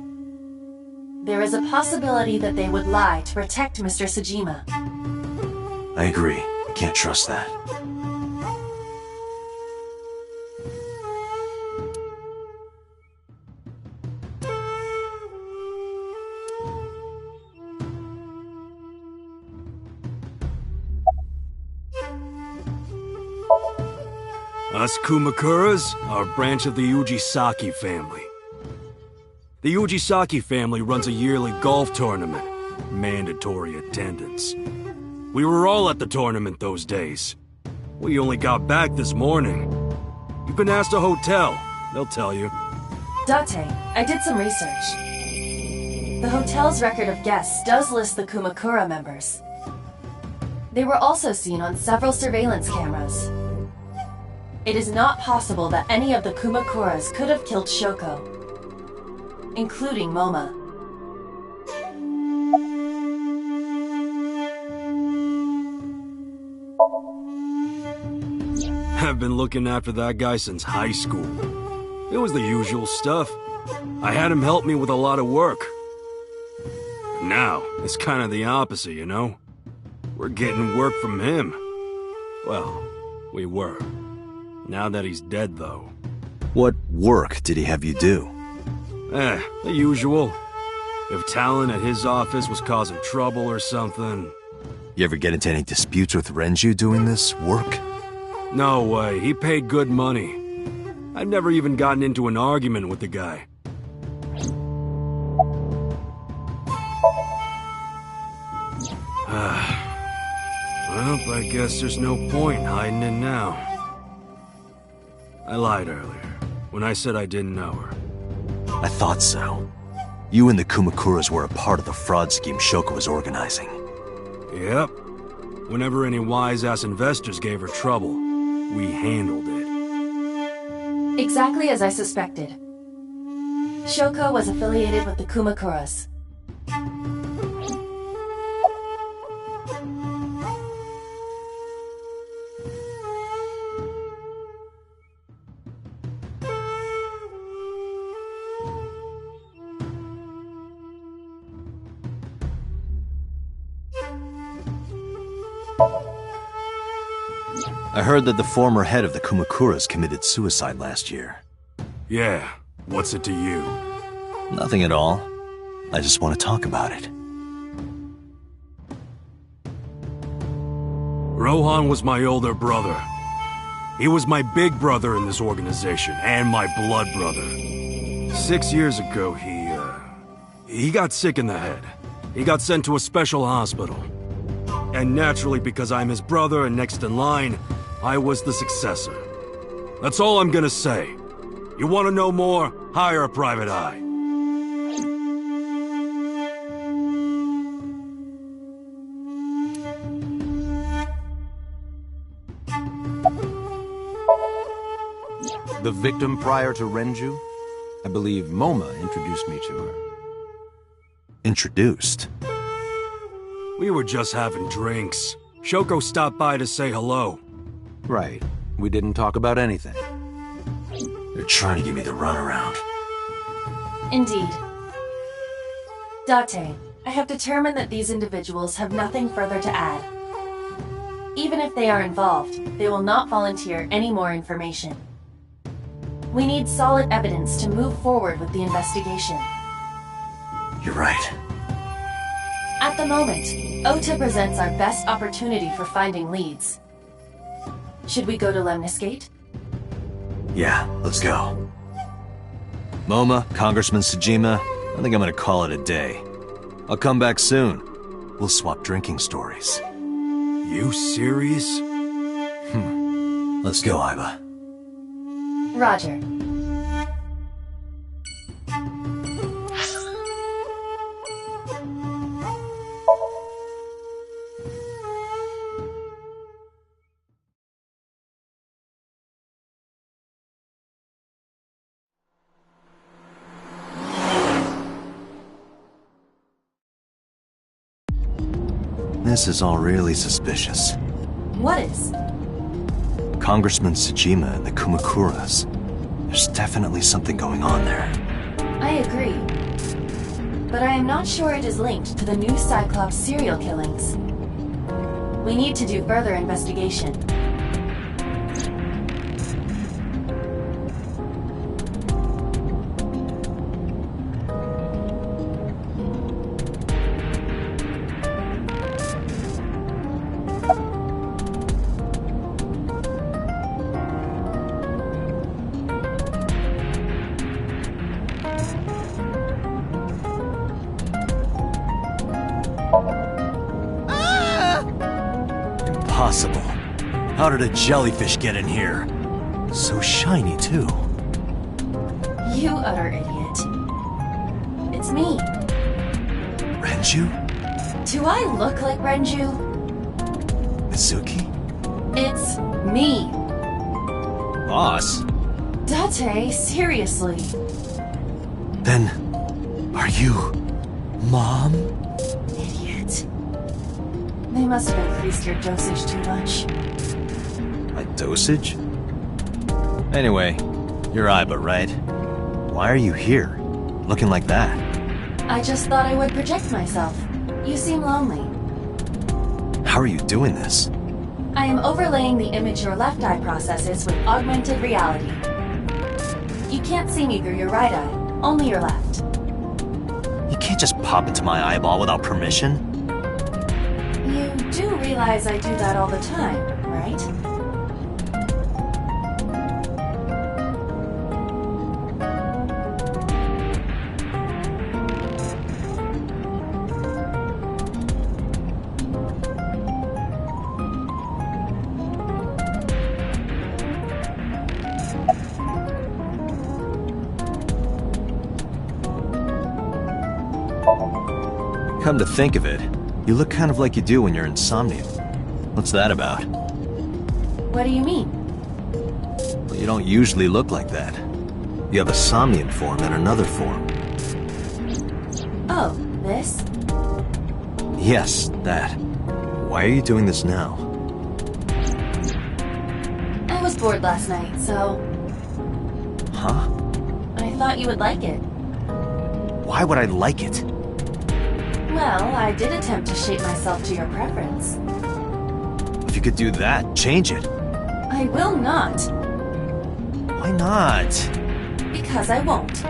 There is a possibility that they would lie to protect Mr. Sejima. I agree. Can't trust that. Us Kumakuras are a branch of the Ujisaki family. The Ujisaki family runs a yearly golf tournament. Mandatory attendance. We were all at the tournament those days. We only got back this morning. You can ask the hotel. They'll tell you. Date, I did some research. The hotel's record of guests does list the Kumakura members. They were also seen on several surveillance cameras. It is not possible that any of the Kumakuras could have killed Shoko, including Moma. I've been looking after that guy since high school. It was the usual stuff. I had him help me with a lot of work. Now, it's kind of the opposite, you know? We're getting work from him. Well, we were. Now that he's dead, though. What work did he have you do? The usual. If Talon at his office was causing trouble or something... You ever get into any disputes with Renju doing this work? No way, he paid good money. I've never even gotten into an argument with the guy. Well, I guess there's no point hiding it now. I lied earlier, when I said I didn't know her. I thought so. You and the Kumakuras were a part of the fraud scheme Shoko was organizing. Yep. Whenever any wise-ass investors gave her trouble, we handled it. Exactly as I suspected. Shoko was affiliated with the Kumakuras. I heard that the former head of the Kumakuras committed suicide last year. Yeah, what's it to you? Nothing at all. I just want to talk about it. Rohan was my older brother. He was my big brother in this organization, and my blood brother. 6 years ago, he got sick in the head. He got sent to a special hospital. And naturally, because I'm his brother and next in line, I was the successor. That's all I'm gonna say. You want to know more? Hire a private eye. The victim prior to Renju? I believe Moma introduced me to her. Introduced? We were just having drinks. Shoko stopped by to say hello. Right. We didn't talk about anything. They're trying to give me the runaround. Indeed. Date, I have determined that these individuals have nothing further to add. Even if they are involved, they will not volunteer any more information. We need solid evidence to move forward with the investigation. You're right. At the moment, Ota presents our best opportunity for finding leads. Should we go to Lemniscate? Yeah, let's go. Moma, Congressman Tsujima, I think I'm gonna call it a day. I'll come back soon. We'll swap drinking stories. You serious? Let's go, Aiba. Roger. This is all really suspicious. What is? Congressman Tsujima and the Kumakuras. There's definitely something going on there. I agree. But I am not sure it is linked to the new Cyclops serial killings. We need to do further investigation. Impossible. How did a jellyfish get in here? So shiny, too. You utter idiot. It's me. Renju? Do I look like Renju? Mizuki? It's me. Boss? Date, seriously. Then, are you... Mom? Idiot. They must have increased your dosage too much. My dosage? Anyway, you're Aiba, right? Why are you here? Looking like that? I just thought I would project myself. You seem lonely. How are you doing this? I am overlaying the image your left eye processes with augmented reality. You can't see me through your right eye, only your left. You can't just pop into my eyeball without permission. You do realize I do that all the time, right? Come to think of it, you look kind of like you do when you're in Somnium. What's that about? What do you mean? Well, you don't usually look like that. You have a Somnium form and another form. Oh, this? Yes, that. Why are you doing this now? I was bored last night, so... Huh? I thought you would like it. Why would I like it? Well, I did attempt to shape myself to your preference. If you could do that, change it. I will not. Why not? Because I won't.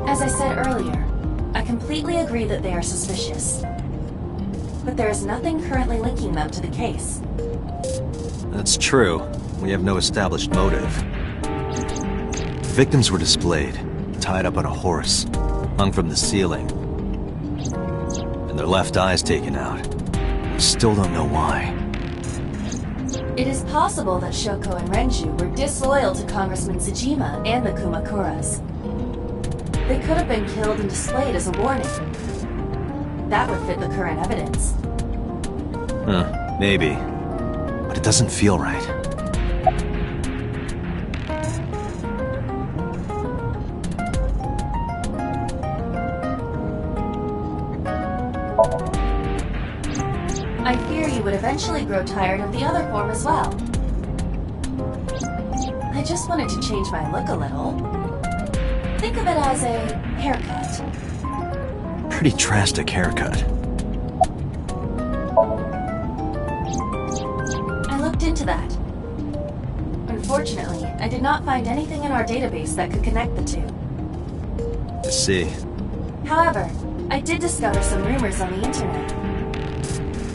As I said earlier, I completely agree that they are suspicious. But there is nothing currently linking them to the case. That's true. We have no established motive. Victims were displayed, tied up on a horse, hung from the ceiling, and their left eyes taken out. We still don't know why. It is possible that Shoko and Renju were disloyal to Congressman Tsujima and the Kumakuras. They could have been killed and displayed as a warning. That would fit the current evidence. Maybe. But it doesn't feel right. I fear you would eventually grow tired of the other form as well. I just wanted to change my look a little. Think of it as a haircut. Pretty drastic haircut. I looked into that. Unfortunately, I did not find anything in our database that could connect the two. I see. However, I did discover some rumors on the internet.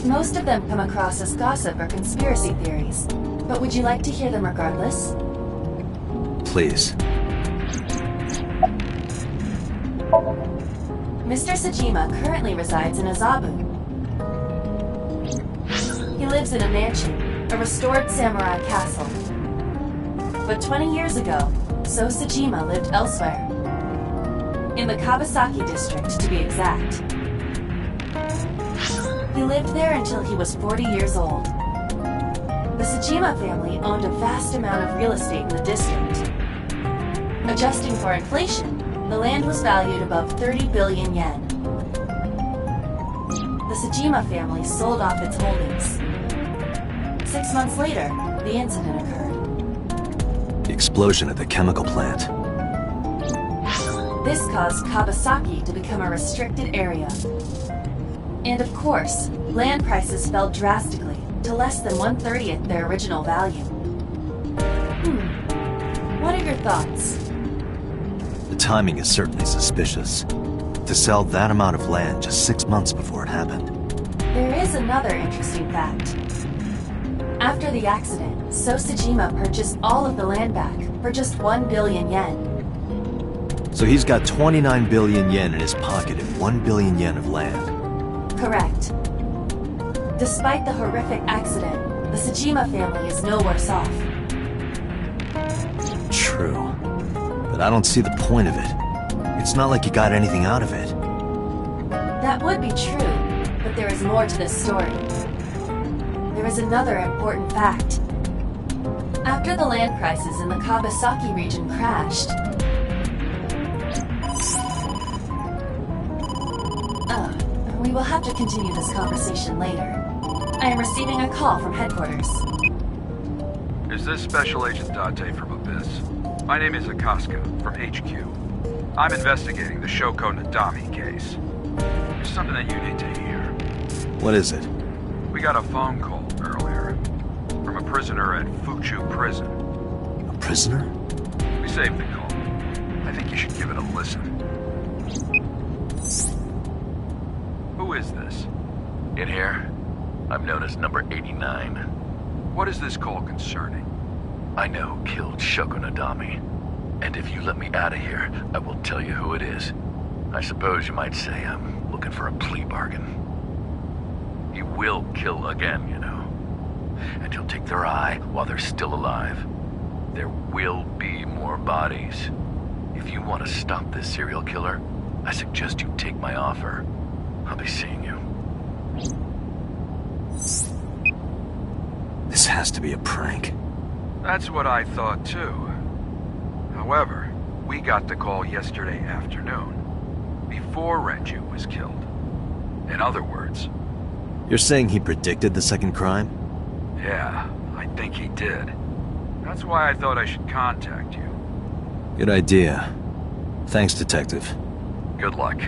Most of them come across as gossip or conspiracy theories, but would you like to hear them regardless? Please. Mr. Tsujima currently resides in Azabu. He lives in a mansion, a restored samurai castle. But 20 years ago, So Tsujima lived elsewhere. In the Kawasaki district, to be exact. He lived there until he was 40 years old. The Tsujima family owned a vast amount of real estate in the district. Adjusting for inflation, the land was valued above 30 billion yen. The Tsujima family sold off its holdings. 6 months later, the incident occurred. The explosion at the chemical plant. This caused Kawasaki to become a restricted area. And of course, land prices fell drastically to less than 1/30th their original value. What are your thoughts? The timing is certainly suspicious. To sell that amount of land just 6 months before it happened. There is another interesting fact. After the accident, So Tsujima purchased all of the land back for just 1 billion yen. So he's got 29 billion yen in his pocket and 1 billion yen of land. Correct. Despite the horrific accident, the Tsujima family is no worse off. True. But I don't see the point of it. It's not like you got anything out of it. That would be true, but there is more to this story. There is another important fact. After the land prices in the Kawasaki region crashed... we will have to continue this conversation later. I am receiving a call from headquarters. Is this Special Agent Date from Abyss? My name is Akaska, from HQ. I'm investigating the Shoko Nadami case. There's something that you need to hear. What is it? We got a phone call earlier from a prisoner at Fuchu Prison. A prisoner? We saved the call. I think you should give it a listen. Who is this? In here, I'm known as number 89. What is this call concerning? I know who killed Shoko Nadami. And if you let me out of here, I will tell you who it is. I suppose you might say I'm looking for a plea bargain. You will kill again, you know. And you'll take their eye while they're still alive. There will be more bodies. If you want to stop this serial killer, I suggest you take my offer. I'll be seeing you. This has to be a prank. That's what I thought too. However, we got the call yesterday afternoon, before Renju was killed. In other words... You're saying he predicted the second crime? Yeah, I think he did. That's why I thought I should contact you. Good idea. Thanks, Detective. Good luck.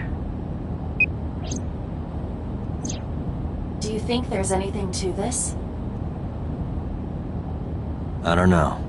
Do you think there's anything to this? I don't know.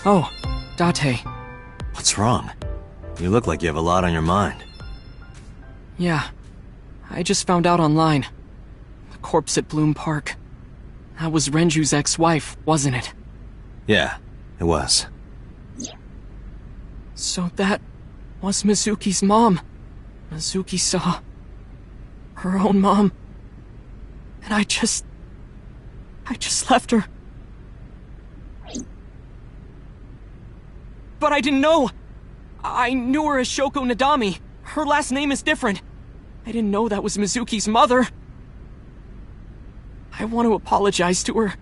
Oh, Date. What's wrong? You look like you have a lot on your mind. Yeah. I just found out online. The corpse at Bloom Park. That was Renju's ex-wife, wasn't it? Yeah, it was. So that was Mizuki's mom. Mizuki saw her own mom. And I just left her. But I didn't know. I knew her as Shoko Nadami. Her last name is different. I didn't know that was Mizuki's mother. I want to apologize to her.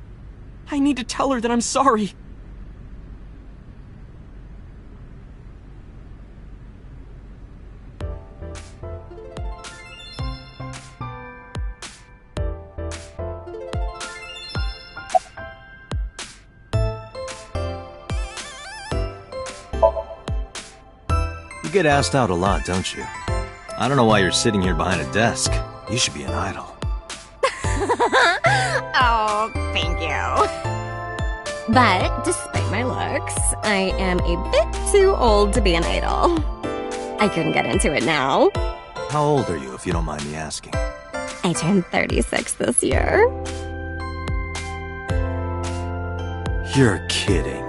I need to tell her that I'm sorry. You get asked out a lot, don't you? I don't know why you're sitting here behind a desk. You should be an idol. Oh, thank you. But despite my looks, I am a bit too old to be an idol. I couldn't get into it now. How old are you, if you don't mind me asking? I turned 36 this year. You're kidding.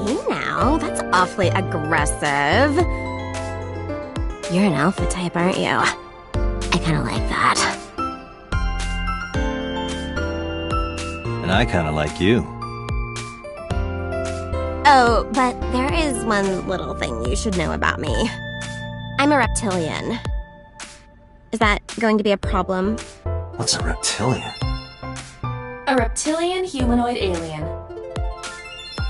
Hey now, that's awfully aggressive. You're an alpha type, aren't you? I kinda like that. And I kinda like you. Oh, but there is one little thing you should know about me. I'm a reptilian. Is that going to be a problem? What's a reptilian? A reptilian humanoid alien.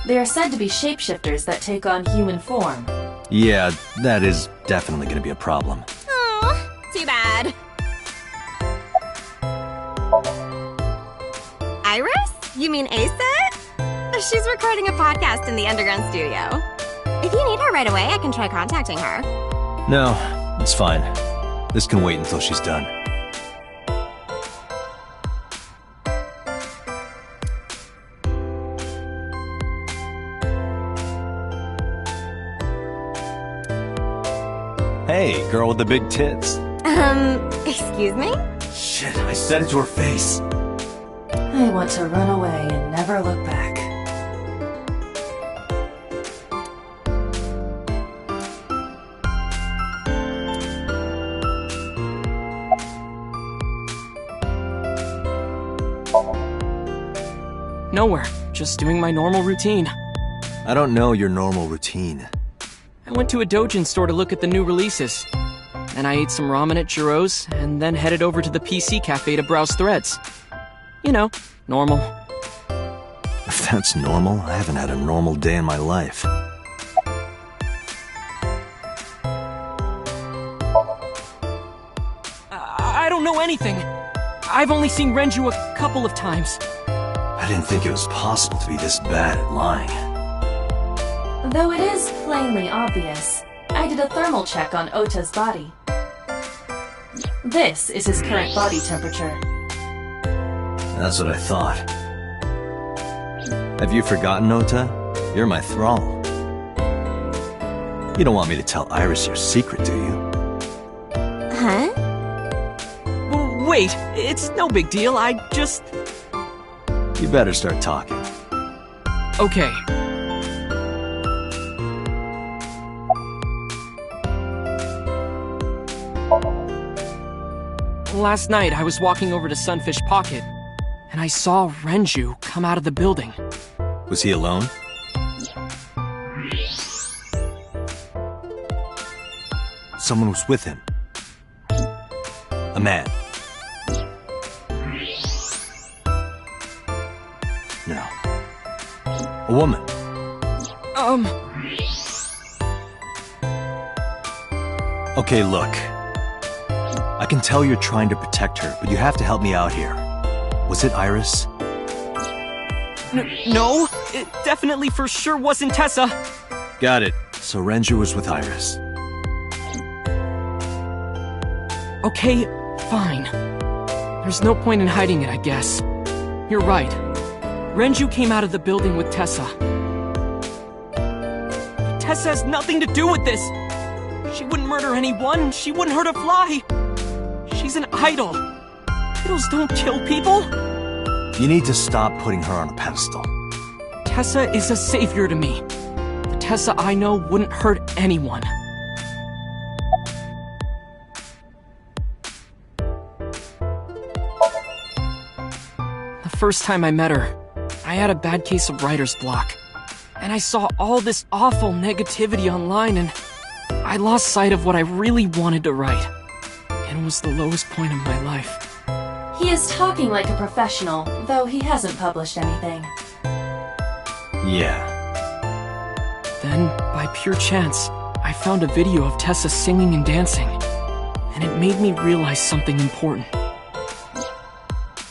They are said to be shapeshifters that take on human form. Yeah, that is definitely gonna be a problem. Oh, too bad. Iris? You mean Asit? She's recording a podcast in the underground studio. If you need her right away, I can try contacting her. No, it's fine. This can wait until she's done. Hey, girl with the big tits. Excuse me? Shit, I said it to her face. I want to run away and never look back. Nowhere. Just doing my normal routine. I don't know your normal routine. I went to a doujin store to look at the new releases. Then I ate some ramen at Jiro's, and then headed over to the PC cafe to browse threads. You know, normal. If that's normal, I haven't had a normal day in my life. I don't know anything. I've only seen Renju a couple of times. I didn't think it was possible to be this bad at lying. Though it is plainly obvious, I did a thermal check on Ota's body. This is his current body temperature. That's what I thought. Have you forgotten, Ota? You're my thrall. You don't want me to tell Iris your secret, do you? Huh? Wait, it's no big deal, I just... You better start talking. Okay. Last night, I was walking over to Sunfish Pocket, and I saw Renju come out of the building. Was he alone? Someone was with him. A man. No. A woman. Okay, look. I can tell you're trying to protect her, but you have to help me out here. Was it Iris? No, it definitely for sure wasn't Tessa. Got it. So Renju was with Iris. Okay, fine. There's no point in hiding it, I guess. You're right. Renju came out of the building with Tessa. But Tessa has nothing to do with this. She wouldn't murder anyone. She wouldn't hurt a fly. She's an idol. Idols don't kill people. You need to stop putting her on a pedestal. Tessa is a savior to me. The Tessa I know wouldn't hurt anyone. The first time I met her, I had a bad case of writer's block. And I saw all this awful negativity online, and I lost sight of what I really wanted to write. It was the lowest point of my life. He is talking like a professional, though he hasn't published anything. Yeah. Then, by pure chance, I found a video of Tessa singing and dancing, and it made me realize something important.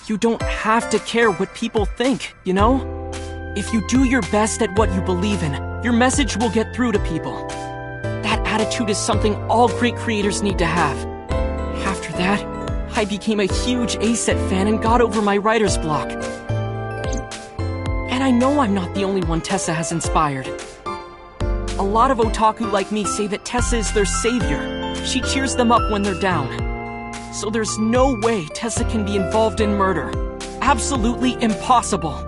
You don't have to care what people think, you know? If you do your best at what you believe in, your message will get through to people. That attitude is something all great creators need to have. After that, I became a huge A-Set fan and got over my writer's block. And I know I'm not the only one Tessa has inspired. A lot of otaku like me say that Tessa is their savior. She cheers them up when they're down. So there's no way Tessa can be involved in murder. Absolutely impossible.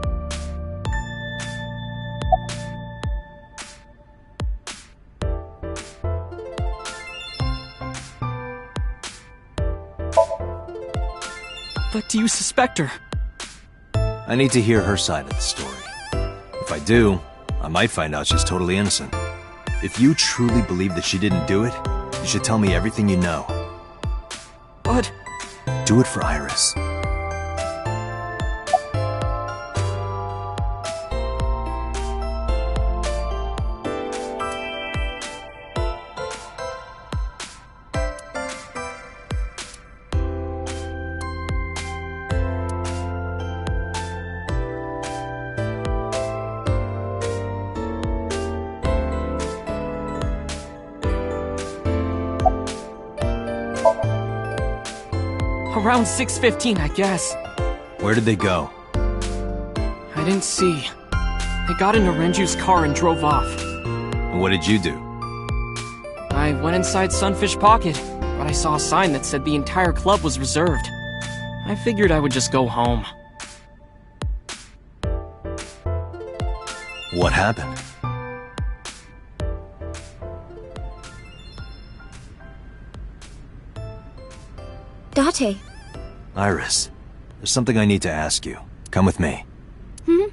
But do you suspect her? I need to hear her side of the story. If I do, I might find out she's totally innocent. If you truly believe that she didn't do it, you should tell me everything you know. But... Do it for Iris. Around 6:15, I guess. Where did they go? I didn't see. They got into Renju's car and drove off. And what did you do? I went inside Sunfish Pocket, but I saw a sign that said the entire club was reserved. I figured I would just go home. What happened? Date. Iris, there's something I need to ask you. Come with me. Hmm?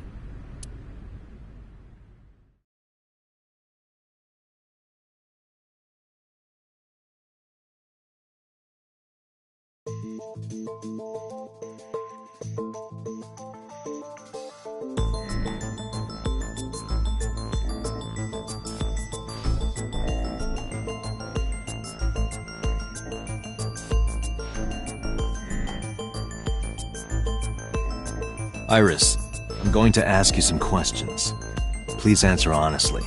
Iris, I'm going to ask you some questions. Please answer honestly.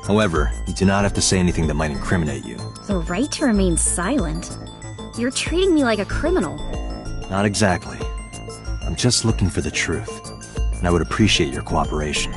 However, you do not have to say anything that might incriminate you. The right to remain silent? You're treating me like a criminal. Not exactly. I'm just looking for the truth, and I would appreciate your cooperation.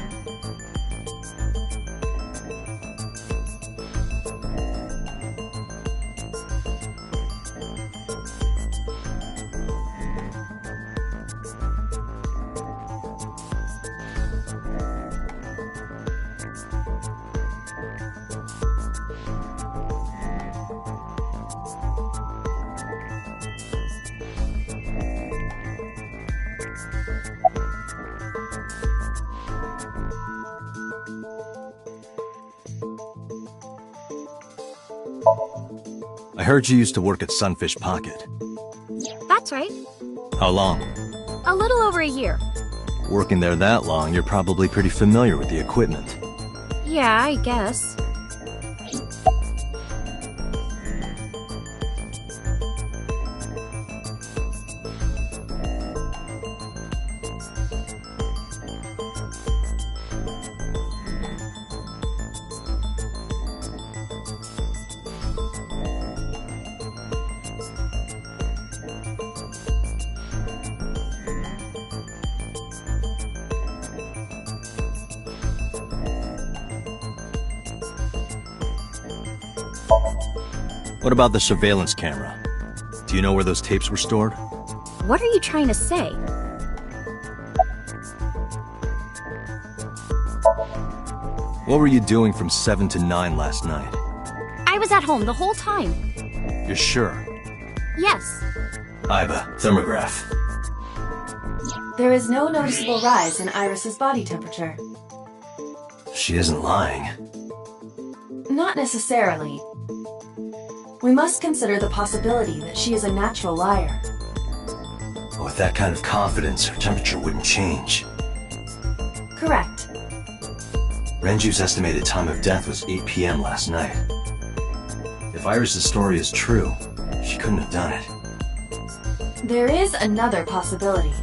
I heard you used to work at Sunfish Pocket. That's right. How long? A little over a year. Working there that long, you're probably pretty familiar with the equipment. Yeah, I guess. What about the surveillance camera? Do you know where those tapes were stored? What are you trying to say? What were you doing from 7 to 9 last night? I was at home the whole time. You're sure? Yes. Iva, thermograph. There is no noticeable rise in Iris's body temperature. She isn't lying. Not necessarily. We must consider the possibility that she is a natural liar. With that kind of confidence, her temperature wouldn't change. Correct. Renju's estimated time of death was 8 p.m. last night. If Iris's story is true, she couldn't have done it. There is another possibility.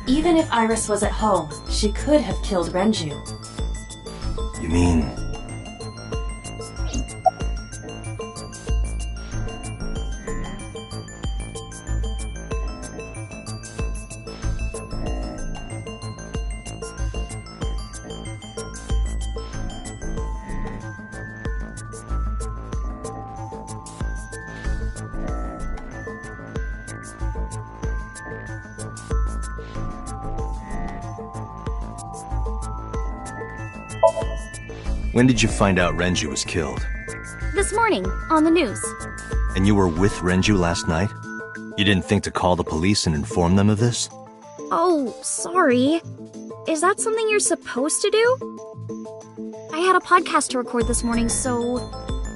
Even if Iris was at home, she could have killed Renju. You mean... When did you find out Renju was killed? This morning, on the news. And you were with Renju last night? You didn't think to call the police and inform them of this? Oh, sorry. Is that something you're supposed to do? I had a podcast to record this morning, so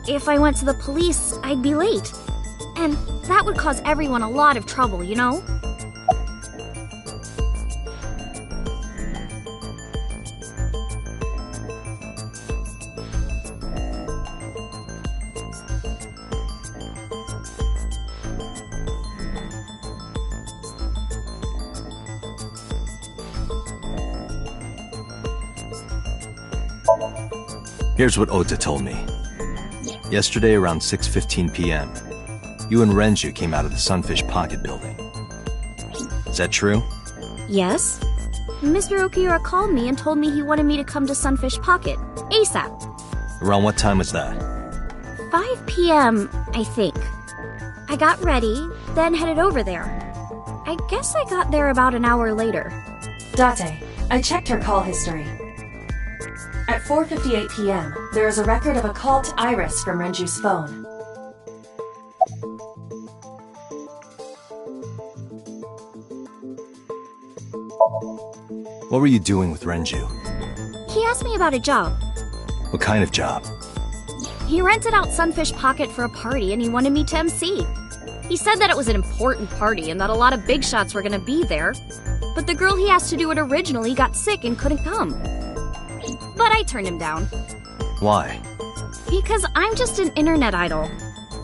if I went to the police, I'd be late. And that would cause everyone a lot of trouble, you know? Here's what Ota told me. Yesterday around 6:15 p.m., you and Renju came out of the Sunfish Pocket building. Is that true? Yes. Mr. Okiura called me and told me he wanted me to come to Sunfish Pocket, ASAP. Around what time was that? 5 p.m., I think. I got ready, then headed over there. I guess I got there about an hour later. Date, I checked her call history. At 4:58 p.m., there is a record of a call to Iris from Renju's phone. What were you doing with Renju? He asked me about a job. What kind of job? He rented out Sunfish Pocket for a party and he wanted me to MC. He said that it was an important party and that a lot of big shots were gonna be there. But the girl he asked to do it originally got sick and couldn't come. But I turned him down. Why? Because I'm just an internet idol.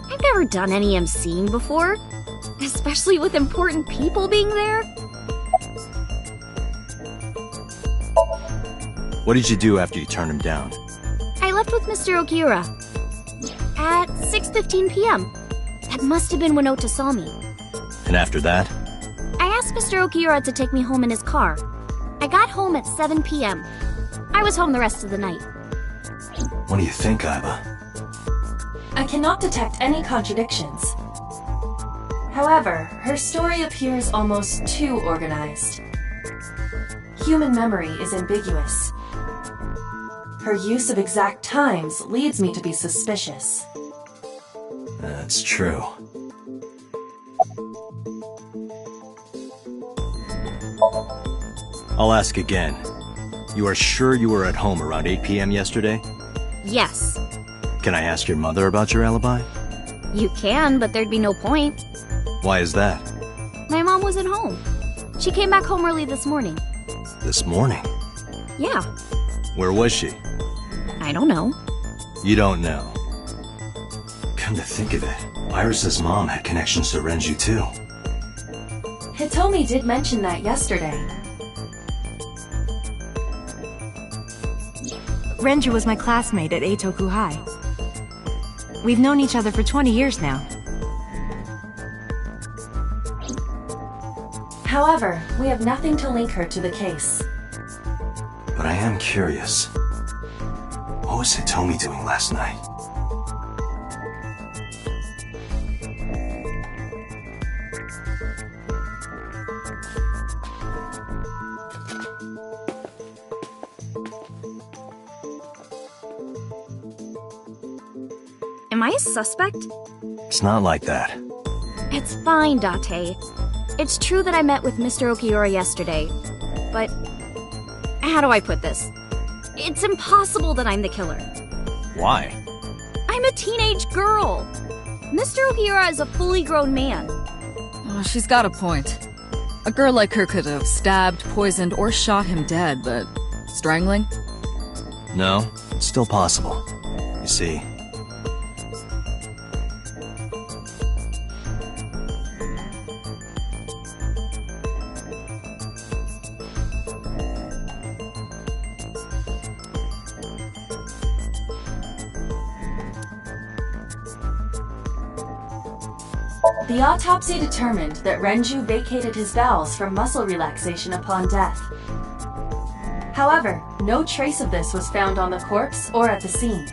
I've never done any MCing before. Especially with important people being there. What did you do after you turned him down? I left with Mr. Okiura at 6:15 p.m. That must have been when Ota saw me. And after that? I asked Mr. Okiura to take me home in his car. I got home at 7 p.m. I was home the rest of the night. What do you think, Aiba? I cannot detect any contradictions. However, her story appears almost too organized. Human memory is ambiguous. Her use of exact times leads me to be suspicious. That's true. I'll ask again. You are sure you were at home around 8 p.m. yesterday? Yes. Can I ask your mother about your alibi? You can, but there'd be no point. Why is that? My mom wasn't home. She came back home early this morning. This morning? Yeah. Where was she? I don't know. You don't know. Come to think of it, Iris's mom had connections to Renju too. Hitomi did mention that yesterday. Renju was my classmate at Eitoku High. We've known each other for 20 years now. However, we have nothing to link her to the case. But I am curious. What was Hitomi doing last night? Am I a suspect? It's not like that. It's fine, Date. It's true that I met with Mr. Okiura yesterday, but how do I put this? It's impossible that I'm the killer. Why? I'm a teenage girl. Mr. Okiura is a fully grown man. Oh, she's got a point. A girl like her could have stabbed, poisoned, or shot him dead, but strangling? No, it's still possible. You see, The autopsy determined that Renju vacated his bowels from muscle relaxation upon death. However, no trace of this was found on the corpse or at the scene.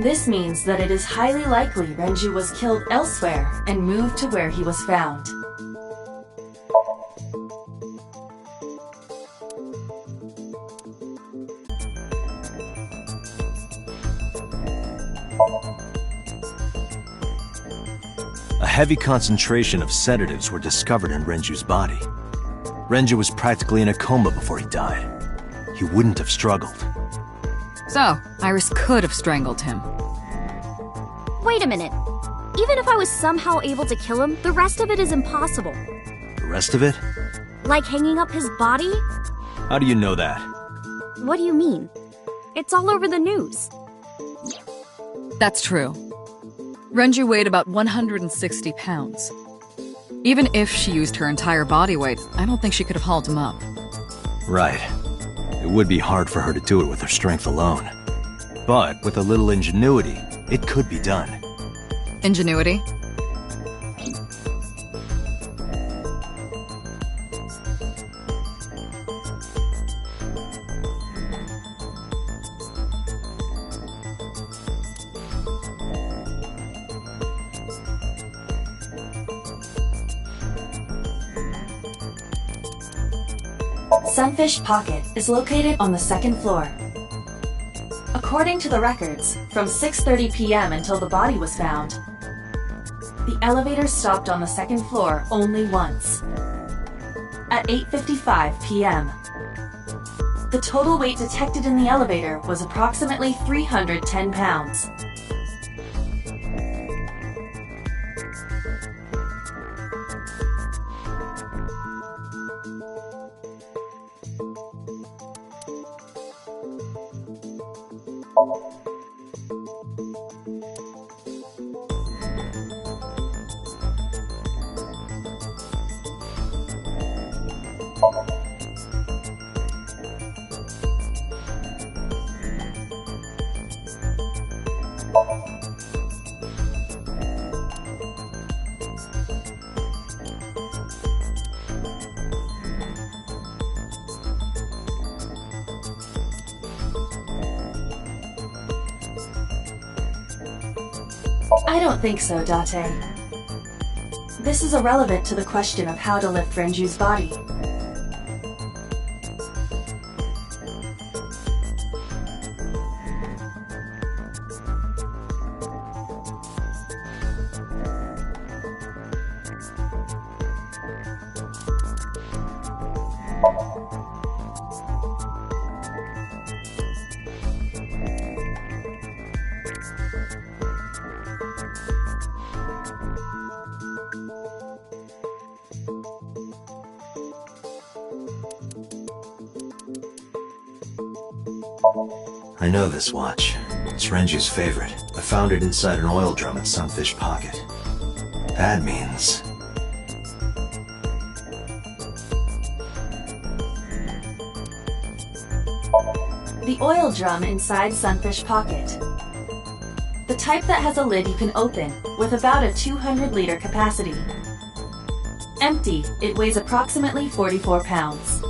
This means that it is highly likely Renju was killed elsewhere and moved to where he was found. a heavy concentration of sedatives were discovered in Renju's body. Renju was practically in a coma before he died. He wouldn't have struggled. So, Iris could have strangled him. Wait a minute. Even if I was somehow able to kill him, the rest of it is impossible. The rest of it? Like hanging up his body? How do you know that? What do you mean? It's all over the news. That's true. Renju weighed about 160 pounds. Even if she used her entire body weight, I don't think she could have hauled him up. Right. It would be hard for her to do it with her strength alone. But with a little ingenuity, it could be done. Ingenuity? Sunfish Pocket is located on the second floor. According to the records, from 6:30 p.m. until the body was found, the elevator stopped on the second floor only once. At 8:55 p.m., the total weight detected in the elevator was approximately 310 pounds. I don't think so, Date. This is irrelevant to the question of how to lift Renju's body. I know this watch. It's Renju's favorite. I found it inside an oil drum at Sunfish Pocket. That means... The oil drum inside Sunfish Pocket. The type that has a lid you can open, with about a 200-liter capacity. Empty, it weighs approximately 44 pounds.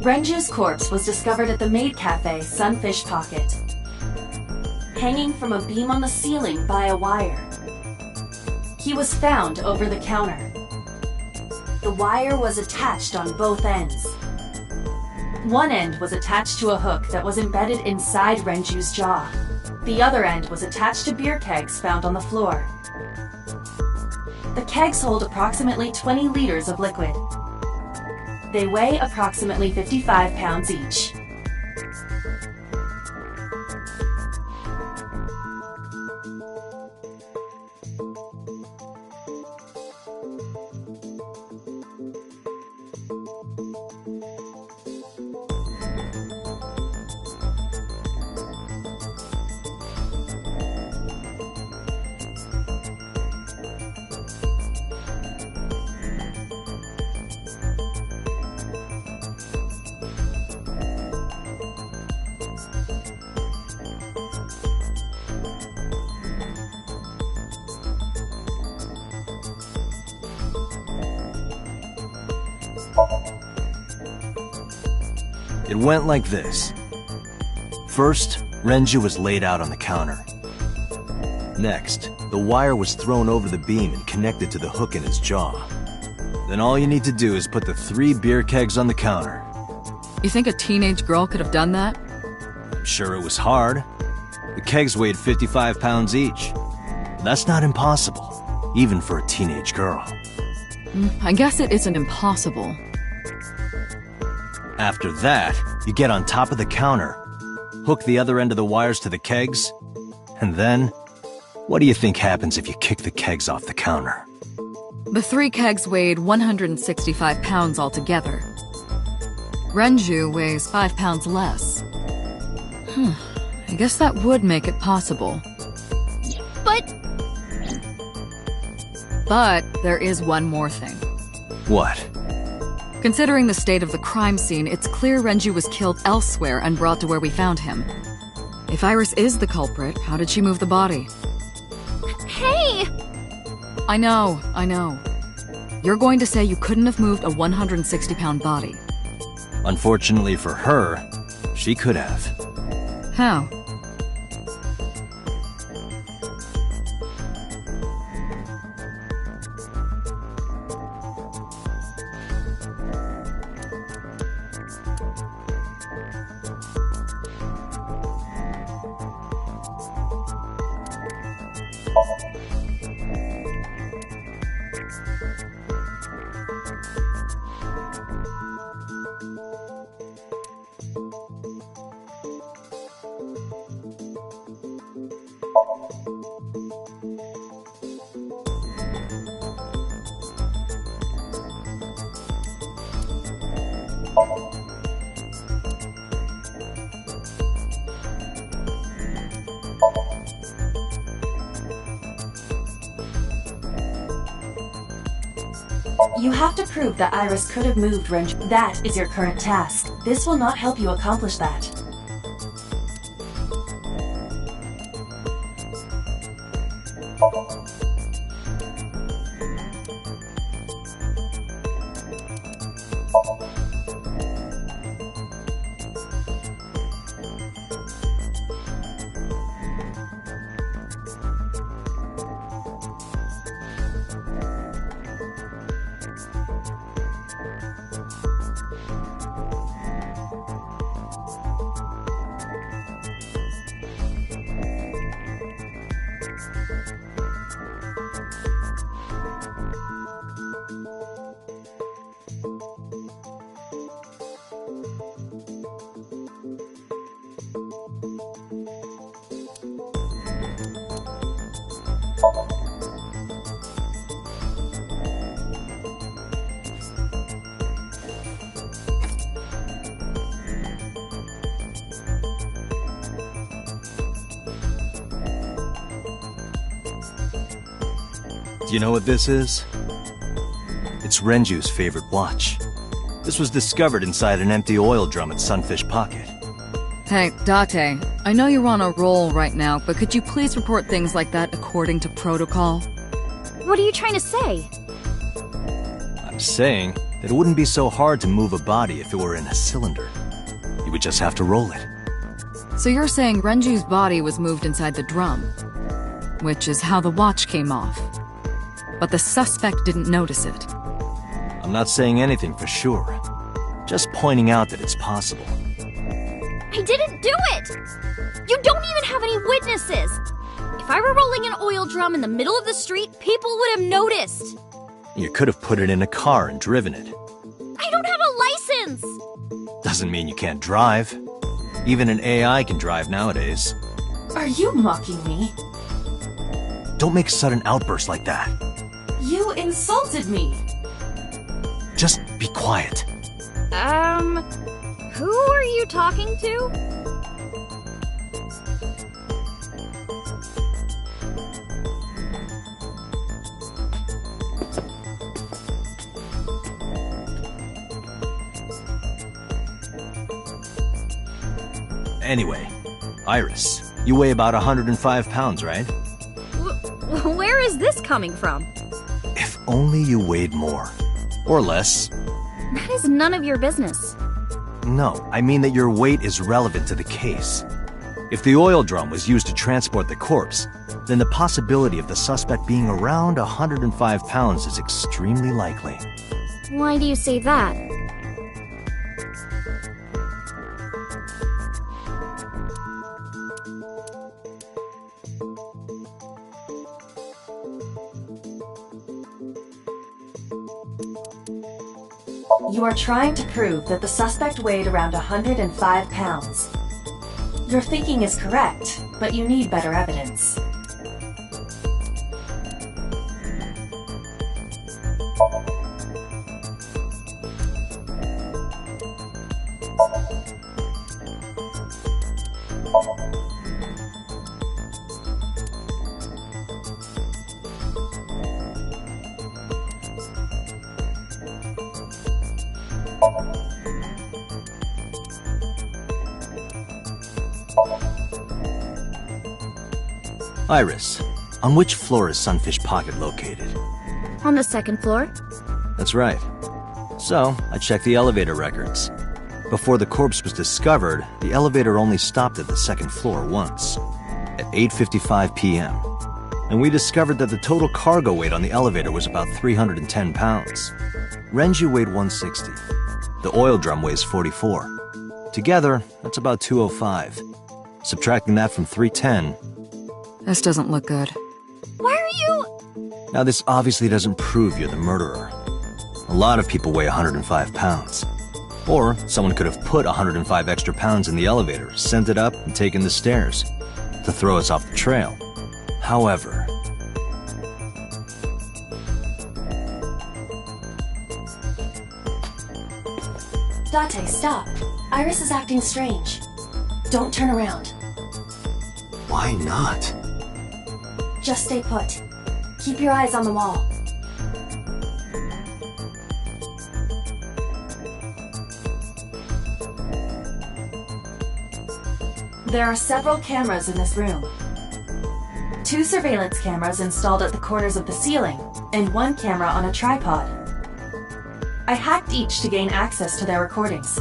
Renju's corpse was discovered at the maid cafe, Sunfish Pocket, hanging from a beam on the ceiling by a wire. He was found over the counter. The wire was attached on both ends. One end was attached to a hook that was embedded inside Renju's jaw. The other end was attached to beer kegs found on the floor. The kegs hold approximately 20 liters of liquid. They weigh approximately 55 pounds each. It went like this. First, Renju was laid out on the counter. Next, the wire was thrown over the beam and connected to the hook in his jaw. Then all you need to do is put the 3 beer kegs on the counter. You think a teenage girl could have done that? I'm sure it was hard. The kegs weighed 55 pounds each. But that's not impossible, even for a teenage girl. I guess it isn't impossible. After that, you get on top of the counter, hook the other end of the wires to the kegs, and then, what do you think happens if you kick the kegs off the counter? The 3 kegs weighed 165 pounds altogether. Renju weighs 5 pounds less. I guess that would make it possible. But there is one more thing. What? Considering the state of the crime scene, it's clear Renju was killed elsewhere and brought to where we found him. If Iris is the culprit, how did she move the body? Hey! I know. You're going to say you couldn't have moved a 160-pound body. Unfortunately for her, she could have. How? You have to prove that Iris could have moved Renju. That is your current task. This will not help you accomplish that. Do you know what this is? It's Renju's favorite watch. This was discovered inside an empty oil drum at Sunfish Pocket. Hey, Date, I know you're on a roll right now, but could you please report things like that according to protocol? What are you trying to say? I'm saying that it wouldn't be so hard to move a body if it were in a cylinder. You would just have to roll it. So you're saying Renju's body was moved inside the drum, which is how the watch came off. But the suspect didn't notice it. I'm not saying anything for sure. Just pointing out that it's possible. I didn't do it! You don't even have any witnesses! If I were rolling an oil drum in the middle of the street, people would have noticed! You could have put it in a car and driven it. I don't have a license! Doesn't mean you can't drive. Even an AI can drive nowadays. Are you mocking me? Don't make sudden outbursts like that. You insulted me! Just be quiet. Who are you talking to? Anyway, Iris, you weigh about 105 pounds, right? Where is this coming from? If only you weighed more. Or less. That is none of your business. No, I mean that your weight is relevant to the case. If the oil drum was used to transport the corpse, then the possibility of the suspect being around 105 pounds is extremely likely. Why do you say that? You are trying to prove that the suspect weighed around 105 pounds. Your thinking is correct, but you need better evidence. Iris, on which floor is Sunfish Pocket located? On the second floor. That's right. So, I checked the elevator records. Before the corpse was discovered, the elevator only stopped at the second floor once, at 8:55 p.m. And we discovered that the total cargo weight on the elevator was about 310 pounds. Renju weighed 160. The oil drum weighs 44. Together, that's about 205. Subtracting that from 310... This doesn't look good. Why are you... Now, this obviously doesn't prove you're the murderer. A lot of people weigh 105 pounds. Or someone could have put 105 extra pounds in the elevator, sent it up, and taken the stairs to throw us off the trail. However... Date, stop. Iris is acting strange. Don't turn around. Why not? Just stay put. Keep your eyes on the wall. There are several cameras in this room. 2 surveillance cameras installed at the corners of the ceiling, and 1 camera on a tripod. I hacked each to gain access to their recordings.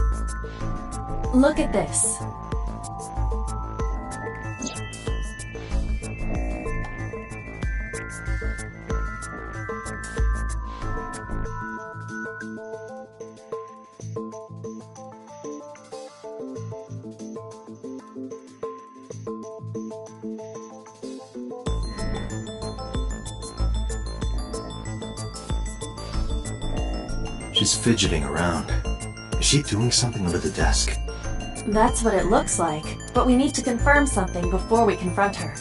Look at this. She's fidgeting around. Is she doing something under the desk? That's what it looks like, but we need to confirm something before we confront her.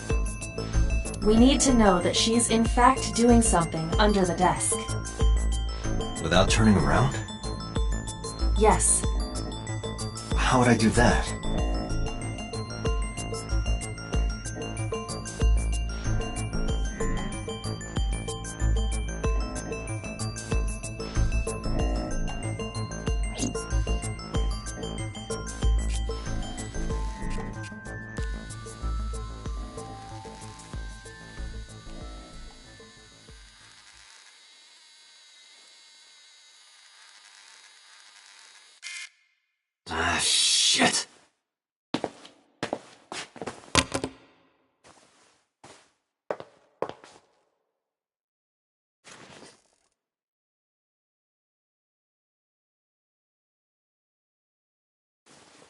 We need to know that she's in fact doing something under the desk. Without turning around? Yes. How would I do that? Shit!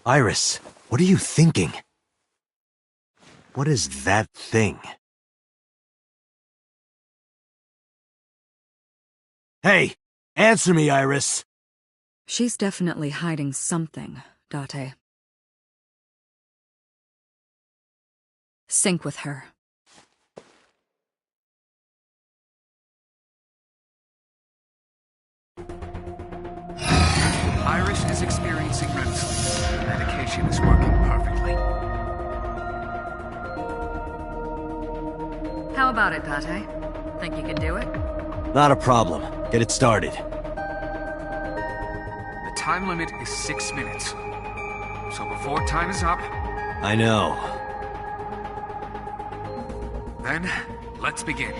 Iris, what are you thinking? What is that thing? Hey! Answer me, Iris! She's definitely hiding something, Date. Sync with her. Iris is experiencing REM sleep. The medication is working perfectly. How about it, Date? Think you can do it? Not a problem. Get it started. The time limit is 6 minutes. So before time is up... I know. Then, let's begin.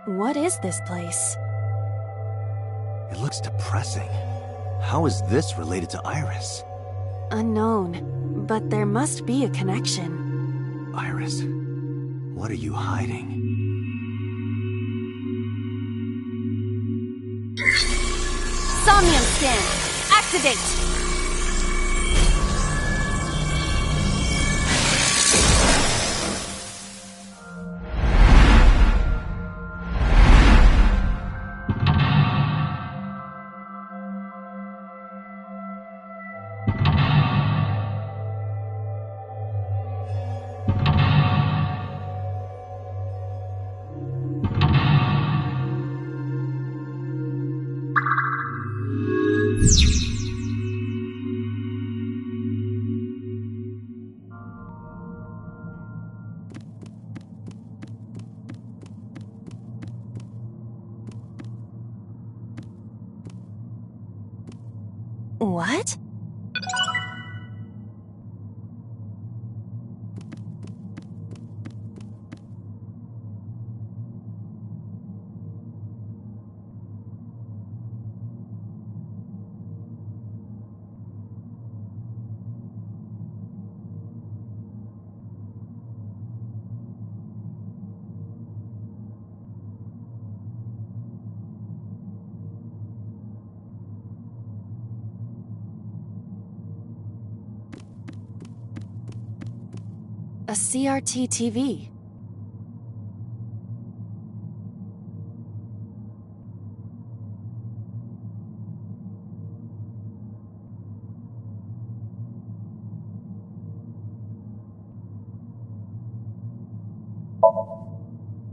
What is this place? It looks depressing. How is this related to Iris? Unknown, but there must be a connection. Iris, what are you hiding? Somnium scan! Activate! What? A CRT TV.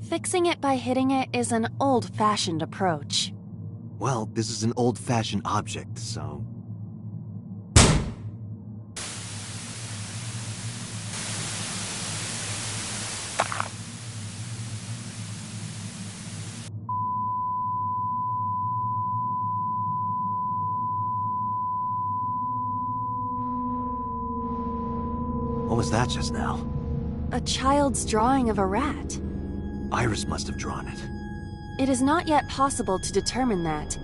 Fixing it by hitting it is an old-fashioned approach. Well, this is an old-fashioned object, so... What was that just now? A child's drawing of a rat. Iris must have drawn it. It is not yet possible to determine that.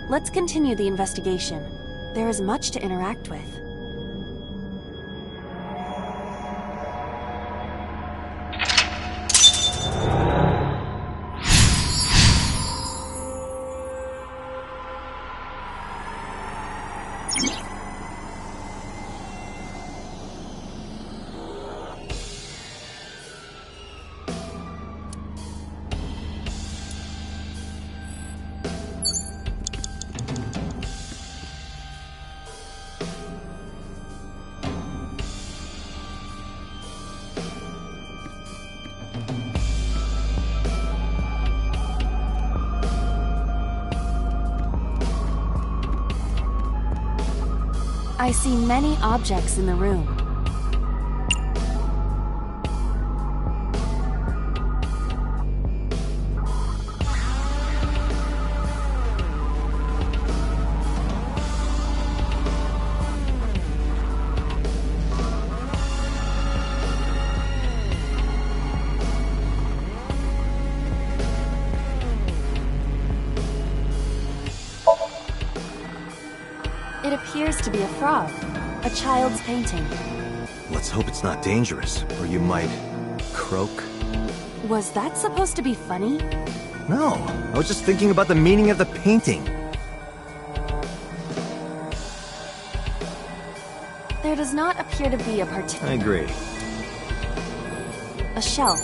Let's continue the investigation. There is much to interact with. I see many objects in the room. It appears to be a frog, a child's painting. Let's hope it's not dangerous, or you might... croak? Was that supposed to be funny? No, I was just thinking about the meaning of the painting. There does not appear to be a particular... I agree. A shelf.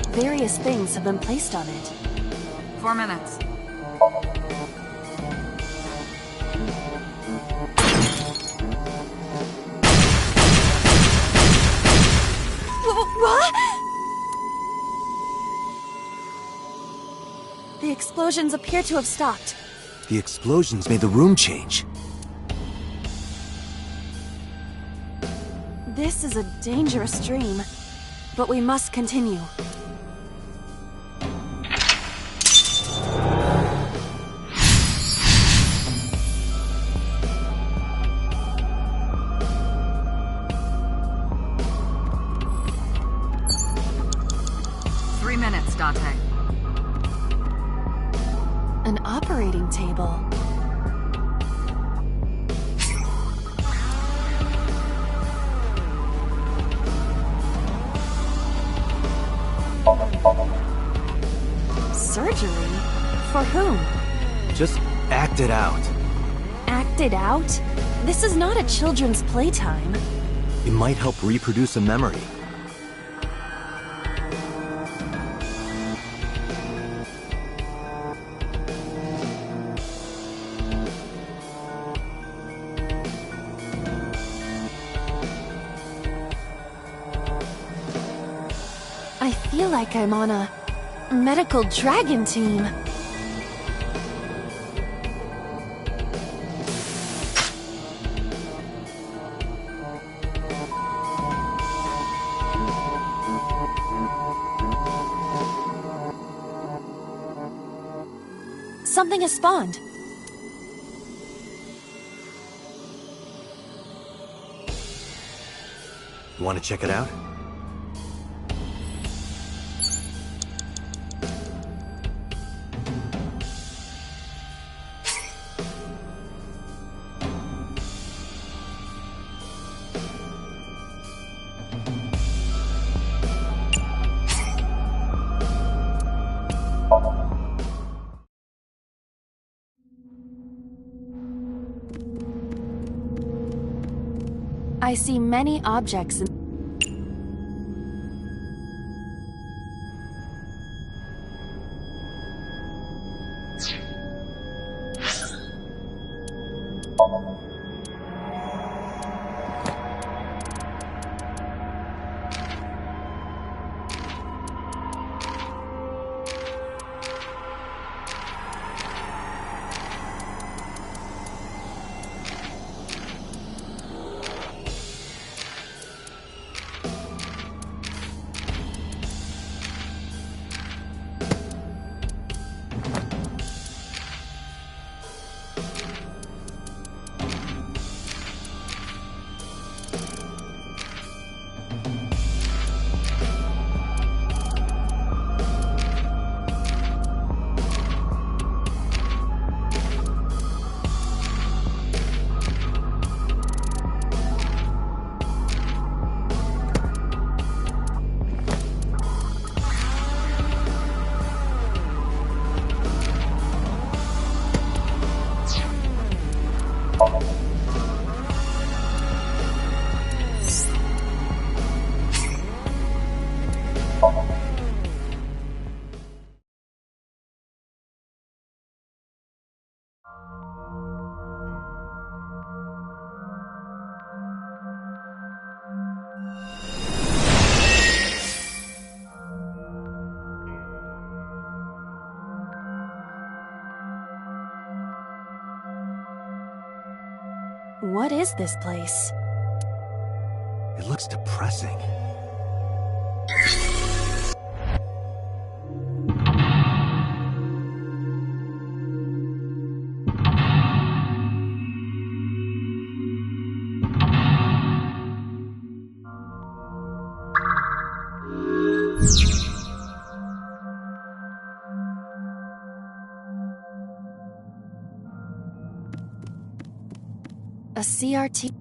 Various things have been placed on it. 4 minutes. What? The explosions appear to have stopped. The explosions made the room change. This is a dangerous dream, but we must continue. Dante. An operating table. Surgery? For whom? Just act it out. Act it out? This is not a children's playtime. It might help reproduce a memory. I feel like I'm on a medical dragon team. Something has spawned. You want to check it out? I see many objects in... What is this place? It looks depressing. A CRT?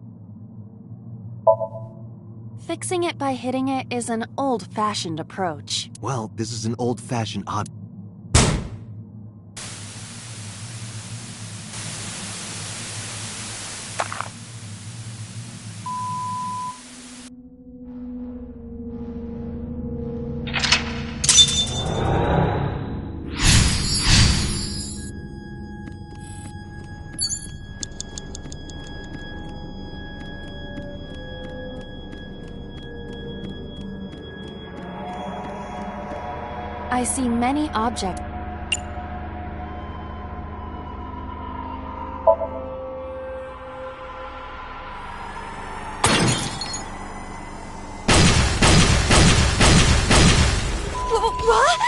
Fixing it by hitting it is an old-fashioned approach. Well, this is an old-fashioned odd. I see many objects. What?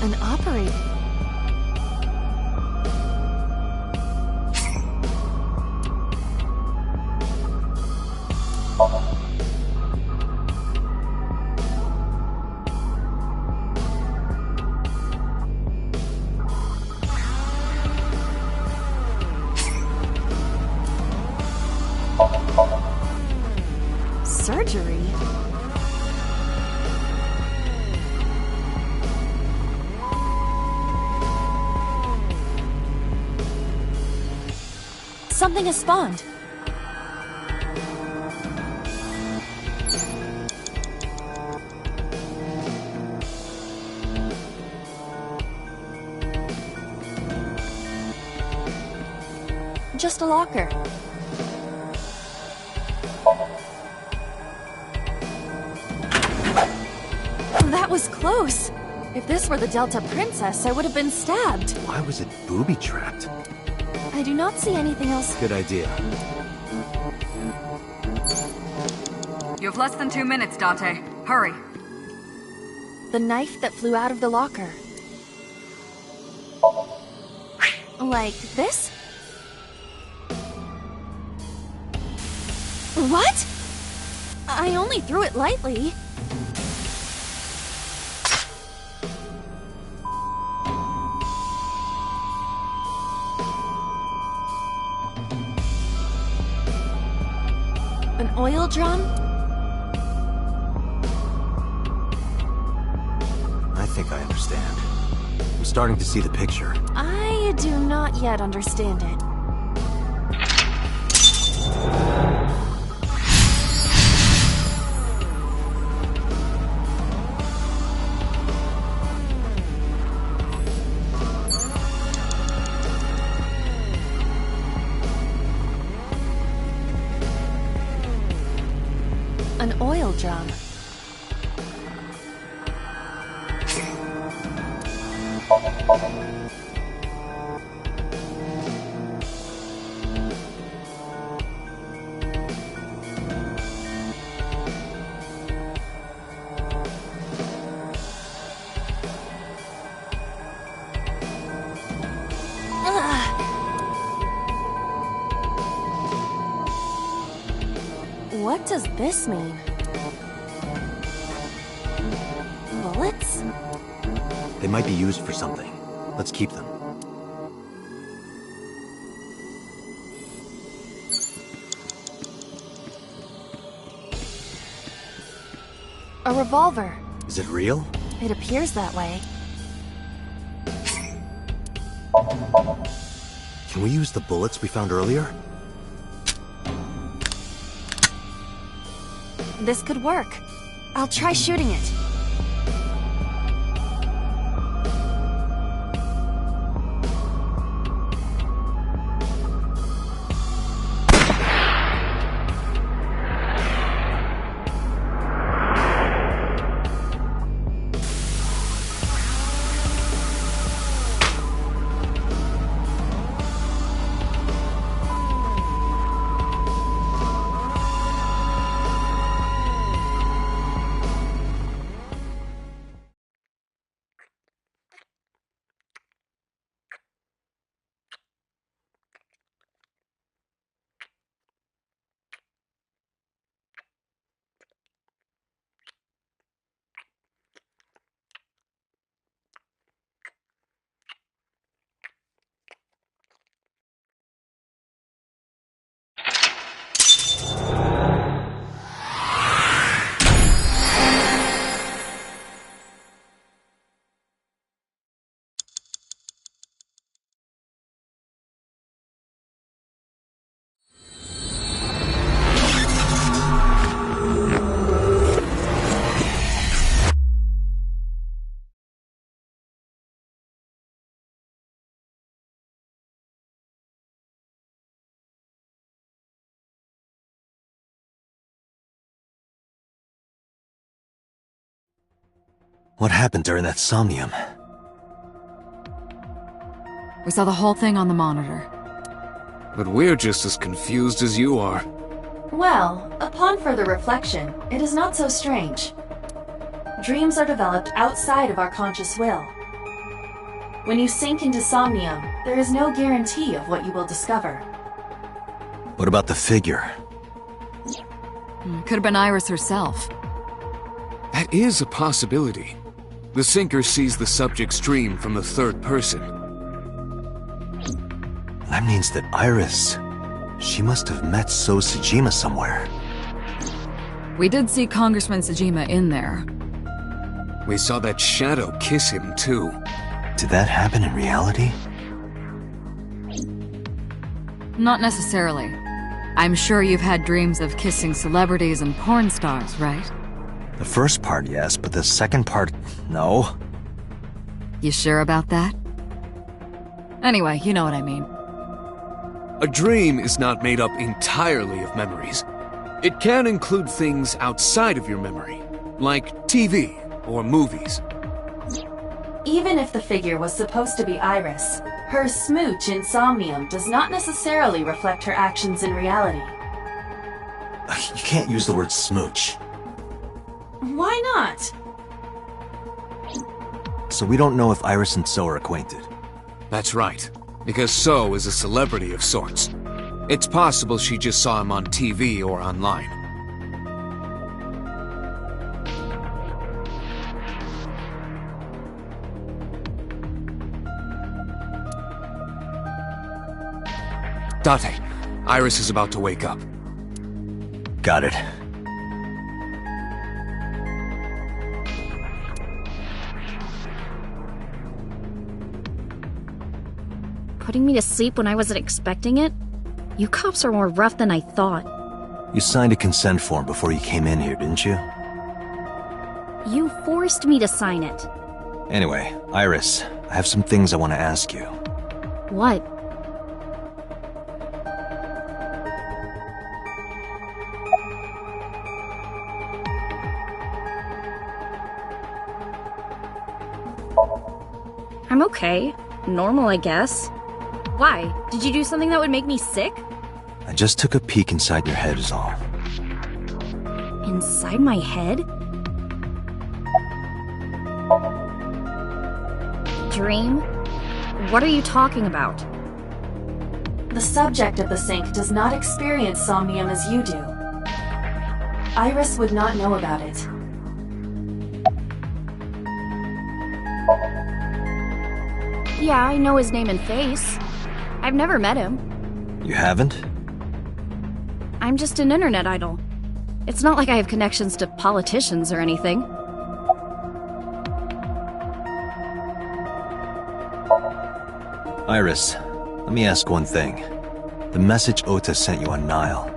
An operator. Surgery? Something has spawned. Just a locker. That was close. If this were the Delta Princess, I would have been stabbed. Why was it booby-trapped? I do not see anything else. Good idea. You have less than 2 minutes, Dante. Hurry. The knife that flew out of the locker. Like this? What? I only threw it lightly. An oil drum? I think I understand. I'm starting to see the picture. I do not yet understand it. An oil drum. What does this mean? Bullets? They might be used for something. Let's keep them. A revolver. Is it real? It appears that way. Can we use the bullets we found earlier? This could work. I'll try shooting it. What happened during that Somnium? We saw the whole thing on the monitor. But we're just as confused as you are. Well, upon further reflection, it is not so strange. Dreams are developed outside of our conscious will. When you sink into Somnium, there is no guarantee of what you will discover. What about the figure? Could have been Iris herself. That is a possibility. The sinker sees the subject's dream from the third person. That means that Iris... she must have met So Sejima somewhere. We did see Congressman Sejima in there. We saw that shadow kiss him, too. Did that happen in reality? Not necessarily. I'm sure you've had dreams of kissing celebrities and porn stars, right? The first part, yes, but the second part, no. You sure about that? Anyway, you know what I mean. A dream is not made up entirely of memories. It can include things outside of your memory, like TV or movies. Even if the figure was supposed to be Iris, her smooch in Somnium does not necessarily reflect her actions in reality. You can't use the word smooch. Why not? So we don't know if Iris and So are acquainted. That's right, because So is a celebrity of sorts. It's possible she just saw him on TV or online. Date, Iris is about to wake up. Got it. Putting me to sleep when I wasn't expecting it? You cops are more rough than I thought. You signed a consent form before you came in here, didn't you? You forced me to sign it. Anyway, Iris, I have some things I want to ask you. What? I'm okay. Normal, I guess. Why? Did you do something that would make me sick? I just took a peek inside your head is all. Inside my head? Dream? What are you talking about? The subject of the sink does not experience Somnium as you do. Iris would not know about it. Yeah, I know his name and face. I've never met him. You haven't? I'm just an internet idol. It's not like I have connections to politicians or anything. Iris, let me ask one thing. The message Ota sent you on Nile.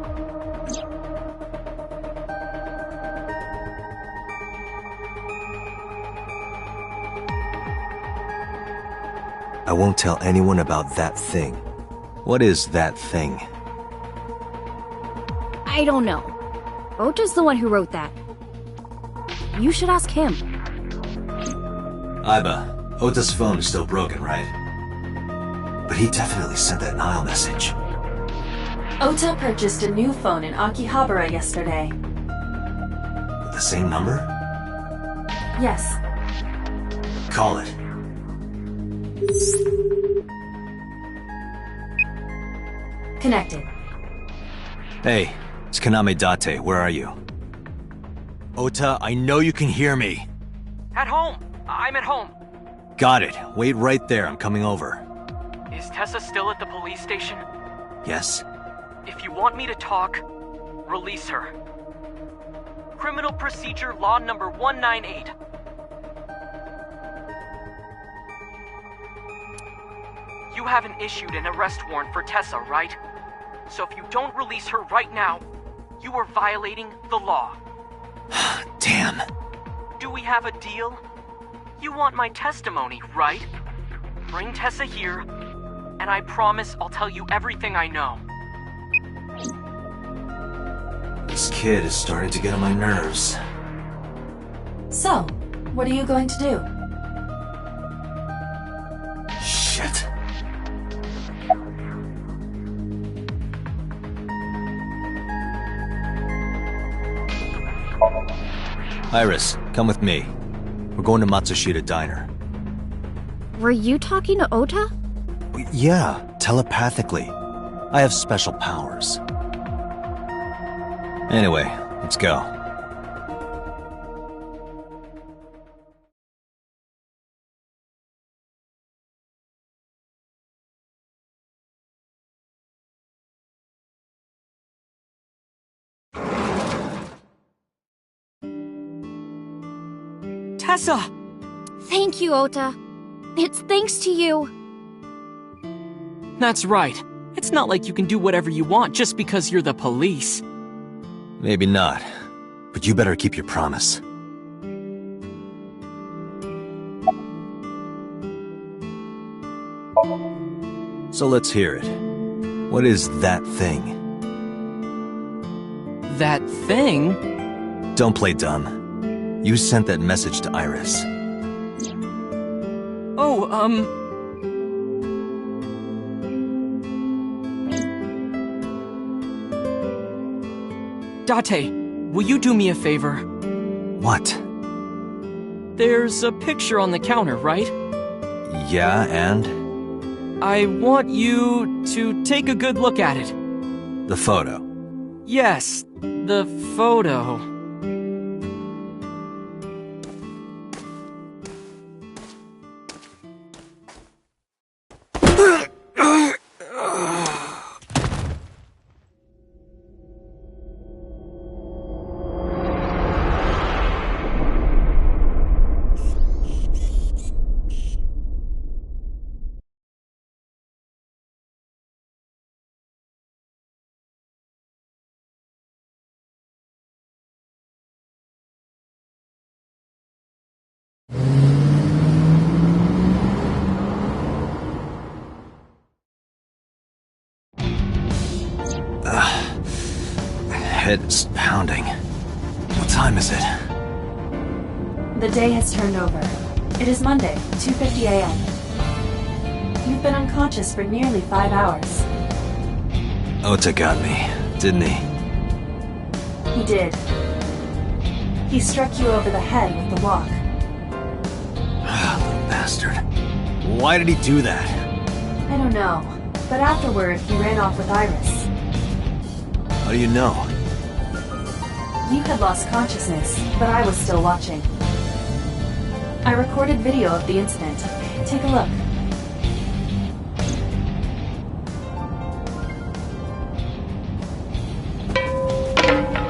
I won't tell anyone about that thing. What is that thing? I don't know. Ota's the one who wrote that. You should ask him. Iba, Ota's phone is still broken, right? But he definitely sent that Nile message. Ota purchased a new phone in Akihabara yesterday. With the same number? Yes. Call it. Connected. Hey, it's Kaname Date. Where are you? Ota, I know you can hear me. At home. I'm at home. Got it. Wait right there. I'm coming over. Is Tessa still at the police station? Yes? If you want me to talk, release her. Criminal Procedure Law number 198. You haven't issued an arrest warrant for Tessa, right? So if you don't release her right now, you are violating the law. Damn. Do we have a deal? You want my testimony, right? Bring Tessa here, and I promise I'll tell you everything I know. This kid is starting to get on my nerves. So, what are you going to do? Shit. Iris, come with me. We're going to Matsushita Diner. Were you talking to Ota? Yeah, telepathically. I have special powers. Anyway, let's go. Tessa! Thank you, Ota. It's thanks to you. That's right. It's not like you can do whatever you want just because you're the police. Maybe not, but you better keep your promise. So let's hear it. What is that thing? That thing? Don't play dumb. You sent that message to Iris. Oh, Date, will you do me a favor? What? There's a picture on the counter, right? Yeah, and? I want you to take a good look at it. The photo. Yes, the photo. Head's pounding. What time is it? The day has turned over. It is Monday, 2:50 a.m. You've been unconscious for nearly 5 hours. Ota got me, didn't he? He did. He struck you over the head with the walk. Little bastard. Why did he do that? I don't know, but afterward he ran off with Iris. How do you know? You had lost consciousness, but I was still watching. I recorded video of the incident. Take a look.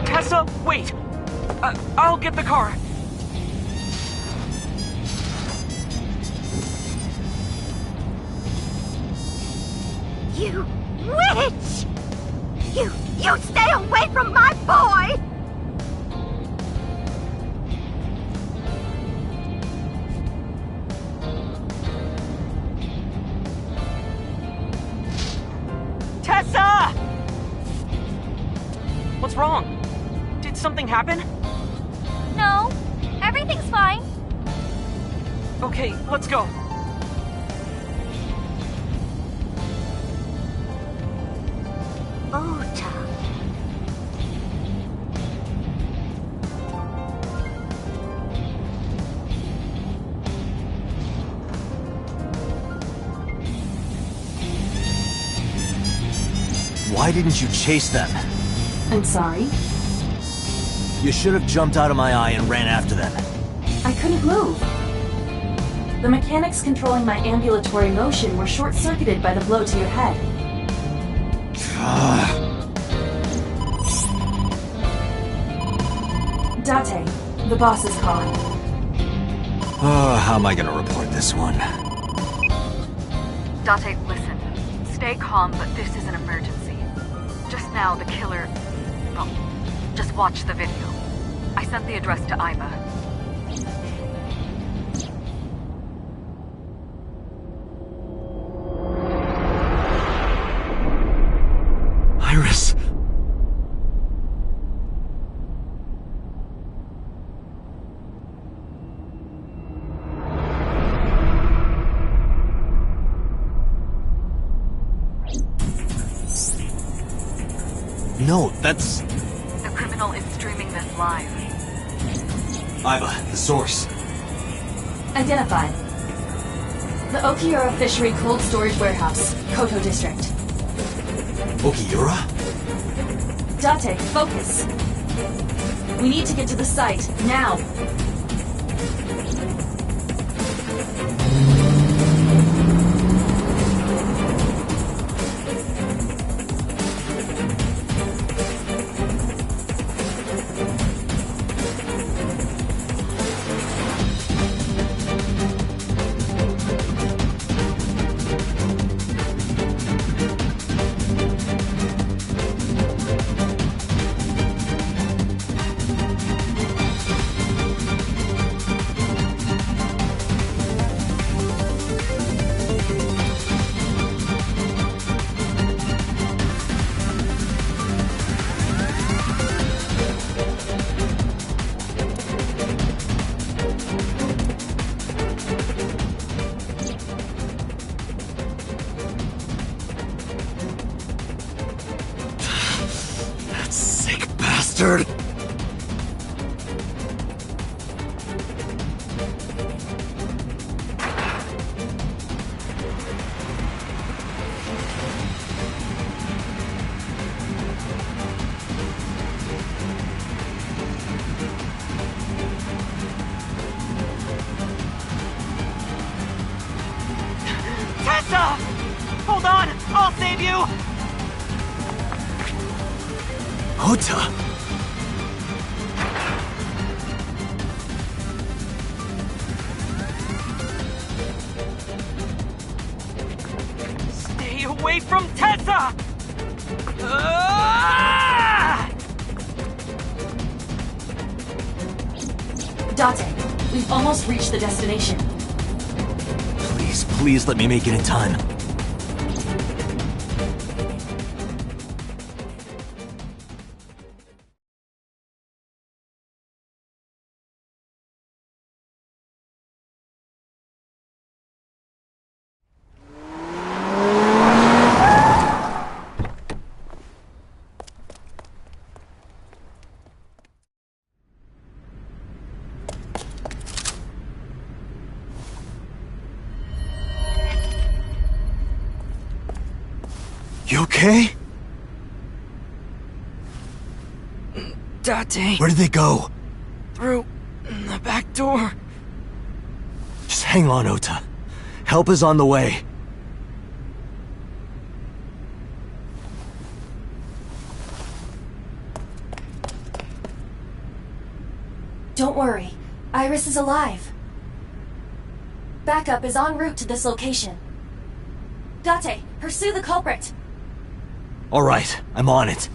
Tessa, wait! I'll get the car. You witch! You stay away from my boy! Tessa! What's wrong? Did something happen? No, everything's fine. Okay, let's go. Ota. Why didn't you chase them? I'm sorry. You should have jumped out of my eye and ran after them. I couldn't move. The mechanics controlling my ambulatory motion were short-circuited by the blow to your head. Date, the boss is calling. Oh, how am I gonna report this one? Date, listen. Stay calm, but this is an emergency. Just now, the killer... Well, just watch the video. I sent the address to Iva. Iris! No, that's... The criminal is streaming this live. Iva, the source. Identified. The Okiura Fishery Cold Storage Warehouse, Koto District. Okiura? Date, focus. We need to get to the site, now. Bastard! Tessa! Hold on! I'll save you! Ota! Stay away from Tessa! Ah! Date, we've almost reached the destination. Please let me make it in time. You okay? Date. Where did they go? Through the back door. Just hang on, Ota. Help is on the way. Don't worry. Iris is alive. Backup is en route to this location. Date, pursue the culprit! Alright, I'm on it.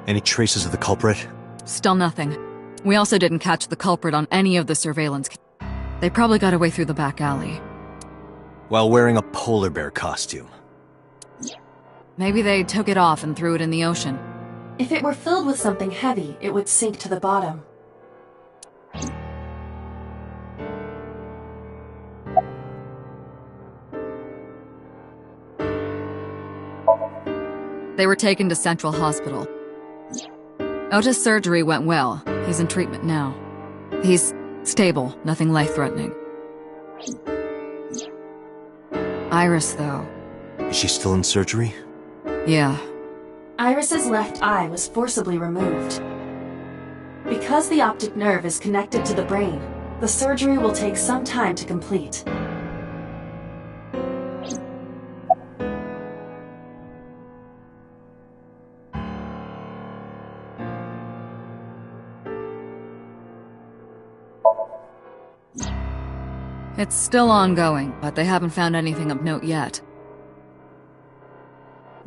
Any traces of the culprit? Still nothing. We also didn't catch the culprit on any of the surveillance. They probably got away through the back alley. While wearing a polar bear costume. Maybe they took it off and threw it in the ocean. If it were filled with something heavy, it would sink to the bottom. They were taken to Central Hospital. Ota's surgery went well. He's in treatment now. He's stable, nothing life-threatening. Iris, though. Is she still in surgery? Yeah. Iris's left eye was forcibly removed. Because the optic nerve is connected to the brain, the surgery will take some time to complete. It's still ongoing, but they haven't found anything of note yet.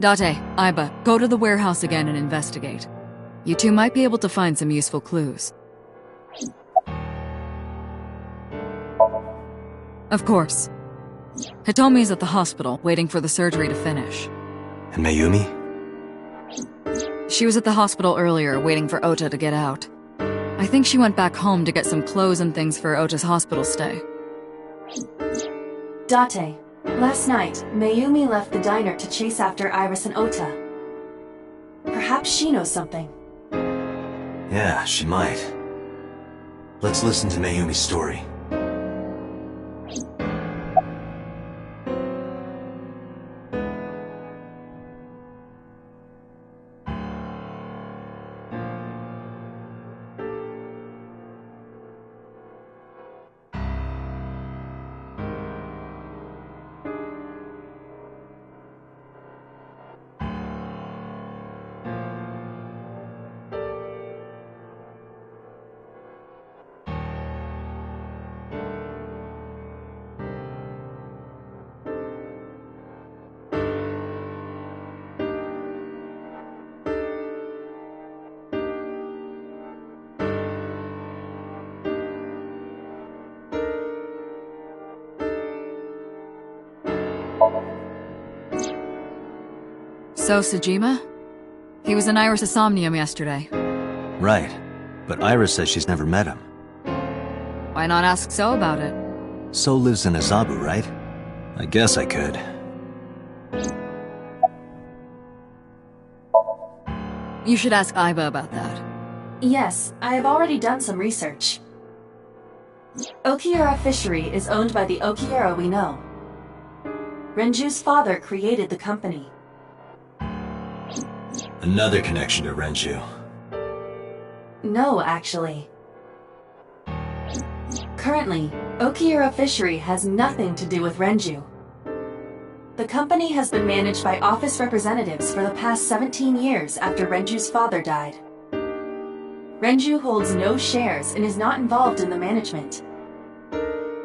Date, Aiba, go to the warehouse again and investigate. You two might be able to find some useful clues. Of course. Hitomi's at the hospital, waiting for the surgery to finish. And Mayumi? She was at the hospital earlier, waiting for Ota to get out. I think she went back home to get some clothes and things for Ota's hospital stay. Date, last night, Mayumi left the diner to chase after Iris and Ota. Perhaps she knows something. Yeah, she might. Let's listen to Mayumi's story. So, Sejima? He was in Iris' Somnium yesterday. Right. But Iris says she's never met him. Why not ask So about it? So lives in Azabu, right? I guess I could. You should ask Aiba about that. Yes, I have already done some research. Okiura Fishery is owned by the Okiura we know. Renju's father created the company. Another connection to Renju. No, actually. Currently, Okiura Fishery has nothing to do with Renju. The company has been managed by office representatives for the past 17 years after Renju's father died. Renju holds no shares and is not involved in the management.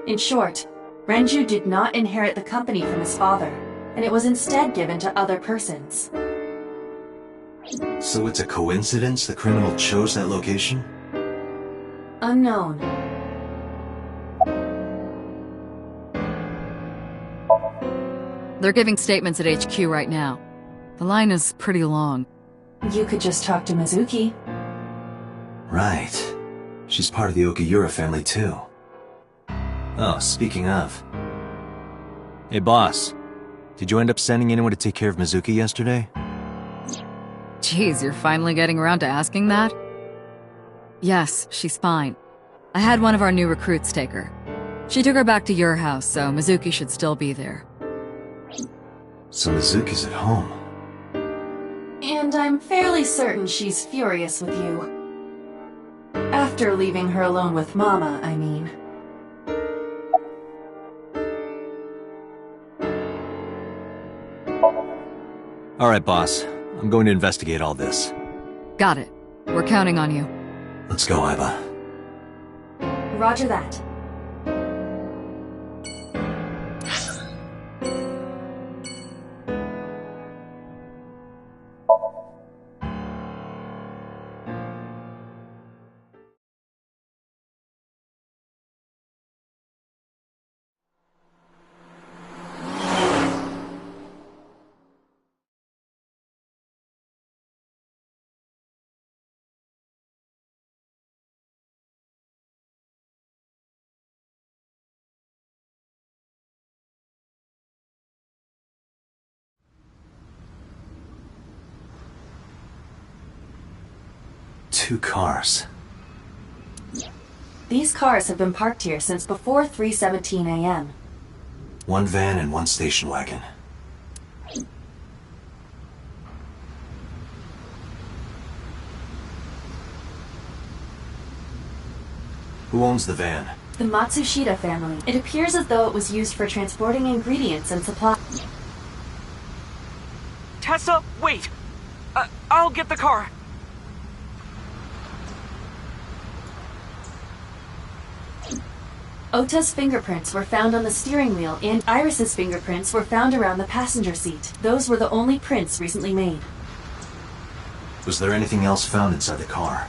In short, Renju did not inherit the company from his father, and it was instead given to other persons. So it's a coincidence the criminal chose that location? Unknown. They're giving statements at HQ right now. The line is pretty long. You could just talk to Mizuki. Right. She's part of the Okiura family too. Oh, speaking of. Hey boss, did you end up sending anyone to take care of Mizuki yesterday? Jeez, you're finally getting around to asking that? Yes, she's fine. I had one of our new recruits take her. She took her back to your house, so Mizuki should still be there. So Mizuki's at home. And I'm fairly certain she's furious with you. After leaving her alone with Mama, I mean. Alright, boss. I'm going to investigate all this. Got it. We're counting on you. Let's go, Iva. Roger that. Two cars. These cars have been parked here since before 3:17 a.m. One van and one station wagon. Who owns the van? The Matsushita family. It appears as though it was used for transporting ingredients and supplies. Tessa, wait! I'll get the car. Ota's fingerprints were found on the steering wheel, and Iris's fingerprints were found around the passenger seat. Those were the only prints recently made. Was there anything else found inside the car?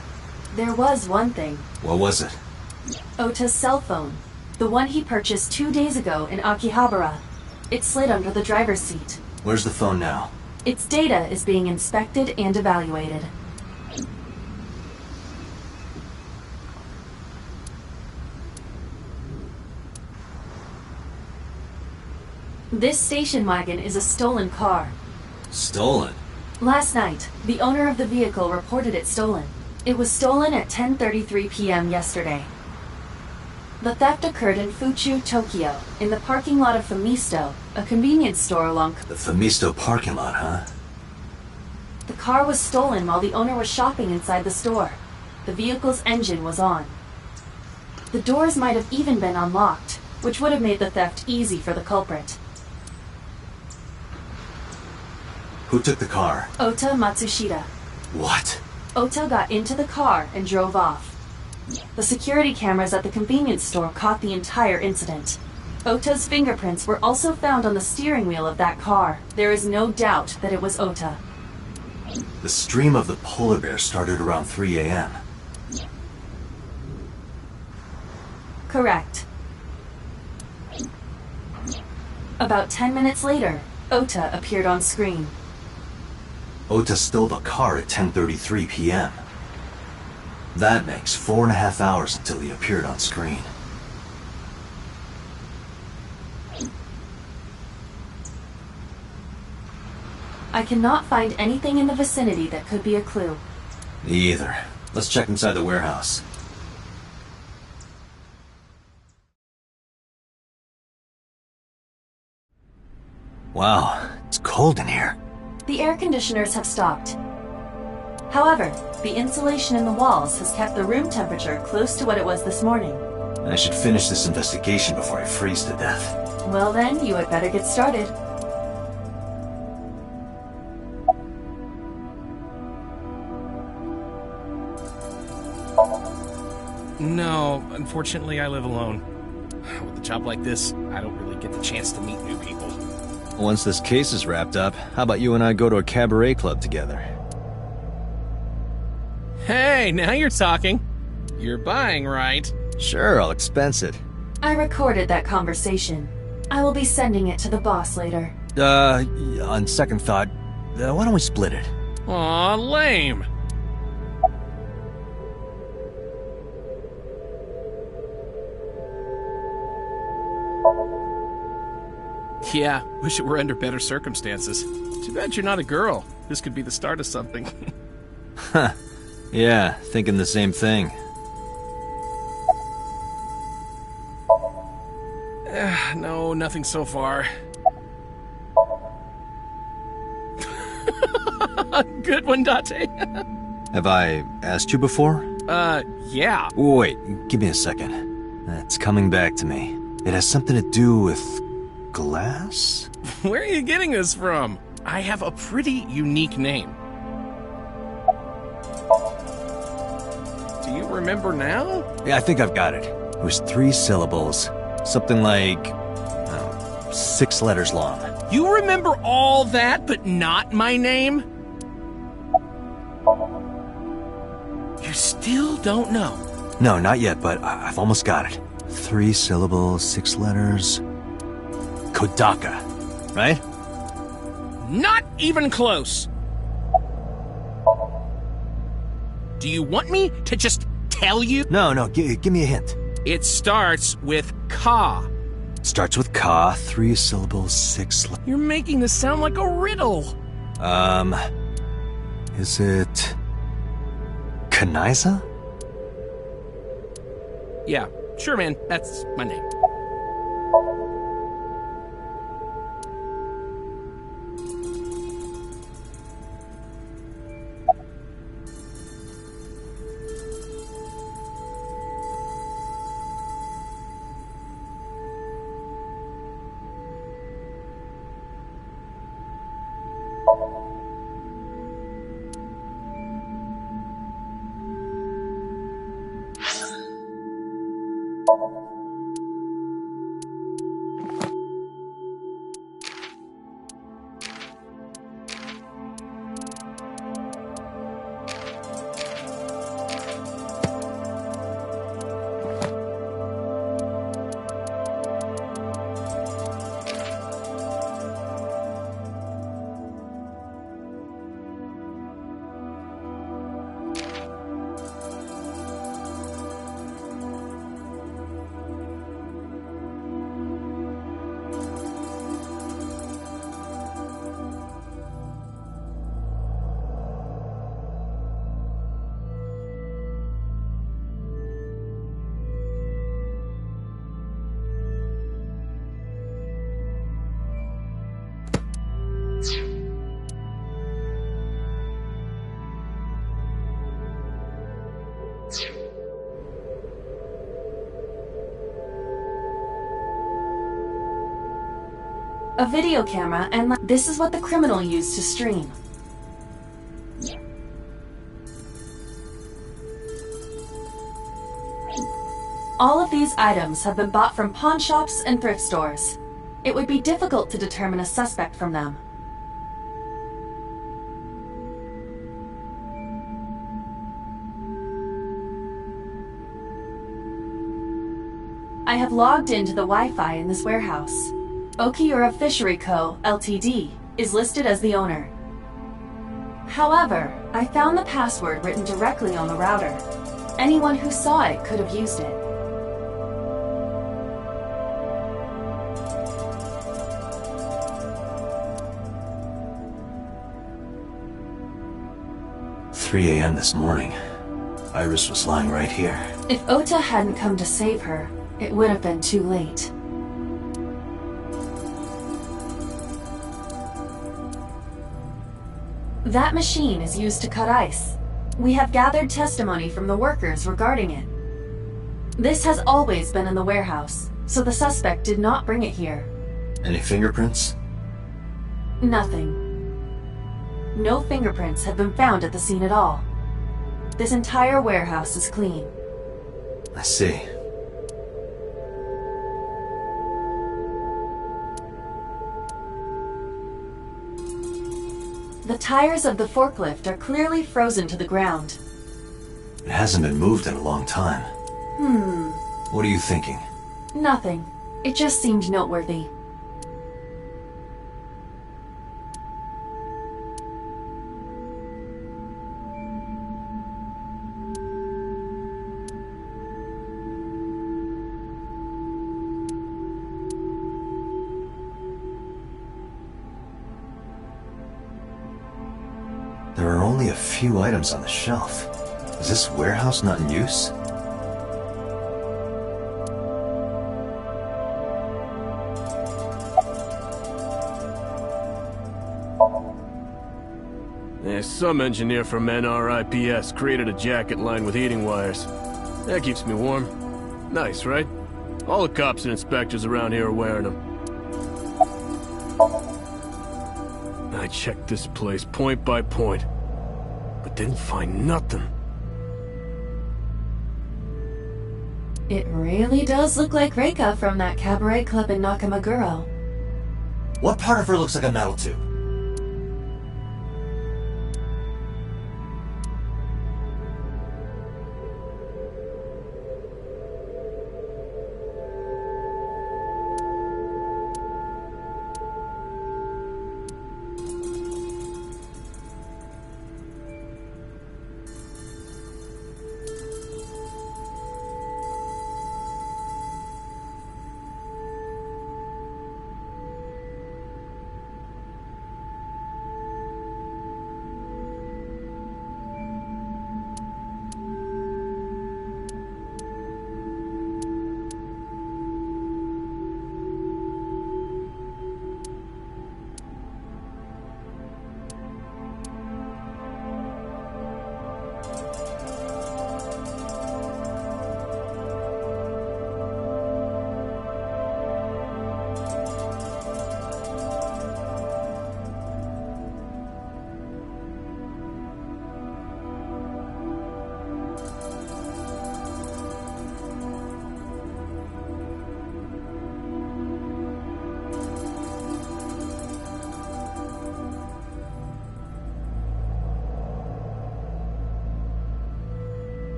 There was one thing. What was it? Ota's cell phone. The one he purchased 2 days ago in Akihabara. It slid under the driver's seat. Where's the phone now? Its data is being inspected and evaluated. This station wagon is a stolen car. Stolen? Last night, the owner of the vehicle reported it stolen. It was stolen at 10:33 p.m. yesterday. The theft occurred in Fuchu, Tokyo, in the parking lot of Famisto, a convenience store along... The Famisto parking lot, huh? The car was stolen while the owner was shopping inside the store. The vehicle's engine was on. The doors might have even been unlocked, which would have made the theft easy for the culprit. Who took the car? Ota Matsushita. What? Ota got into the car and drove off. The security cameras at the convenience store caught the entire incident. Ota's fingerprints were also found on the steering wheel of that car. There is no doubt that it was Ota. The stream of the polar bear started around 3 a.m. Correct. About 10 minutes later, Ota appeared on screen. Ota stole the car at 10:33 p.m. That makes 4.5 hours until he appeared on screen. I cannot find anything in the vicinity that could be a clue. Me either. Let's check inside the warehouse. Wow, it's cold in here. The air conditioners have stopped. However, the insulation in the walls has kept the room temperature close to what it was this morning. I should finish this investigation before I freeze to death. Well then, you had better get started. No, unfortunately I live alone. With a job like this, I don't really get the chance to meet new people. Once this case is wrapped up, how about you and I go to a cabaret club together? Hey, now you're talking. You're buying, right? Sure, I'll expense it. I recorded that conversation. I will be sending it to the boss later. On second thought, why don't we split it? Aw, lame. Yeah, wish it were under better circumstances. Too bad you're not a girl. This could be the start of something. Huh. Yeah, thinking the same thing. No, nothing so far. Good one, Date. Have I asked you before? Yeah. Wait, give me a second. It's coming back to me. It has something to do with glass? Where are you getting this from? I have a pretty unique name. Do you remember now? Yeah, I think I've got it. It was 3 syllables. Something like 6 letters long. You remember all that, but not my name? You still don't know? No, not yet, but I've almost got it. 3 syllables, 6 letters. Kodaka, right? Not even close. Do you want me to just tell you? No, give me a hint. It starts with Ka. Starts with Ka, 3 syllables, 6 letters. You're making this sound like a riddle. Is it... Kanaiza? Yeah, sure, man. That's my name. A video camera, and this is what the criminal used to stream. All of these items have been bought from pawn shops and thrift stores. It would be difficult to determine a suspect from them. I have logged into the Wi-Fi in this warehouse. Okiura Fishery Co., Ltd. is listed as the owner. However, I found the password written directly on the router. Anyone who saw it could have used it. "3 a.m. this morning. Iris was lying right here." If Ota hadn't come to save her, it would have been too late. That machine is used to cut ice. We have gathered testimony from the workers regarding it. This has always been in the warehouse, so the suspect did not bring it here. Any fingerprints? Nothing. No fingerprints have been found at the scene at all. This entire warehouse is clean. I see. The tires of the forklift are clearly frozen to the ground. It hasn't been moved in a long time. What are you thinking? Nothing. It just seemed noteworthy. There are only a few items on the shelf. Is this warehouse not in use? Some engineer from NRIPS created a jacket lined with heating wires. That keeps me warm. Nice, right? All the cops and inspectors around here are wearing them. I checked this place point by point, but didn't find nothing. It really does look like Reika from that cabaret club in Nakamaguro. What part of her looks like a metal tube?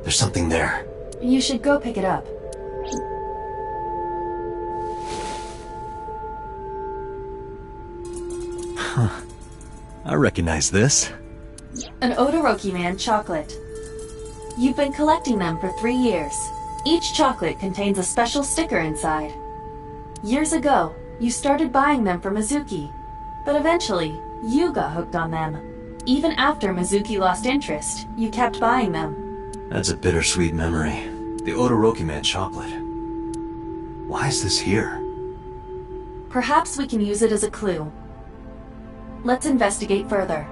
There's something there. You should go pick it up. I recognize this. An Odoroki Man chocolate. You've been collecting them for 3 years. Each chocolate contains a special sticker inside. Years ago, you started buying them for Mizuki, but eventually, you got hooked on them. Even after Mizuki lost interest, you kept buying them. That's a bittersweet memory. The Odoroki Man chocolate. Why is this here? Perhaps we can use it as a clue. Let's investigate further.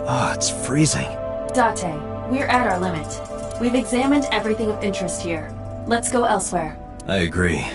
Oh, it's freezing. Date, we're at our limit. We've examined everything of interest here. Let's go elsewhere. I agree.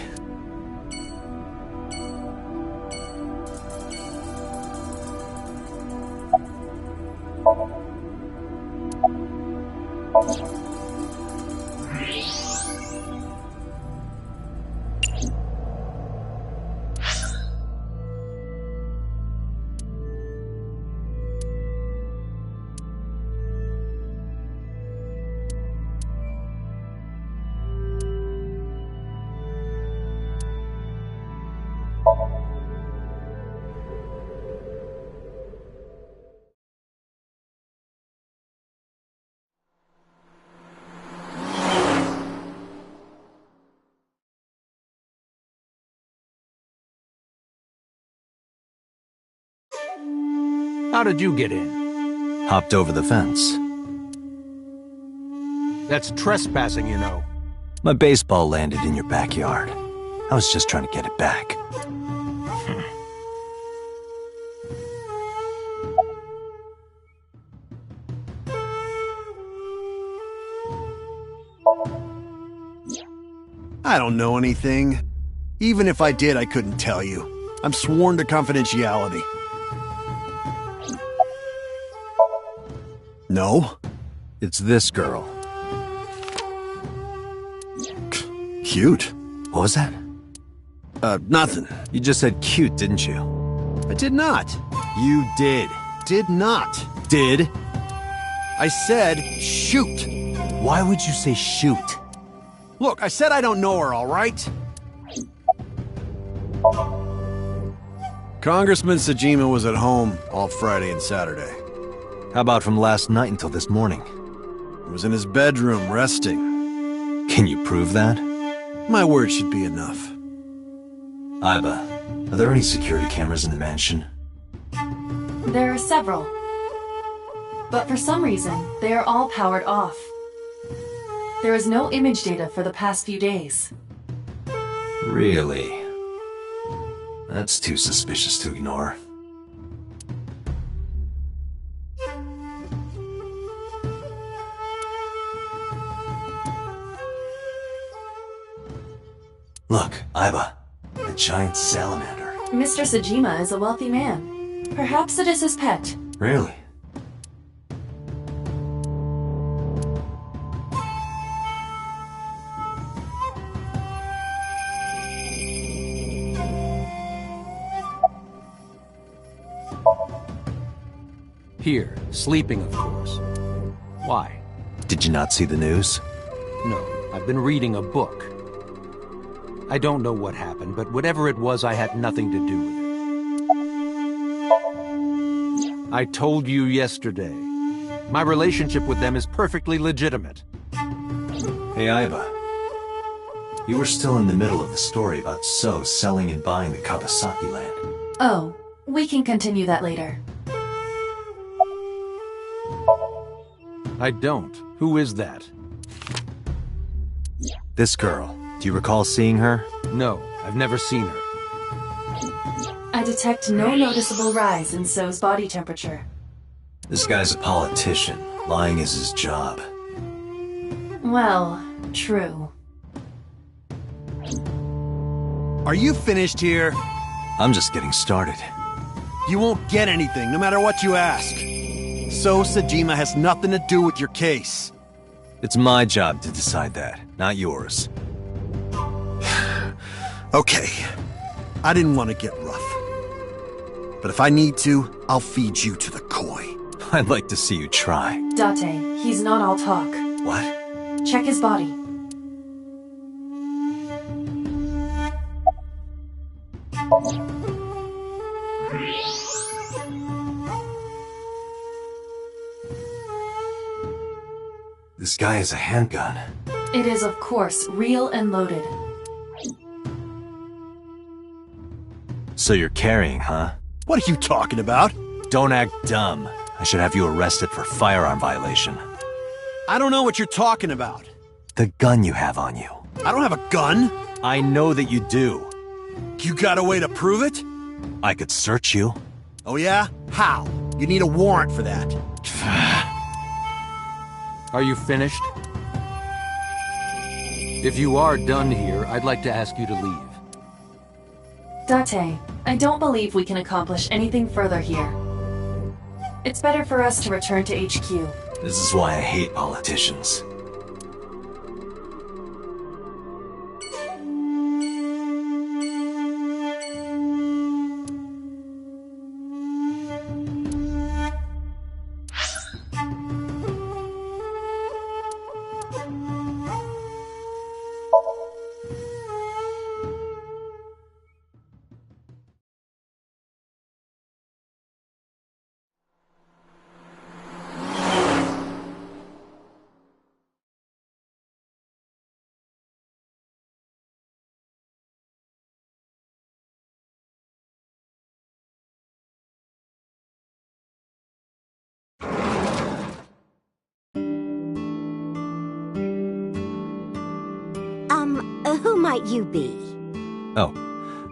How did you get in? Hopped over the fence. That's trespassing, you know. My baseball landed in your backyard. I was just trying to get it back. I don't know anything. Even if I did, I couldn't tell you. I'm sworn to confidentiality. No? It's this girl. Cute. What was that? Nothing. You just said cute, didn't you? I did not. You did. Did not. Did? I said shoot. Why would you say shoot? Look, I said I don't know her, all right? Congressman Sajima was at home all Friday and Saturday. How about from last night until this morning? He was in his bedroom, resting. Can you prove that? My word should be enough. Aiba, are there any security cameras in the mansion? There are several. But for some reason, they are all powered off. There is no image data for the past few days. Really? That's too suspicious to ignore. Look, Aiba. A giant salamander. Mr. Sajima is a wealthy man. Perhaps it is his pet. Really? Here, sleeping, of course. Why? Did you not see the news? No, I've been reading a book. I don't know what happened, but whatever it was, I had nothing to do with it. I told you yesterday. My relationship with them is perfectly legitimate. Hey, Aiba. You were still in the middle of the story about So selling and buying the Kawasaki land. Oh, we can continue that later. I don't. Who is that? This girl. Do you recall seeing her? No, I've never seen her. I detect no noticeable rise in So's body temperature. This guy's a politician. Lying is his job. Well, true. Are you finished here? I'm just getting started. You won't get anything, no matter what you ask. So Sajima has nothing to do with your case. It's my job to decide that, not yours. Okay. I didn't want to get rough. But if I need to, I'll feed you to the koi. I'd like to see you try. Date, he's not all talk. What? Check his body. This guy has a handgun. It is, of course, real and loaded. So you're carrying, huh? What are you talking about? Don't act dumb. I should have you arrested for firearm violation. I don't know what you're talking about. The gun you have on you. I don't have a gun. I know that you do. You got a way to prove it? I could search you. Oh yeah? How? You need a warrant for that. Are you finished? If you are done here, I'd like to ask you to leave. Date, I don't believe we can accomplish anything further here. It's better for us to return to HQ. This is why I hate politicians. Who might you be? Oh,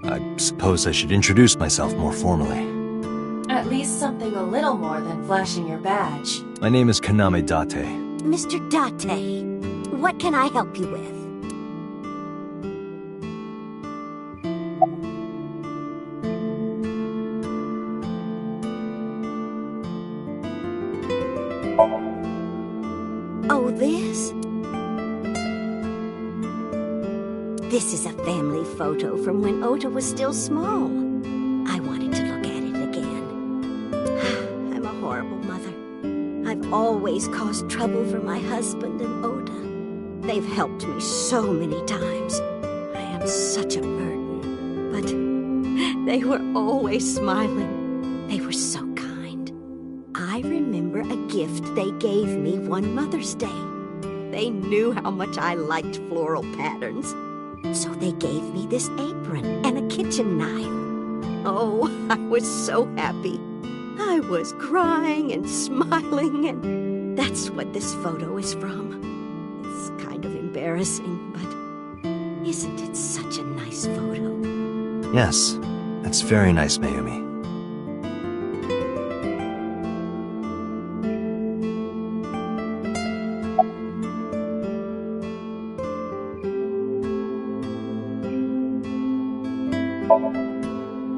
I suppose I should introduce myself more formally. At least something a little more than flashing your badge. My name is Kaname Date. Mr. Date, what can I help you with? Oh, this? This is a family photo from when Ota was still small. I wanted to look at it again. I'm a horrible mother. I've always caused trouble for my husband and Ota. They've helped me so many times. I am such a burden. But they were always smiling. They were so kind. I remember a gift they gave me one Mother's Day. They knew how much I liked floral patterns. So they gave me this apron and a kitchen knife. Oh, I was so happy. I was crying and smiling, and that's what this photo is from. is kind of embarrassing, but isn't it such a nice photo? Yes, that's very nice, Mayumi.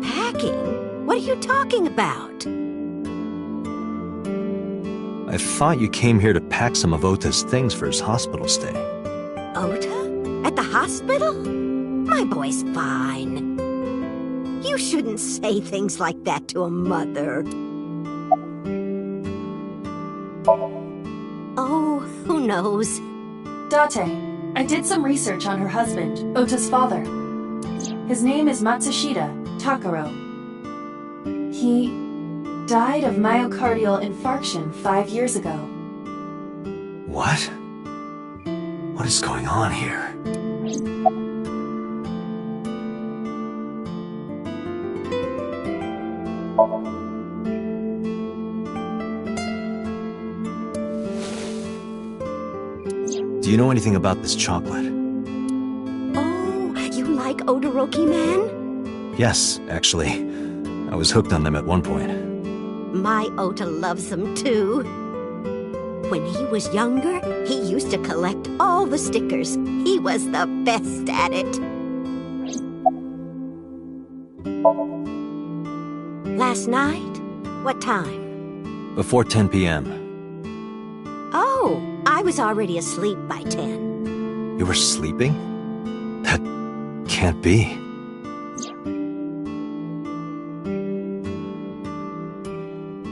Packing? What are you talking about? I thought you came here to pack some of Ota's things for his hospital stay. Ota? At the hospital? My boy's fine. You shouldn't say things like that to a mother. Oh, who knows? Date, I did some research on her husband, Ota's father. His name is Matsushita Takaro. He died of myocardial infarction 5 years ago. What? What is going on here? Do you know anything about this chocolate? Oh, you like Odoroki Man? Yes, actually. I was hooked on them at one point. My Ota loves them too. When he was younger, he used to collect all the stickers. He was the best at it. Last night? What time? Before 10 p.m. Oh, I was already asleep by 10. You were sleeping? That can't be.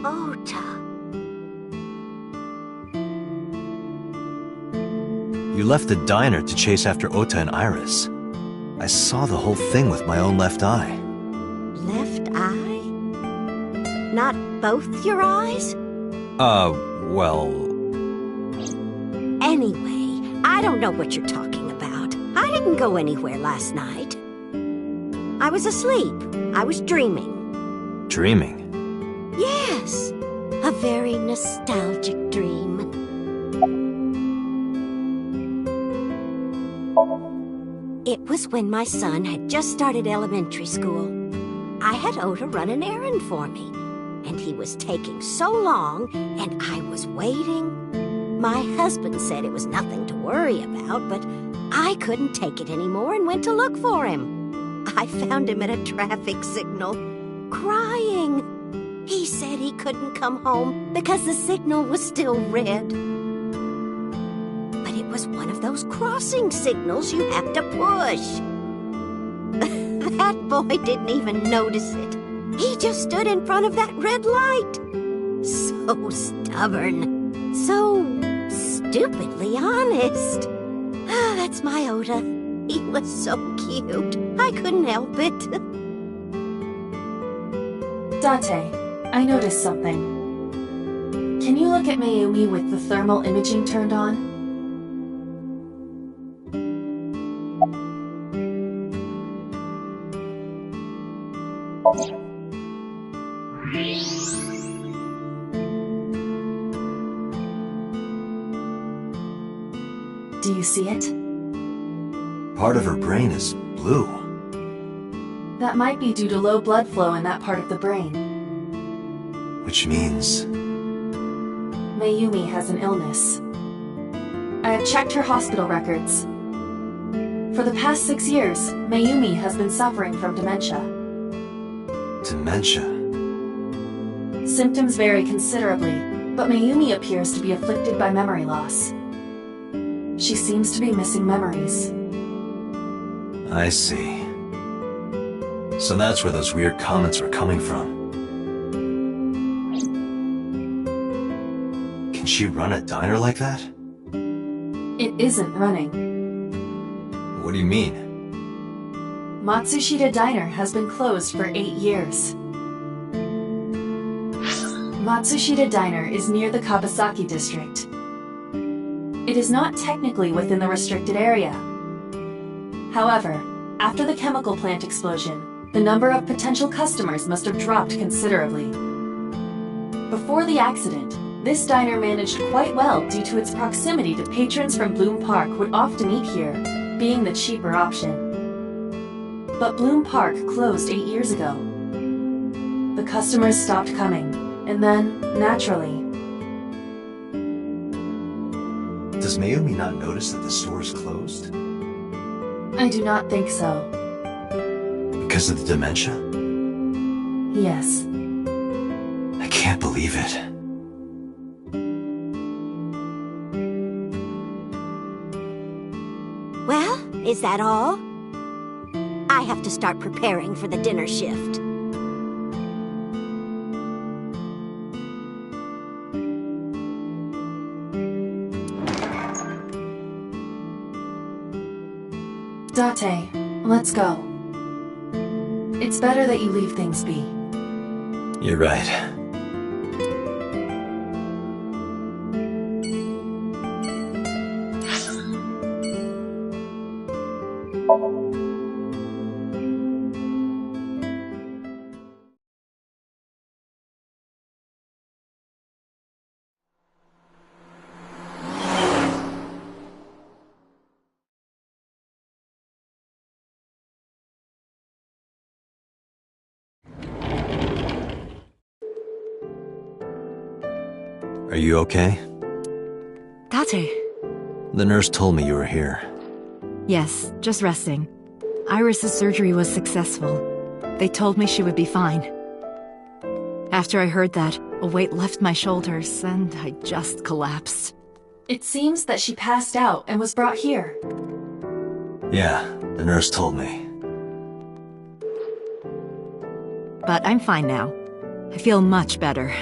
Ota. You left the diner to chase after Ota and Iris. I saw the whole thing with my own left eye. Left eye? Not both your eyes? Well... Anyway, I don't know what you're talking about. I didn't go anywhere last night. I was asleep. I was dreaming. Dreaming? Yes, a very nostalgic dream. It was when my son had just started elementary school. I had Ota run an errand for me, and he was taking so long, and I was waiting. My husband said it was nothing to worry about, but I couldn't take it anymore and went to look for him. I found him at a traffic signal, crying. He said he couldn't come home because the signal was still red. But it was one of those crossing signals you have to push. That boy didn't even notice it. He just stood in front of that red light. So stubborn. So stupidly honest. That's my Ota. He was so cute. I couldn't help it. Date, I noticed something. Can you look at Mayumi with the thermal imaging turned on? Do you see it? Part of her brain is blue. That might be due to low blood flow in that part of the brain. Which means... Mayumi has an illness. I have checked her hospital records. For the past 6 years, Mayumi has been suffering from dementia. Dementia? Symptoms vary considerably, but Mayumi appears to be afflicted by memory loss. She seems to be missing memories. I see. So that's where those weird comments were coming from. Can she run a diner like that? It isn't running. What do you mean? Matsushita Diner has been closed for 8 years. Matsushita Diner is near the Kabasaki district. It is not technically within the restricted area. However, after the chemical plant explosion, the number of potential customers must have dropped considerably. Before the accident, This diner managed quite well due to its proximity to patrons from Bloom Park would often eat here, being the cheaper option. But Bloom Park closed 8 years ago. The customers stopped coming, and then, naturally... Does Mayumi not notice that the store is closed? I do not think so. Because of the dementia? Yes. I can't believe it. Well, is that all? I have to start preparing for the dinner shift. Date, let's go. It's better that you leave things be. You're right. Are you okay? Tate. The nurse told me you were here. Yes, just resting. Iris's surgery was successful. They told me she would be fine. After I heard that, a weight left my shoulders, and I just collapsed. It seems that she passed out and was brought here. Yeah, the nurse told me. But I'm fine now. I feel much better.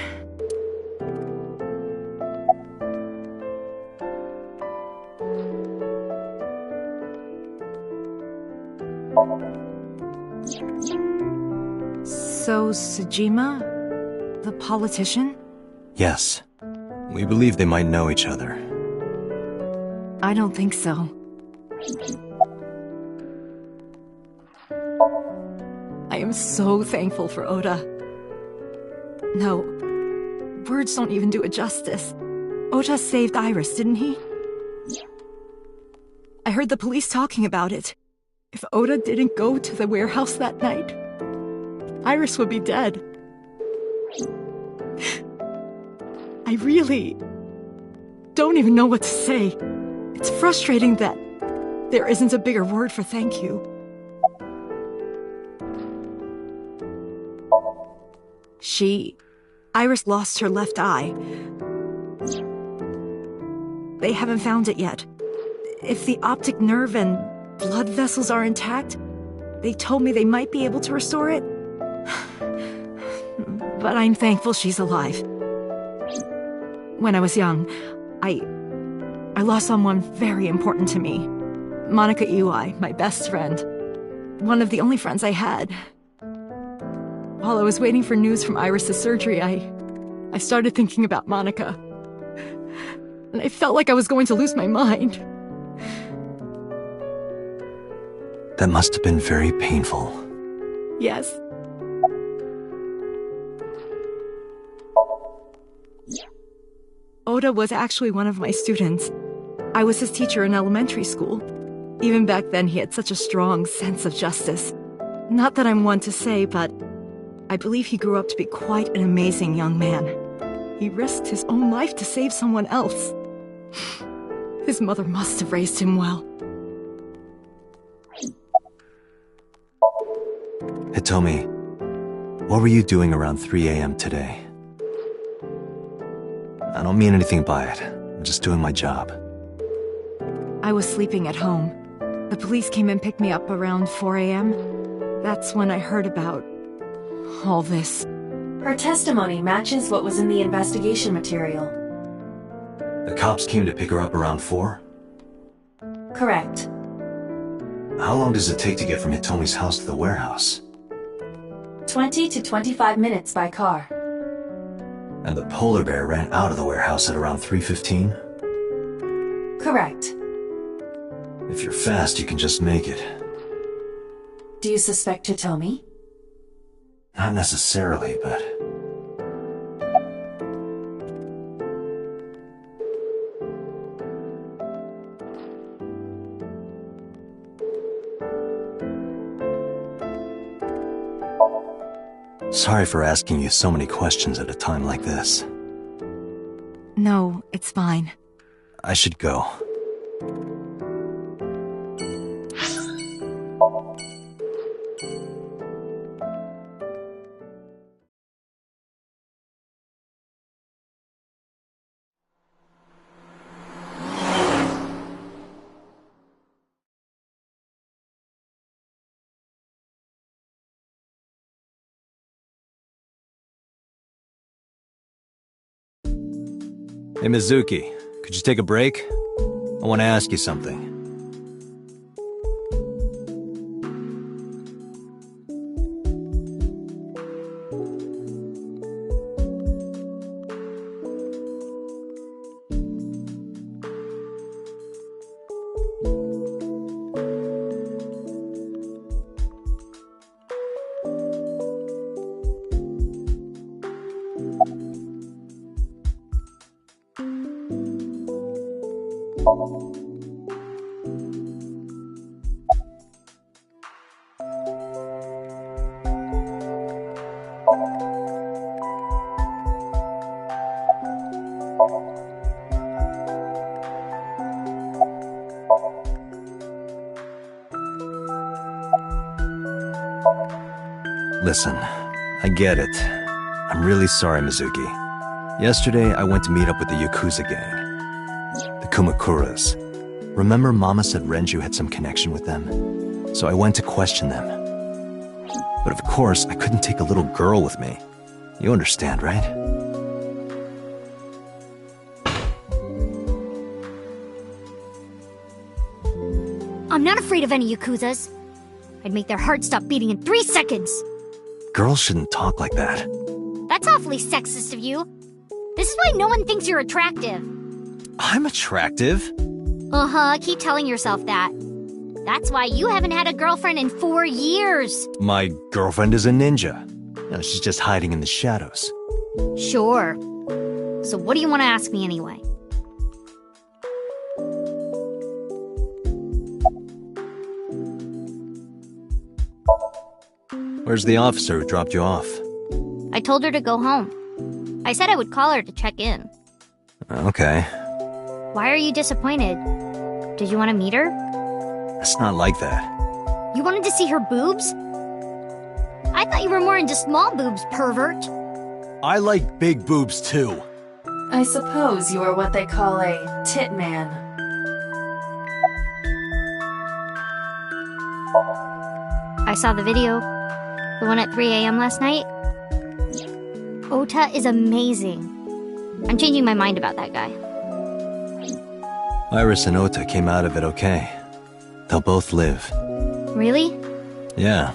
So, Sejima? The politician? Yes. We believe they might know each other. I don't think so. I am so thankful for Oda. No, words don't even do it justice. Oda saved Iris, didn't he? I heard the police talking about it. If Oda didn't go to the warehouse that night, Iris would be dead. I really don't even know what to say. It's frustrating that there isn't a bigger word for thank you. Iris lost her left eye. They haven't found it yet. If the optic nerve and blood vessels are intact, they told me they might be able to restore it. But I'm thankful she's alive. When I was young, I lost someone very important to me. Monica Iwai, my best friend. One of the only friends I had. While I was waiting for news from Iris' surgery, I started thinking about Monica. And I felt like I was going to lose my mind. That must have been very painful. Yes. Oda was actually one of my students. I was his teacher in elementary school. Even back then, he had such a strong sense of justice. Not that I'm one to say, but I believe he grew up to be quite an amazing young man. He risked his own life to save someone else. His mother must have raised him well. Hitomi, what were you doing around 3 a.m. today? I don't mean anything by it. I'm just doing my job. I was sleeping at home. The police came and picked me up around 4 a.m. That's when I heard about all this. Her testimony matches what was in the investigation material. The cops came to pick her up around 4? Correct. How long does it take to get from Hitomi's house to the warehouse? 20 to 25 minutes by car. And the polar bear ran out of the warehouse at around 3:15? Correct. If you're fast, you can just make it. Do you suspect Hitomi? Not necessarily, but... Sorry for asking you so many questions at a time like this. No, it's fine. I should go. Hey, Mizuki, could you take a break? I want to ask you something. Listen, I get it. I'm really sorry, Mizuki. Yesterday, I went to meet up with the Yakuza gang. The Kumakuras. Remember Mama said Renju had some connection with them? So I went to question them. But of course, I couldn't take a little girl with me. You understand, right? I'm not afraid of any Yakuzas. I'd make their hearts stop beating in 3 seconds. Girls shouldn't talk like that. That's awfully sexist of you. This is why no one thinks you're attractive. I'm attractive. Uh-huh, keep telling yourself that. That's why you haven't had a girlfriend in 4 years. My girlfriend is a ninja. No, she's just hiding in the shadows. Sure. So what do you want to ask me anyway? Where's the officer who dropped you off? I told her to go home. I said I would call her to check in. Okay. Why are you disappointed? Did you want to meet her? It's not like that. You wanted to see her boobs? I thought you were more into small boobs, pervert. I like big boobs too. I suppose you are what they call a tit man. I saw the video. The one at 3 a.m. last night. Ota is amazing. I'm changing my mind about that guy. Iris and Ota came out of it okay. They'll both live. Really? Yeah.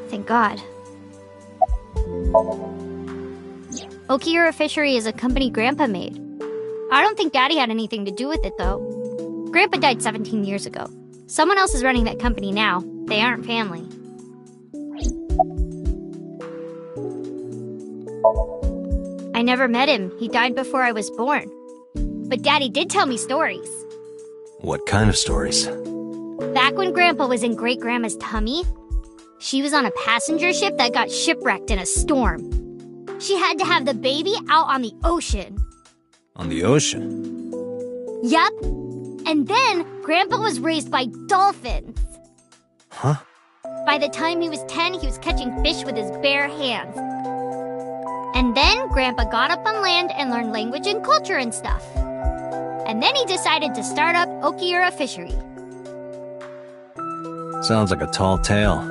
Thank God. Okiura Fishery is a company Grandpa made. I don't think Daddy had anything to do with it, though. Grandpa died 17 years ago. Someone else is running that company now. They aren't family. I never met him. He died before I was born. But Daddy did tell me stories. What kind of stories? Back when Grandpa was in Great-Grandma's tummy, she was on a passenger ship that got shipwrecked in a storm. She had to have the baby out on the ocean. On the ocean? Yep. And then Grandpa was raised by dolphins. Huh? By the time he was 10, he was catching fish with his bare hands. And then Grandpa got up on land and learned language and culture and stuff. And then he decided to start up Okiura Fishery. Sounds like a tall tale.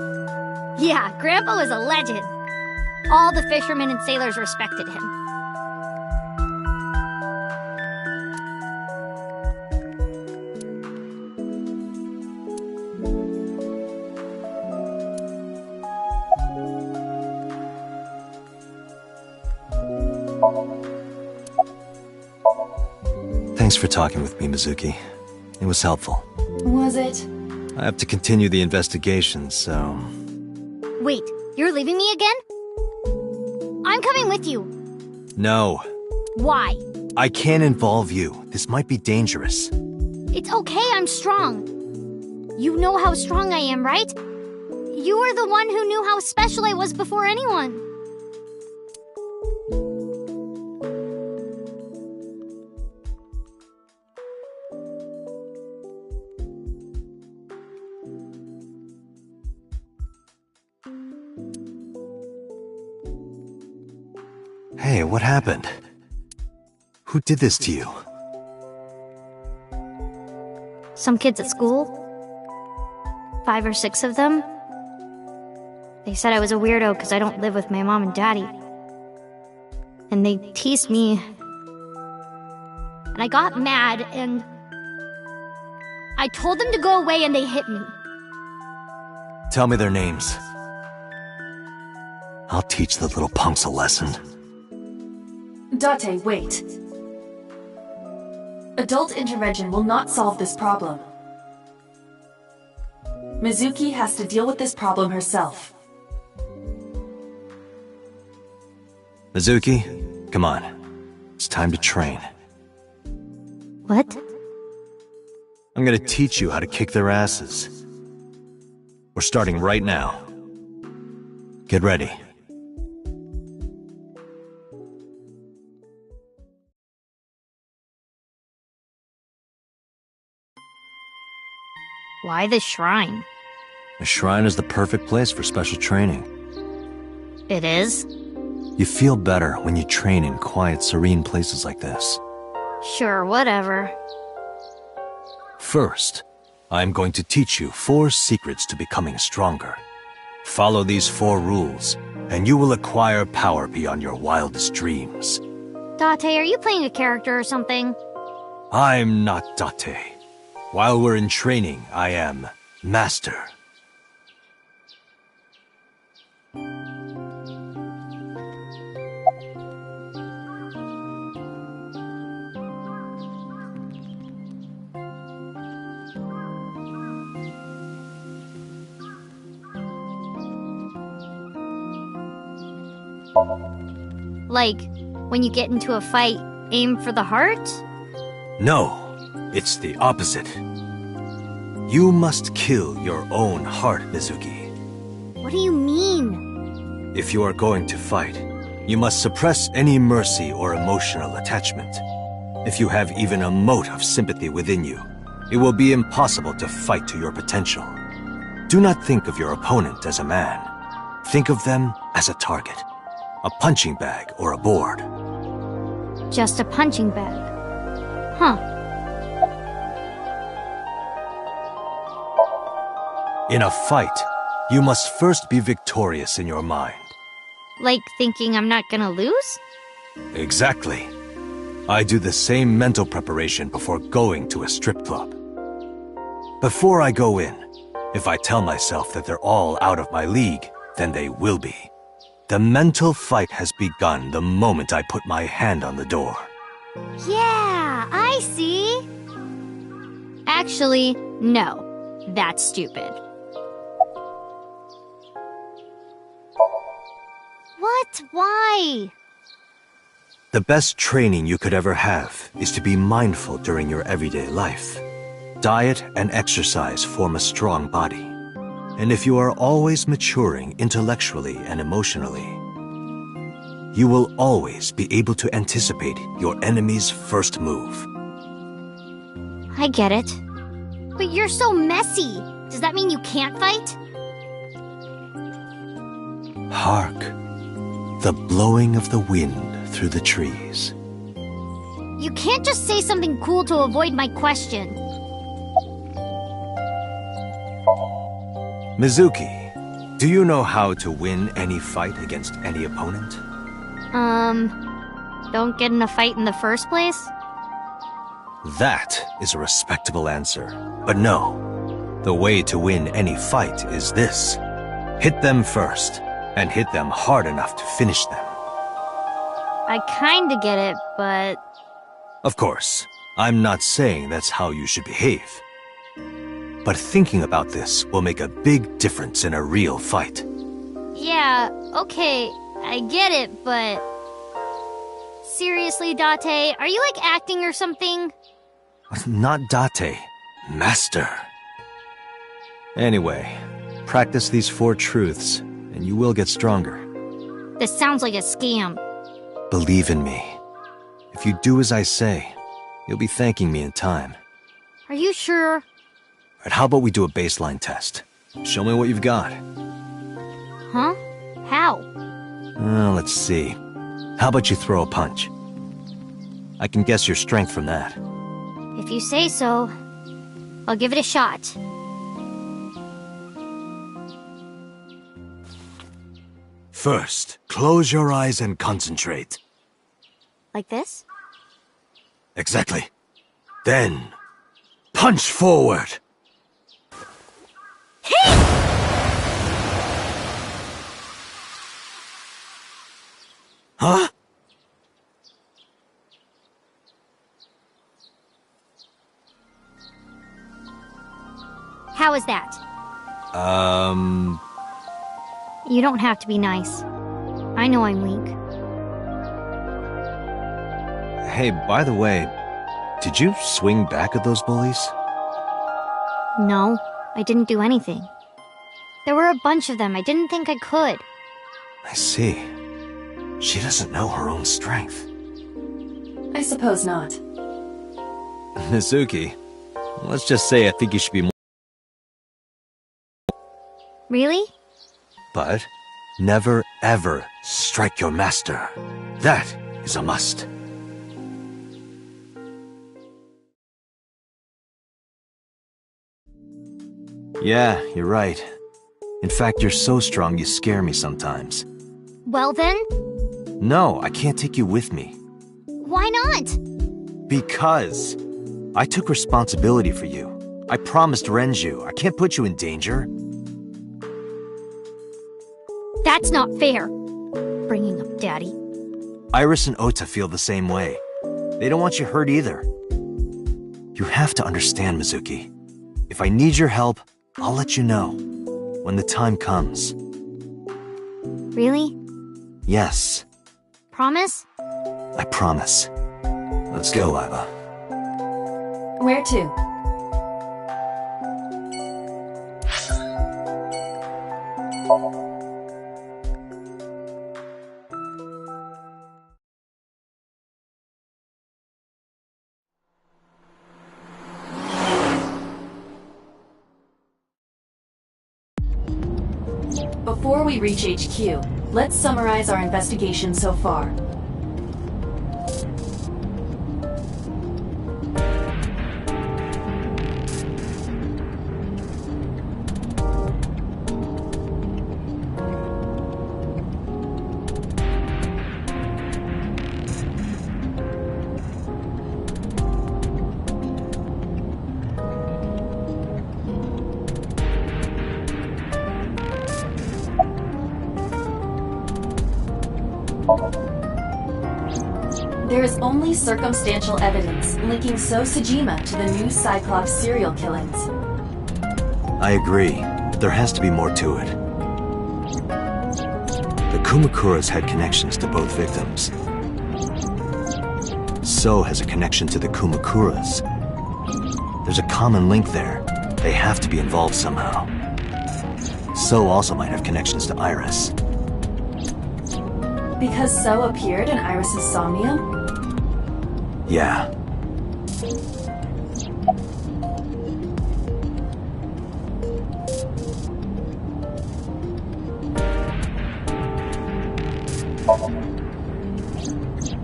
Yeah, Grandpa was a legend. All the fishermen and sailors respected him. Thanks for talking with me, Mizuki. It was helpful. Was it? I have to continue the investigation, so... Wait, you're leaving me again? I'm coming with you. No. Why? I can't involve you. This might be dangerous. It's okay, I'm strong. You know how strong I am, right? You were the one who knew how special I was before anyone. Hey, what happened? Who did this to you? Some kids at school. 5 or 6 of them. They said I was a weirdo because I don't live with my mom and daddy. And they teased me. And I got mad and I told them to go away and they hit me. Tell me their names. I'll teach the little punks a lesson. Date, wait. Adult intervention will not solve this problem. Mizuki has to deal with this problem herself. Mizuki, come on. It's time to train. What? I'm gonna teach you how to kick their asses. We're starting right now. Get ready. Why the shrine? The shrine is the perfect place for special training. It is? You feel better when you train in quiet, serene places like this. Sure, whatever. First, I'm going to teach you 4 secrets to becoming stronger. Follow these 4 rules, and you will acquire power beyond your wildest dreams. Date, are you playing a character or something? I'm not Date. While we're in training, I am Master. Like, when you get into a fight, aim for the heart? No, it's the opposite. You must kill your own heart, Mizuki. What do you mean? If you are going to fight, you must suppress any mercy or emotional attachment. If you have even a mote of sympathy within you, it will be impossible to fight to your potential. Do not think of your opponent as a man. Think of them as a target, a punching bag or a board. Just a punching bag. Huh. In a fight, you must first be victorious in your mind. Like thinking I'm not gonna lose? Exactly. I do the same mental preparation before going to a strip club. Before I go in, if I tell myself that they're all out of my league, then they will be. The mental fight has begun the moment I put my hand on the door. Yeah, I see. Actually, no. That's stupid. What? Why? The best training you could ever have is to be mindful during your everyday life. Diet and exercise form a strong body. And if you are always maturing intellectually and emotionally, you will always be able to anticipate your enemy's first move. I get it. But you're so messy. Does that mean you can't fight? Hark, the blowing of the wind through the trees. You can't just say something cool to avoid my question. Mizuki, do you know how to win any fight against any opponent? Don't get in a fight in the first place? That is a respectable answer. But no, the way to win any fight is this. Hit them first, and hit them hard enough to finish them. I kinda get it, but... Of course, I'm not saying that's how you should behave. But thinking about this will make a big difference in a real fight. Yeah, okay, I get it, but... Seriously, Date, are you like acting or something? Not Date, Master. Anyway, Practice these 4 truths, and you will get stronger. This sounds like a scam. Believe in me. If you do as I say, you'll be thanking me in time. Are you sure? Alright, how about we do a baseline test? Show me what you've got. Huh? How? Let's see. How about you throw a punch? I can guess your strength from that. If you say so, I'll give it a shot. First, close your eyes and concentrate. Like this? Exactly. Then, punch forward! Huh? How is that? You don't have to be nice. I know I'm weak. Hey, by the way, did you swing back at those bullies? No, I didn't do anything. There were a bunch of them. I didn't think I could. I see. She doesn't know her own strength. I suppose not. Mizuki, let's just say I think you should be more... Really? But never ever strike your master. That is a must. Yeah, you're right. In fact, you're so strong you scare me sometimes. Well then? No, I can't take you with me. Why not? Because I took responsibility for you. I promised Renju. I can't put you in danger. That's not fair. Bringing up Daddy. Iris and Ota feel the same way. They don't want you hurt either. You have to understand, Mizuki. If I need your help, I'll let you know. When the time comes. Really? Yes. Promise? I promise. Let's go, Iva. Where to? Before we reach HQ, let's summarize our investigation so far. There is only circumstantial evidence linking So Sejima to the new Cyclops serial killings. I agree, but there has to be more to it. The Kumakuras had connections to both victims. So has a connection to the Kumakuras. There's a common link there. They have to be involved somehow. So also might have connections to Iris. Because So appeared in Iris's Somnium? Yeah.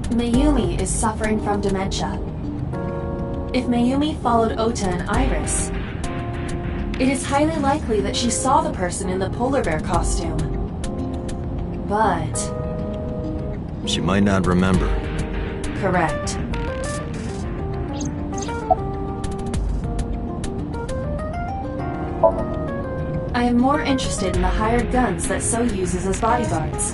Mayumi is suffering from dementia. If Mayumi followed Ota and Iris, it is highly likely that she saw the person in the polar bear costume. But... she might not remember. Correct. I am more interested in the hired guns that So uses as bodyguards.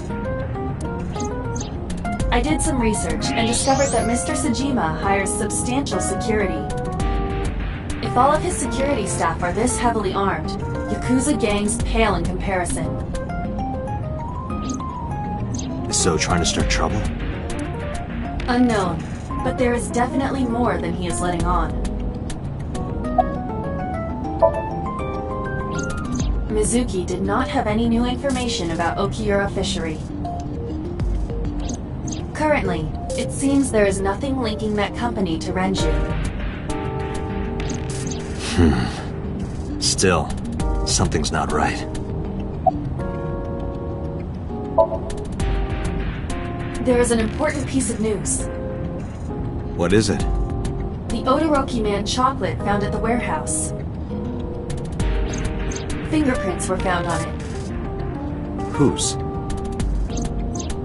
I did some research and discovered that Mr. Sejima hires substantial security. If all of his security staff are this heavily armed, Yakuza gangs pale in comparison. Is So trying to start trouble? Unknown, but there is definitely more than he is letting on. Mizuki did not have any new information about Okiura Fishery. Currently, it seems there is nothing linking that company to Renju. Still, something's not right. There is an important piece of news. What is it? The Odoroki Man chocolate found at the warehouse. Fingerprints were found on it. Whose?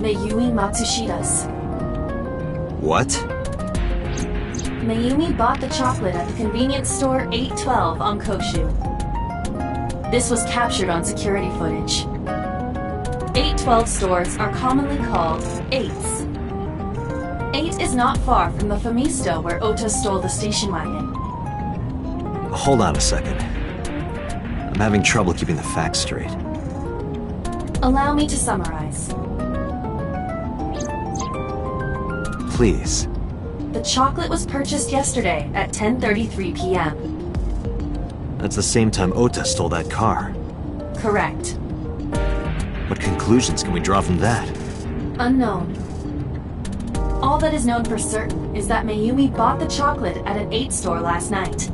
Mayumi Matsushida's. What? Mayumi bought the chocolate at the convenience store 812 on Koshu. This was captured on security footage. 812 stores are commonly called 8s. 8 is not far from the Famisto where Ota stole the station wagon. Hold on a second. I'm having trouble keeping the facts straight. Allow me to summarize. Please. The chocolate was purchased yesterday at 10:33 p.m. That's the same time Ota stole that car. Correct. What conclusions can we draw from that? Unknown. All that is known for certain is that Mayumi bought the chocolate at an 8 store last night.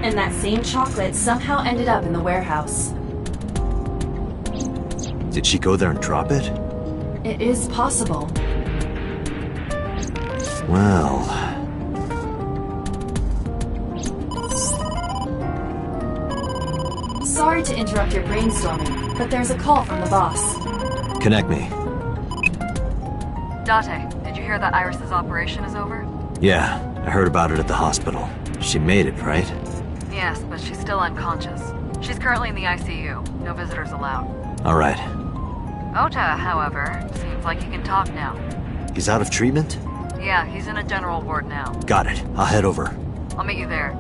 And that same chocolate somehow ended up in the warehouse. Did she go there and drop it? It is possible. Well... Sorry to interrupt your brainstorming, but there's a call from the boss. Connect me. Date, did you hear that Iris's operation is over? Yeah, I heard about it at the hospital. She made it, right? Yes, but she's still unconscious. She's currently in the ICU. No visitors allowed. All right. Ota, however, seems like he can talk now. He's out of treatment? Yeah, he's in a general ward now. Got it. I'll head over. I'll meet you there.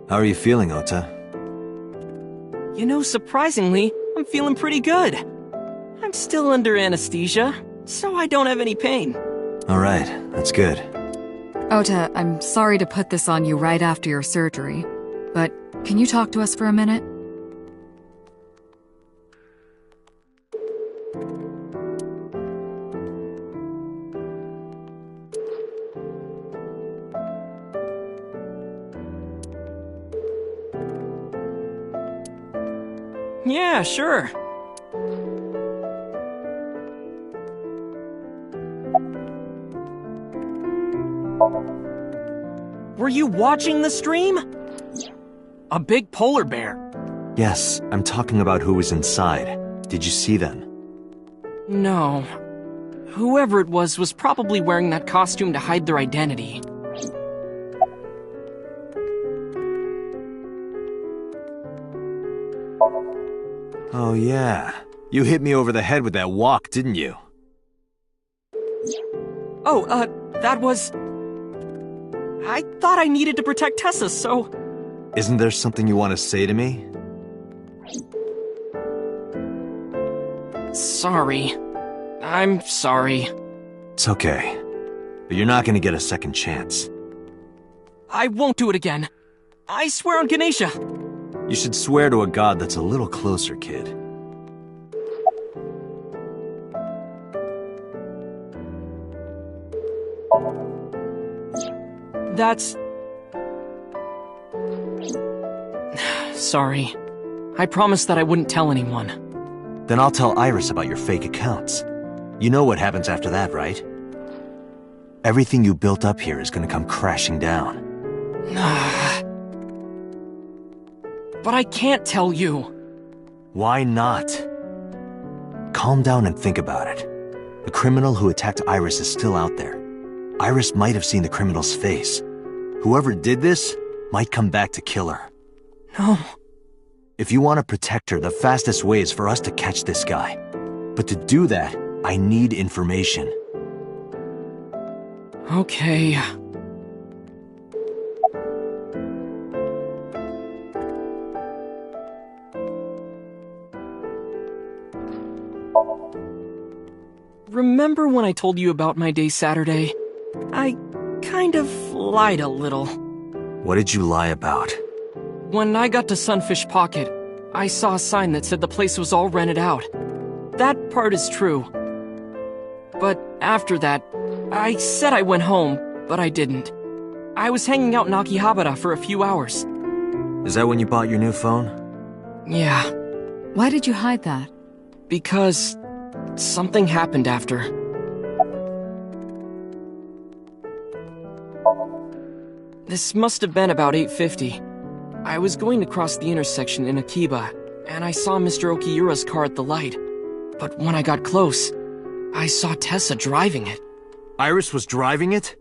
How are you feeling, Ota? You know, surprisingly, I'm feeling pretty good. I'm still under anesthesia, so I don't have any pain. All right, that's good. Ota, I'm sorry to put this on you right after your surgery, but can you talk to us for a minute? Yeah, sure. Were you watching the stream? A big polar bear. Yes, I'm talking about who was inside. Did you see them? No. Whoever it was probably wearing that costume to hide their identity. Oh yeah. You hit me over the head with that wok, didn't you? Oh, that was... I thought I needed to protect Tessa, so... Isn't there something you want to say to me? Sorry. I'm sorry. It's okay. But you're not gonna get a second chance. I won't do it again. I swear on Ganesha. You should swear to a god that's a little closer, kid. That's... Sorry. I promised that I wouldn't tell anyone. Then I'll tell Iris about your fake accounts. You know what happens after that, right? Everything you built up here is gonna come crashing down. But I can't tell you. Why not? Calm down and think about it. The criminal who attacked Iris is still out there. Iris might have seen the criminal's face. Whoever did this might come back to kill her. No. If you want to protect her, the fastest way is for us to catch this guy. But to do that, I need information. Okay. remember when I told you about my day Saturday? I kind of lied a little. What did you lie about? When I got to Sunfish Pocket, I saw a sign that said the place was all rented out. That part is true. But after that, I said I went home, but I didn't. I was hanging out in Akihabara for a few hours. Is that when you bought your new phone? Yeah. Why did you hide that? Because something happened after. This must have been about 8:50. I was going to cross the intersection in Akiba, and I saw Mr. Okiura's car at the light. But when I got close, I saw Tessa driving it. Iris was driving it?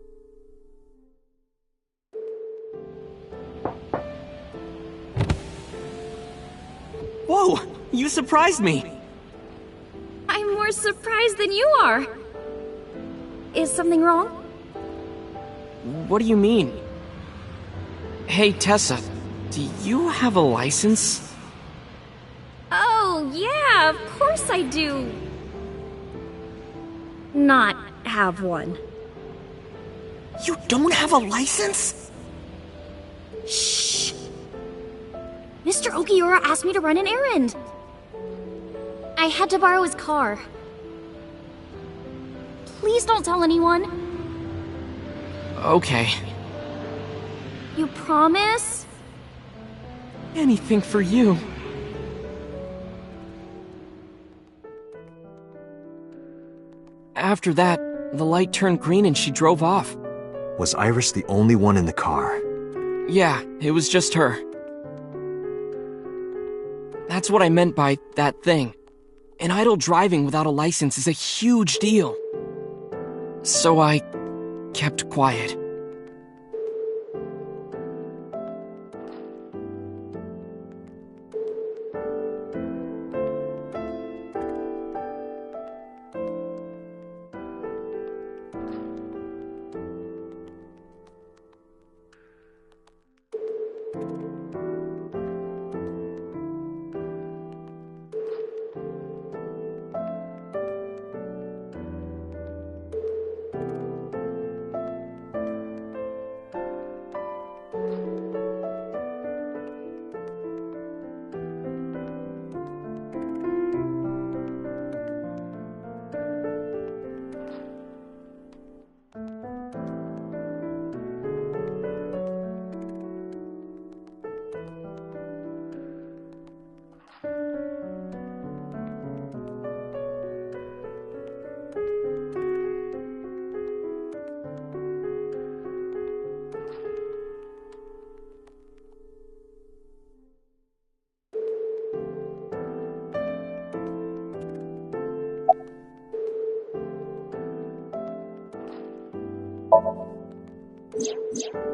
Whoa! You surprised me! I'm more surprised than you are. Is something wrong? What do you mean? Hey, Tessa, do you have a license? Oh, yeah, of course I do. Not have one. You don't have a license? Shh! Mr. Okiura asked me to run an errand. I had to borrow his car. Please don't tell anyone. Okay. You promise? Anything for you. After that, the light turned green and she drove off. Was Iris the only one in the car? Yeah, it was just her. That's what I meant by that thing. An idle driving without a license is a huge deal. So I kept quiet.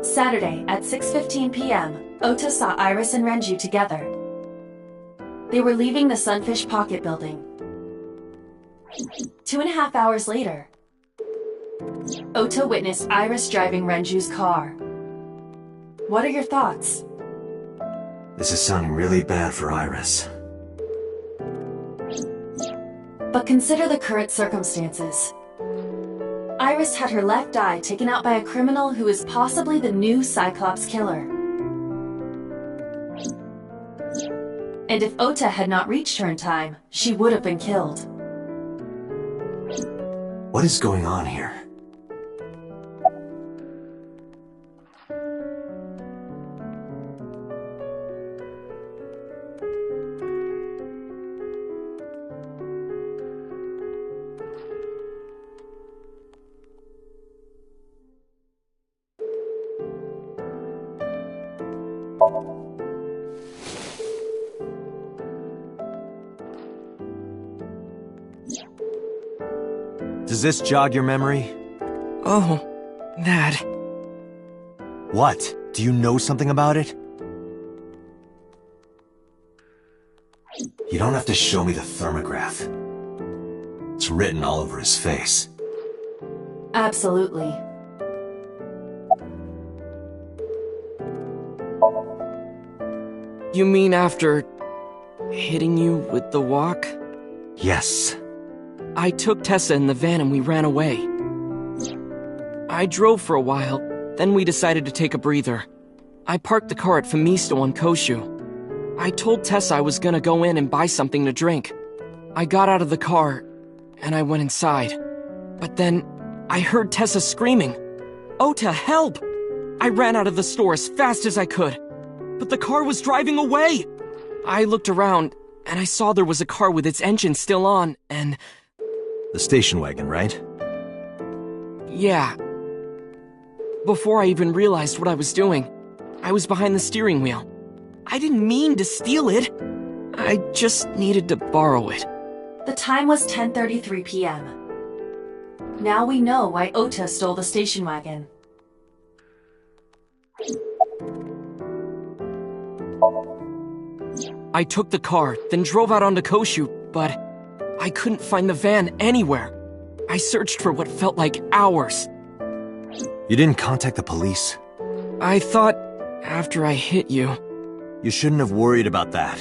Saturday at 6:15 p.m., Ota saw Iris and Renju together. They were leaving the Sunfish Pocket building. 2.5 hours later, Ota witnessed Iris driving Renju's car. What are your thoughts? This is sounding really bad for Iris. But consider the current circumstances. Iris had her left eye taken out by a criminal who is possibly the new Cyclops killer. And if Ota had not reached her in time, she would have been killed. What is going on here? Does this jog your memory? Oh, that. What? Do you know something about it? You don't have to show me the thermograph. It's written all over his face. Absolutely. You mean after hitting you with the walk? Yes. I took Tessa in the van and we ran away. I drove for a while, then we decided to take a breather. I parked the car at Famisto on Koshu. I told Tessa I was gonna go in and buy something to drink. I got out of the car, and I went inside. But then, I heard Tessa screaming, "Ota, help!" I ran out of the store as fast as I could, but the car was driving away! I looked around, and I saw there was a car with its engine still on, and... The station wagon, right? Yeah. Before I even realized what I was doing, I was behind the steering wheel. I didn't mean to steal it. I just needed to borrow it. The time was 10:33 p.m. Now we know why Ota stole the station wagon. I took the car, then drove out onto Koshu, but I couldn't find the van anywhere. I searched for what felt like hours. You didn't contact the police? I thought, after I hit you... You shouldn't have worried about that.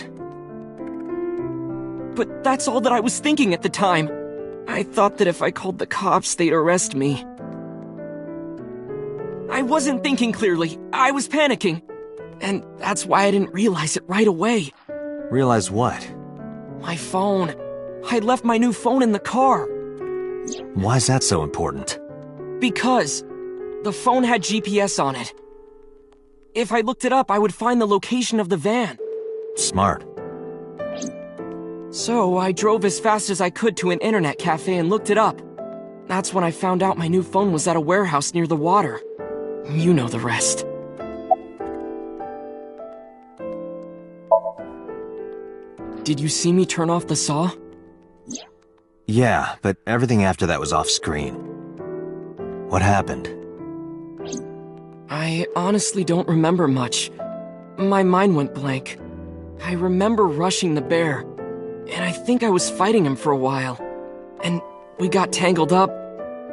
But that's all that I was thinking at the time. I thought that if I called the cops, they'd arrest me. I wasn't thinking clearly. I was panicking. And that's why I didn't realize it right away. Realize what? My phone. I left my new phone in the car. Why is that so important? Because the phone had GPS on it. If I looked it up, I would find the location of the van. Smart. So I drove as fast as I could to an internet cafe and looked it up. That's when I found out my new phone was at a warehouse near the water. You know the rest. Did you see me turn off the saw? Yeah, but everything after that was off screen. What happened? I honestly don't remember much. My mind went blank. I remember rushing the bear, and I think I was fighting him for a while. And we got tangled up,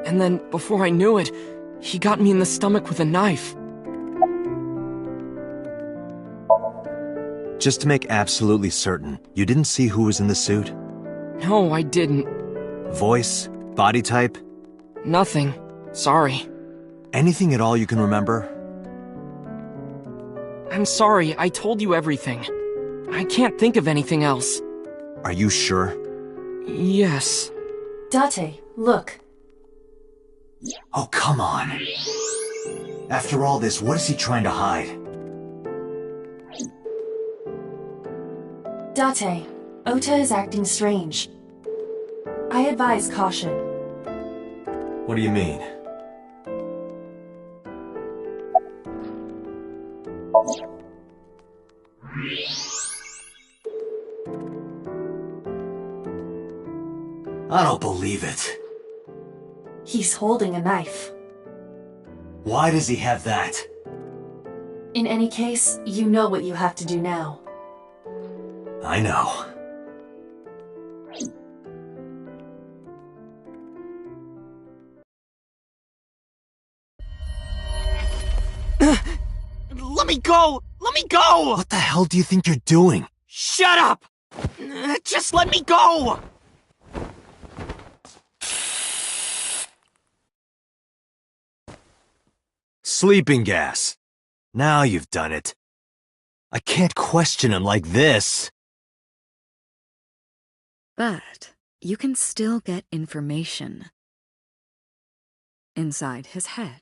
and then before I knew it, he got me in the stomach with a knife. Just to make absolutely certain, you didn't see who was in the suit? No, I didn't. Voice? Body type? Nothing. Sorry. Anything at all you can remember? I'm sorry, I told you everything. I can't think of anything else. Are you sure? Yes. Date, look. Oh, come on. After all this, what is he trying to hide? Date, Ota is acting strange. I advise caution. What do you mean? I don't believe it. He's holding a knife. Why does he have that? In any case, you know what you have to do now. I know. Let me go! Let me go! What the hell do you think you're doing? Shut up! Just let me go! Sleeping gas. Now you've done it. I can't question him like this. But you can still get information inside his head.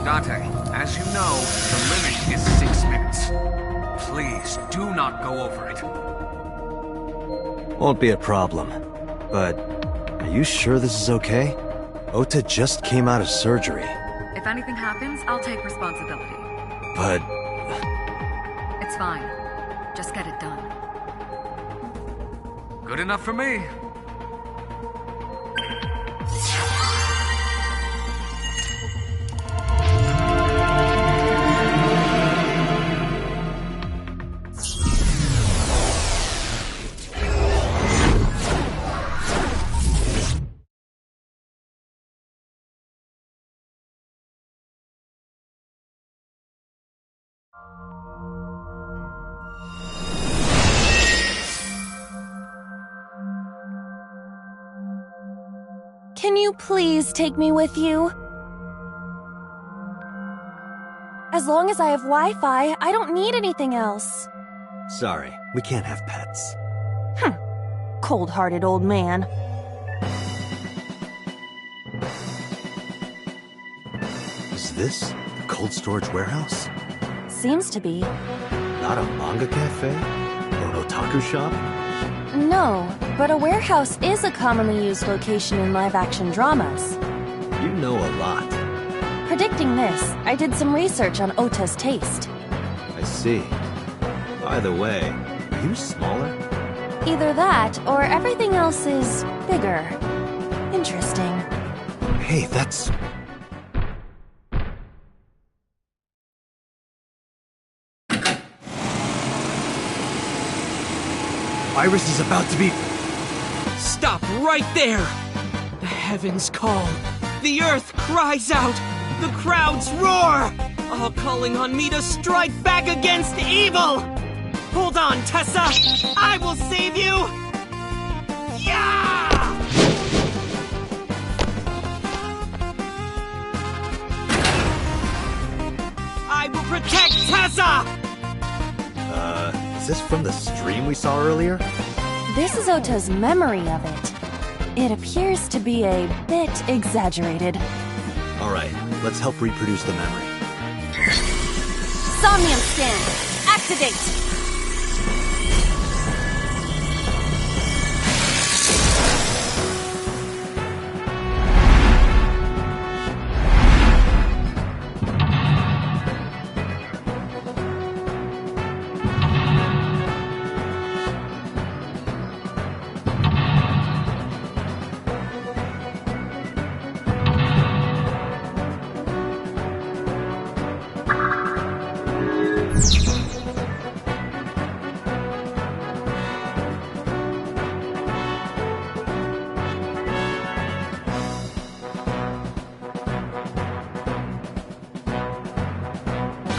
Dante, as you know, the limit is 6 minutes. Please, do not go over it. Won't be a problem. But, are you sure this is okay? Ota just came out of surgery. If anything happens, I'll take responsibility. But... It's fine. Just get it done. Good enough for me. you please take me with you? As long as I have Wi-Fi, I don't need anything else. Sorry, we can't have pets. Cold-hearted old man. Is this the cold storage warehouse? Seems to be. Not a manga cafe? Or an otaku shop? No, but a warehouse is a commonly used location in live-action dramas. You know a lot. Predicting this, I did some research on Ota's taste. I see. By the way, are you smaller? Either that, or everything else is bigger. Interesting. Hey, that's... Iris is about to be... Stop right there! The heavens call. The earth cries out. The crowds roar. All calling on me to strike back against evil. Hold on, Tessa. I will save you. Yeah! I will protect Tessa! Is this from the stream we saw earlier? This is Ota's memory of it. It appears to be a bit exaggerated. Alright, let's help reproduce the memory. Somnium scan. Activate.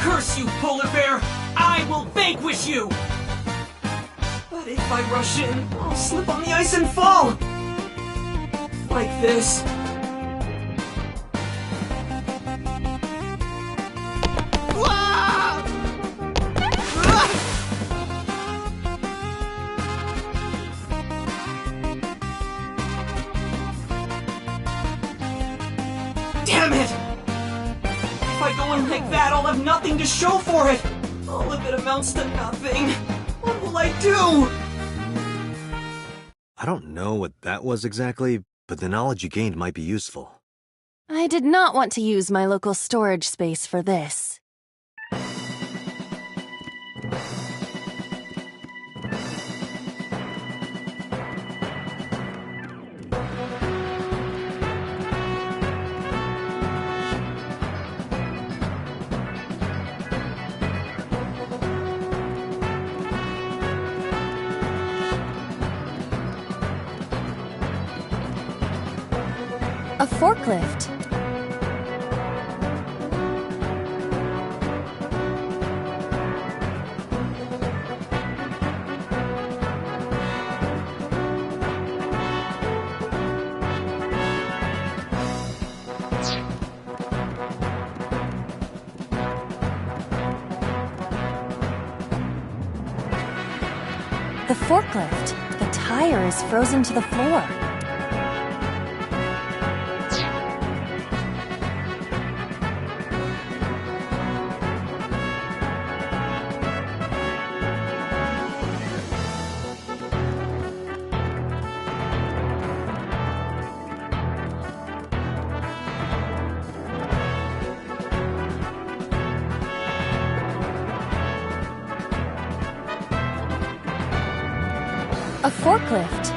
Curse you, polar bear! I will vanquish you! But if I rush in, I'll slip on the ice and fall! Like this. Damn it! If I go in like that, I'll have nothing to show for it! All of it amounts to nothing. What will I do? I don't know what that was exactly, but the knowledge you gained might be useful. I did not want to use my local storage space for this. A forklift. The forklift. The tire is frozen to the floor. A forklift.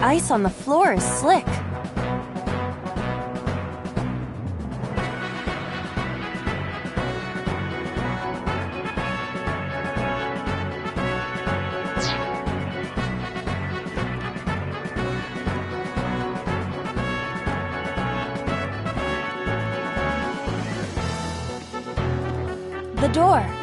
ice on the floor is slick. The door.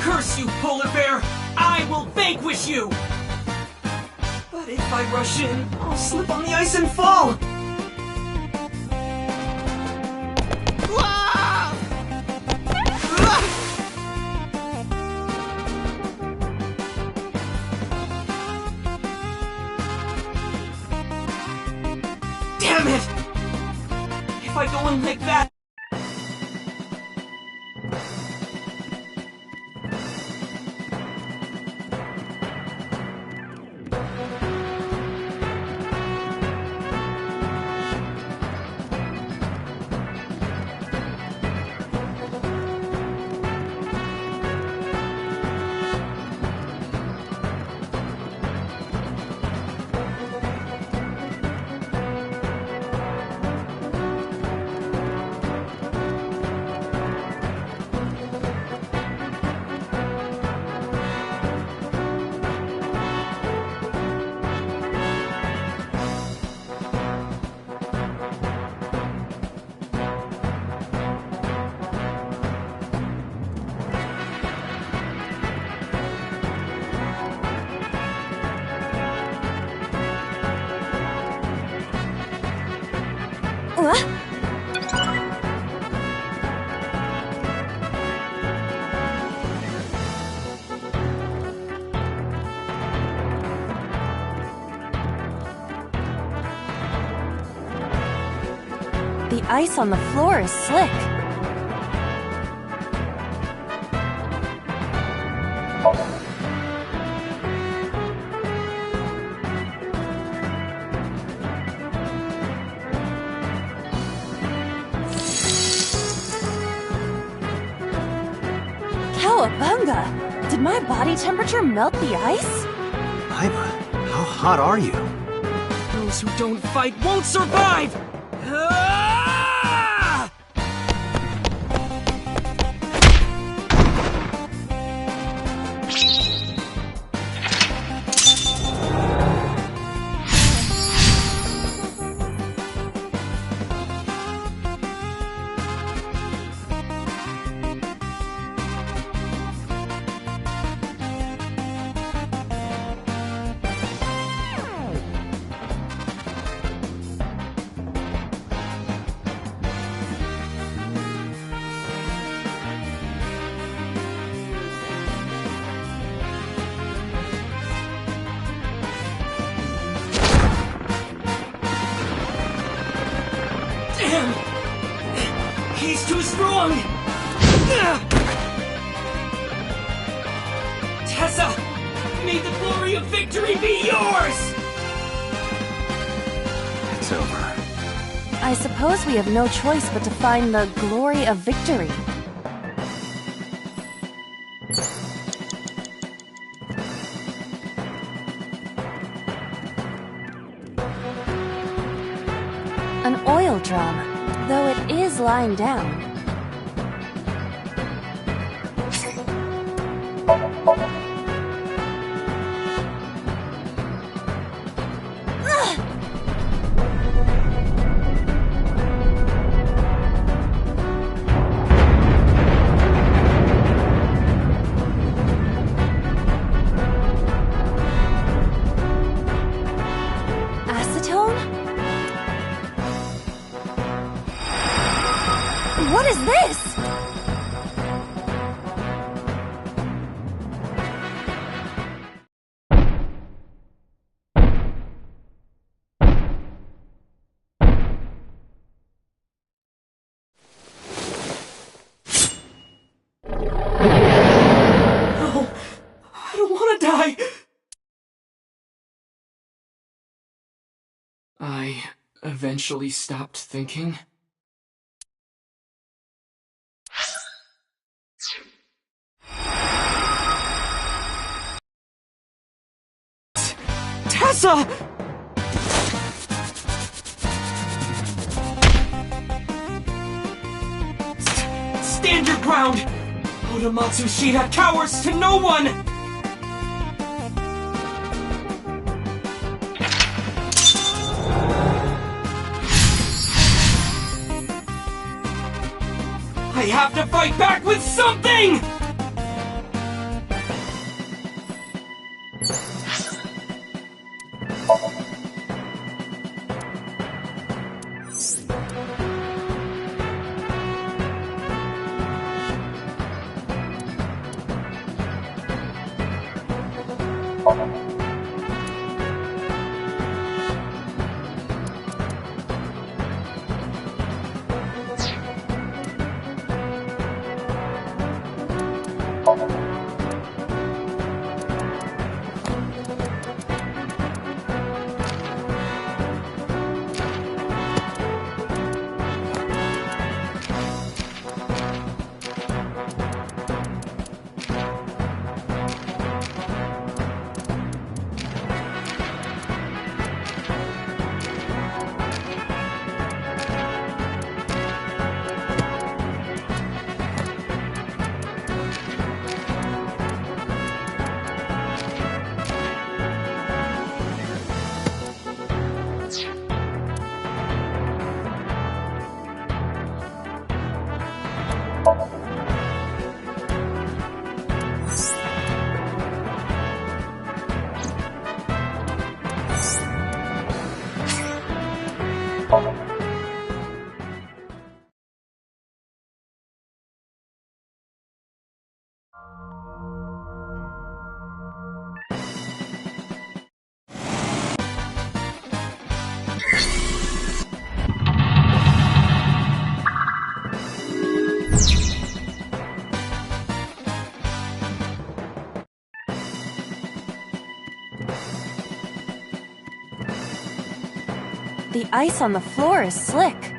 Curse you, polar bear! I will vanquish you! But if I rush in, I'll slip on the ice and fall! Damn it! If I go in like that... The ice on the floor is slick. Cowabunga! Did my body temperature melt the ice? Aiba, how hot are you? Those who don't fight won't survive! He's too strong! Tessa! May the glory of victory be yours! It's over. I suppose we have no choice but to find the glory of victory. An oil drum, though it is lying down. What is this? No, I don't want to die. I eventually stopped thinking. Tessa! Stand your ground! Otomatsu Shida cowers to no one! I have to fight back with something! The ice on the floor is slick.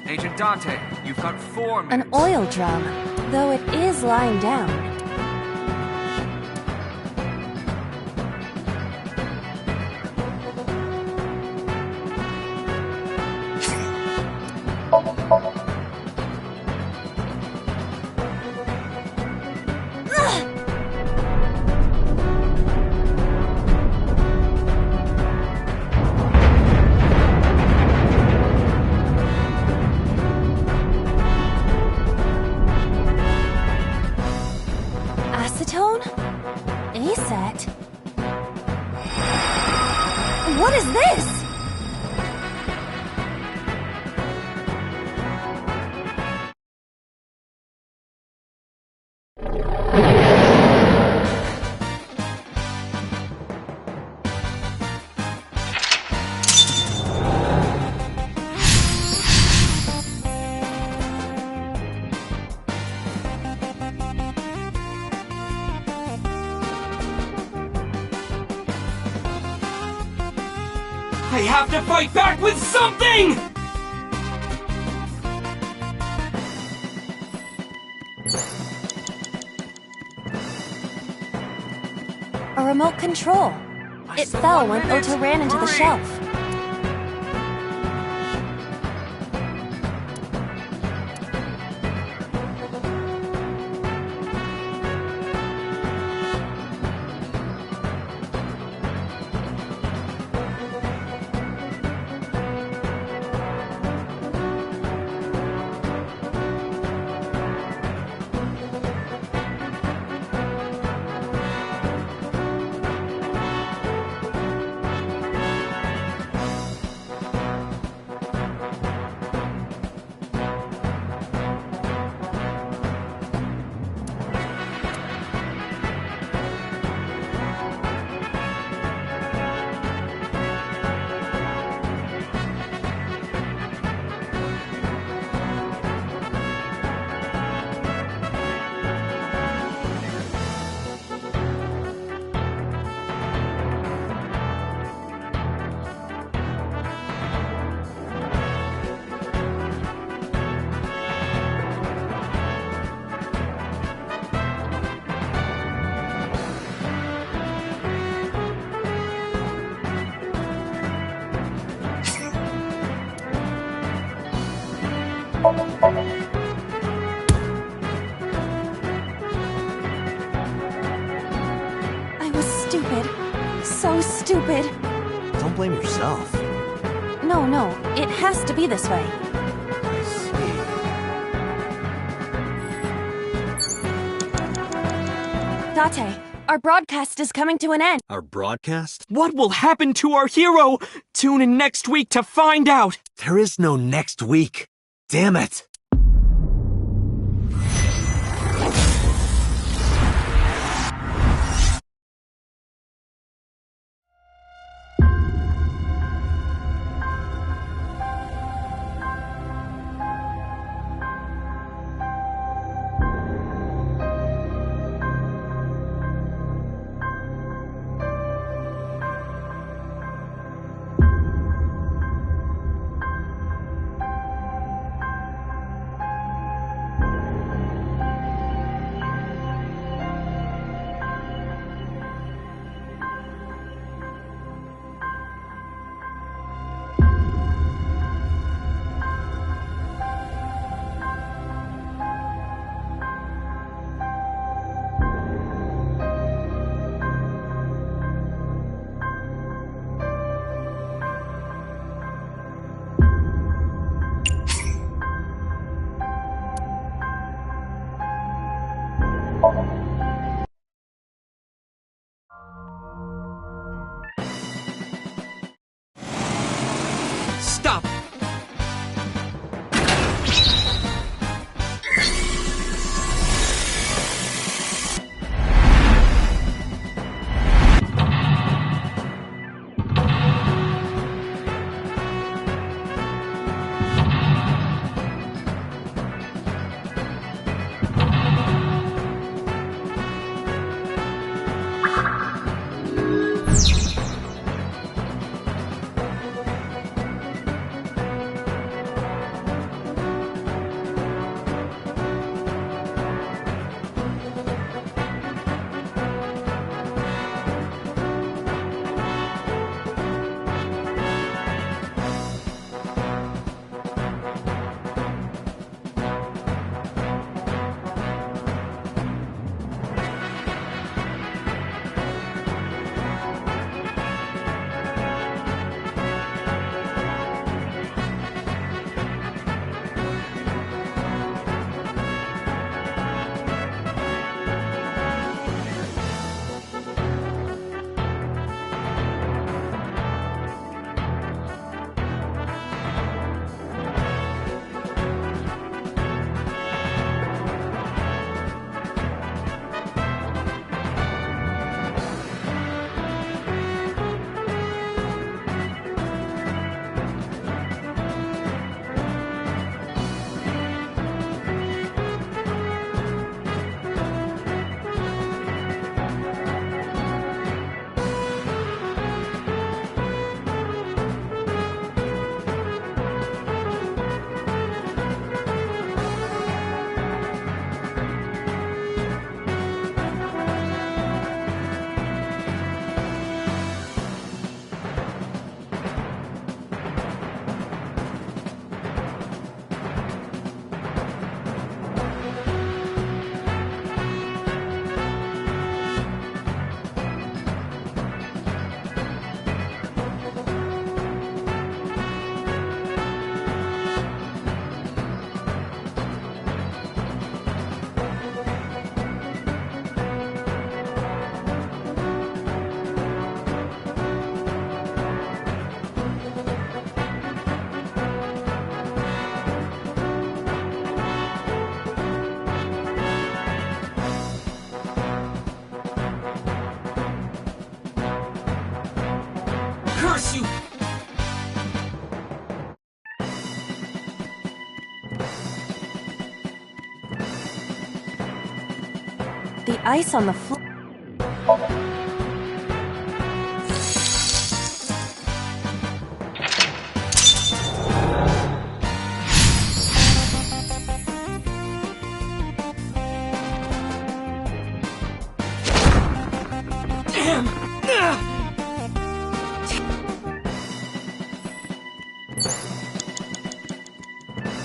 Agent Dante, you've got 4 minutes. An oil drum, though it is lying down. Acetone? Aset? What is this? I have to fight back with something! A remote control. It fell when Otto ran into the shelf. stupid. So stupid. Don't blame yourself. No, it has to be this way. Date, our broadcast is coming to an end. Our broadcast? What will happen to our hero? Tune in next week to find out. There is no next week. Damn it. Stop! Curse you! The ice on the floor.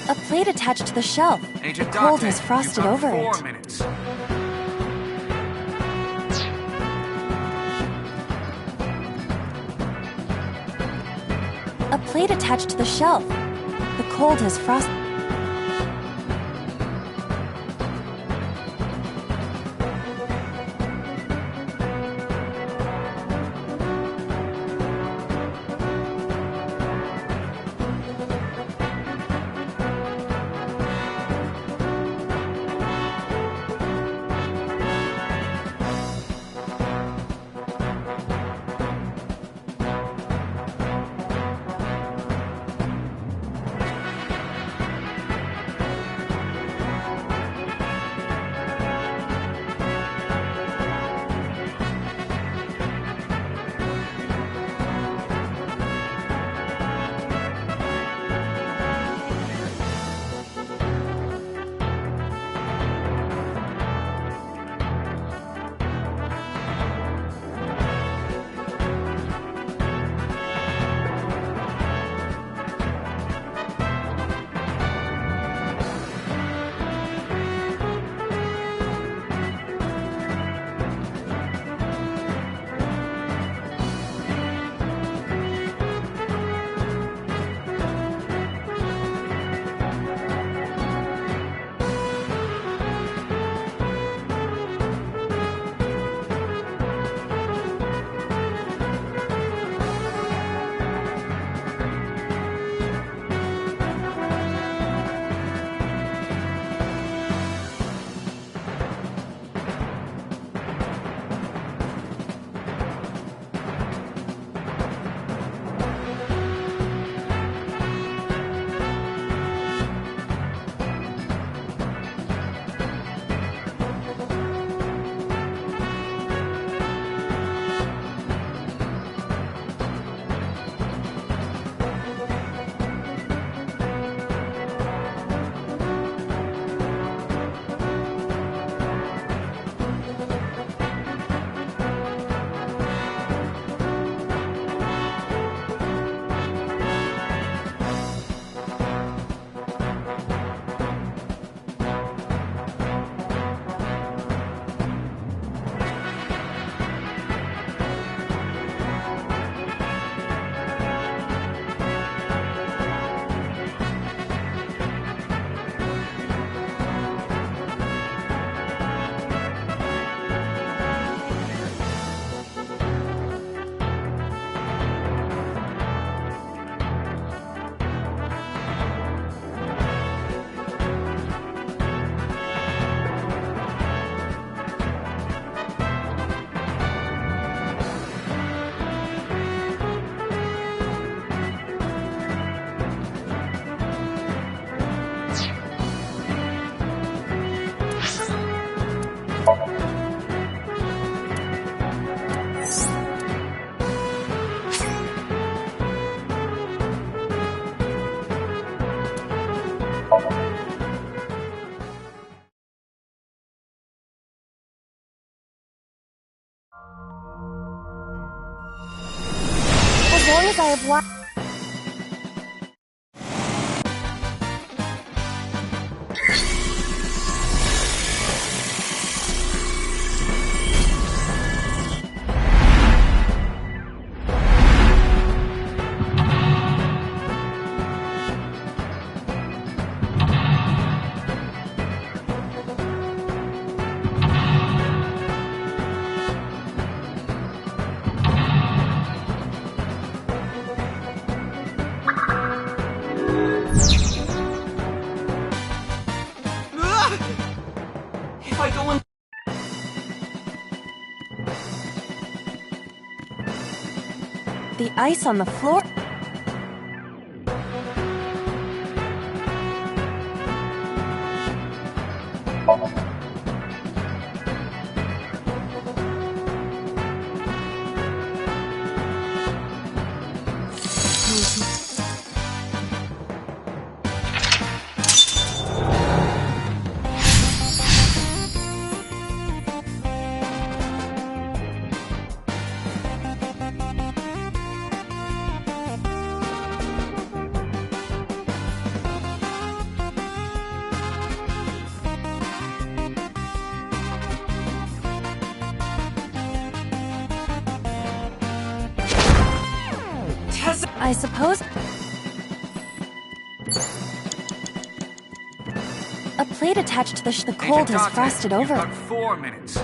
A plate attached to the shelf. Agent The cold Dante, has frosted you've got over 4 it. minutes. plate attached to the shelf. The cold has frosted. As long as I have watched. If I go in... The ice on the floor. I suppose plate attached to the cold Agent has Dante, frosted you've over. got 4 minutes.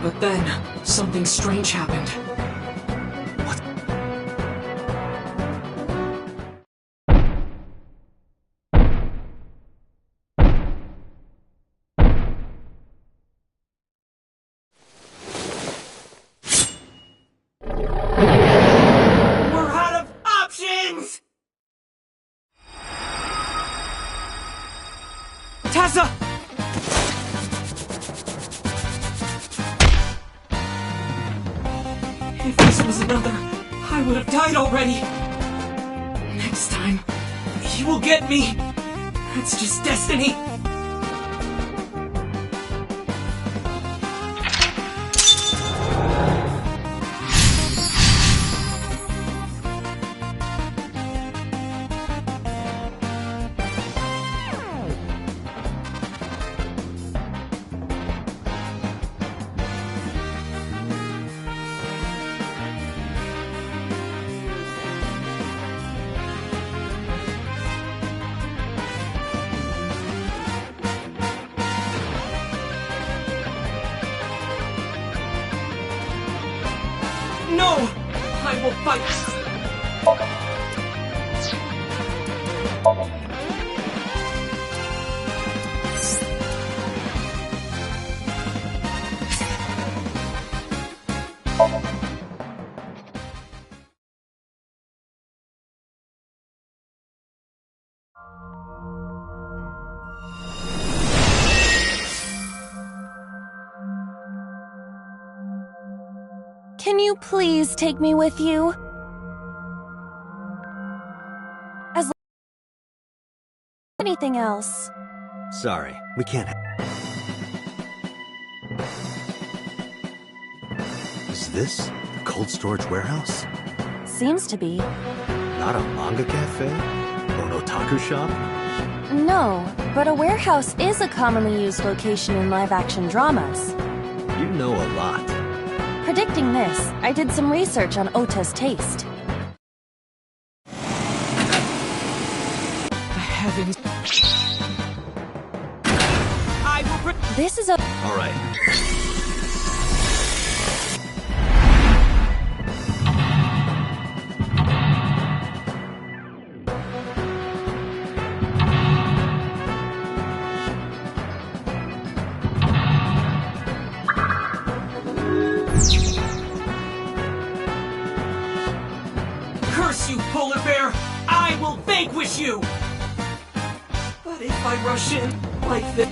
But then, something strange happened. We're out of options! Tessa! If this was another, I would have died already. Next time, he will get me. That's just destiny. No! I will fight! Can you please take me with you? As anything else. Sorry, we can't. Is this the cold storage warehouse? Seems to be. Not a manga cafe? Or an otaku shop? No, but a warehouse is a commonly used location in live-action dramas. You know a lot. Predicting this, I did some research on Ota's taste. Heavens. I will This is a... All right. Curse you, polar bear! I will vanquish you! But if I rush in like this...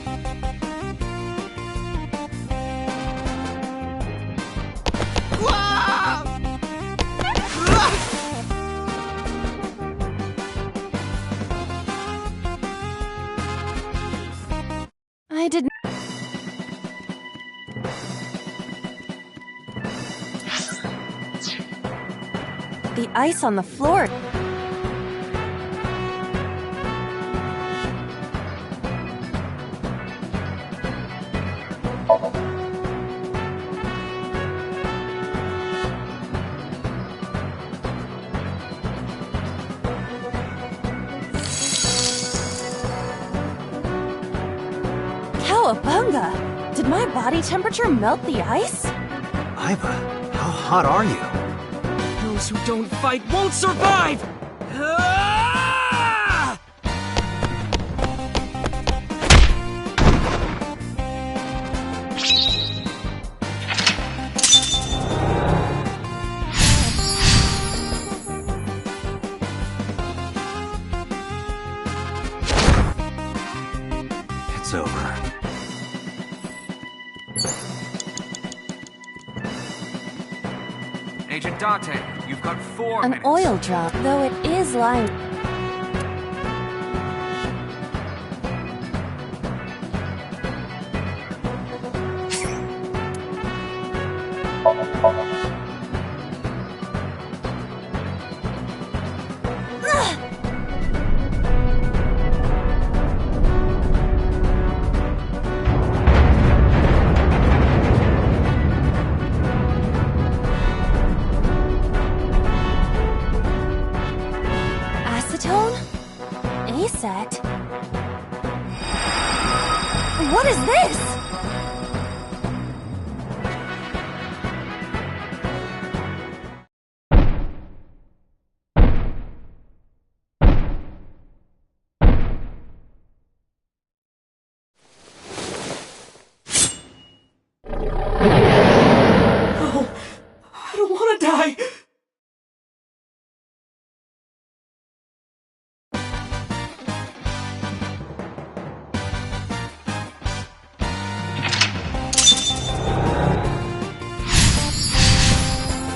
I didn't... The ice on the floor... Cowabunga! Did my body temperature melt the ice? Iva, how hot are you? Those who don't fight won't survive! Ah! It's over. Agent Dante, you've got 4 An minutes. oil drop, though it is lying... set. What is this? I don't want to die!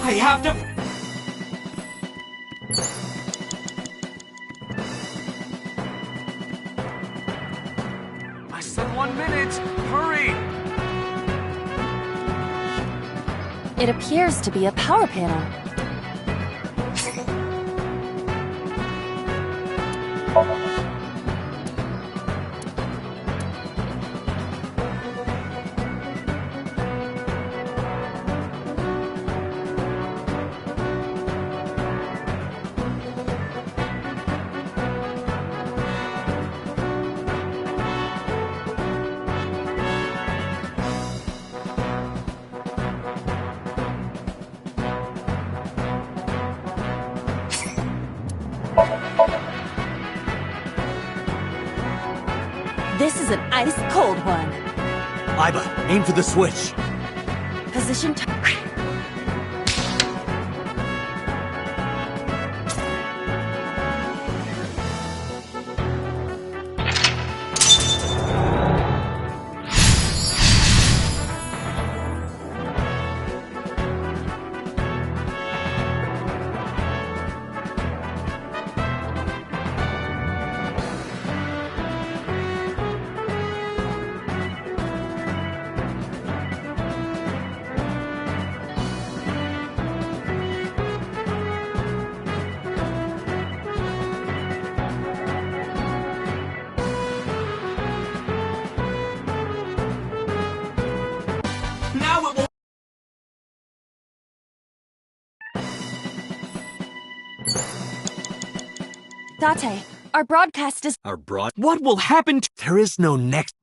I have to... Less than 1 minute! Hurry! It appears to be a power panel. This is an ice-cold one. Iba, aim for the switch. Position Now it will... Date, our broadcast is... Our broad... What will happen to... There is no next...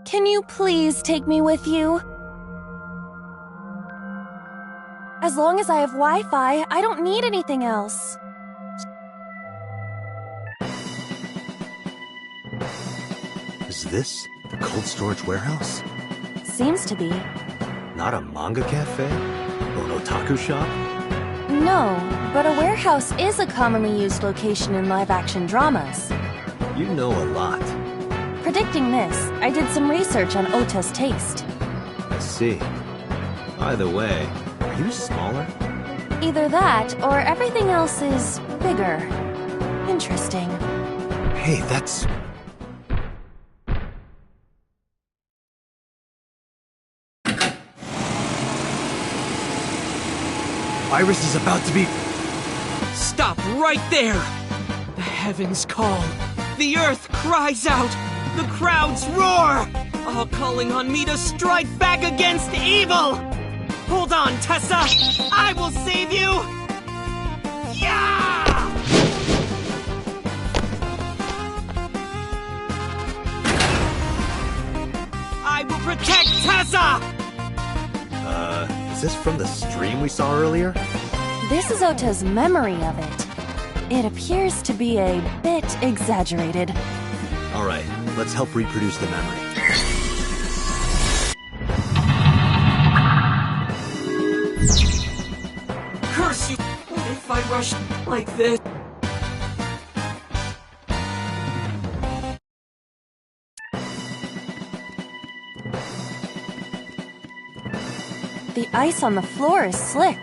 Can you please take me with you? As long as I have Wi-Fi, I don't need anything else. Is this the cold storage warehouse? Seems to be. Not a manga cafe? Or an otaku shop? No, but a warehouse is a commonly used location in live-action dramas. You know a lot. Predicting this, I did some research on Ota's taste. I see. By the way, are you smaller? Either that, or everything else is bigger. Interesting. Hey, that's... Iris is about to be... Stop right there! The heavens call. The earth cries out. The crowds roar. All calling on me to strike back against evil. Hold on, Tessa. I will save you. Yeah! I will protect Tessa! Is this from the stream we saw earlier? This is Ota's memory of it. It appears to be a bit exaggerated. Alright, let's help reproduce the memory. Curse you if I rush like this. The ice on the floor is slick.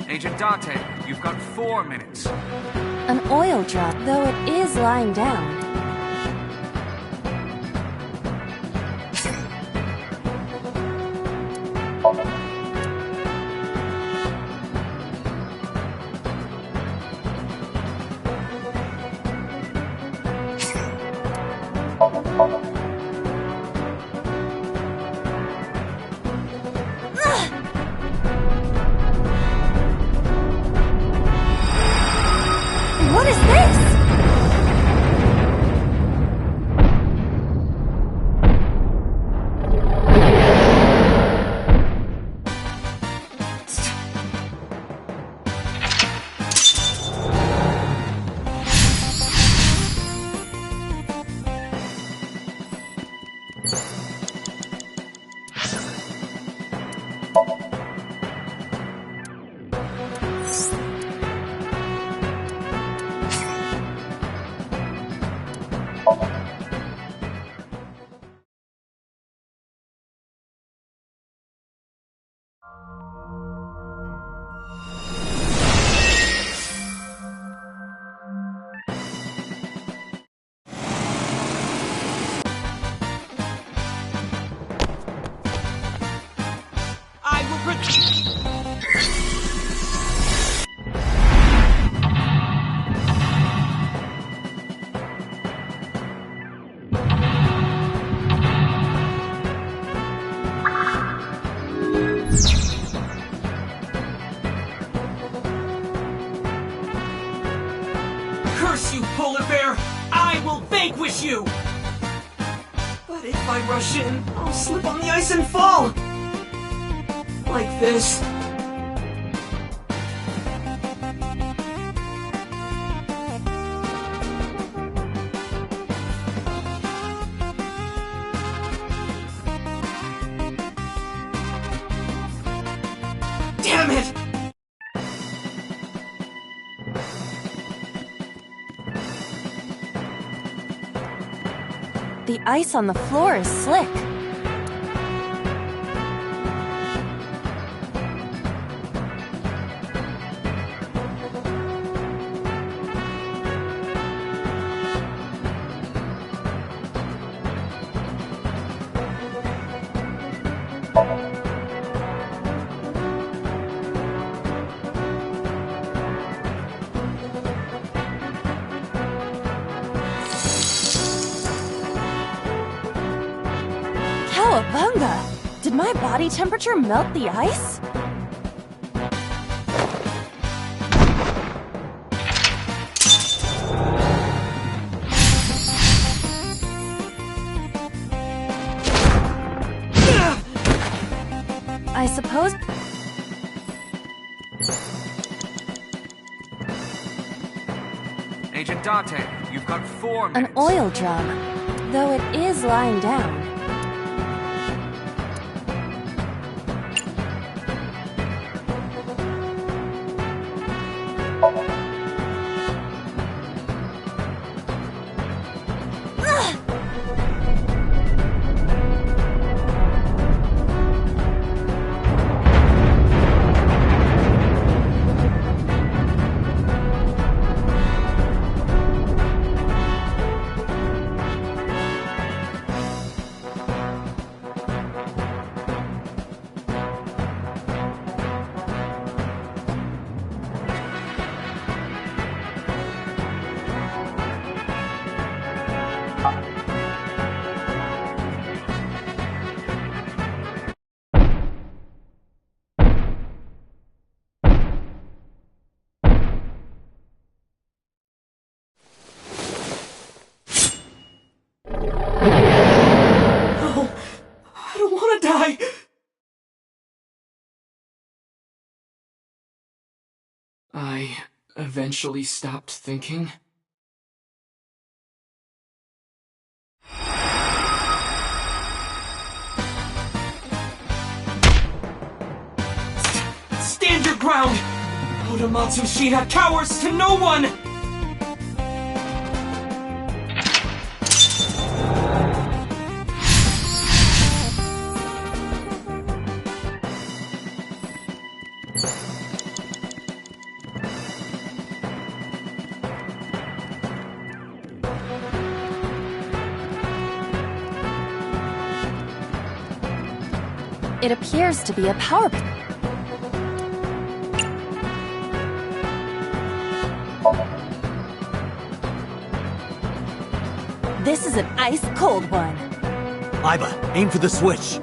Agent Dante, you've got 4 minutes. An oil drop, though it is lying down. What is this? Curse you, polar bear! I will vanquish you! But if I rush in, I'll slip on the ice and fall! Like this. Damn it! The ice on the floor is slick. Cowabunga! Did my body temperature melt the ice? I suppose... Dante, you've got 4 minutes. An oil drum, though it is lying down. I don't want to die! I eventually stopped thinking. Stand your ground! Oda Matsushita cowers to no one! It appears to be a power... This is an ice-cold one. Iba, aim for the switch.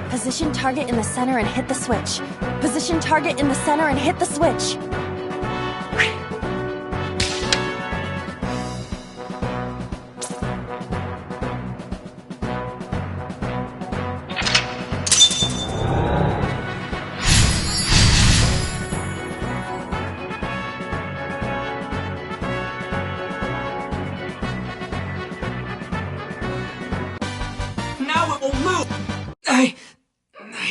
Position target in the center and hit the switch. Position target in the center and hit the switch. Now it will move! I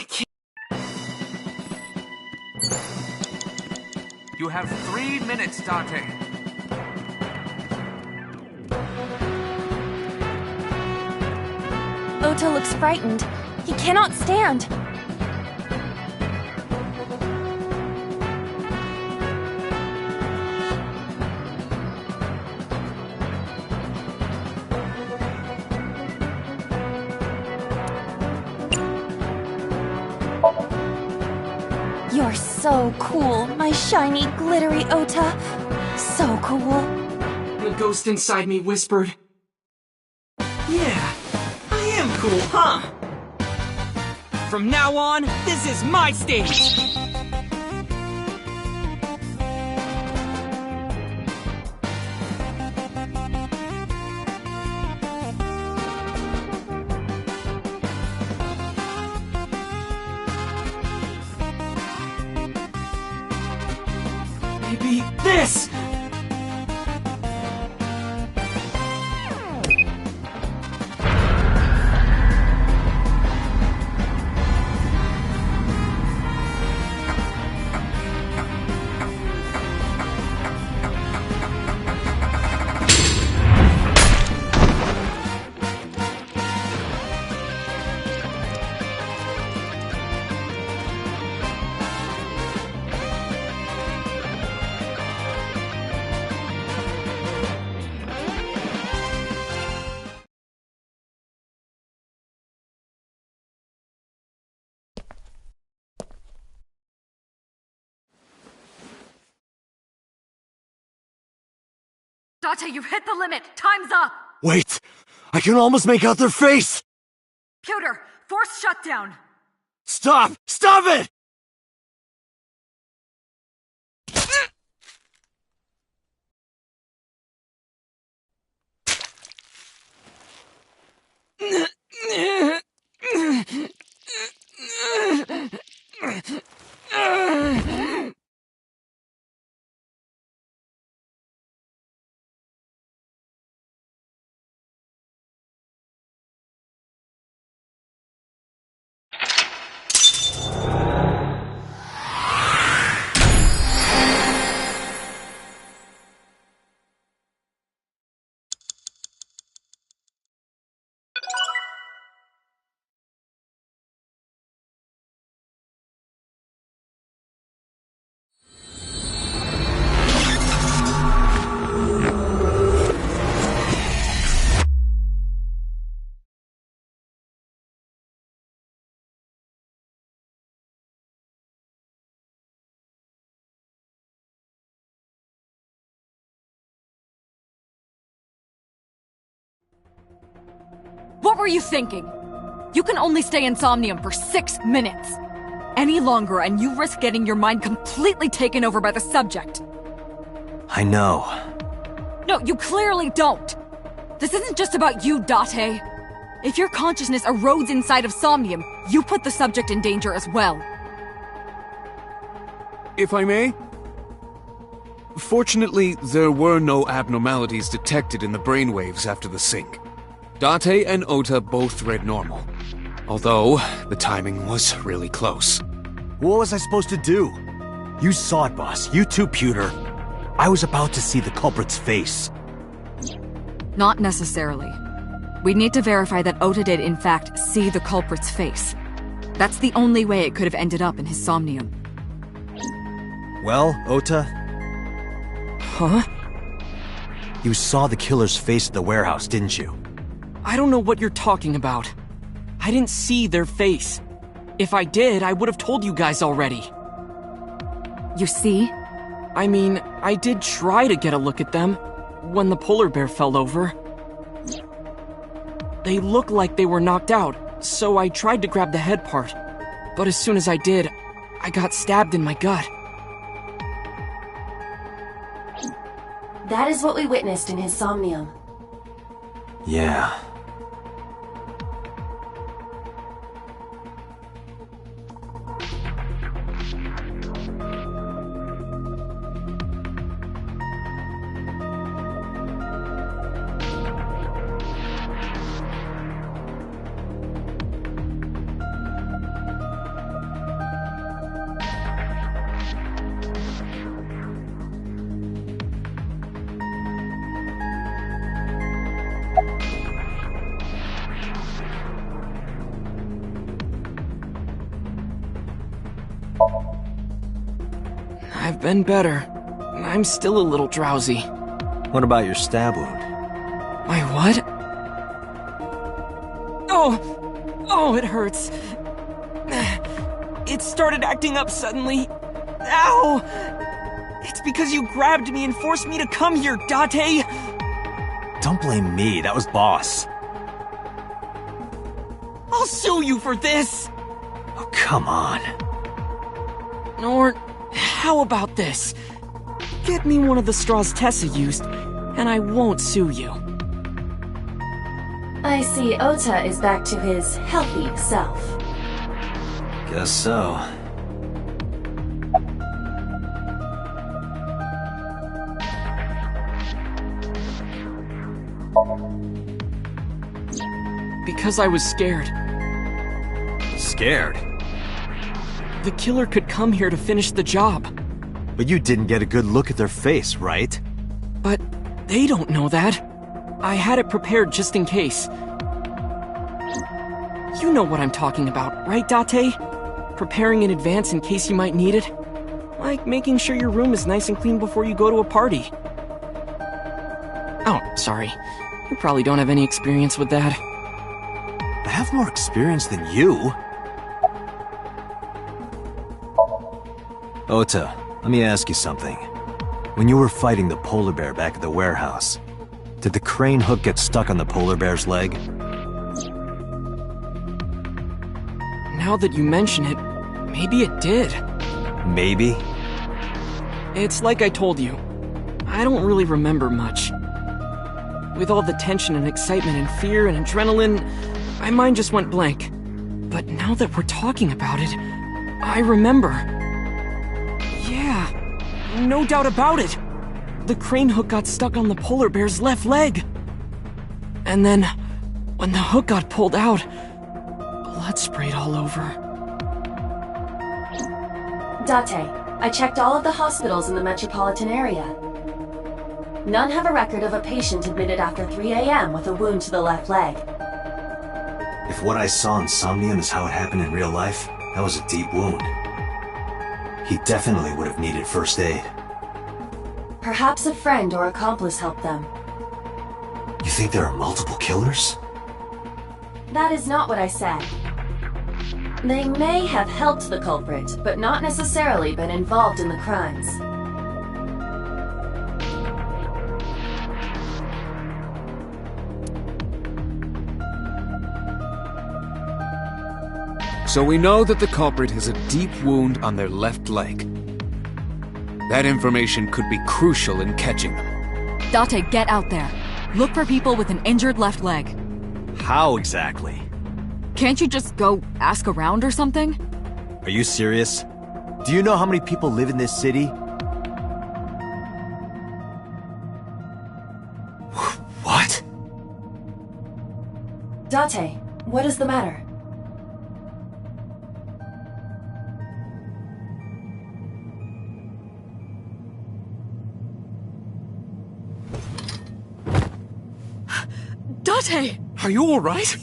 can't... You have 3 minutes, Dante. Ota looks frightened. He cannot stand. You're so cool, my shiny, glittery Ota. So cool. The ghost inside me whispered, "Yeah, I am cool, huh?" From now on, this is my stage! Maybe this! Dante, you've hit the limit. Time's up. Wait! I can almost make out their face! Pewter, force shutdown. Stop! Stop it! What were you thinking? You can only stay in Somnium for 6 minutes. Any longer and you risk getting your mind completely taken over by the subject. I know. No, you clearly don't. This isn't just about you, Date. If your consciousness erodes inside of Somnium, you put the subject in danger as well. If I may? Fortunately, there were no abnormalities detected in the brainwaves after the sync. Date and Ota both read normal. Although, the timing was really close. What was I supposed to do? You saw it, boss. You too, Pewter. I was about to see the culprit's face. Not necessarily. We need to verify that Ota did in fact see the culprit's face. That's the only way it could have ended up in his Somnium. Well, Ota? Huh? You saw the killer's face at the warehouse, didn't you? I don't know what you're talking about. I didn't see their face. If I did, I would have told you guys already. You see? I mean, I did try to get a look at them when the polar bear fell over. They looked like they were knocked out, so I tried to grab the head part. But as soon as I did, I got stabbed in my gut. That is what we witnessed in his Somnium. Yeah. I've been better. I'm still a little drowsy. What about your stab wound? My what? Oh, it hurts. It started acting up suddenly. Ow! It's because you grabbed me and forced me to come here, Date! Don't blame me, that was Boss. I'll sue you for this! Oh, come on. Or, how about this? Get me one of the straws Tessa used, and I won't sue you. I see Ota is back to his healthy self. Guess so. Because I was scared. Scared? The killer could come here to finish the job. But you didn't get a good look at their face, right? But they don't know that. I had it prepared just in case. You know what I'm talking about, right, Date? Preparing in advance in case you might need it. Like making sure your room is nice and clean before you go to a party. Oh, sorry. You probably don't have any experience with that. I have more experience than you. Ota, let me ask you something. When you were fighting the polar bear back at the warehouse, did the crane hook get stuck on the polar bear's leg? Now that you mention it, maybe it did. Maybe? It's like I told you. I don't really remember much. With all the tension and excitement and fear and adrenaline, my mind just went blank. But now that we're talking about it, I remember. Yeah, no doubt about it. The crane hook got stuck on the polar bear's left leg. And then, when the hook got pulled out, blood sprayed all over. Date, I checked all of the hospitals in the metropolitan area. None have a record of a patient admitted after 3 a.m. with a wound to the left leg. If what I saw in Somnium is how it happened in real life, that was a deep wound. He definitely would have needed first aid. Perhaps a friend or accomplice helped them. You think there are multiple killers? That is not what I said. They may have helped the culprit, but not necessarily been involved in the crimes. So we know that the culprit has a deep wound on their left leg. That information could be crucial in catching them. Date, get out there. Look for people with an injured left leg. How exactly? Can't you just go ask around or something? Are you serious? Do you know how many people live in this city? What? Date, what is the matter? Date! Are you alright?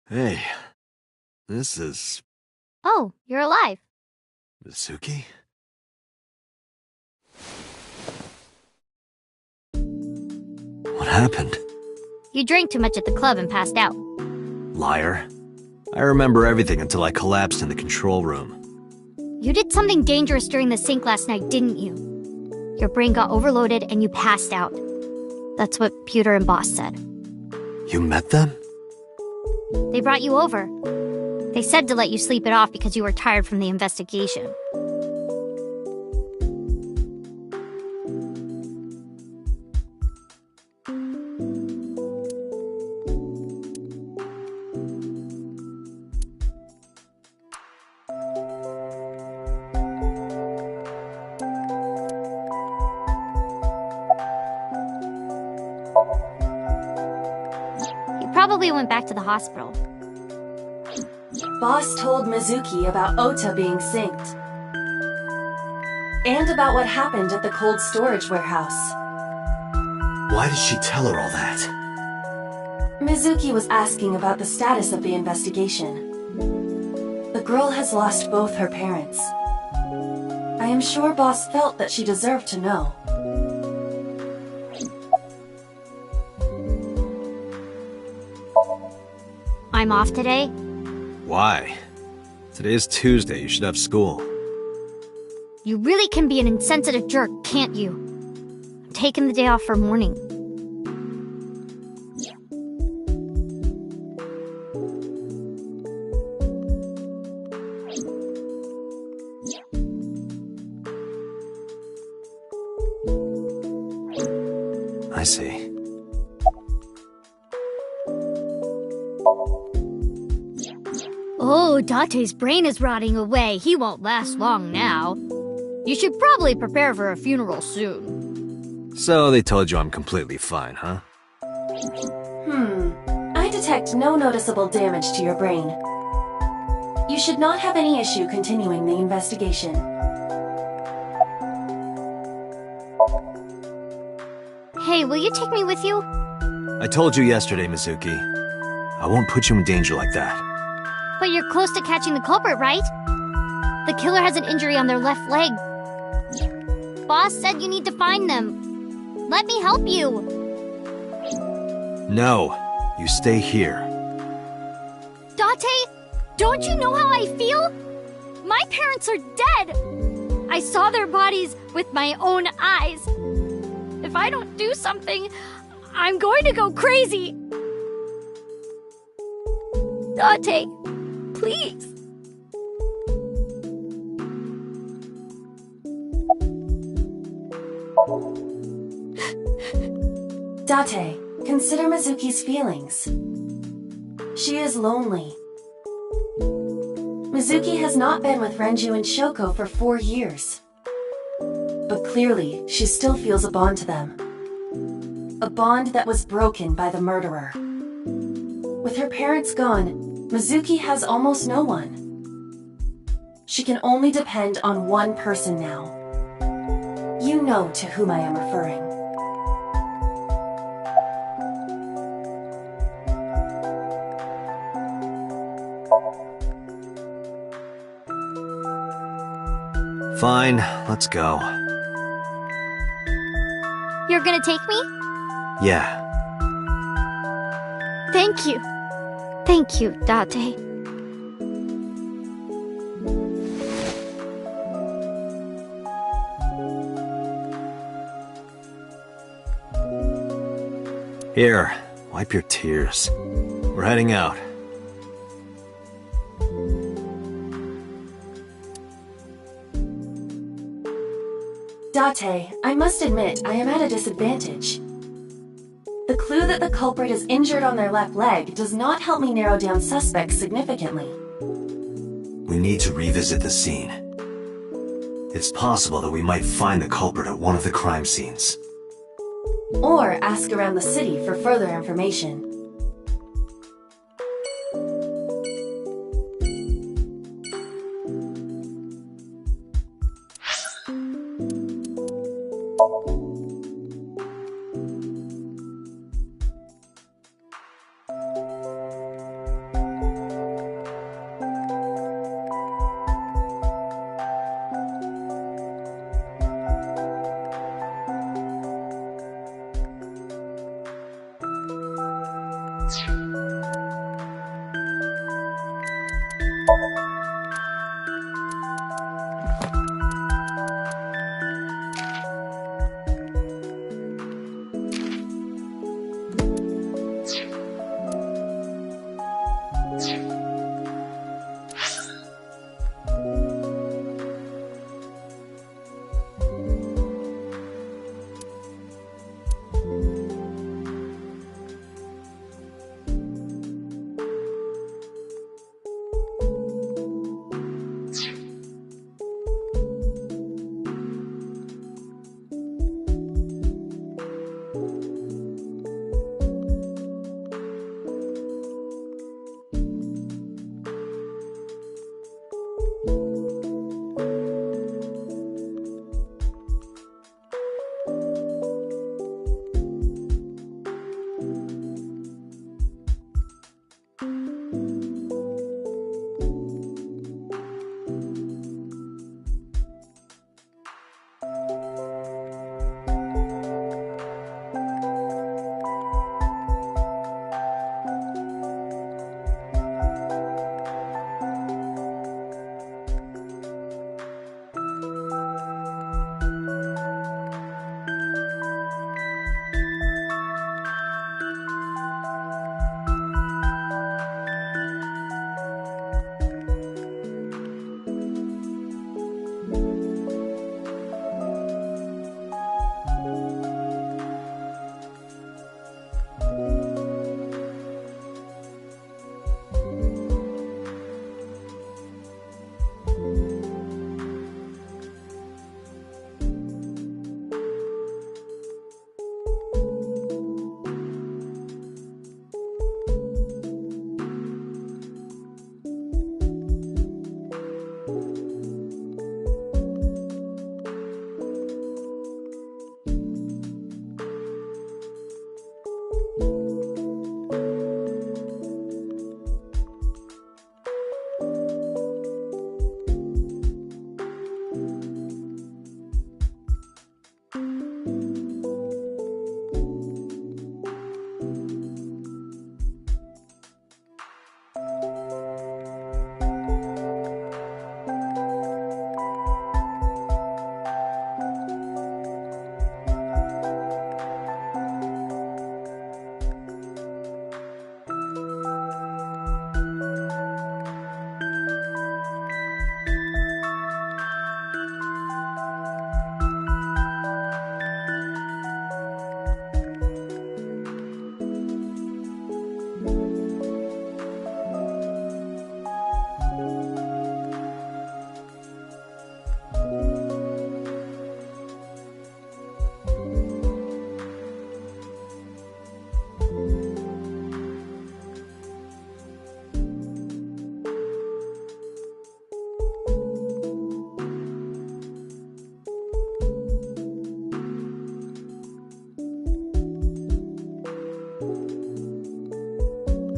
Hey, this is... Oh, you're alive. Mizuki? What happened? You drank too much at the club and passed out. Liar. I remember everything until I collapsed in the control room. You did something dangerous during the sync last night, didn't you? Your brain got overloaded and you passed out. That's what Pewter and Boss said. You met them? They brought you over. They said to let you sleep it off because you were tired from the investigation. Probably went back to the hospital. Boss told Mizuki about Ota being synced. And about what happened at the cold storage warehouse. Why did she tell her all that? Mizuki was asking about the status of the investigation. The girl has lost both her parents. I am sure Boss felt that she deserved to know. I'm off today? Why? Today's Tuesday, you should have school. You really can be an insensitive jerk, can't you? I'm taking the day off for mourning. I see. Oh, Date's brain is rotting away. He won't last long now. You should probably prepare for a funeral soon. So they told you I'm completely fine, huh? I detect no noticeable damage to your brain. You should not have any issue continuing the investigation. Hey, will you take me with you? I told you yesterday, Mizuki. I won't put you in danger like that. But you're close to catching the culprit, right? The killer has an injury on their left leg. Boss said you need to find them. Let me help you. No, you stay here. Date, don't you know how I feel? My parents are dead. I saw their bodies with my own eyes. If I don't do something, I'm going to go crazy. Date, please. Date, consider Mizuki's feelings. She is lonely. Mizuki has not been with Renju and Shoko for 4 years. But clearly, she still feels a bond to them. A bond that was broken by the murderer. With her parents gone, Mizuki has almost no one. She can only depend on one person now. You know to whom I am referring. Fine, let's go. You're gonna take me? Yeah. Thank you. Thank you, Date. Here, wipe your tears. We're heading out. Date, I must admit, I am at a disadvantage. The clue that the culprit is injured on their left leg does not help me narrow down suspects significantly. We need to revisit the scene. It's possible that we might find the culprit at one of the crime scenes. Or ask around the city for further information.